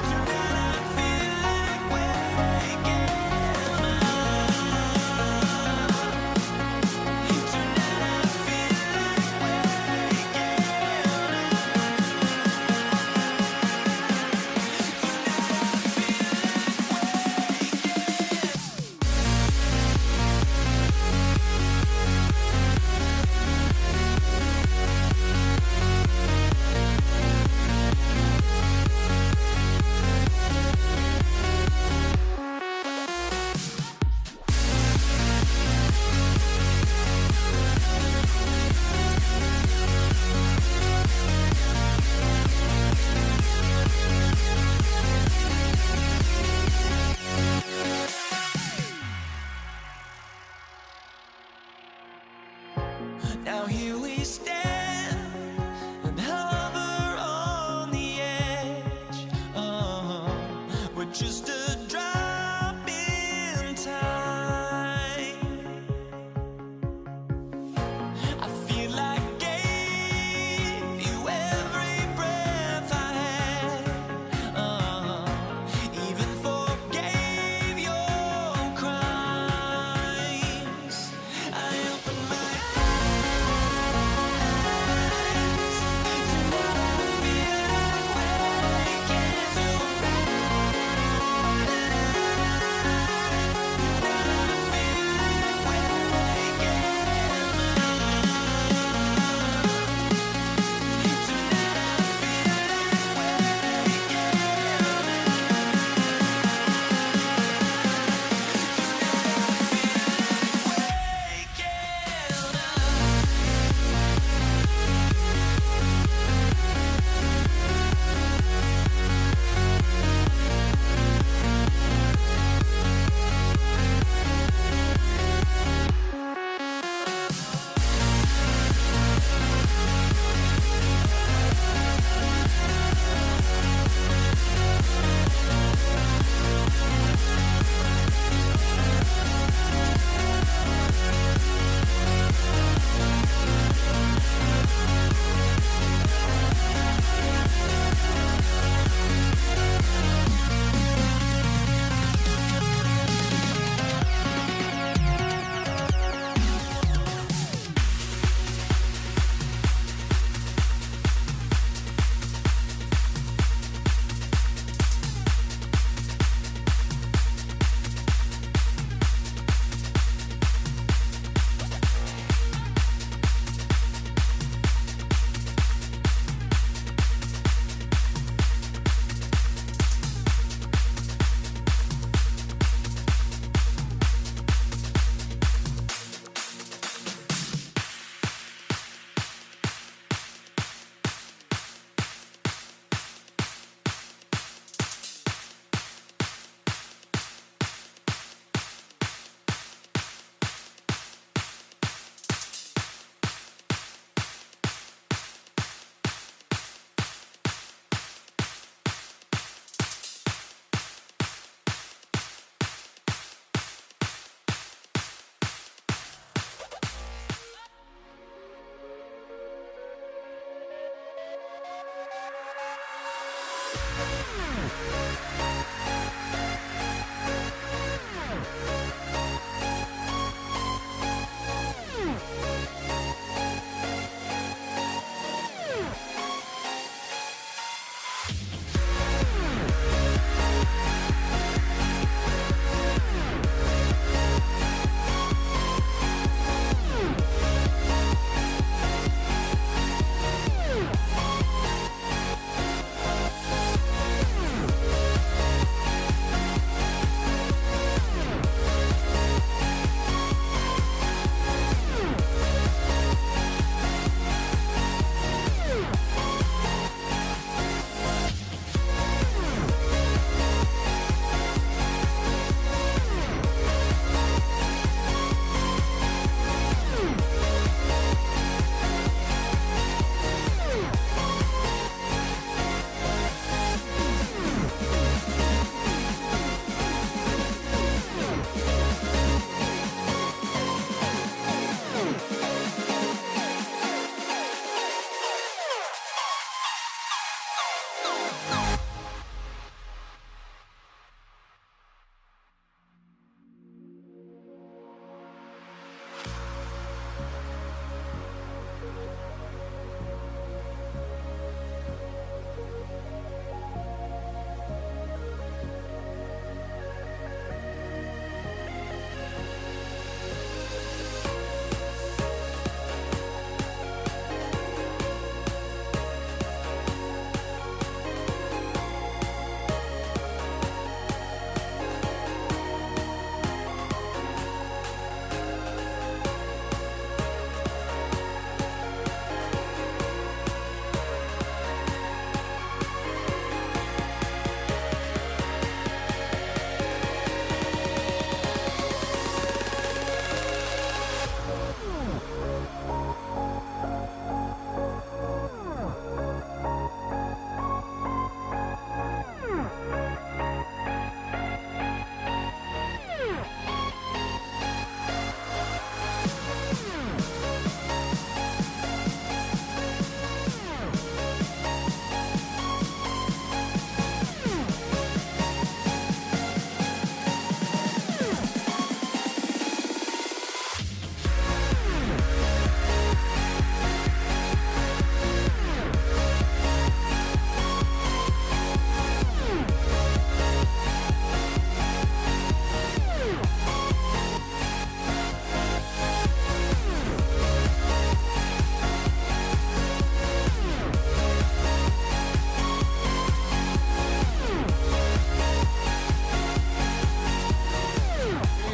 Tonight I feel like waking up. Tonight I feel like waking up.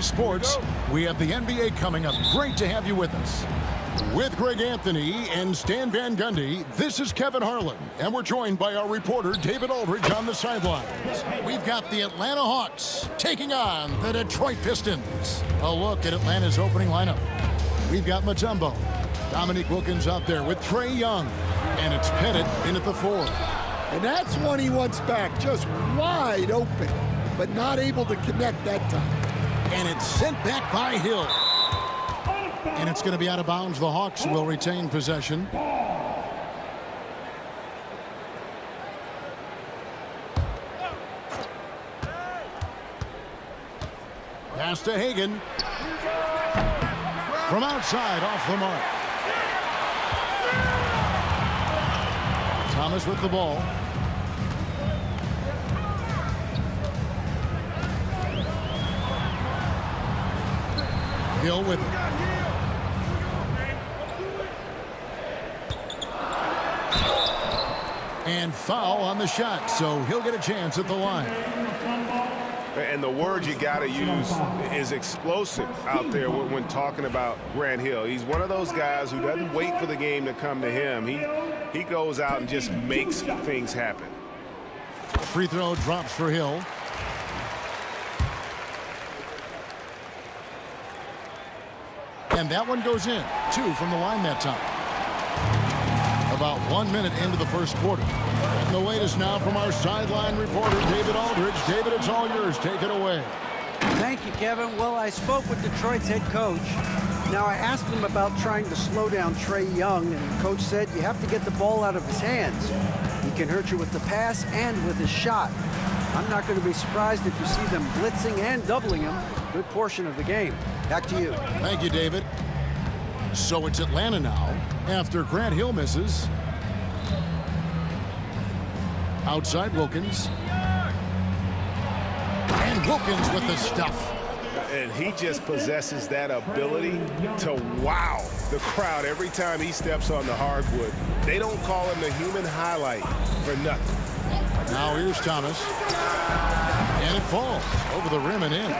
Sports, we have the NBA coming up. Great to have you with us. With Greg Anthony and Stan Van Gundy, this is Kevin Harlan, and we're joined by our reporter David Aldridge on the sidelines. We've got the Atlanta Hawks taking on the Detroit Pistons. A look at Atlanta's opening lineup. We've got Mutombo, Dominique Wilkins out there with Trae Young, and it's Pettit in at the 4. And that's one he wants back, just wide open, but not able to connect that time. And it's sent back by Hill. And it's going to be out of bounds. The Hawks will retain possession. Pass to Hagan. From outside, off the mark. Thomas with the ball. Hill with it. And foul on the shot, so he'll get a chance at the line. And the word you got to use is explosive out there when talking about Grant Hill. He's one of those guys who doesn't wait for the game to come to him. He goes out and just makes things happen. Free throw drops for Hill. And that one goes in. 2 from the line that time. About 1 minute into the first quarter. And the latest now from our sideline reporter, David Aldridge. David, it's all yours. Take it away. Thank you, Kevin. Well, I spoke with Detroit's head coach. Now, I asked him about trying to slow down Trae Young, and the coach said you have to get the ball out of his hands. He can hurt you with the pass and with his shot. I'm not going to be surprised if you see them blitzing and doubling him a good portion of the game. Back to you. Thank you, David. So it's Atlanta now after Grant Hill misses. Outside Wilkins. And Wilkins with the stuff. And he just possesses that ability to wow the crowd every time he steps on the hardwood. They don't call him the human highlight for nothing. Now here's Thomas. And it falls over the rim and in.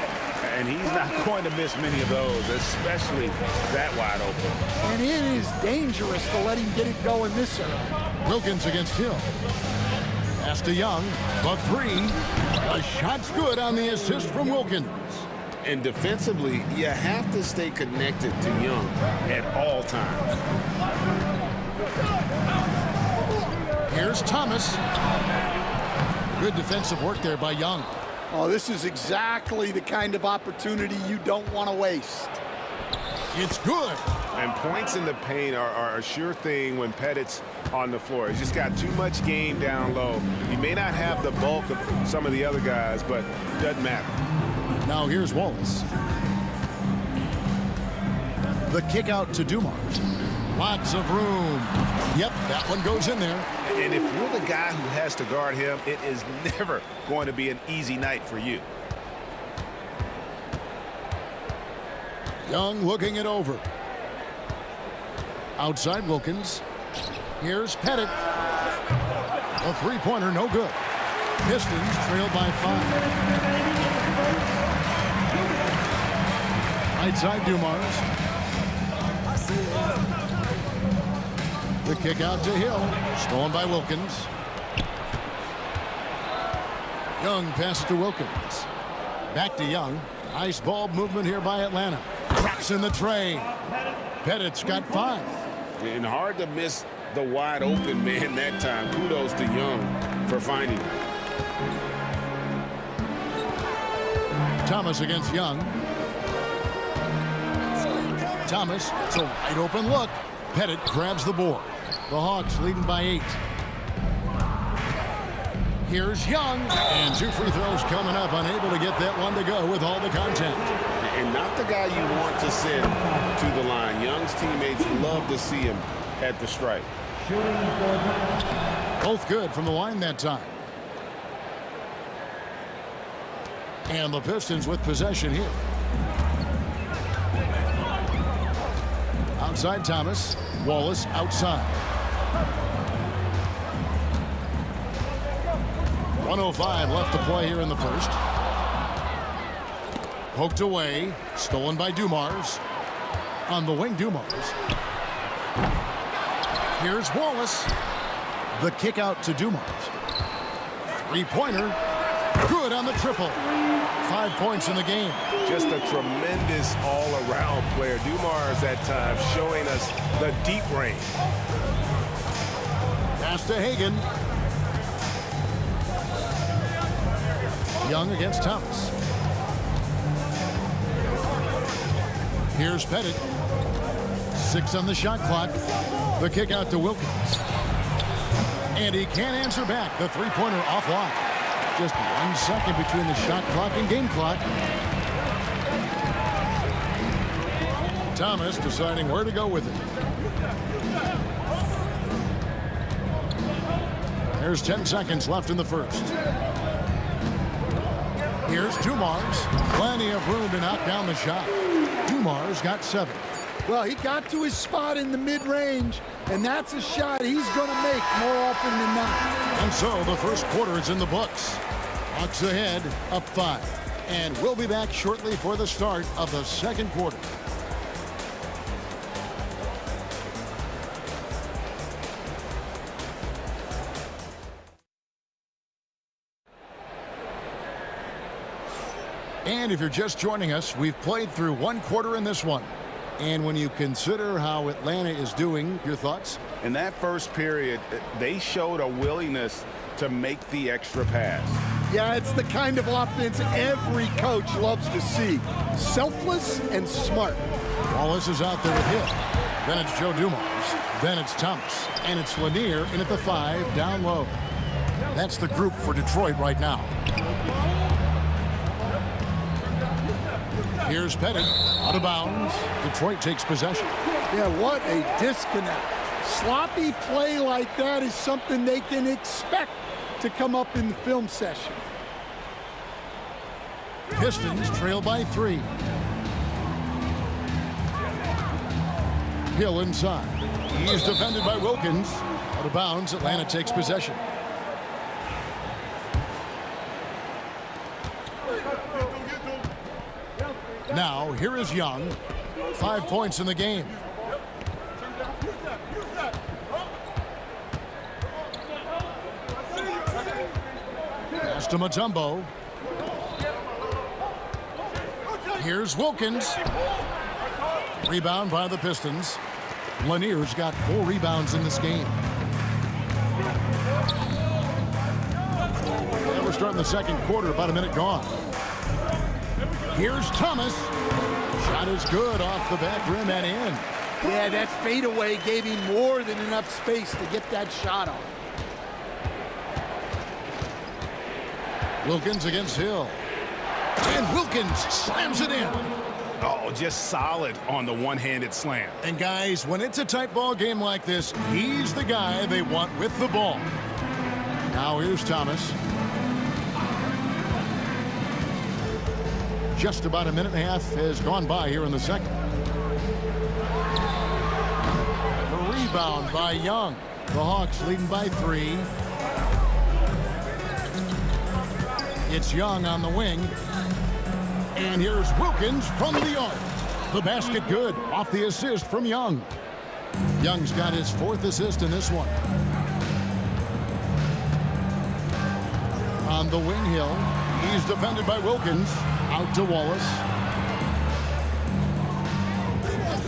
And he's not going to miss many of those, especially that wide open. And it is dangerous to let him get it going this early. Wilkins against Hill. Pass to Young. The three. The shot's good on the assist from Wilkins. And defensively, you have to stay connected to Young at all times. Here's Thomas. Good defensive work there by Young. Oh, this is exactly the kind of opportunity you don't want to waste. It's good. And points in the paint are a sure thing when Pettit's on the floor. He's just got too much game down low. He may not have the bulk of some of the other guys, but it doesn't matter. Now here's Wallace. The kick out to Dumars. Lots of room. Yep, that one goes in there. And if you're the guy who has to guard him, it is never going to be an easy night for you. Young looking it over. Outside Wilkins. Here's Pettit. A three-pointer, no good. Pistons trailed by 5. Outside Dumars. The kick out to Hill. Stolen by Wilkins. Young passes to Wilkins. Back to Young. Nice ball movement here by Atlanta. Drops in the tray. Pettit's got 5. And hard to miss the wide open man that time. Kudos to Young for finding him. Thomas against Young. Thomas, it's a wide open look. Pettit grabs the board. The Hawks leading by 8. Here's Young, and 2 free throws coming up, unable to get that one to go with all the contact. And not the guy you want to send to the line. Young's teammates love to see him at the stripe. Both good from the line that time. And the Pistons with possession here. Outside Thomas. Wallace outside. 1:05 left to play here in the first. Poked away. Stolen by Dumars. On the wing, Dumars. Here's Wallace. The kick out to Dumars. Three-pointer. Good on the triple. 5 points in the game. Just a tremendous all-around player. Dumars at times showing us the deep range. Pass to Hagan. Young against Thomas. Here's Pettit. 6 on the shot clock. The kick out to Wilkins. And he can't answer back. The three-pointer offline. Just 1 second between the shot clock and game clock. Thomas deciding where to go with it. There's 10 seconds left in the first. Here's Dumars. Plenty of room to knock down the shot. Dumars got 7. Well, he got to his spot in the mid-range, and that's a shot he's going to make more often than not. And so the first quarter is in the books. Hawks ahead, up 5. And we'll be back shortly for the start of the second quarter. And if you're just joining us, we've played through 1 quarter in this one. And when you consider how Atlanta is doing, your thoughts? In that first period, they showed a willingness to make the extra pass. Yeah, it's the kind of offense every coach loves to see. Selfless and smart. Wallace is out there with Hill. Then it's Joe Dumars. Then it's Thomas. And it's Lanier in at the 5, down low. That's the group for Detroit right now. Here's Pettit, out of bounds. Detroit takes possession. Yeah, what a disconnect. Sloppy play like that is something they can expect to come up in the film session. Pistons trail by 3. Hill inside. He's defended by Wilkins. Out of bounds, Atlanta takes possession. Now, here is Young. 5 points in the game. Pass to Mutombo. Here's Wilkins. Rebound by the Pistons. Lanier's got 4 rebounds in this game. And we're starting the second quarter, about a minute gone. Here's Thomas. Shot is good off the back rim and in. Yeah, that fadeaway gave him more than enough space to get that shot off. Wilkins against Hill. And Wilkins slams it in. Oh, just solid on the one-handed slam. And guys, when it's a tight ball game like this, he's the guy they want with the ball. Now here's Thomas. Just about a minute and a half has gone by here in the second. A rebound by Young. The Hawks leading by 3. It's Young on the wing. And here's Wilkins from the arc. The basket good off the assist from Young. Young's got his 4th assist in this one. On the wing, Hill. He's defended by Wilkins. Out to Wallace.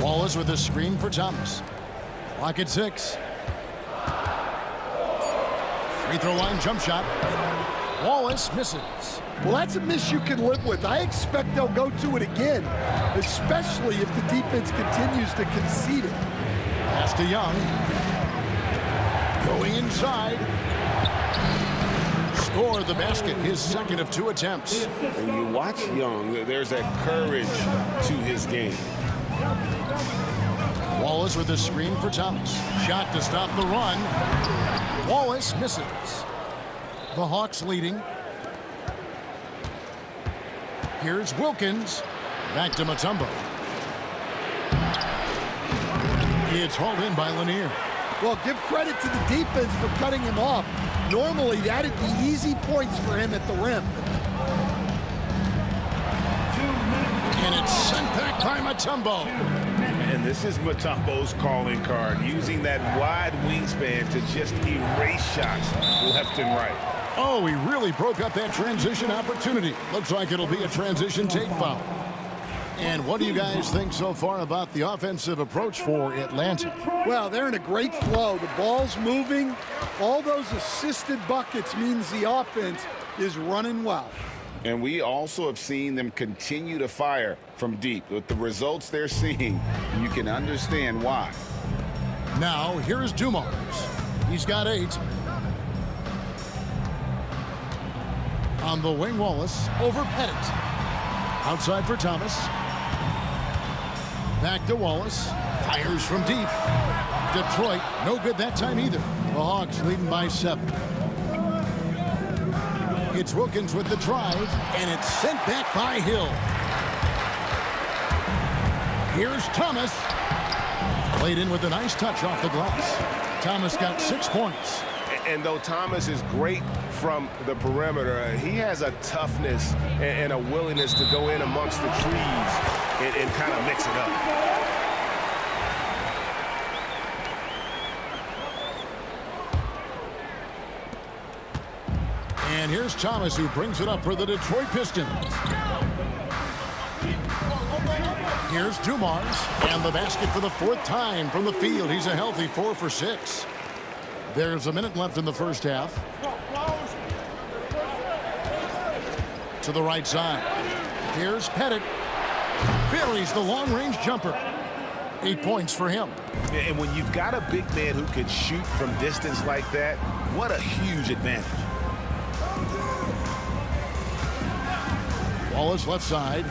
Wallace with a screen for Thomas. Clock at 6. Free throw line jump shot. Wallace misses. Well, that's a miss you can live with. I expect they'll go to it again, especially if the defense continues to concede it. Pass to Young. Going inside. Score the basket, his 2nd of 2 attempts. When you watch Young, there's that courage to his game. Wallace with a screen for Thomas. Shot to stop the run. Wallace misses. The Hawks leading. Here's Wilkins. Back to Mutombo. It's hauled in by Lanier. Well, give credit to the defense for cutting him off. Normally, that'd be easy points for him at the rim. And it's sent back by Mutombo. And this is Mutombo's calling card, using that wide wingspan to just erase shots left and right. Oh, he really broke up that transition opportunity. Looks like it'll be a transition take foul. And what do you guys think so far about the offensive approach for Atlanta? Well, they're in a great flow. The ball's moving. All those assisted buckets means the offense is running well. And we also have seen them continue to fire from deep. With the results they're seeing, you can understand why. Now, here's Dumars. He's got 8. On the wing, Wallace over Pettit. Outside for Thomas. Back to Wallace. Fires from deep. Detroit, no good that time either. The Hawks leading by 7. It's Wilkins with the drive, and it's sent back by Hill. Here's Thomas. Played in with a nice touch off the glass. Thomas got 6 points. And though Thomas is great from the perimeter, he has a toughness and a willingness to go in amongst the trees and kind of mix it up. And here's Thomas, who brings it up for the Detroit Pistons. Here's Dumars, and the basket for the 4th time from the field. He's a healthy 4 for 6. There's a minute left in the first half. To the right side. Here's Pettit. Buries the long-range jumper. 8 points for him. And when you've got a big man who can shoot from distance like that, what a huge advantage. Wallace left side.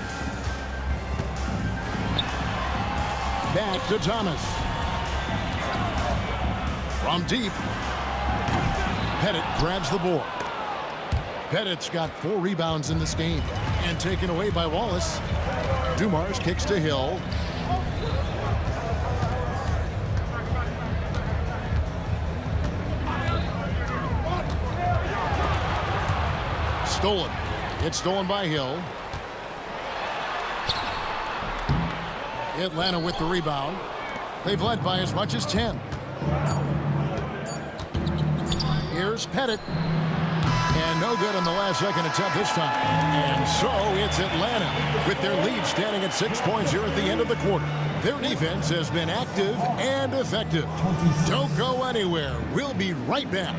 Back to Thomas. From deep. Pettit grabs the board. Pettit's got 4 rebounds in this game and taken away by Wallace. Dumars kicks to Hill. Stolen. It's stolen by Hill. Atlanta with the rebound. They've led by as much as 10. Here's Pettit. And no good on the last second attempt this time. And so it's Atlanta with their lead standing at 6 points here at the end of the quarter. Their defense has been active and effective. Don't go anywhere. We'll be right back.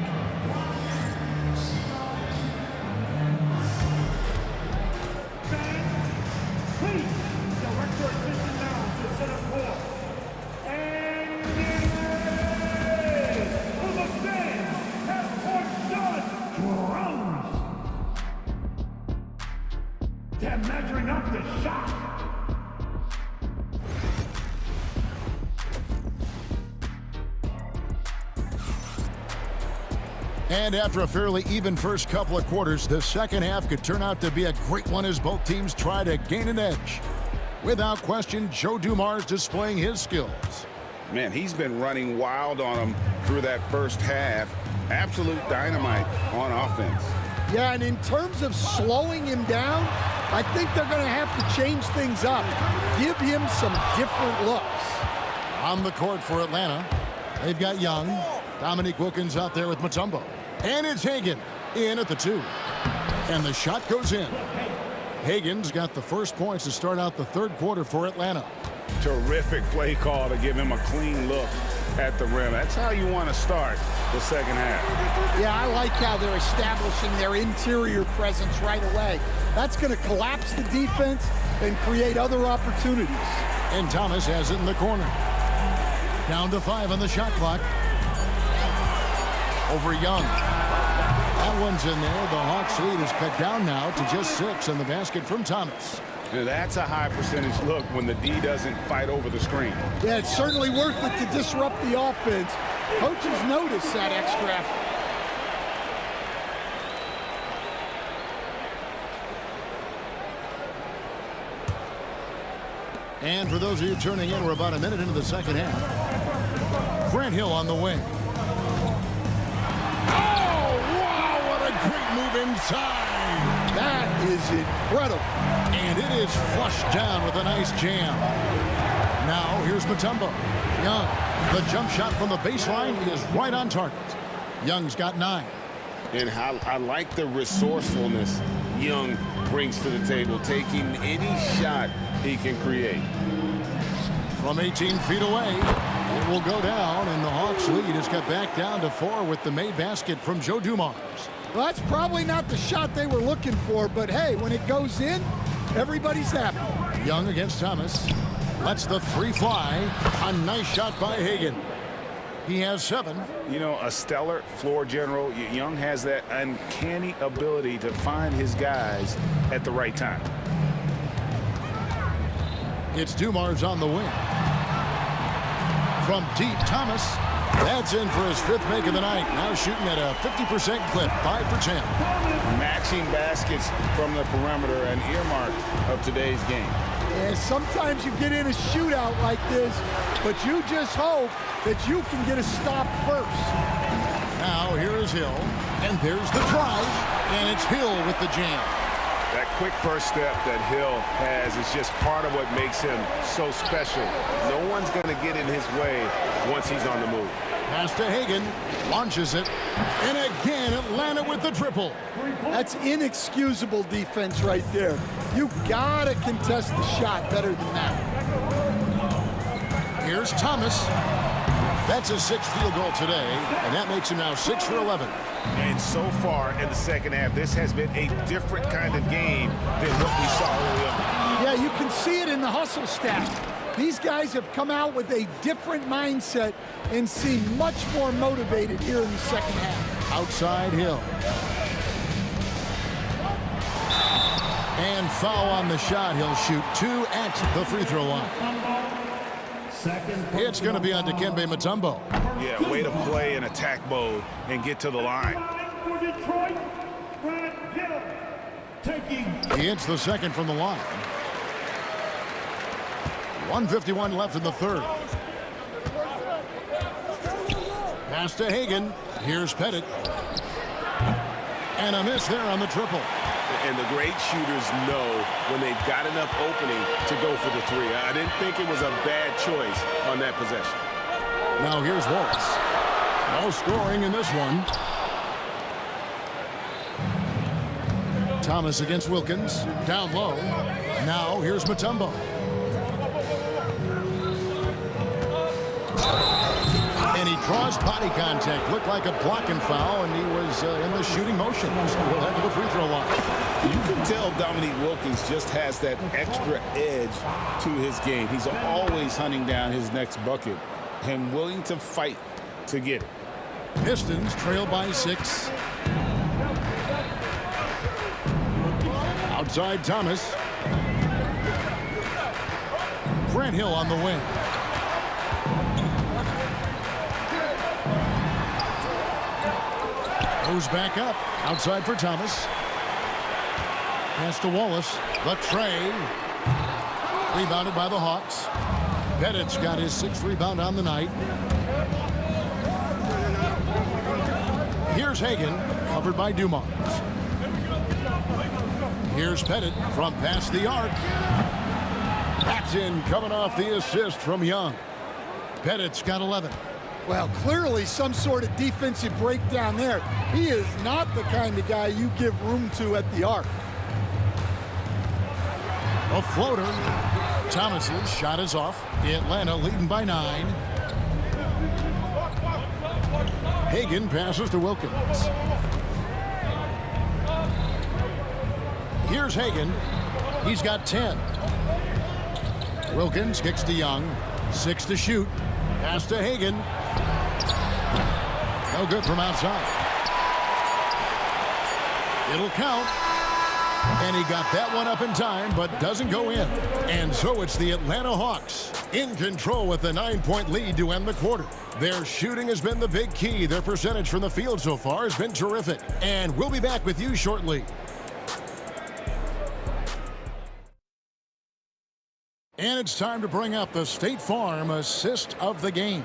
And after a fairly even first couple of quarters, the second half could turn out to be a great one as both teams try to gain an edge. Without question, Joe Dumars displaying his skills. Man, he's been running wild on him through that first half. Absolute dynamite on offense. Yeah, and in terms of slowing him down, I think they're going to have to change things up. Give him some different looks. On the court for Atlanta, they've got Young. Dominique Wilkins out there with Mutombo. And it's Hagan in at the 2. And the shot goes in. Hagan's got the first points to start out the third quarter for Atlanta. Terrific play call to give him a clean look at the rim. That's how you want to start the second half. Yeah, I like how they're establishing their interior presence right away. That's going to collapse the defense and create other opportunities. And Thomas has it in the corner. Down to 5 on the shot clock. Over Young. That one's in there. The Hawks lead is cut down now to just 6 in the basket from Thomas. Now that's a high percentage look when the D doesn't fight over the screen. Yeah, it's certainly worth it to disrupt the offense. Coaches notice that extra effort. And for those of you turning in, we're about a minute into the second half. Grant Hill on the wing. Oh, wow, what a great move inside. That is incredible. And it is flushed down with a nice jam. Now, here's Mutombo. Young, the jump shot from the baseline is right on target. Young's got 9. And I like the resourcefulness Young brings to the table, taking any shot he can create. From 18 feet away, it will go down, and the Hawks lead is cut back down to 4 with the made basket from Joe Dumars. Well, that's probably not the shot they were looking for, but hey, when it goes in, everybody's happy. Young against Thomas. Lets the 3 fly. A nice shot by Hagan. He has 7. You know, a stellar floor general. Young has that uncanny ability to find his guys at the right time. It's Dumars on the wing. From deep, Thomas. That's in for his 5th make of the night. Now shooting at a 50% clip, 5 for 10. Matching baskets from the perimeter, an earmark of today's game. Yeah, sometimes you get in a shootout like this, but you just hope that you can get a stop first. Now here is Hill, and there's the drive, and it's Hill with the jam. That quick first step that Hill has is just part of what makes him so special. No one's going to get in his way once he's on the move. Pass to Hagan, launches it, and again Atlanta with the triple. That's inexcusable defense right there. You gotta contest the shot better than that. Here's Thomas. That's his 6th field goal today, and that makes him now 6 for 11. And so far in the second half, this has been a different kind of game than what we saw early on. Yeah, you can see it in the hustle stat. These guys have come out with a different mindset and seem much more motivated here in the second half. Outside Hill. And foul on the shot. He'll shoot 2 at the free throw line. It's going to be on Dikembe Mutombo. Yeah, way to play in attack mode and get to the line. He hits the second from the line. 1:51 left in the third. Pass to Hagan. Here's Pettit. And a miss there on the triple. And the great shooters know when they've got enough opening to go for the three. I didn't think it was a bad choice on that possession. Now here's Wallace. No scoring in this one. Thomas against Wilkins. Down low. Now here's Mutombo. And he draws body contact. Looked like a blocking foul, and he was in the shooting motion. So he'll head to the free throw line. You can tell Dominique Wilkins just has that extra edge to his game. He's always hunting down his next bucket and willing to fight to get it. Pistons trail by 6. Outside Thomas. Grant Hill on the wing. Goes back up. Outside for Thomas. Pass to Wallace. The tray. Rebounded by the Hawks. Pettit's got his 6th rebound on the night. Here's Hagan, covered by Dumars. Here's Pettit from past the arc. That's in, coming off the assist from Young. Pettit's got 11. Well, clearly some sort of defensive breakdown there. He is not the kind of guy you give room to at the arc. A floater. Thomas's shot is off. Atlanta leading by 9. Hagan passes to Wilkins. Here's Hagan. He's got 10. Wilkins kicks to Young. 6 to shoot. Pass to Hagan. No good from outside. It'll count. And he got that one up in time, but doesn't go in. And so it's the Atlanta Hawks in control with a 9-point lead to end the quarter. Their shooting has been the big key. Their percentage from the field so far has been terrific. And we'll be back with you shortly. And it's time to bring up the State Farm assist of the game.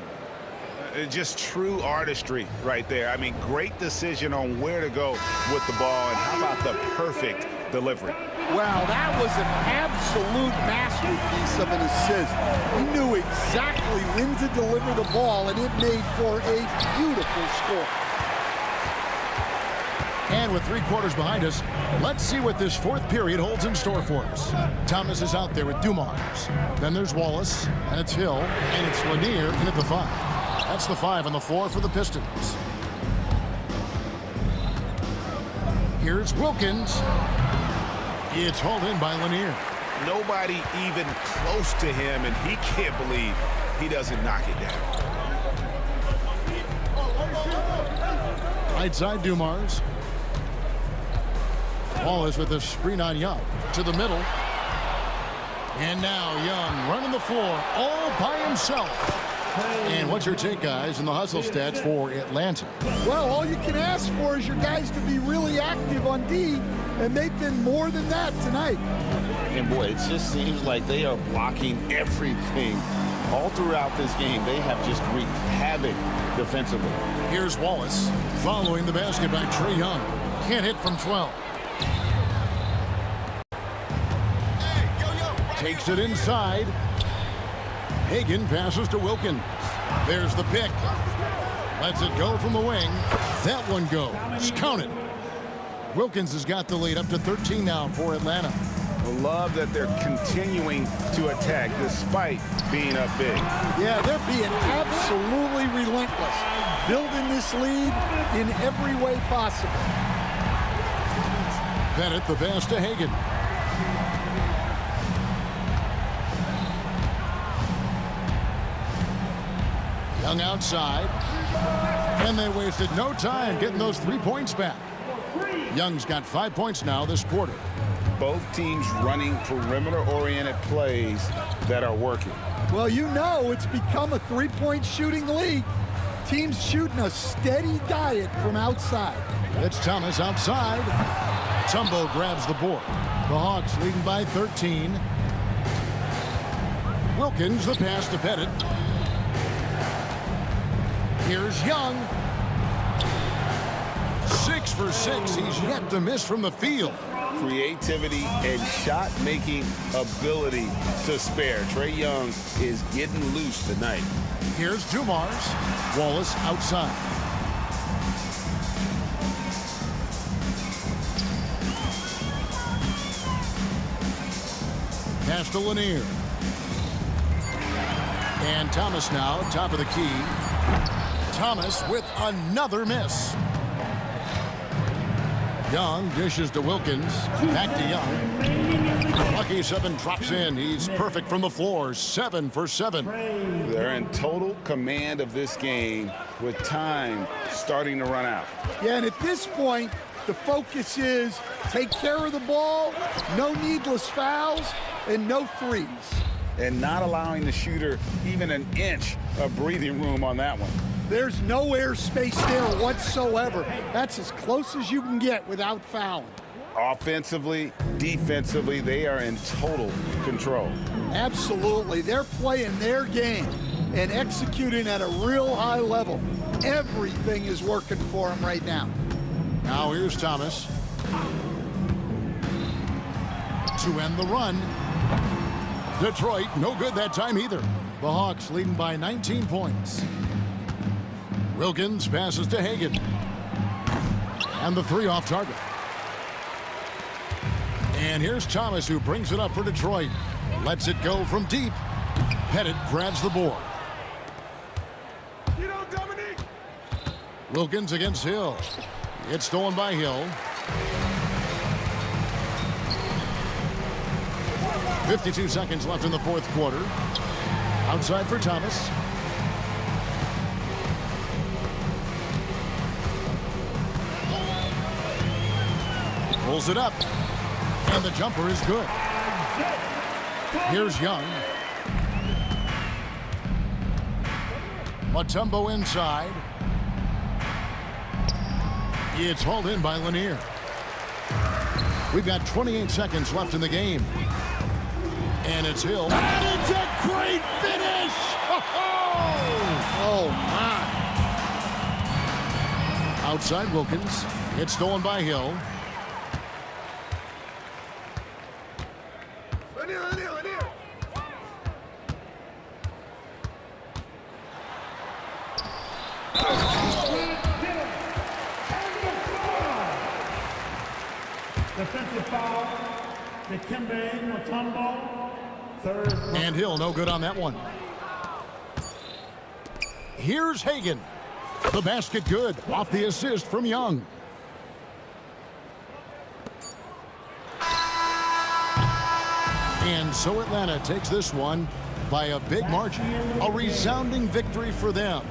Just true artistry right there. I mean, great decision on where to go with the ball, and how about the perfect delivery? Wow, that was an absolute masterpiece of an assist. He knew exactly when to deliver the ball, and it made for a beautiful score. And with 3 quarters behind us, let's see what this 4th period holds in store for us. Thomas is out there with Dumars. Then there's Wallace, and it's Hill, and it's Lanier in at the 5. That's the 5 on the floor for the Pistons. Here's Wilkins. It's hauled in by Lanier. Nobody even close to him, and he can't believe he doesn't knock it down. Right side Dumars. Wallace with a screen on Young. To the middle. And now Young running the floor all by himself. And what's your take, guys, in the hustle stats for Atlanta? Well, all you can ask for is your guys to be really active on D, and they've been more than that tonight. And boy, it just seems like they are blocking everything. All throughout this game, they have just wreaked havoc defensively. Here's Wallace following the basket by Trae Young. Can't hit from 12. Takes it inside. Hagan passes to Wilkins. There's the pick. Lets it go from the wing. That one goes. Count it. Wilkins has got the lead up to 13 now for Atlanta. I love that they're continuing to attack despite being up big. Yeah, they're being absolutely relentless. Building this lead in every way possible. Pettit the pass to Hagan. Young outside. And they wasted no time getting those 3 points back. Young's got 5 points now this quarter. Both teams running perimeter-oriented plays that are working. Well, you know it's become a three-point shooting league. Teams shooting a steady diet from outside. It's Thomas outside. Tumbo grabs the board. The Hawks leading by 13. Wilkins the pass to Pettit. Here's Young. 6 for 6. He's yet to miss from the field. Creativity and shot-making ability to spare. Trae Young is getting loose tonight. Here's Dumars. Wallace outside. Pass to Lanier. And Thomas now, top of the key. Thomas with another miss. Young dishes to Wilkins. Back to Young. Lucky 7 drops in. He's perfect from the floor. 7 for 7. They're in total command of this game with time starting to run out. Yeah, and at this point, the focus is take care of the ball, no needless fouls, and no threes. And not allowing the shooter even an inch of breathing room on that one. There's no airspace there whatsoever. That's as close as you can get without fouling. Offensively, defensively, they are in total control. Absolutely. They're playing their game and executing at a real high level. Everything is working for them right now. Now here's Thomas. To end the run. Detroit, no good that time either. The Hawks leading by 19 points. Wilkins passes to Hagan. And the 3 off target. And here's Thomas, who brings it up for Detroit. Lets it go from deep. Pettit grabs the board. Wilkins against Hill. It's stolen by Hill. 52 seconds left in the fourth quarter. Outside for Thomas. Pulls it up. And the jumper is good. Here's Young. Mutombo inside. It's hauled in by Lanier. We've got 28 seconds left in the game. And it's Hill. And it's a great finish! Oh, my. Outside Wilkins. It's stolen by Hill. Defensive foul, Dikembe Mutombo, third. And Hill, no good on that one. Here's Hagan. The basket good. Off the assist from Young. And so Atlanta takes this one by a big margin. A resounding victory for them.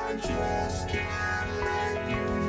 I just can't let you.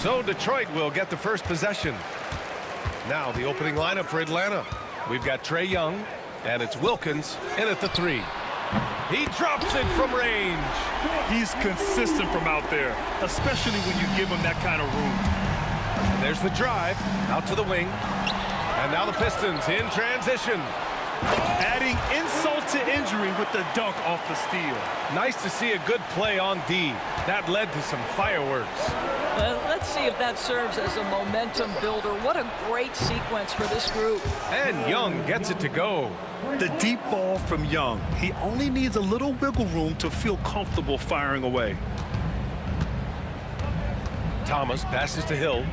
So Detroit will get the first possession. Now the opening lineup for Atlanta. We've got Trae Young, and it's Wilkins in at the 3. He drops it from range. He's consistent from out there, especially when you give him that kind of room. And there's the drive out to the wing. And now the Pistons in transition. Adding insult to injury with the dunk off the steal. Nice to see a good play on D. That led to some fireworks. Let's see if that serves as a momentum builder. What a great sequence for this group. And Young gets it to go. The deep ball from Young. He only needs a little wiggle room to feel comfortable firing away. Thomas passes to Hill.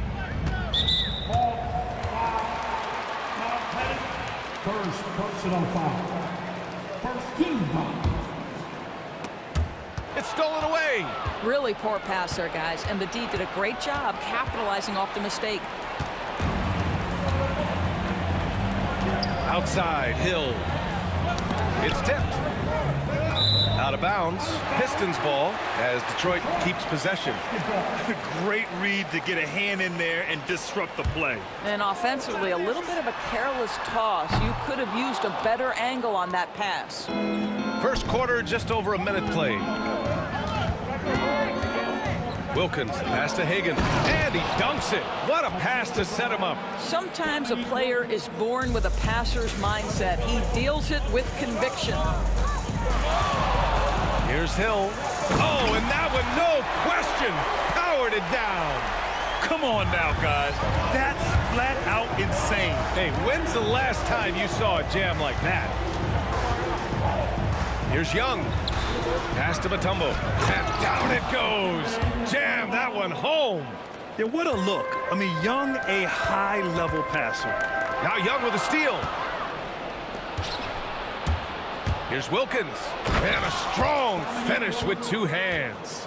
First personal foul. First team foul. It's stolen away. Really poor pass there, guys, and the D did a great job capitalizing off the mistake. Outside, Hill. It's tipped. Out of bounds. Pistons ball as Detroit keeps possession. Great read to get a hand in there and disrupt the play. And offensively, a little bit of a careless toss. You could have used a better angle on that pass. First quarter, just over a minute played. Wilkins, pass to Hagan, and he dunks it. What a pass to set him up. Sometimes a player is born with a passer's mindset. He deals it with conviction. Here's Hill. Oh, and that one, no question, powered it down. Come on now, guys. That's flat out insane. Hey, when's the last time you saw a jam like that? Here's Young. Pass to Mutombo. And down it goes. Jam that one home. Yeah, what a look. I mean, Young, a high-level passer. Now Young with a steal. Here's Wilkins. And a strong finish with two hands.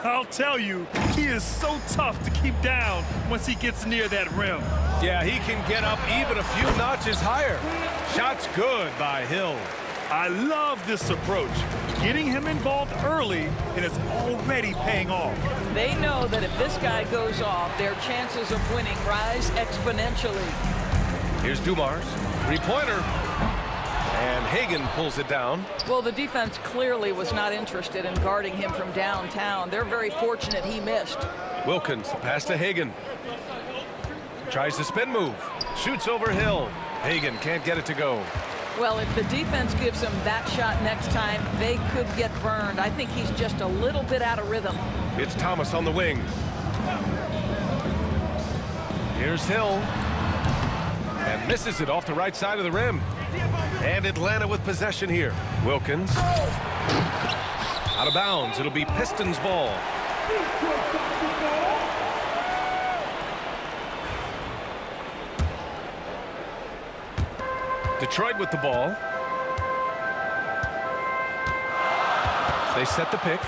I'll tell you, he is so tough to keep down once he gets near that rim. Yeah, he can get up even a few notches higher. Shot's good by Hill. I love this approach. Getting him involved early, and it's already paying off. They know that if this guy goes off, their chances of winning rise exponentially. Here's Dumars. Three-pointer. And Hagan pulls it down. Well, the defense clearly was not interested in guarding him from downtown. They're very fortunate he missed. Wilkins, pass to Hagan. Tries the spin move. Shoots over Hill. Hagan can't get it to go. Well, if the defense gives him that shot next time, they could get burned. I think he's just a little bit out of rhythm. It's Thomas on the wing. Here's Hill. And misses it off the right side of the rim. And Atlanta with possession here. Wilkins. Out of bounds. It'll be Pistons ball. Detroit with the ball. They set the pick.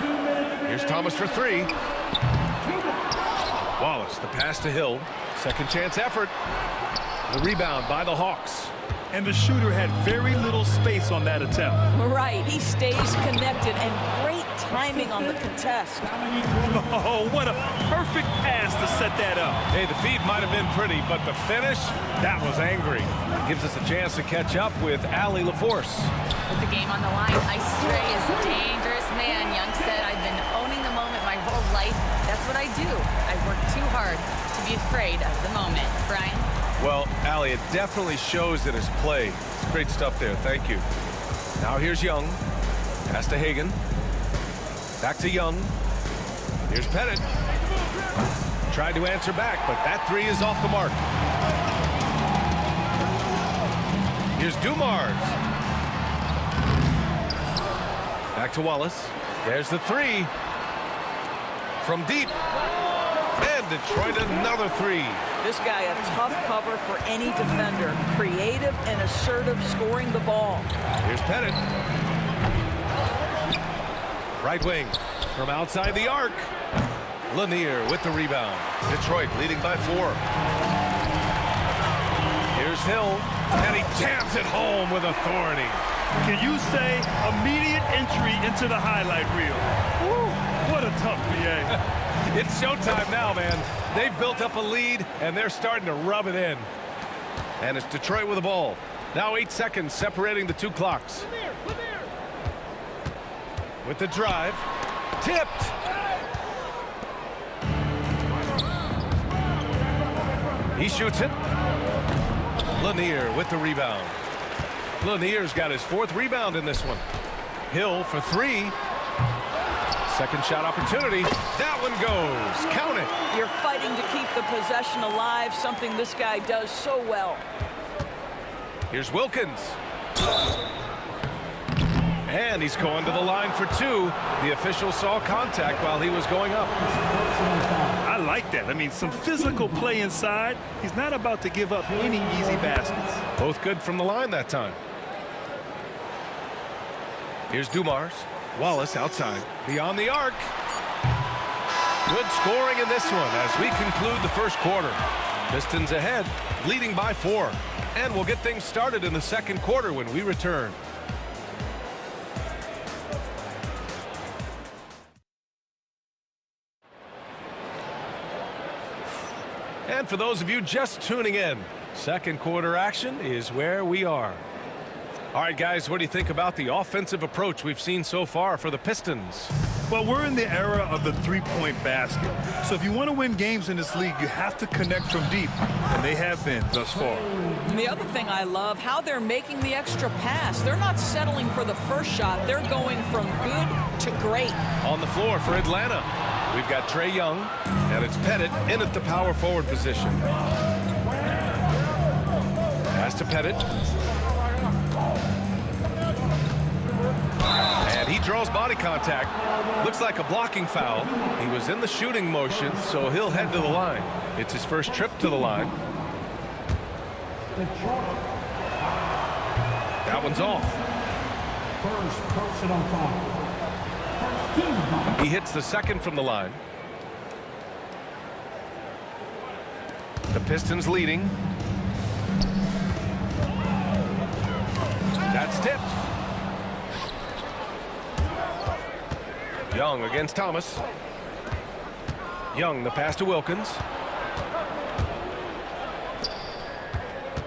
Here's Thomas for three. Wallace, the pass to Hill. Second chance effort. The rebound by the Hawks. And the shooter had very little space on that attempt. Right, he stays connected, and great timing on the contest. Oh, what a perfect pass to set that up. Hey, the feed might have been pretty, but the finish, that was angry. Gives us a chance to catch up with Allie LaForce. With the game on the line, Ice Stray is a dangerous man. Young said, I've been owning the moment my whole life. That's what I do. I work too hard to be afraid of the moment. Brian? Well, Allie, it definitely shows in his play. Great stuff there. Thank you. Now here's Young. Pass to Hagan. Back to Young. Here's Pettit. Tried to answer back, but that three is off the mark. Here's Dumars. Back to Wallace. There's the three. From deep. And Detroit another three. This guy a tough cover for any defender. Creative and assertive scoring the ball. Here's Pettit. Right wing from outside the arc. Lanier with the rebound. Detroit leading by 4. Here's Hill. And he jams it home with authority. Can you say immediate entry into the highlight reel? Woo, what a tough PA. It's showtime now, man. They've built up a lead, and they're starting to rub it in. And it's Detroit with the ball. Now 8 seconds separating the two clocks. With the drive. Tipped. He shoots it. Lanier with the rebound. Lanier's got his 4th rebound in this one. Hill for 3. Second shot opportunity. That one goes. Count it. You're fighting to keep the possession alive, something this guy does so well. Here's Wilkins. And he's going to the line for 2. The official saw contact while he was going up. I like like that. I mean, some physical play inside. He's not about to give up any easy baskets. Both good from the line that time. Here's Dumars. Wallace outside. Beyond the arc. Good scoring in this one as we conclude the first quarter. Pistons ahead, leading by 4. And we'll get things started in the second quarter when we return. And for those of you just tuning in, second quarter action is where we are. All right, guys, what do you think about the offensive approach we've seen so far for the Pistons? Well, we're in the era of the three-point basket. So if you want to win games in this league, you have to connect from deep, and they have been thus far. And the other thing I love, how they're making the extra pass. They're not settling for the first shot. They're going from good to great. On the floor for Atlanta, we've got Trae Young, and it's Pettit in at the power forward position. Pass to Pettit. And he draws body contact. Looks like a blocking foul. He was in the shooting motion, so he'll head to the line. It's his first trip to the line. That one's off. First personal foul. First team foul. He hits the second from the line. The Pistons leading. That's tipped. Young against Thomas. Young, the pass to Wilkins.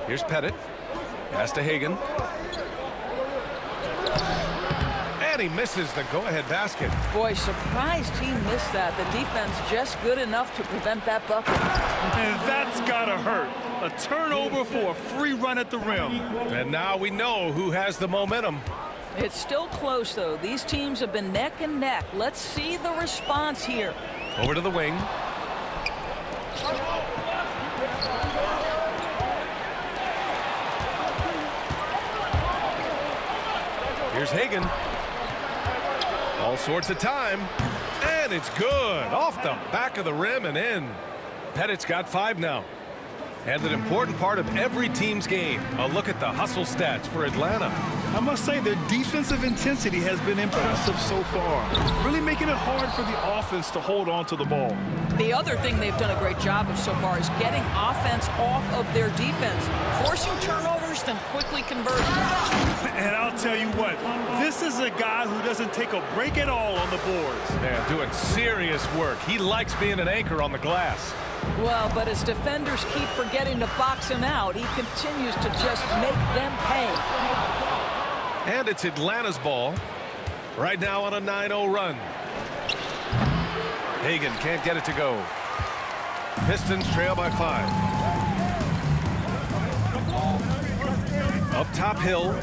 Here's Pettit. Pass to Hagan. And he misses the go-ahead basket. Boy, surprised he missed that. The defense just good enough to prevent that bucket. And that's gotta hurt. A turnover for a free run at the rim. And now we know who has the momentum. It's still close, though. These teams have been neck and neck. Let's see the response here. Over to the wing. Here's Hagan. All sorts of time. And it's good. Off the back of the rim and in. Pettit's got 5 now. And an important part of every team's game. A look at the hustle stats for Atlanta. I must say their defensive intensity has been impressive so far. Really making it hard for the offense to hold on to the ball. The other thing they've done a great job of so far is getting offense off of their defense. Forcing turnovers, then quickly converting. And I'll tell you what, this is a guy who doesn't take a break at all on the boards. Man, doing serious work. He likes being an anchor on the glass. Well, but as defenders keep forgetting to box him out, he continues to just make them pay. And it's Atlanta's ball. Right now on a 9-0 run. Hagan can't get it to go. Pistons trail by 5. Up top Hill.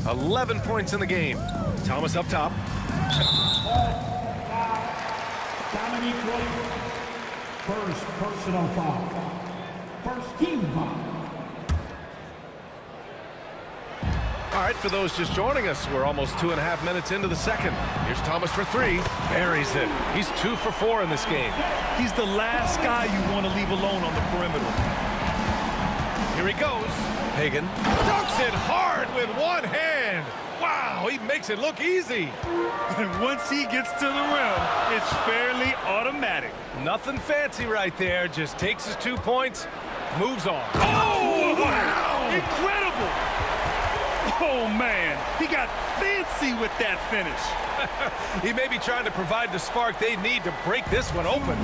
11 points in the game. Thomas up top. First personal foul. First team foul. All right, for those just joining us, we're almost 2.5 minutes into the second. Here's Thomas for 3. Buries it. He's 2 for 4 in this game. He's the last guy you want to leave alone on the perimeter. Here he goes. Hagan dunks it hard with one hand. Wow, he makes it look easy. And once he gets to the rim, it's fairly automatic. Nothing fancy right there. Just takes his 2 points, moves on. Oh, wow! Incredible! Oh, man, he got fancy with that finish. He may be trying to provide the spark they need to break this one open.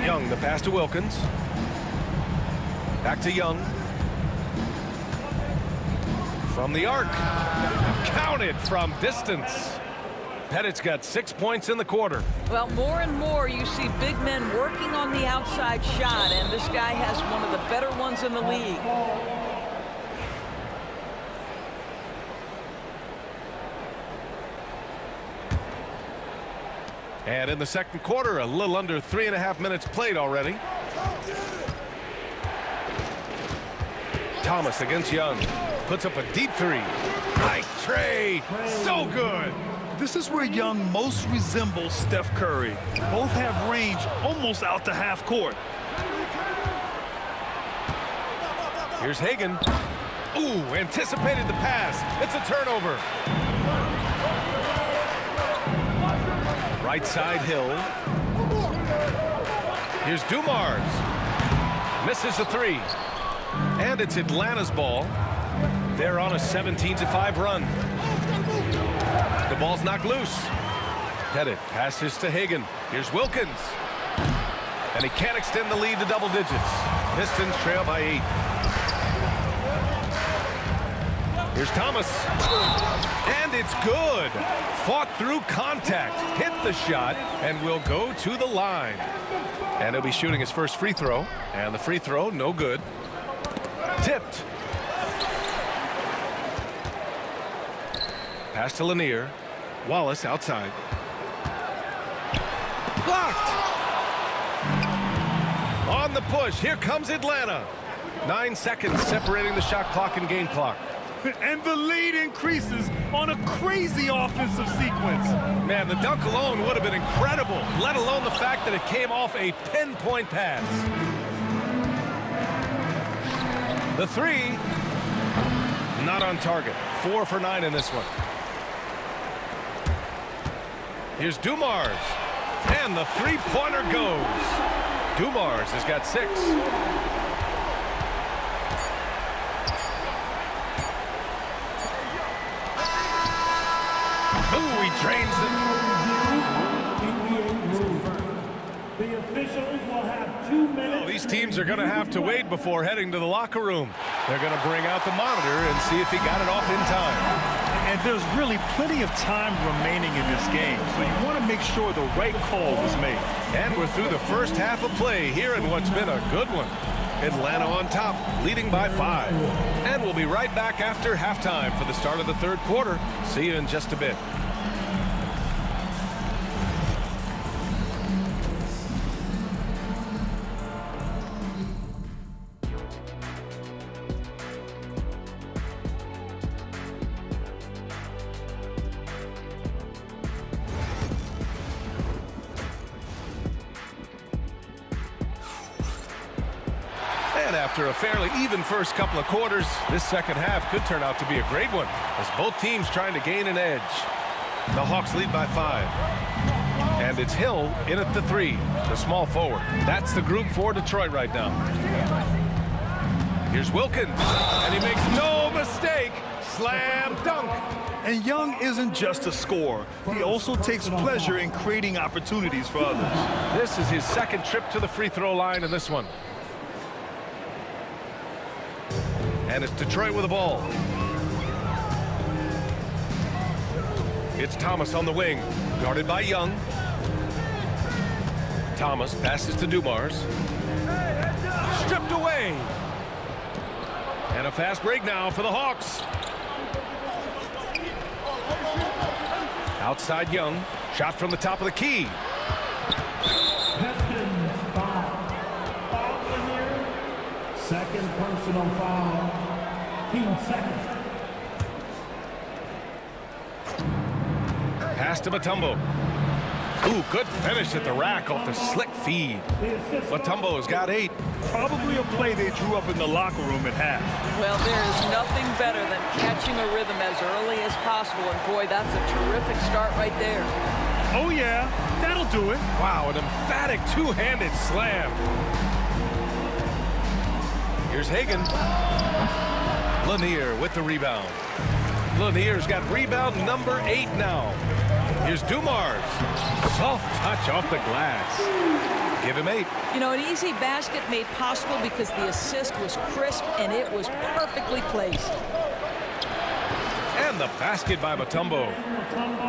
Young, the pass to Wilkins. Back to Young. From the arc. Counted from distance. Pettit's got 6 points in the quarter. Well, more and more you see big men working on the outside shot, and this guy has one of the better ones in the league. And in the second quarter, a little under 3.5 minutes played already. Thomas against Young. Puts up a deep 3. Nice Trae. So good. This is where Young most resembles Steph Curry. Both have range almost out to half court. Here's Hagan. Ooh, anticipated the pass. It's a turnover. Right side Hill. Here's Dumars. Misses the three. And it's Atlanta's ball. They're on a 17-5 run. The ball's knocked loose. Pettit passes to Hagan. Here's Wilkins. And he can't extend the lead to double digits. Pistons trail by 8. Here's Thomas. And it's good. Fought through contact. Hit the shot and will go to the line. And he'll be shooting his first free throw. And the free throw, no good. Tipped. Pass to Lanier. Wallace outside. Blocked. On the push. Here comes Atlanta. 9 seconds separating the shot clock and game clock. And the lead increases on a crazy offensive sequence. Man, the dunk alone would have been incredible, let alone the fact that it came off a pinpoint pass. The three, not on target. 4 for 9 in this one. Here's Dumars. And the three-pointer goes. Dumars has got 6. Ooh, he drains it. The officials will have 2 minutes. Well, these teams are going to have to wait before heading to the locker room. They're going to bring out the monitor and see if he got it off in time. And there's really plenty of time remaining in this game, so you want to make sure the right call was made. And we're through the first half of play here in what's been a good one. Atlanta on top, leading by 5. And we'll be right back after halftime for the start of the third quarter. See you in just a bit. And after a fairly even first couple of quarters, this second half could turn out to be a great one as both teams trying to gain an edge. The Hawks lead by 5. And it's Hill in at the 3, the small forward. That's the group for Detroit right now. Here's Wilkins, and he makes no mistake. Slam dunk. And Young isn't just a scorer. He also takes pleasure in creating opportunities for others. This is his second trip to the free throw line in this one. And it's Detroit with the ball. It's Thomas on the wing, guarded by Young. Thomas passes to Dumars. Stripped away. And a fast break now for the Hawks. Outside Young. Shot from the top of the key. Second personal foul. 15 seconds. Pass to Mutombo. Ooh, good finish at the rack off the slick feed. Mutombo's got 8. Probably a play they drew up in the locker room at half. Well, there is nothing better than catching a rhythm as early as possible. And boy, that's a terrific start right there. Oh yeah, that'll do it. Wow, an emphatic two-handed slam. Here's Hagan. Lanier with the rebound. Lanier's got rebound number 8 now. Here's Dumars. Soft touch off the glass. Give him 8. You know, an easy basket made possible because the assist was crisp and it was perfectly placed. And the basket by Mutombo.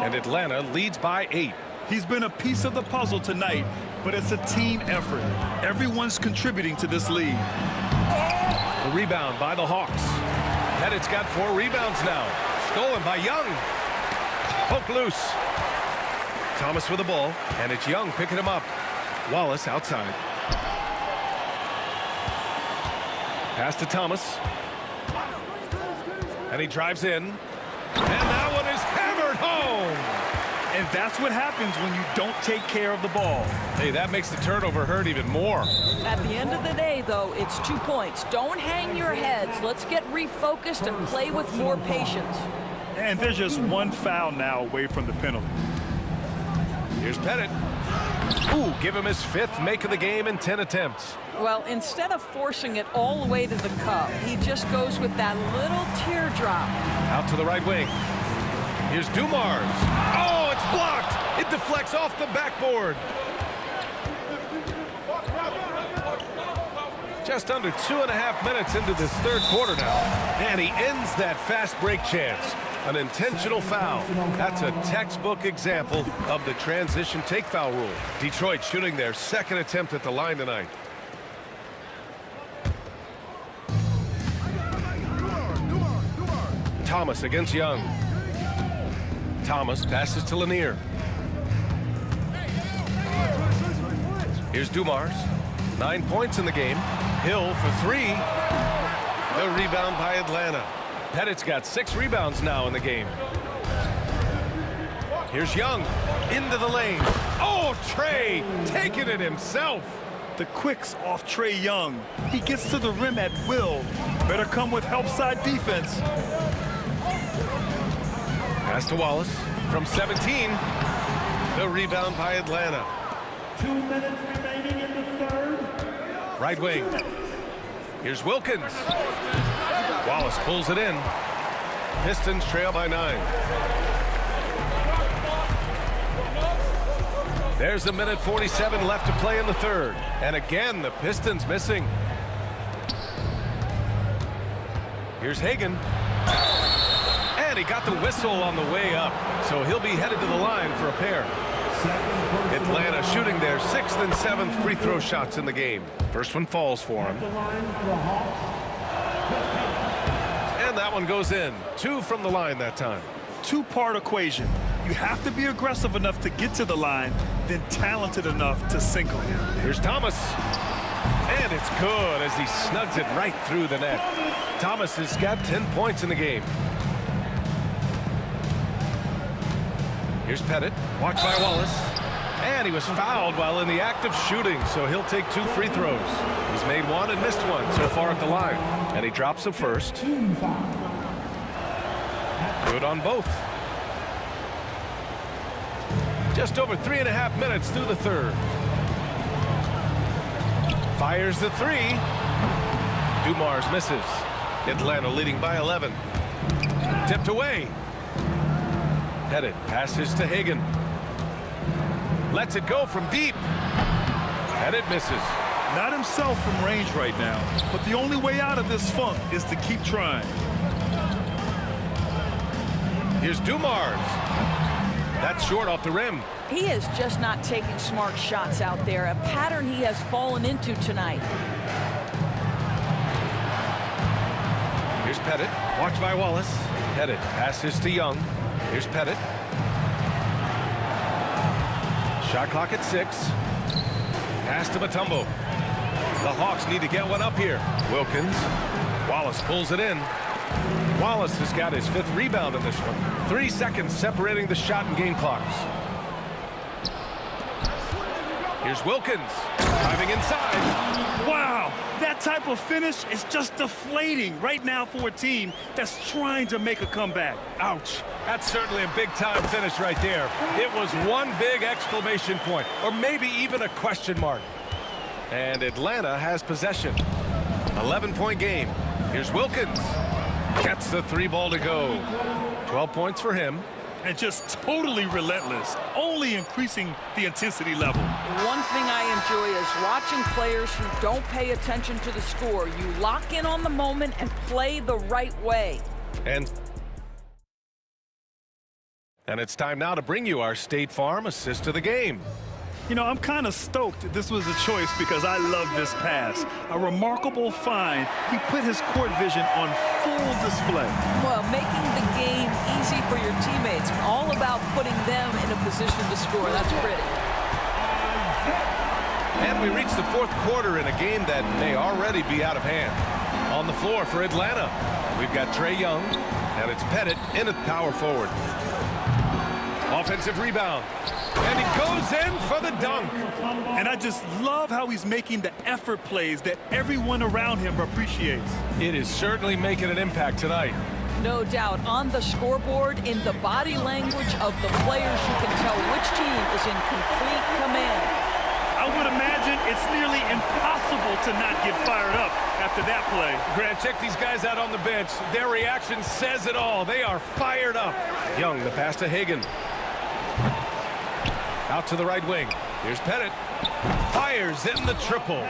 And Atlanta leads by 8. He's been a piece of the puzzle tonight, but it's a team effort. Everyone's contributing to this lead. The rebound by the Hawks. Pettit's got 4 rebounds now. Stolen by Young. Poke loose. Thomas with the ball, and it's Young picking him up. Wallace outside. Pass to Thomas. And he drives in. And that one is hammered home. And that's what happens when you don't take care of the ball. Hey, that makes the turnover hurt even more. At the end of the day, though, it's 2 points. Don't hang your heads. Let's get refocused and play with more patience. And there's just one foul now away from the penalty. Here's Pettit. Ooh, give him his 5th make of the game in 10 attempts. Well, instead of forcing it all the way to the cup, he just goes with that little teardrop. Out to the right wing. Here's Dumars. Oh, it's blocked. It deflects off the backboard. Just under 2.5 minutes into this 3rd quarter now. And he ends that fast break chance. An intentional foul. That's a textbook example of the transition take foul rule. Detroit shooting their 2nd attempt at the line tonight. Thomas against Young. Thomas passes to Lanier. Here's Dumars. 9 points in the game. Hill for 3. The rebound by Atlanta. Pettit's got 6 rebounds now in the game. Here's Young into the lane. Oh, Trey taking it himself. The quicks off Trey Young. He gets to the rim at will. Better come with help side defense. Pass to Wallace from 17. The rebound by Atlanta. 2 minutes remaining in the 3rd. Right wing. Here's Wilkins. Wallace pulls it in. Pistons trail by 9. There's a minute 47 left to play in the 3rd. And again, the Pistons missing. Here's Hagan. And he got the whistle on the way up. So he'll be headed to the line for a pair. Atlanta shooting their 6th and 7th free throw shots in the game. First one falls for him. And that one goes in. 2 from the line that time. 2-part equation. You have to be aggressive enough to get to the line, then talented enough to sink them. Here's Thomas. And it's good as he snugs it right through the net. Thomas has got 10 points in the game. Here's Pettit. Watched by Wallace. And he was fouled while in the act of shooting, so he'll take 2 free throws. He's made 1 and missed 1 so far at the line. And he drops the first. Good on both. Just over 3.5 minutes through the 3rd. Fires the 3. Dumars misses. Atlanta leading by 11. Tipped away. Pettit passes to Hagan. Lets it go from deep. And it misses. Not himself from range right now, but the only way out of this funk is to keep trying. Here's Dumars. That's short off the rim. He is just not taking smart shots out there, a pattern he has fallen into tonight. Here's Pettit. Watched by Wallace. Pettit passes to Young. Here's Pettit. Shot clock at 6. Pass to Mutombo. The Hawks need to get one up here. Wilkins. Wallace pulls it in. Wallace has got his 5th rebound in this one. 3 seconds separating the shot and game clocks. Here's Wilkins. Driving inside. Wow, that type of finish is just deflating right now for a team that's trying to make a comeback. Ouch. That's certainly a big-time finish right there. It was one big exclamation point, or maybe even a question mark. And Atlanta has possession. 11-point game. Here's Wilkins. Gets the 3 ball to go. 12 points for him. And just totally relentless, only increasing the intensity level. One thing I enjoy is watching players who don't pay attention to the score. You lock in on the moment and play the right way. And it's time now to bring you our State Farm assist of the game. You know, I'm kind of stoked this was a choice because I love this pass. A remarkable find. He put his court vision on full display. Well, making the game easy for your teammates. All about putting them in a position to score. That's pretty. And we reach the 4th quarter in a game that may already be out of hand. On the floor for Atlanta, we've got Trey Young, and it's Pettit in at power forward. Offensive rebound. And he goes in for the dunk. And I just love how he's making the effort plays that everyone around him appreciates. It is certainly making an impact tonight. No doubt. On the scoreboard, in the body language of the players, you can tell which team is in complete command. I would imagine it's nearly impossible to not get fired up after that play. Grant, check these guys out on the bench. Their reaction says it all. They are fired up. Young, the pass to Hagan. Out to the right wing. Here's Pettit. Fires in the triple.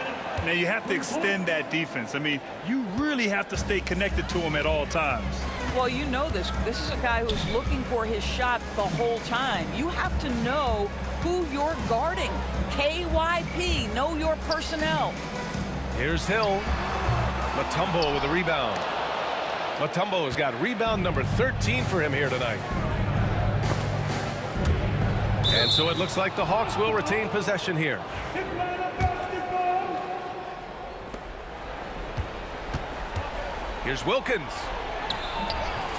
Now you have to extend that defense. I mean, you really have to stay connected to him at all times. Well, you know this. This is a guy who's looking for his shot the whole time. You have to know who you're guarding. KYP, know your personnel. Here's Hill. Mutombo with a rebound. Mutombo has got rebound number 13 for him here tonight. And so it looks like the Hawks will retain possession here. Here's Wilkins.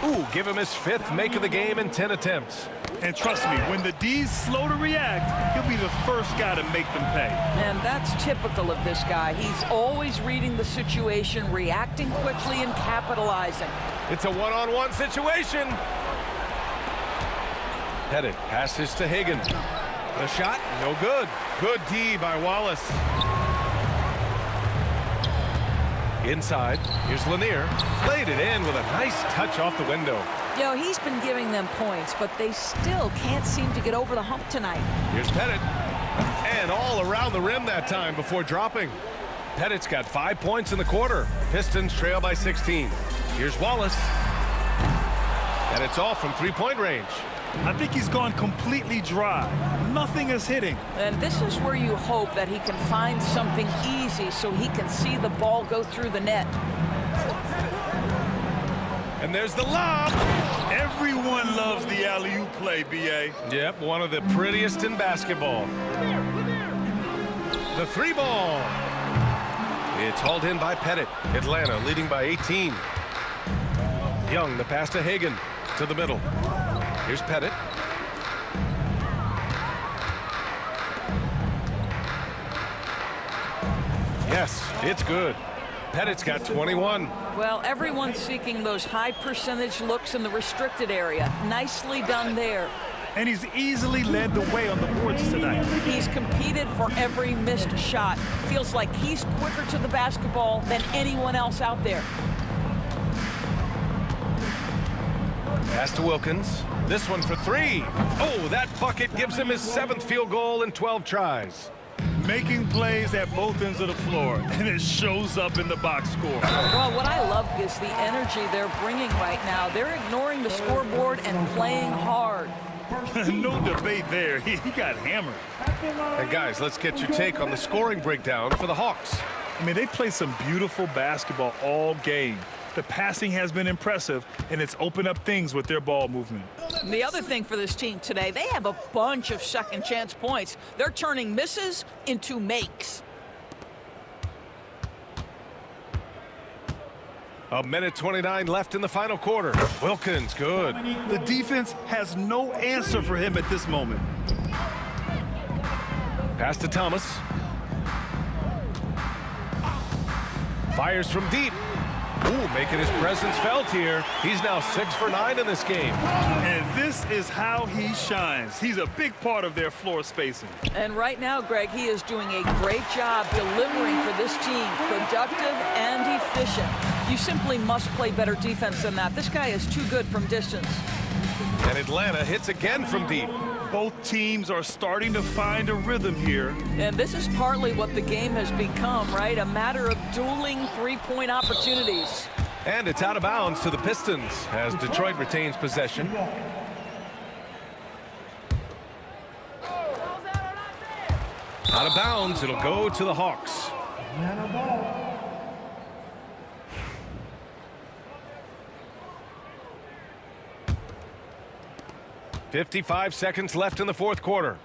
Ooh, give him his 5th make of the game in 10 attempts. And trust me, when the D's slow to react, he'll be the first guy to make them pay. And that's typical of this guy. He's always reading the situation, reacting quickly, and capitalizing. It's a one-on-one situation. Pettit passes to Hagan. The shot, no good. Good D by Wallace. Inside, here's Lanier. Played it in with a nice touch off the window. You know, he's been giving them points, but they still can't seem to get over the hump tonight. Here's Pettit. And all around the rim that time before dropping. Pettit's got 5 points in the quarter. Pistons trail by 16. Here's Wallace. And it's all from three-point range. I think he's gone completely dry. Nothing is hitting. And this is where you hope that he can find something easy so he can see the ball go through the net. And there's the lob. Everyone loves the alley-oop play, B.A. Yep, one of the prettiest in basketball. The 3-ball. It's hauled in by Pettit. Atlanta leading by 18. Young, the pass to Hagan. To the middle. Here's Pettit. Yes, it's good. Pettit's got 21. Well, everyone's seeking those high percentage looks in the restricted area. Nicely done there. And he's easily led the way on the boards tonight. He's competed for every missed shot. Feels like he's quicker to the basketball than anyone else out there. Pass to Wilkins. This one for 3. Oh, that bucket gives him his 7th field goal in 12 tries. Making plays at both ends of the floor, and it shows up in the box score. Well, what I love is the energy they're bringing right now. They're ignoring the scoreboard and playing hard. No debate there. He got hammered. And guys, let's get your take on the scoring breakdown for the Hawks. I mean, they played some beautiful basketball all game. The passing has been impressive, and it's opened up things with their ball movement. The other thing for this team today, they have a bunch of second chance points. They're turning misses into makes. A minute 29 left in the final quarter. Wilkins, good. The defense has no answer for him at this moment. Pass to Thomas. Fires from deep. Ooh, making his presence felt here. He's now 6 for 9 in this game. And this is how he shines. He's a big part of their floor spacing. And right now, Greg, he is doing a great job delivering for this team. Productive and efficient. You simply must play better defense than that. This guy is too good from distance. And Atlanta hits again from deep. Both teams are starting to find a rhythm here. And this is partly what the game has become, right? A matter of dueling three-point opportunities. And it's out of bounds to the Pistons as Detroit retains possession. Out of bounds, it'll go to the Hawks. 55 seconds left in the fourth quarter.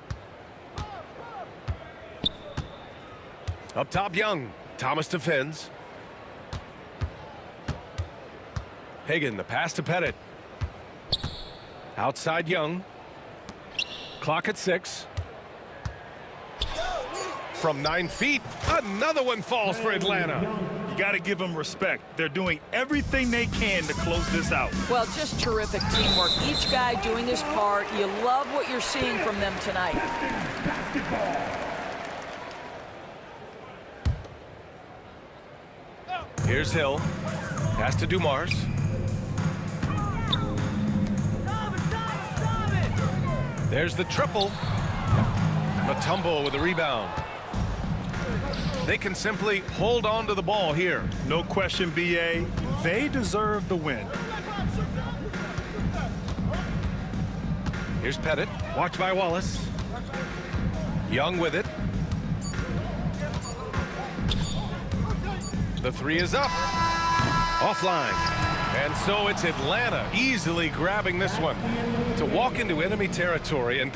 Up top, Young. Thomas defends. Hagan, the pass to Pettit. Outside, Young. Clock at 6. From 9 feet, another one falls for Atlanta. You got to give them respect. They're doing everything they can to close this out. Well, just terrific teamwork. Each guy doing his part. You love what you're seeing from them tonight. Here's Hill. Pass to Dumars. There's the triple. Matumbo with the rebound. They can simply hold on to the ball here. No question, BA. They deserve the win. Here's Pettit. Watched by Wallace. Young with it. The 3 is up. Offline. And so it's Atlanta easily grabbing this one to walk into enemy territory and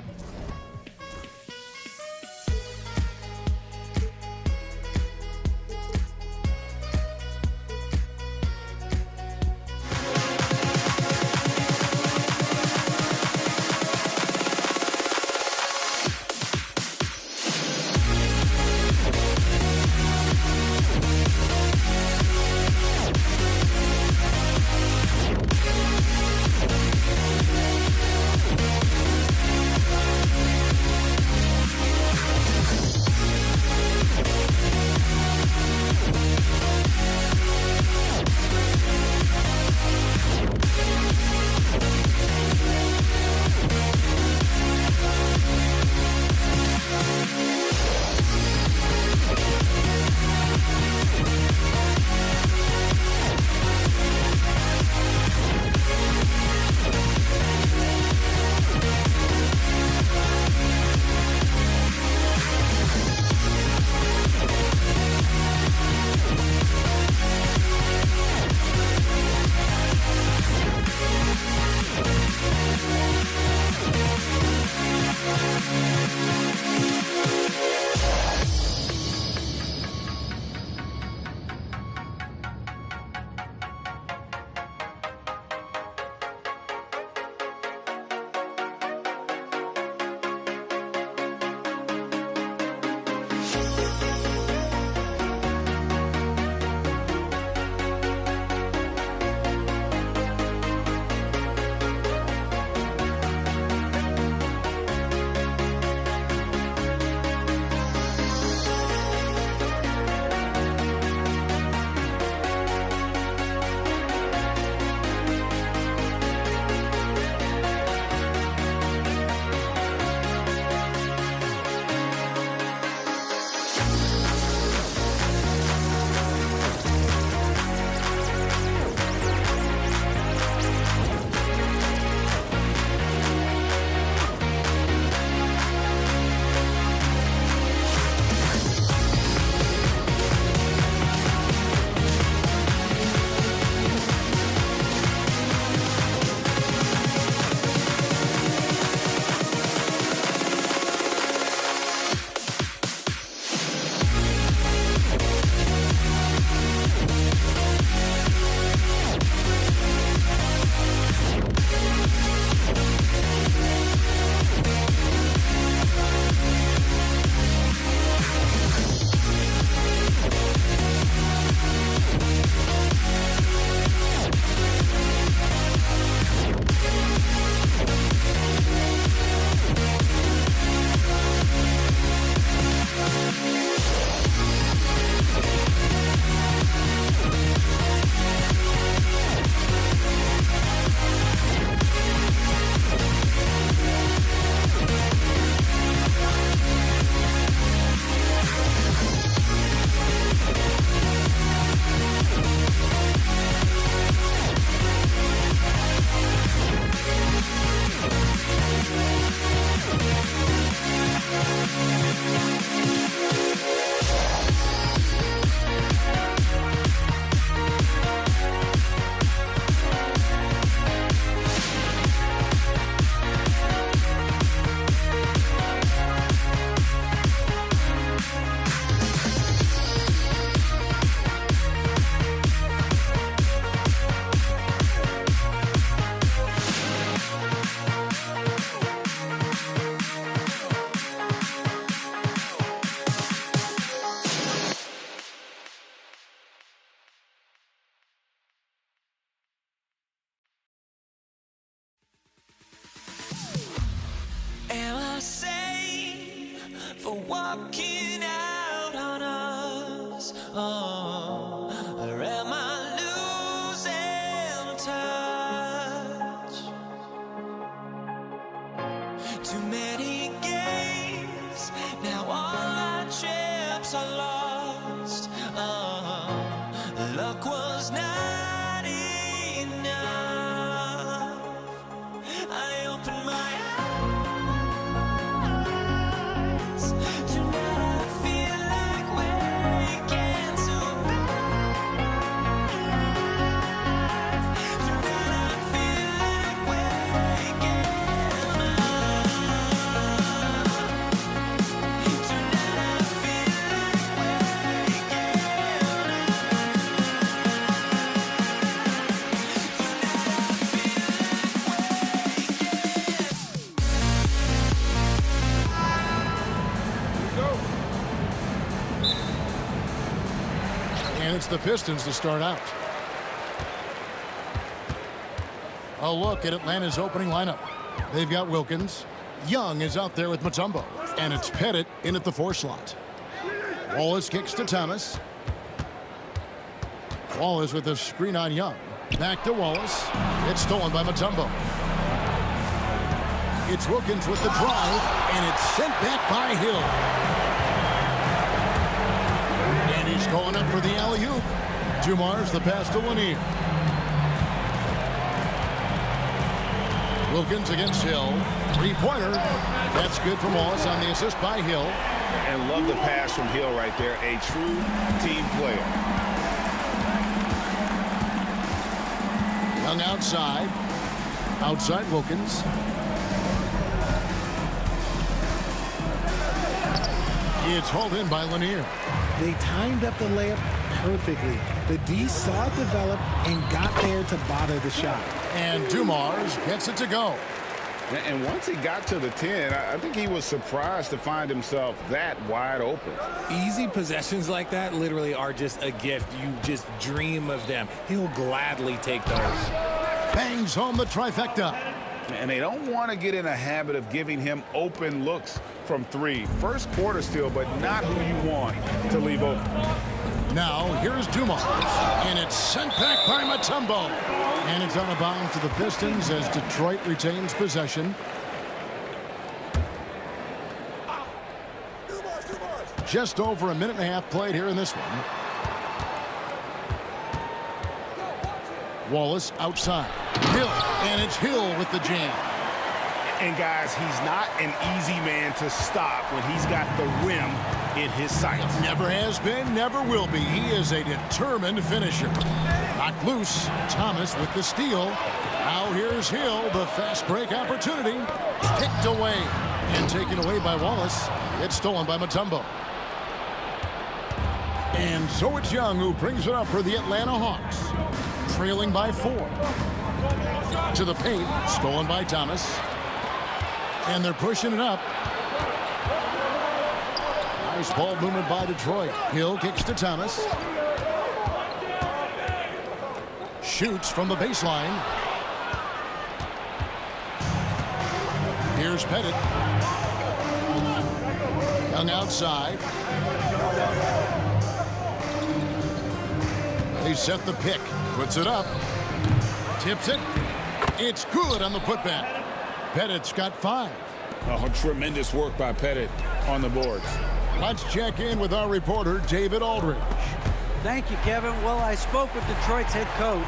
was not enough. I opened my eyes. Tonight I feel like waking to life. Tonight I feel like waking And it's the Pistons to start out. A look at Atlanta's opening lineup. They've got Wilkins. Young is out there with Mutombo. And it's Pettit in at the 4 slot. Wallace kicks to Thomas. Wallace with a screen on Young. Back to Wallace. It's stolen by Mutombo. It's Wilkins with the drive, and it's sent back by Hill. And he's going up for the alley-oop. Dumar's the pass to Lanier. Wilkins against Hill. 3-pointer. That's good from Wallace on the assist by Hill. And love the pass from Hill right there. A true team player. Young outside. Outside Wilkins. It's hauled in by Lanier. They timed up the layup perfectly. The D saw it develop and got there to bother the shot. And Dumars gets it to go. And once he got to the 10, I think he was surprised to find himself that wide open. Easy possessions like that literally are just a gift. You just dream of them. He'll gladly take those. Bangs home the trifecta. And they don't want to get in a habit of giving him open looks from 3. First quarter still, but not who you want to leave open. Now, here's Dumars. And it's sent back by Mutombo. And it's out of bounds to the Pistons as Detroit retains possession. Just over a minute and a half played here in this one. Wallace outside. Hill. And it's Hill with the jam. And guys, he's not an easy man to stop when he's got the rim in his sights. Never has been, never will be. He is a determined finisher. Knocked loose. Thomas with the steal. Now here's Hill. The fast break opportunity. Kicked away. And taken away by Wallace. It's stolen by Mutombo. And so it's Young who brings it up for the Atlanta Hawks. Trailing by 4. To the paint. Stolen by Thomas. And they're pushing it up. Nice ball movement by Detroit. Hill kicks to Thomas. Shoots from the baseline. Here's Pettit. Young outside. They set the pick. Puts it up. Tips it. It's good on the putback. Pettit's got 5. Oh, tremendous work by Pettit on the boards. Let's check in with our reporter, David Aldridge. Thank you, Kevin. Well, I spoke with Detroit's head coach.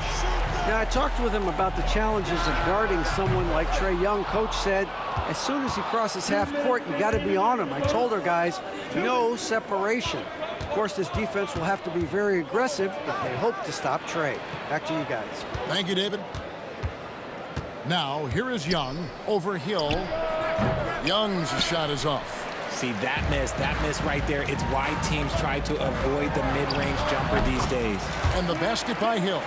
Now, I talked with him about the challenges of guarding someone like Trae Young. Coach said, as soon as he crosses half court, you got to be on him. I told our guys, no separation. Of course, this defense will have to be very aggressive if they hope to stop Trae. Back to you guys. Thank you, David. Now, here is Young over Hill. Young's shot is off. See, that miss right there, it's why teams try to avoid the mid-range jumper these days. And the basket by Hill.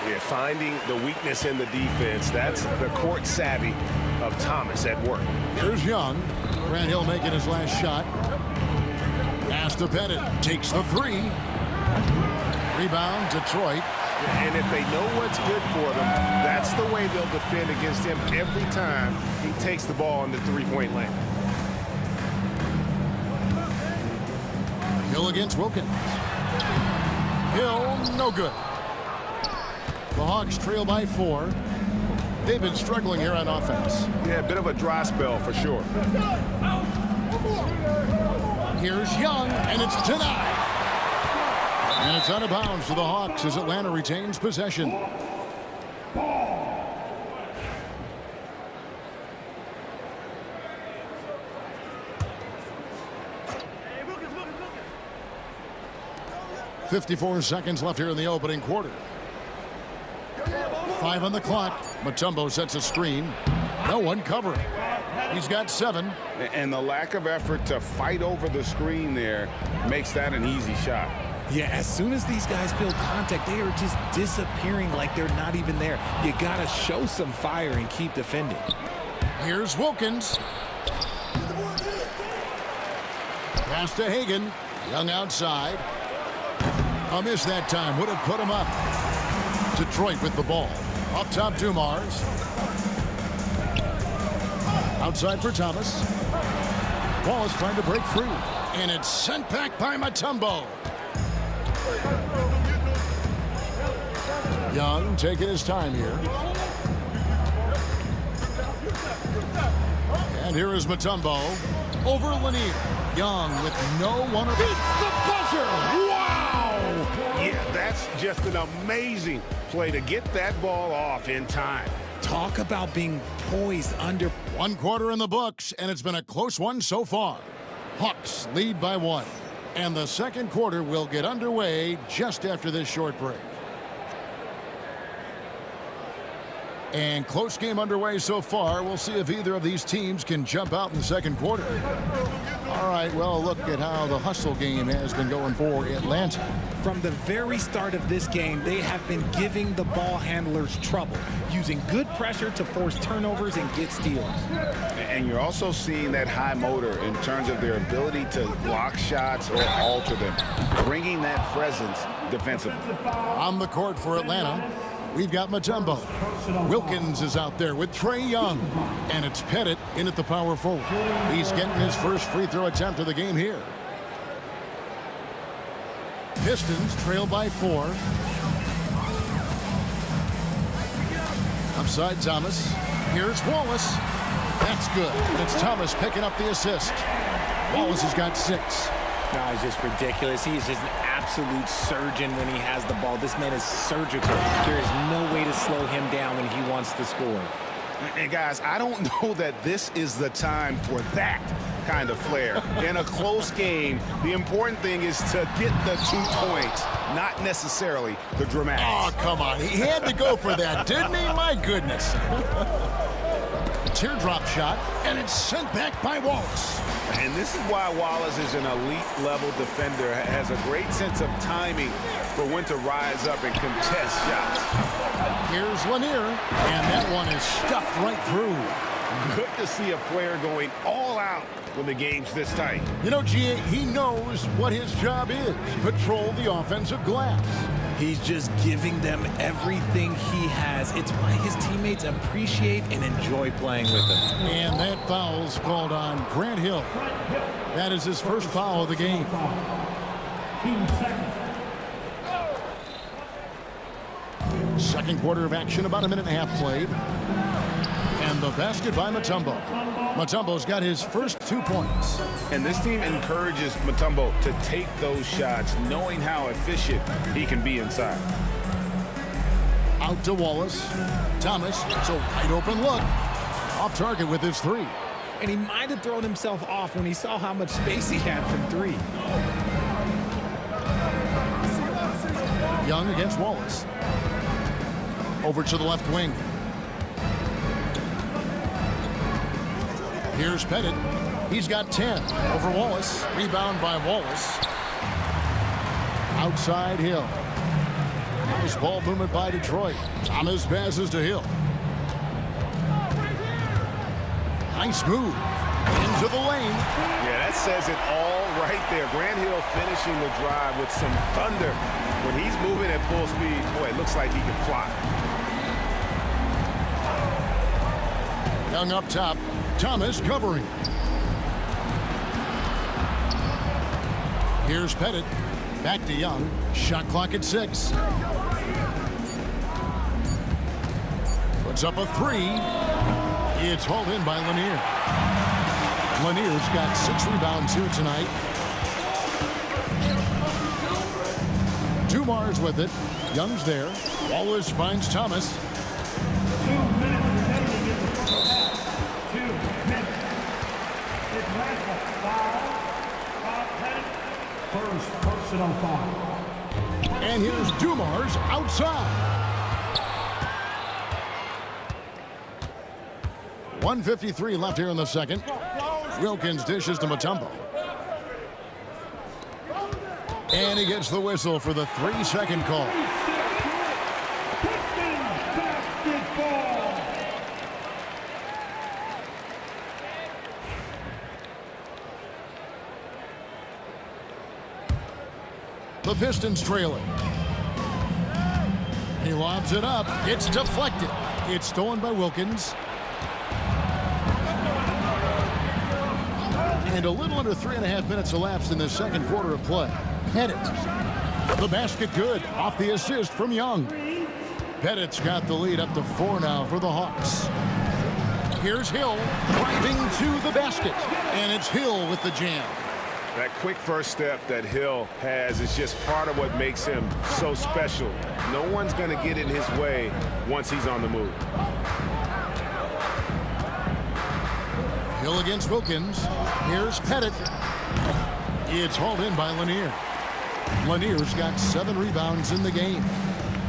Yeah, finding the weakness in the defense. That's the court savvy of Thomas at work. Here's Young. Grant Hill making his last shot. Pass to Pettit. Takes the 3. Rebound, Detroit. And if they know what's good for them, that's the way they'll defend against him every time he takes the ball in the 3-point lane. Hill against Wilkins. Hill, no good. The Hawks trail by 4. They've been struggling here on offense. Yeah, a bit of a dry spell for sure. Here's Young, and it's denied. And it's out of bounds to the Hawks as Atlanta retains possession. .54 seconds left here in the opening quarter. 5 on the clock. Mutombo sets a screen. No one covering. He's got 7. And the lack of effort to fight over the screen there makes that an easy shot. Yeah, as soon as these guys feel contact, they are just disappearing like they're not even there. You got to show some fire and keep defending. Here's Wilkins. Pass to Hagan. Young outside. A miss that time. Would have put him up. Detroit with the ball. Up top, Dumars. Outside for Thomas. Wallace trying to break free. And it's sent back by Mutombo. Young taking his time here. And here is Mutombo. Over Lanier. Young with no one. Beats the buzzer. Wow! Yeah, that's just an amazing play to get that ball off in time. Talk about being poised under. 1 quarter in the books, and it's been a close one so far. Hawks lead by 1. And the second quarter will get underway just after this short break. And close game underway so far. We'll see if either of these teams can jump out in the second quarter. All right, well, look at how the hustle game has been going for Atlanta. From the very start of this game, they have been giving the ball handlers trouble, using good pressure to force turnovers and get steals. And you're also seeing that high motor in terms of their ability to block shots or alter them, bringing that presence defensively. On the court for Atlanta, we've got Mutombo. Wilkins is out there with Trae Young. And it's Pettit in at the power forward. He's getting his first free throw attempt of the game here. Pistons trail by 4. Upside Thomas. Here's Wallace. That's good. It's Thomas picking up the assist. Wallace has got 6. No, it's just ridiculous. He is just an absolute surgeon when he has the ball. This man is surgical. There is no way to slow him down when he wants to score. And guys, I don't know that this is the time for that kind of flair. In a close game, the important thing is to get the 2 points, not necessarily the dramatics. Oh, come on. He had to go for that, didn't he? My goodness. Teardrop shot, and it's sent back by Wallace. And this is why Wallace is an elite-level defender, has a great sense of timing for when to rise up and contest shots. Here's Lanier, and that one is stuffed right through. Good to see a player going all out when the game's this tight. You know, G.A., he knows what his job is. Patrol the offensive glass. He's just giving them everything he has. It's why his teammates appreciate and enjoy playing with him. And that foul's called on Grant Hill. That is his first foul of the game. Second quarter of action, about 1.5 minutes played. And the basket by Mutombo. Mutombo's got his first 2 points. And this team encourages Mutombo to take those shots, knowing how efficient he can be inside. Out to Wallace. Thomas, it's a wide open look. Off target with his 3. And he might have thrown himself off when he saw how much space he had from 3. Young against Wallace. Over to the left wing. Here's Pettit. He's got 10 over Wallace. Rebound by Wallace. Outside Hill. Nice ball movement by Detroit. Thomas passes to Hill. Nice move. Into the lane. Yeah, that says it all right there. Grant Hill finishing the drive with some thunder. When he's moving at full speed, boy, it looks like he can fly. Young up top. Thomas covering. Here's Pettit. Back to Young. Shot clock at 6. Puts up a 3. It's hauled in by Lanier. Lanier's got 6 rebounds here tonight. Dumars with it. Young's there. Wallace finds Thomas. 2 minutes remaining in the first half. 2 minutes. Atlanta foul. Pettit. First personal foul. And here's Dumars outside. 1:53 left here in the second. Wilkins dishes to Mutombo. And he gets the whistle for the 3-second call. The Pistons trailing. He lobs it up. It's deflected. It's stolen by Wilkins. And a little under 3.5 minutes elapsed in the second quarter of play. Pettit. The basket good. Off the assist from Young. Pettit's got the lead up to 4 now for the Hawks. Here's Hill driving to the basket. And it's Hill with the jam. That quick first step that Hill has is just part of what makes him so special. No one's going to get in his way once he's on the move. Hill against Wilkins. Here's Pettit. It's hauled in by Lanier. Lanier's got 7 rebounds in the game.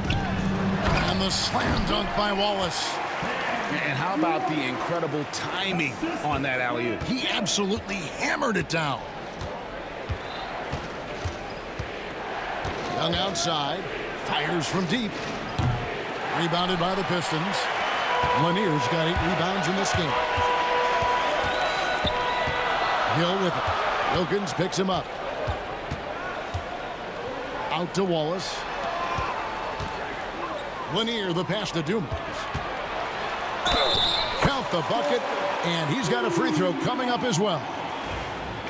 And the slam dunk by Wallace. And how about the incredible timing on that alley-oop? He absolutely hammered it down. Young outside. Fires from deep. Rebounded by the Pistons. Lanier's got 8 rebounds in this game. Hill with it. Wilkins picks him up. Out to Wallace. Lanier, the pass to Dumars. Count the bucket, and he's got a free throw coming up as well.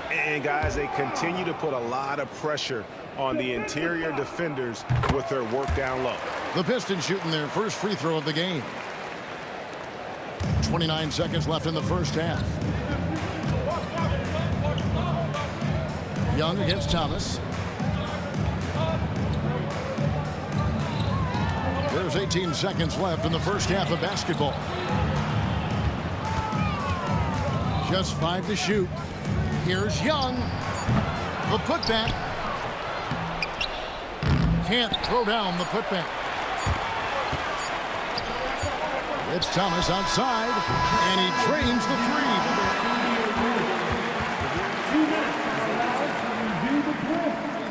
And guys, they continue to put a lot of pressure on the interior defenders with their work down low. The Pistons shooting their first free throw of the game. 29 seconds left in the first half. Young against Thomas. There's 18 seconds left in the first half of basketball. Just 5 to shoot. Here's Young. The putback. Can't throw down the putback. It's Thomas outside, and he drains the 3.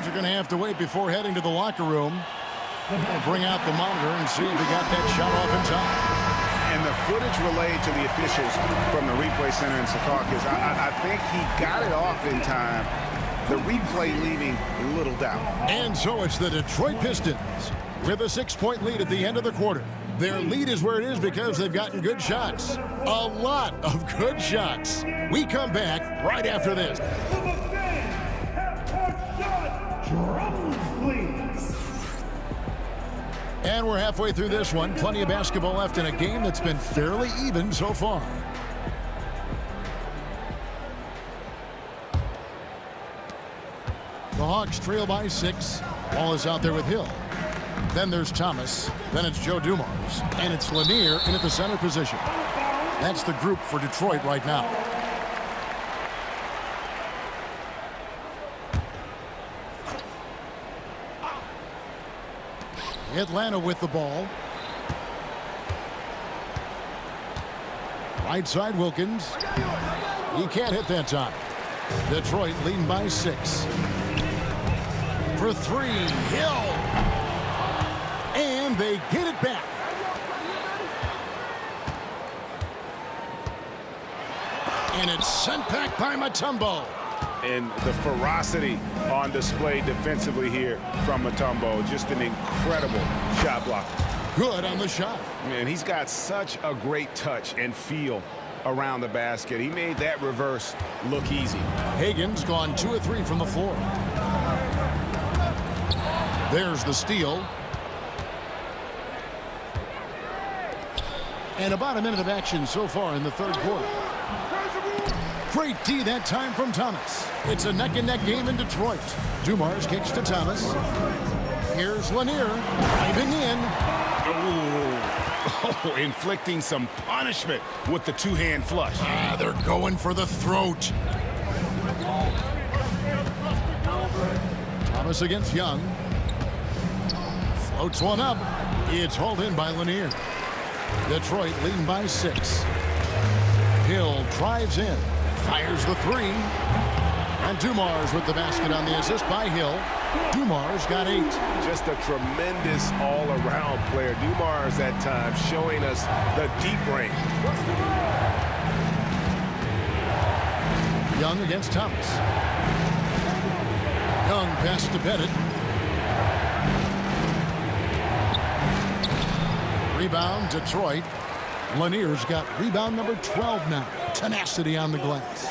Are going to have to wait before heading to the locker room. Bring out the monitor and see if he got that shot off in time. And the footage relayed to the officials from the replay center in Secaucus, I think he got it off in time. The replay leaving little doubt. And so it's the Detroit Pistons with a 6-point lead at the end of the quarter. Their lead is where it is because they've gotten good shots. A lot of good shots. We come back right after this. Drums, please. And we're halfway through this one. Plenty of basketball left in a game that's been fairly even so far. The Hawks trail by 6. Ball is out there with Hill. Then there's Thomas. Then it's Joe Dumars. And it's Lanier in at the center position. That's the group for Detroit right now. Atlanta with the ball. Right side Wilkins. He can't hit that time. Detroit leading by 6. For 3, Hill. And they get it back. And it's sent back by Mutombo. And the ferocity on display defensively here from Mutombo. Just an incredible shot block. Good on the shot. Man, he's got such a great touch and feel around the basket. He made that reverse look easy. Hagan's gone 2 of 3 from the floor. There's the steal. And about a minute of action so far in the third quarter. Great D that time from Thomas. It's a neck-and-neck game in Detroit. Dumars kicks to Thomas. Here's Lanier diving in. Oh, inflicting some punishment with the two-hand flush. They're going for the throat. Thomas against Young. Floats one up. It's hauled in by Lanier. Detroit leading by 6. Hill drives in. Fires the 3. And Dumars with the basket on the assist by Hill. Dumars got 8. Just a tremendous all-around player. Dumars at times showing us the deep range. Young against Thomas. Young pass to Bennett. Rebound, Detroit. Lanier's got rebound number 12 now. Tenacity on the glass.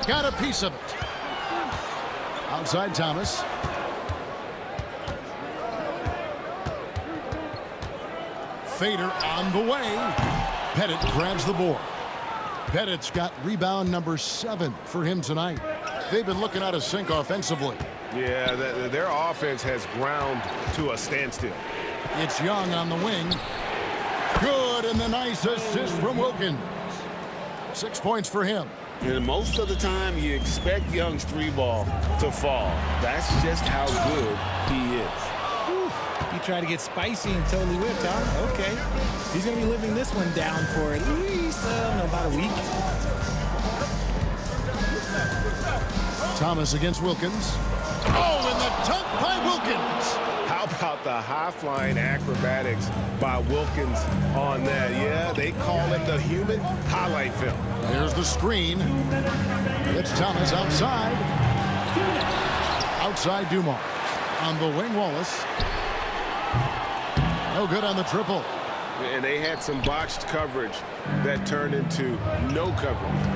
Got a piece of it. Outside Thomas. Fader on the way. Pettit grabs the board. Pettit's got rebound number 7 for him tonight. They've been looking out of sync offensively. Yeah, their offense has ground to a standstill. It's Young on the wing. Good, and the nice assist from Wilkins. 6 points for him. And most of the time, you expect Young's 3-ball to fall. That's just how good he is. Whew. He tried to get spicy and totally whipped, huh? Okay. He's going to be living this one down for at least, about a week. Thomas against Wilkins. Oh, and the dunk by Wilkins. How about the high-flying acrobatics by Wilkins on that? Yeah, they call it the human highlight film. There's the screen. It's Thomas outside. Outside Dumars. On the wing, Wallace. No good on the triple. And they had some botched coverage that turned into no coverage.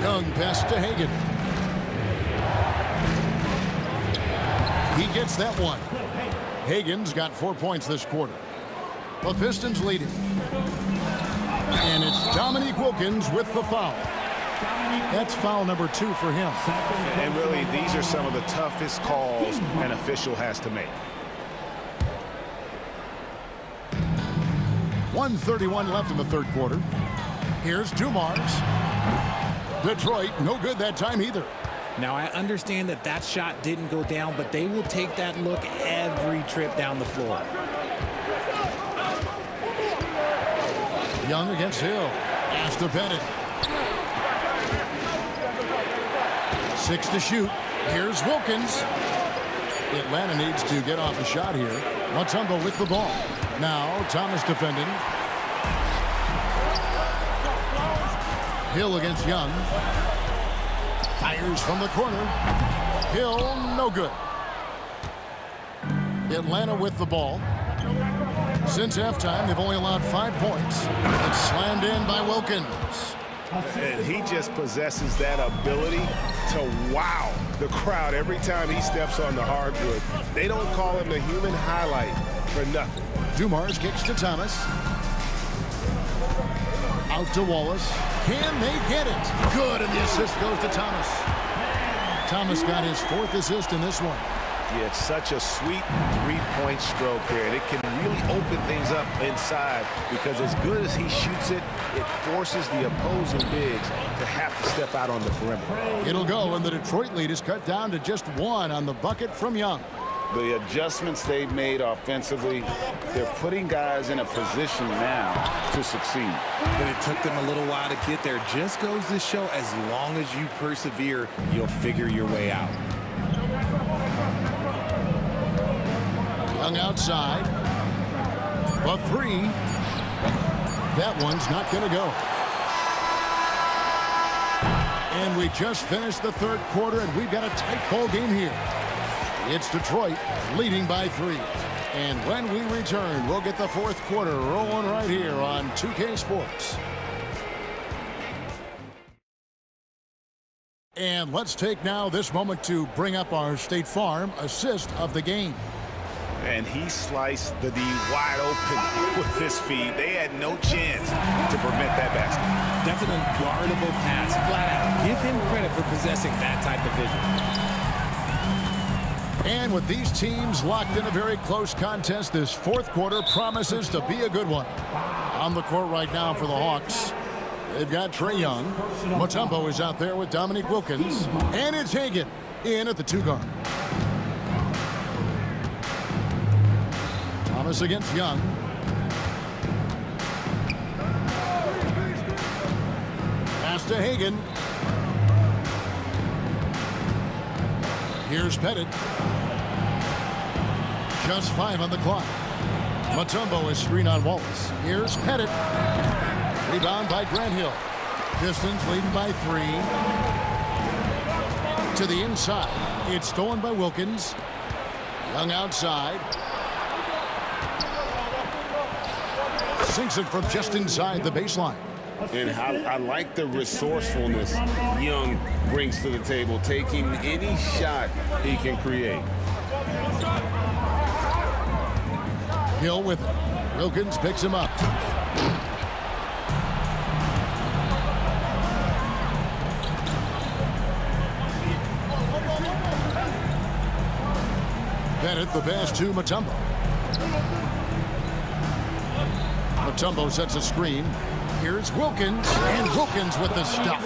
Young pass to Hagan. He gets that one. Hagan's got 4 points this quarter. The Pistons leading. And it's Dominique Wilkins with the foul. That's foul number 2 for him. And really, these are some of the toughest calls an official has to make. 1:31 left in the third quarter. Here's Dumars. Detroit, no good that time either. Now, I understand that that shot didn't go down, but they will take that look every trip down the floor. Young against Hill. Pass to Bennett. 6 to shoot. Here's Wilkins. Atlanta needs to get off a shot here. Mutombo with the ball. Now Thomas defending. Hill against Young. Fires from the corner. Hill, no good. Atlanta with the ball. Since halftime, they've only allowed 5 points. It's slammed in by Wilkins. And he just possesses that ability to wow the crowd every time he steps on the hardwood. They don't call him the human highlight for nothing. Dumars kicks to Thomas. Out to Wallace. Can they get it? Good, and the assist goes to Thomas. Thomas got his 4th assist in this one. Yeah, it's such a sweet three-point stroke there, and it can really open things up inside because as good as he shoots it, it forces the opposing bigs to have to step out on the perimeter. It'll go, and the Detroit lead is cut down to just 1 on the bucket from Young. The adjustments they've made offensively, they're putting guys in a position now to succeed. But it took them a little while to get there. Just goes to show as long as you persevere, you'll figure your way out. Young outside. A 3. That one's not going to go. And we just finished the third quarter, and we've got a tight ball game here. It's Detroit leading by 3. And when we return, we'll get the fourth quarter rolling right here on 2K Sports. And let's take now this moment to bring up our State Farm assist of the game. And he sliced the D wide open with this feed. They had no chance to prevent that basket. That's an unguardable pass, flat out. Give him credit for possessing that type of vision. And with these teams locked in a very close contest, this fourth quarter promises to be a good one. On the court right now for the Hawks, they've got Trae Young. Mutombo is out there with Dominique Wilkins. And it's Hagan in at the 2 guard. Thomas against Young. Pass to Hagan. Here's Pettit. Just 5 on the clock. Mutombo is screen on Wallace. Here's Pettit. Rebound by Grant Hill. Pistons leading by 3. To the inside. It's stolen by Wilkins. Young outside. Sinks it from just inside the baseline. And I like the resourcefulness Young brings to the table, taking any shot he can create. Hill with it. Wilkins picks him up. Bennett the pass to Mutombo. Mutombo sets a screen. Here's Wilkins, and Wilkins with the stuff.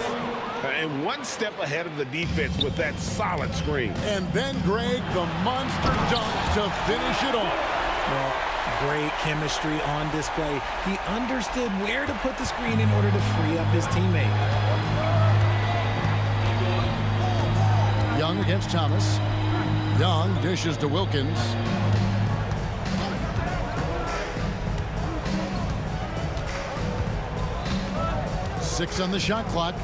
And one step ahead of the defense with that solid screen. And then Greg, the monster dunk to finish it off. Well, great chemistry on display. He understood where to put the screen in order to free up his teammate. Young against Thomas. Young dishes to Wilkins. Six on the shot clock.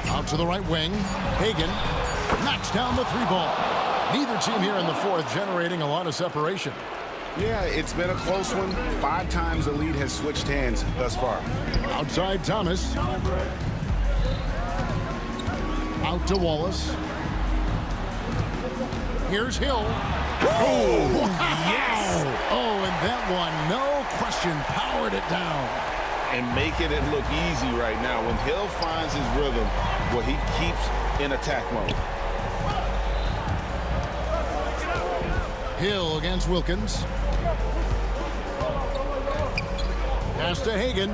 Out to the right wing. Hagan knocks down the 3-ball. Neither team here in the fourth generating a lot of separation. Yeah, it's been a close one. 5 times the lead has switched hands thus far. Outside Thomas. Out to Wallace. Here's Hill. Oh, yes! Oh, and that one, no question, powered it down. And making it look easy right now. When Hill finds his rhythm, well, he keeps in attack mode. Hill against Wilkins. Pass to Hagan.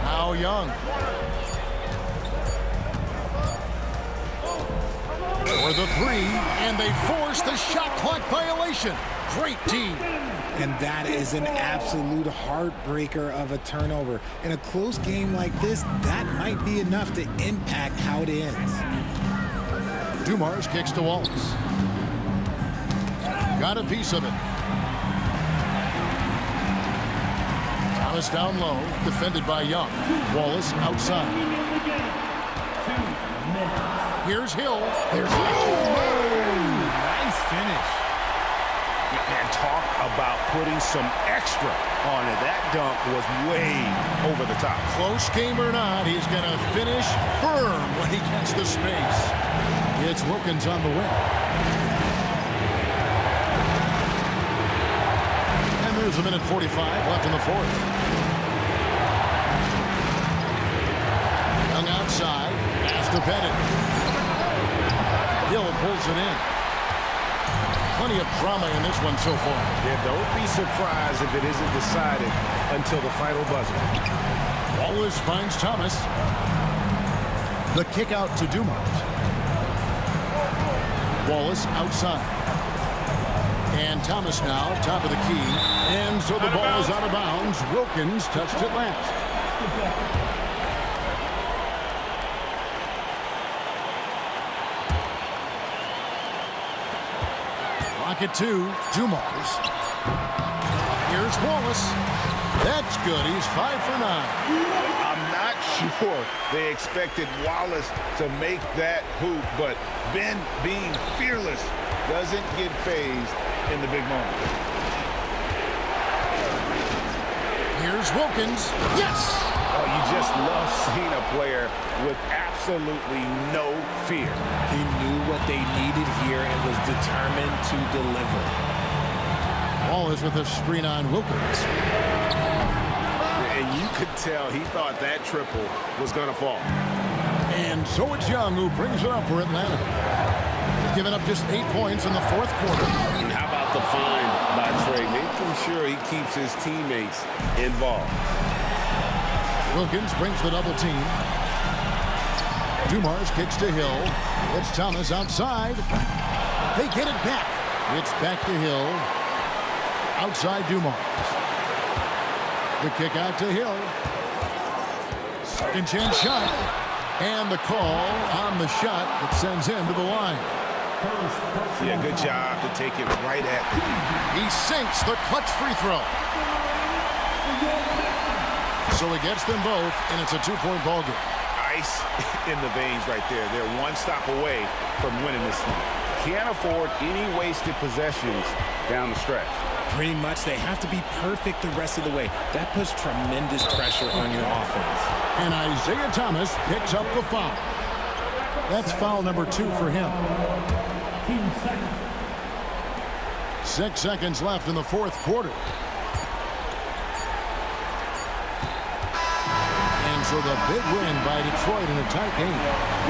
Now Young. For the 3, and they force the shot clock violation. Great team. And that is an absolute heartbreaker of a turnover. In a close game like this, that might be enough to impact how it ends. Dumars kicks to Wallace. Got a piece of it. Thomas down low, defended by Young. Wallace outside. Here's Hill. There's nice finish. And talk about putting some extra on it. That dunk was way over the top. Close game or not, he's going to finish firm when he gets the space. It's Wilkins on the wing. And there's a minute 45 left in the fourth. Young outside. After Pettit. Hill pulls it in. Plenty of drama in this one so far. Yeah, don't be surprised if it isn't decided until the final buzzer. Wallace finds Thomas. The kick out to Dumars. Wallace outside. And Thomas now, top of the key. And so the ball is out of bounds. Wilkins touched it last. At 2, Dumars. Here's Wallace. That's good. He's 5 for 9. I'm not sure they expected Wallace to make that hoop, but Ben, being fearless, doesn't get phased in the big moment. Here's Wilkins. Yes! Oh, you just love seeing a player with absolutely no fear. He knew what they needed here and was determined to deliver. Wallace with a screen on Wilkins. And you could tell he thought that triple was going to fall. And And so it's Young who brings it up for Atlanta. He's given up just 8 points in the fourth quarter. And how about the find by Trey, making sure he keeps his teammates involved. Wilkins brings the double team. Dumars kicks to Hill. It's Thomas outside. They get it back. It's back to Hill. Outside Dumars. The kick out to Hill. Second chance shot. And the call on the shot that sends him to the line. Yeah, good job to take it right at the He sinks the clutch free throw. So he gets them both, and it's a 2-point ball game. ice in the veins right there. They're one stop away from winning this thing. Can't afford any wasted possessions down the stretch. Pretty much, they have to be perfect the rest of the way. That puts tremendous pressure on your offense. And Isaiah Thomas picks up the foul. That's foul number 2 for him. 6 seconds left in the fourth quarter. And so the big win by Detroit in a tight game.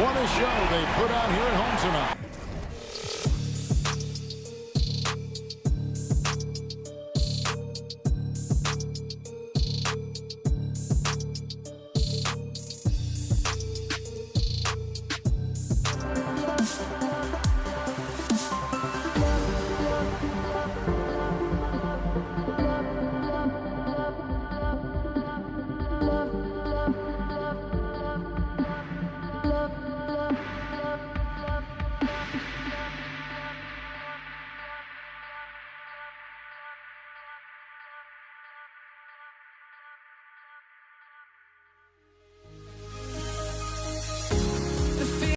What a show they put on here at home tonight.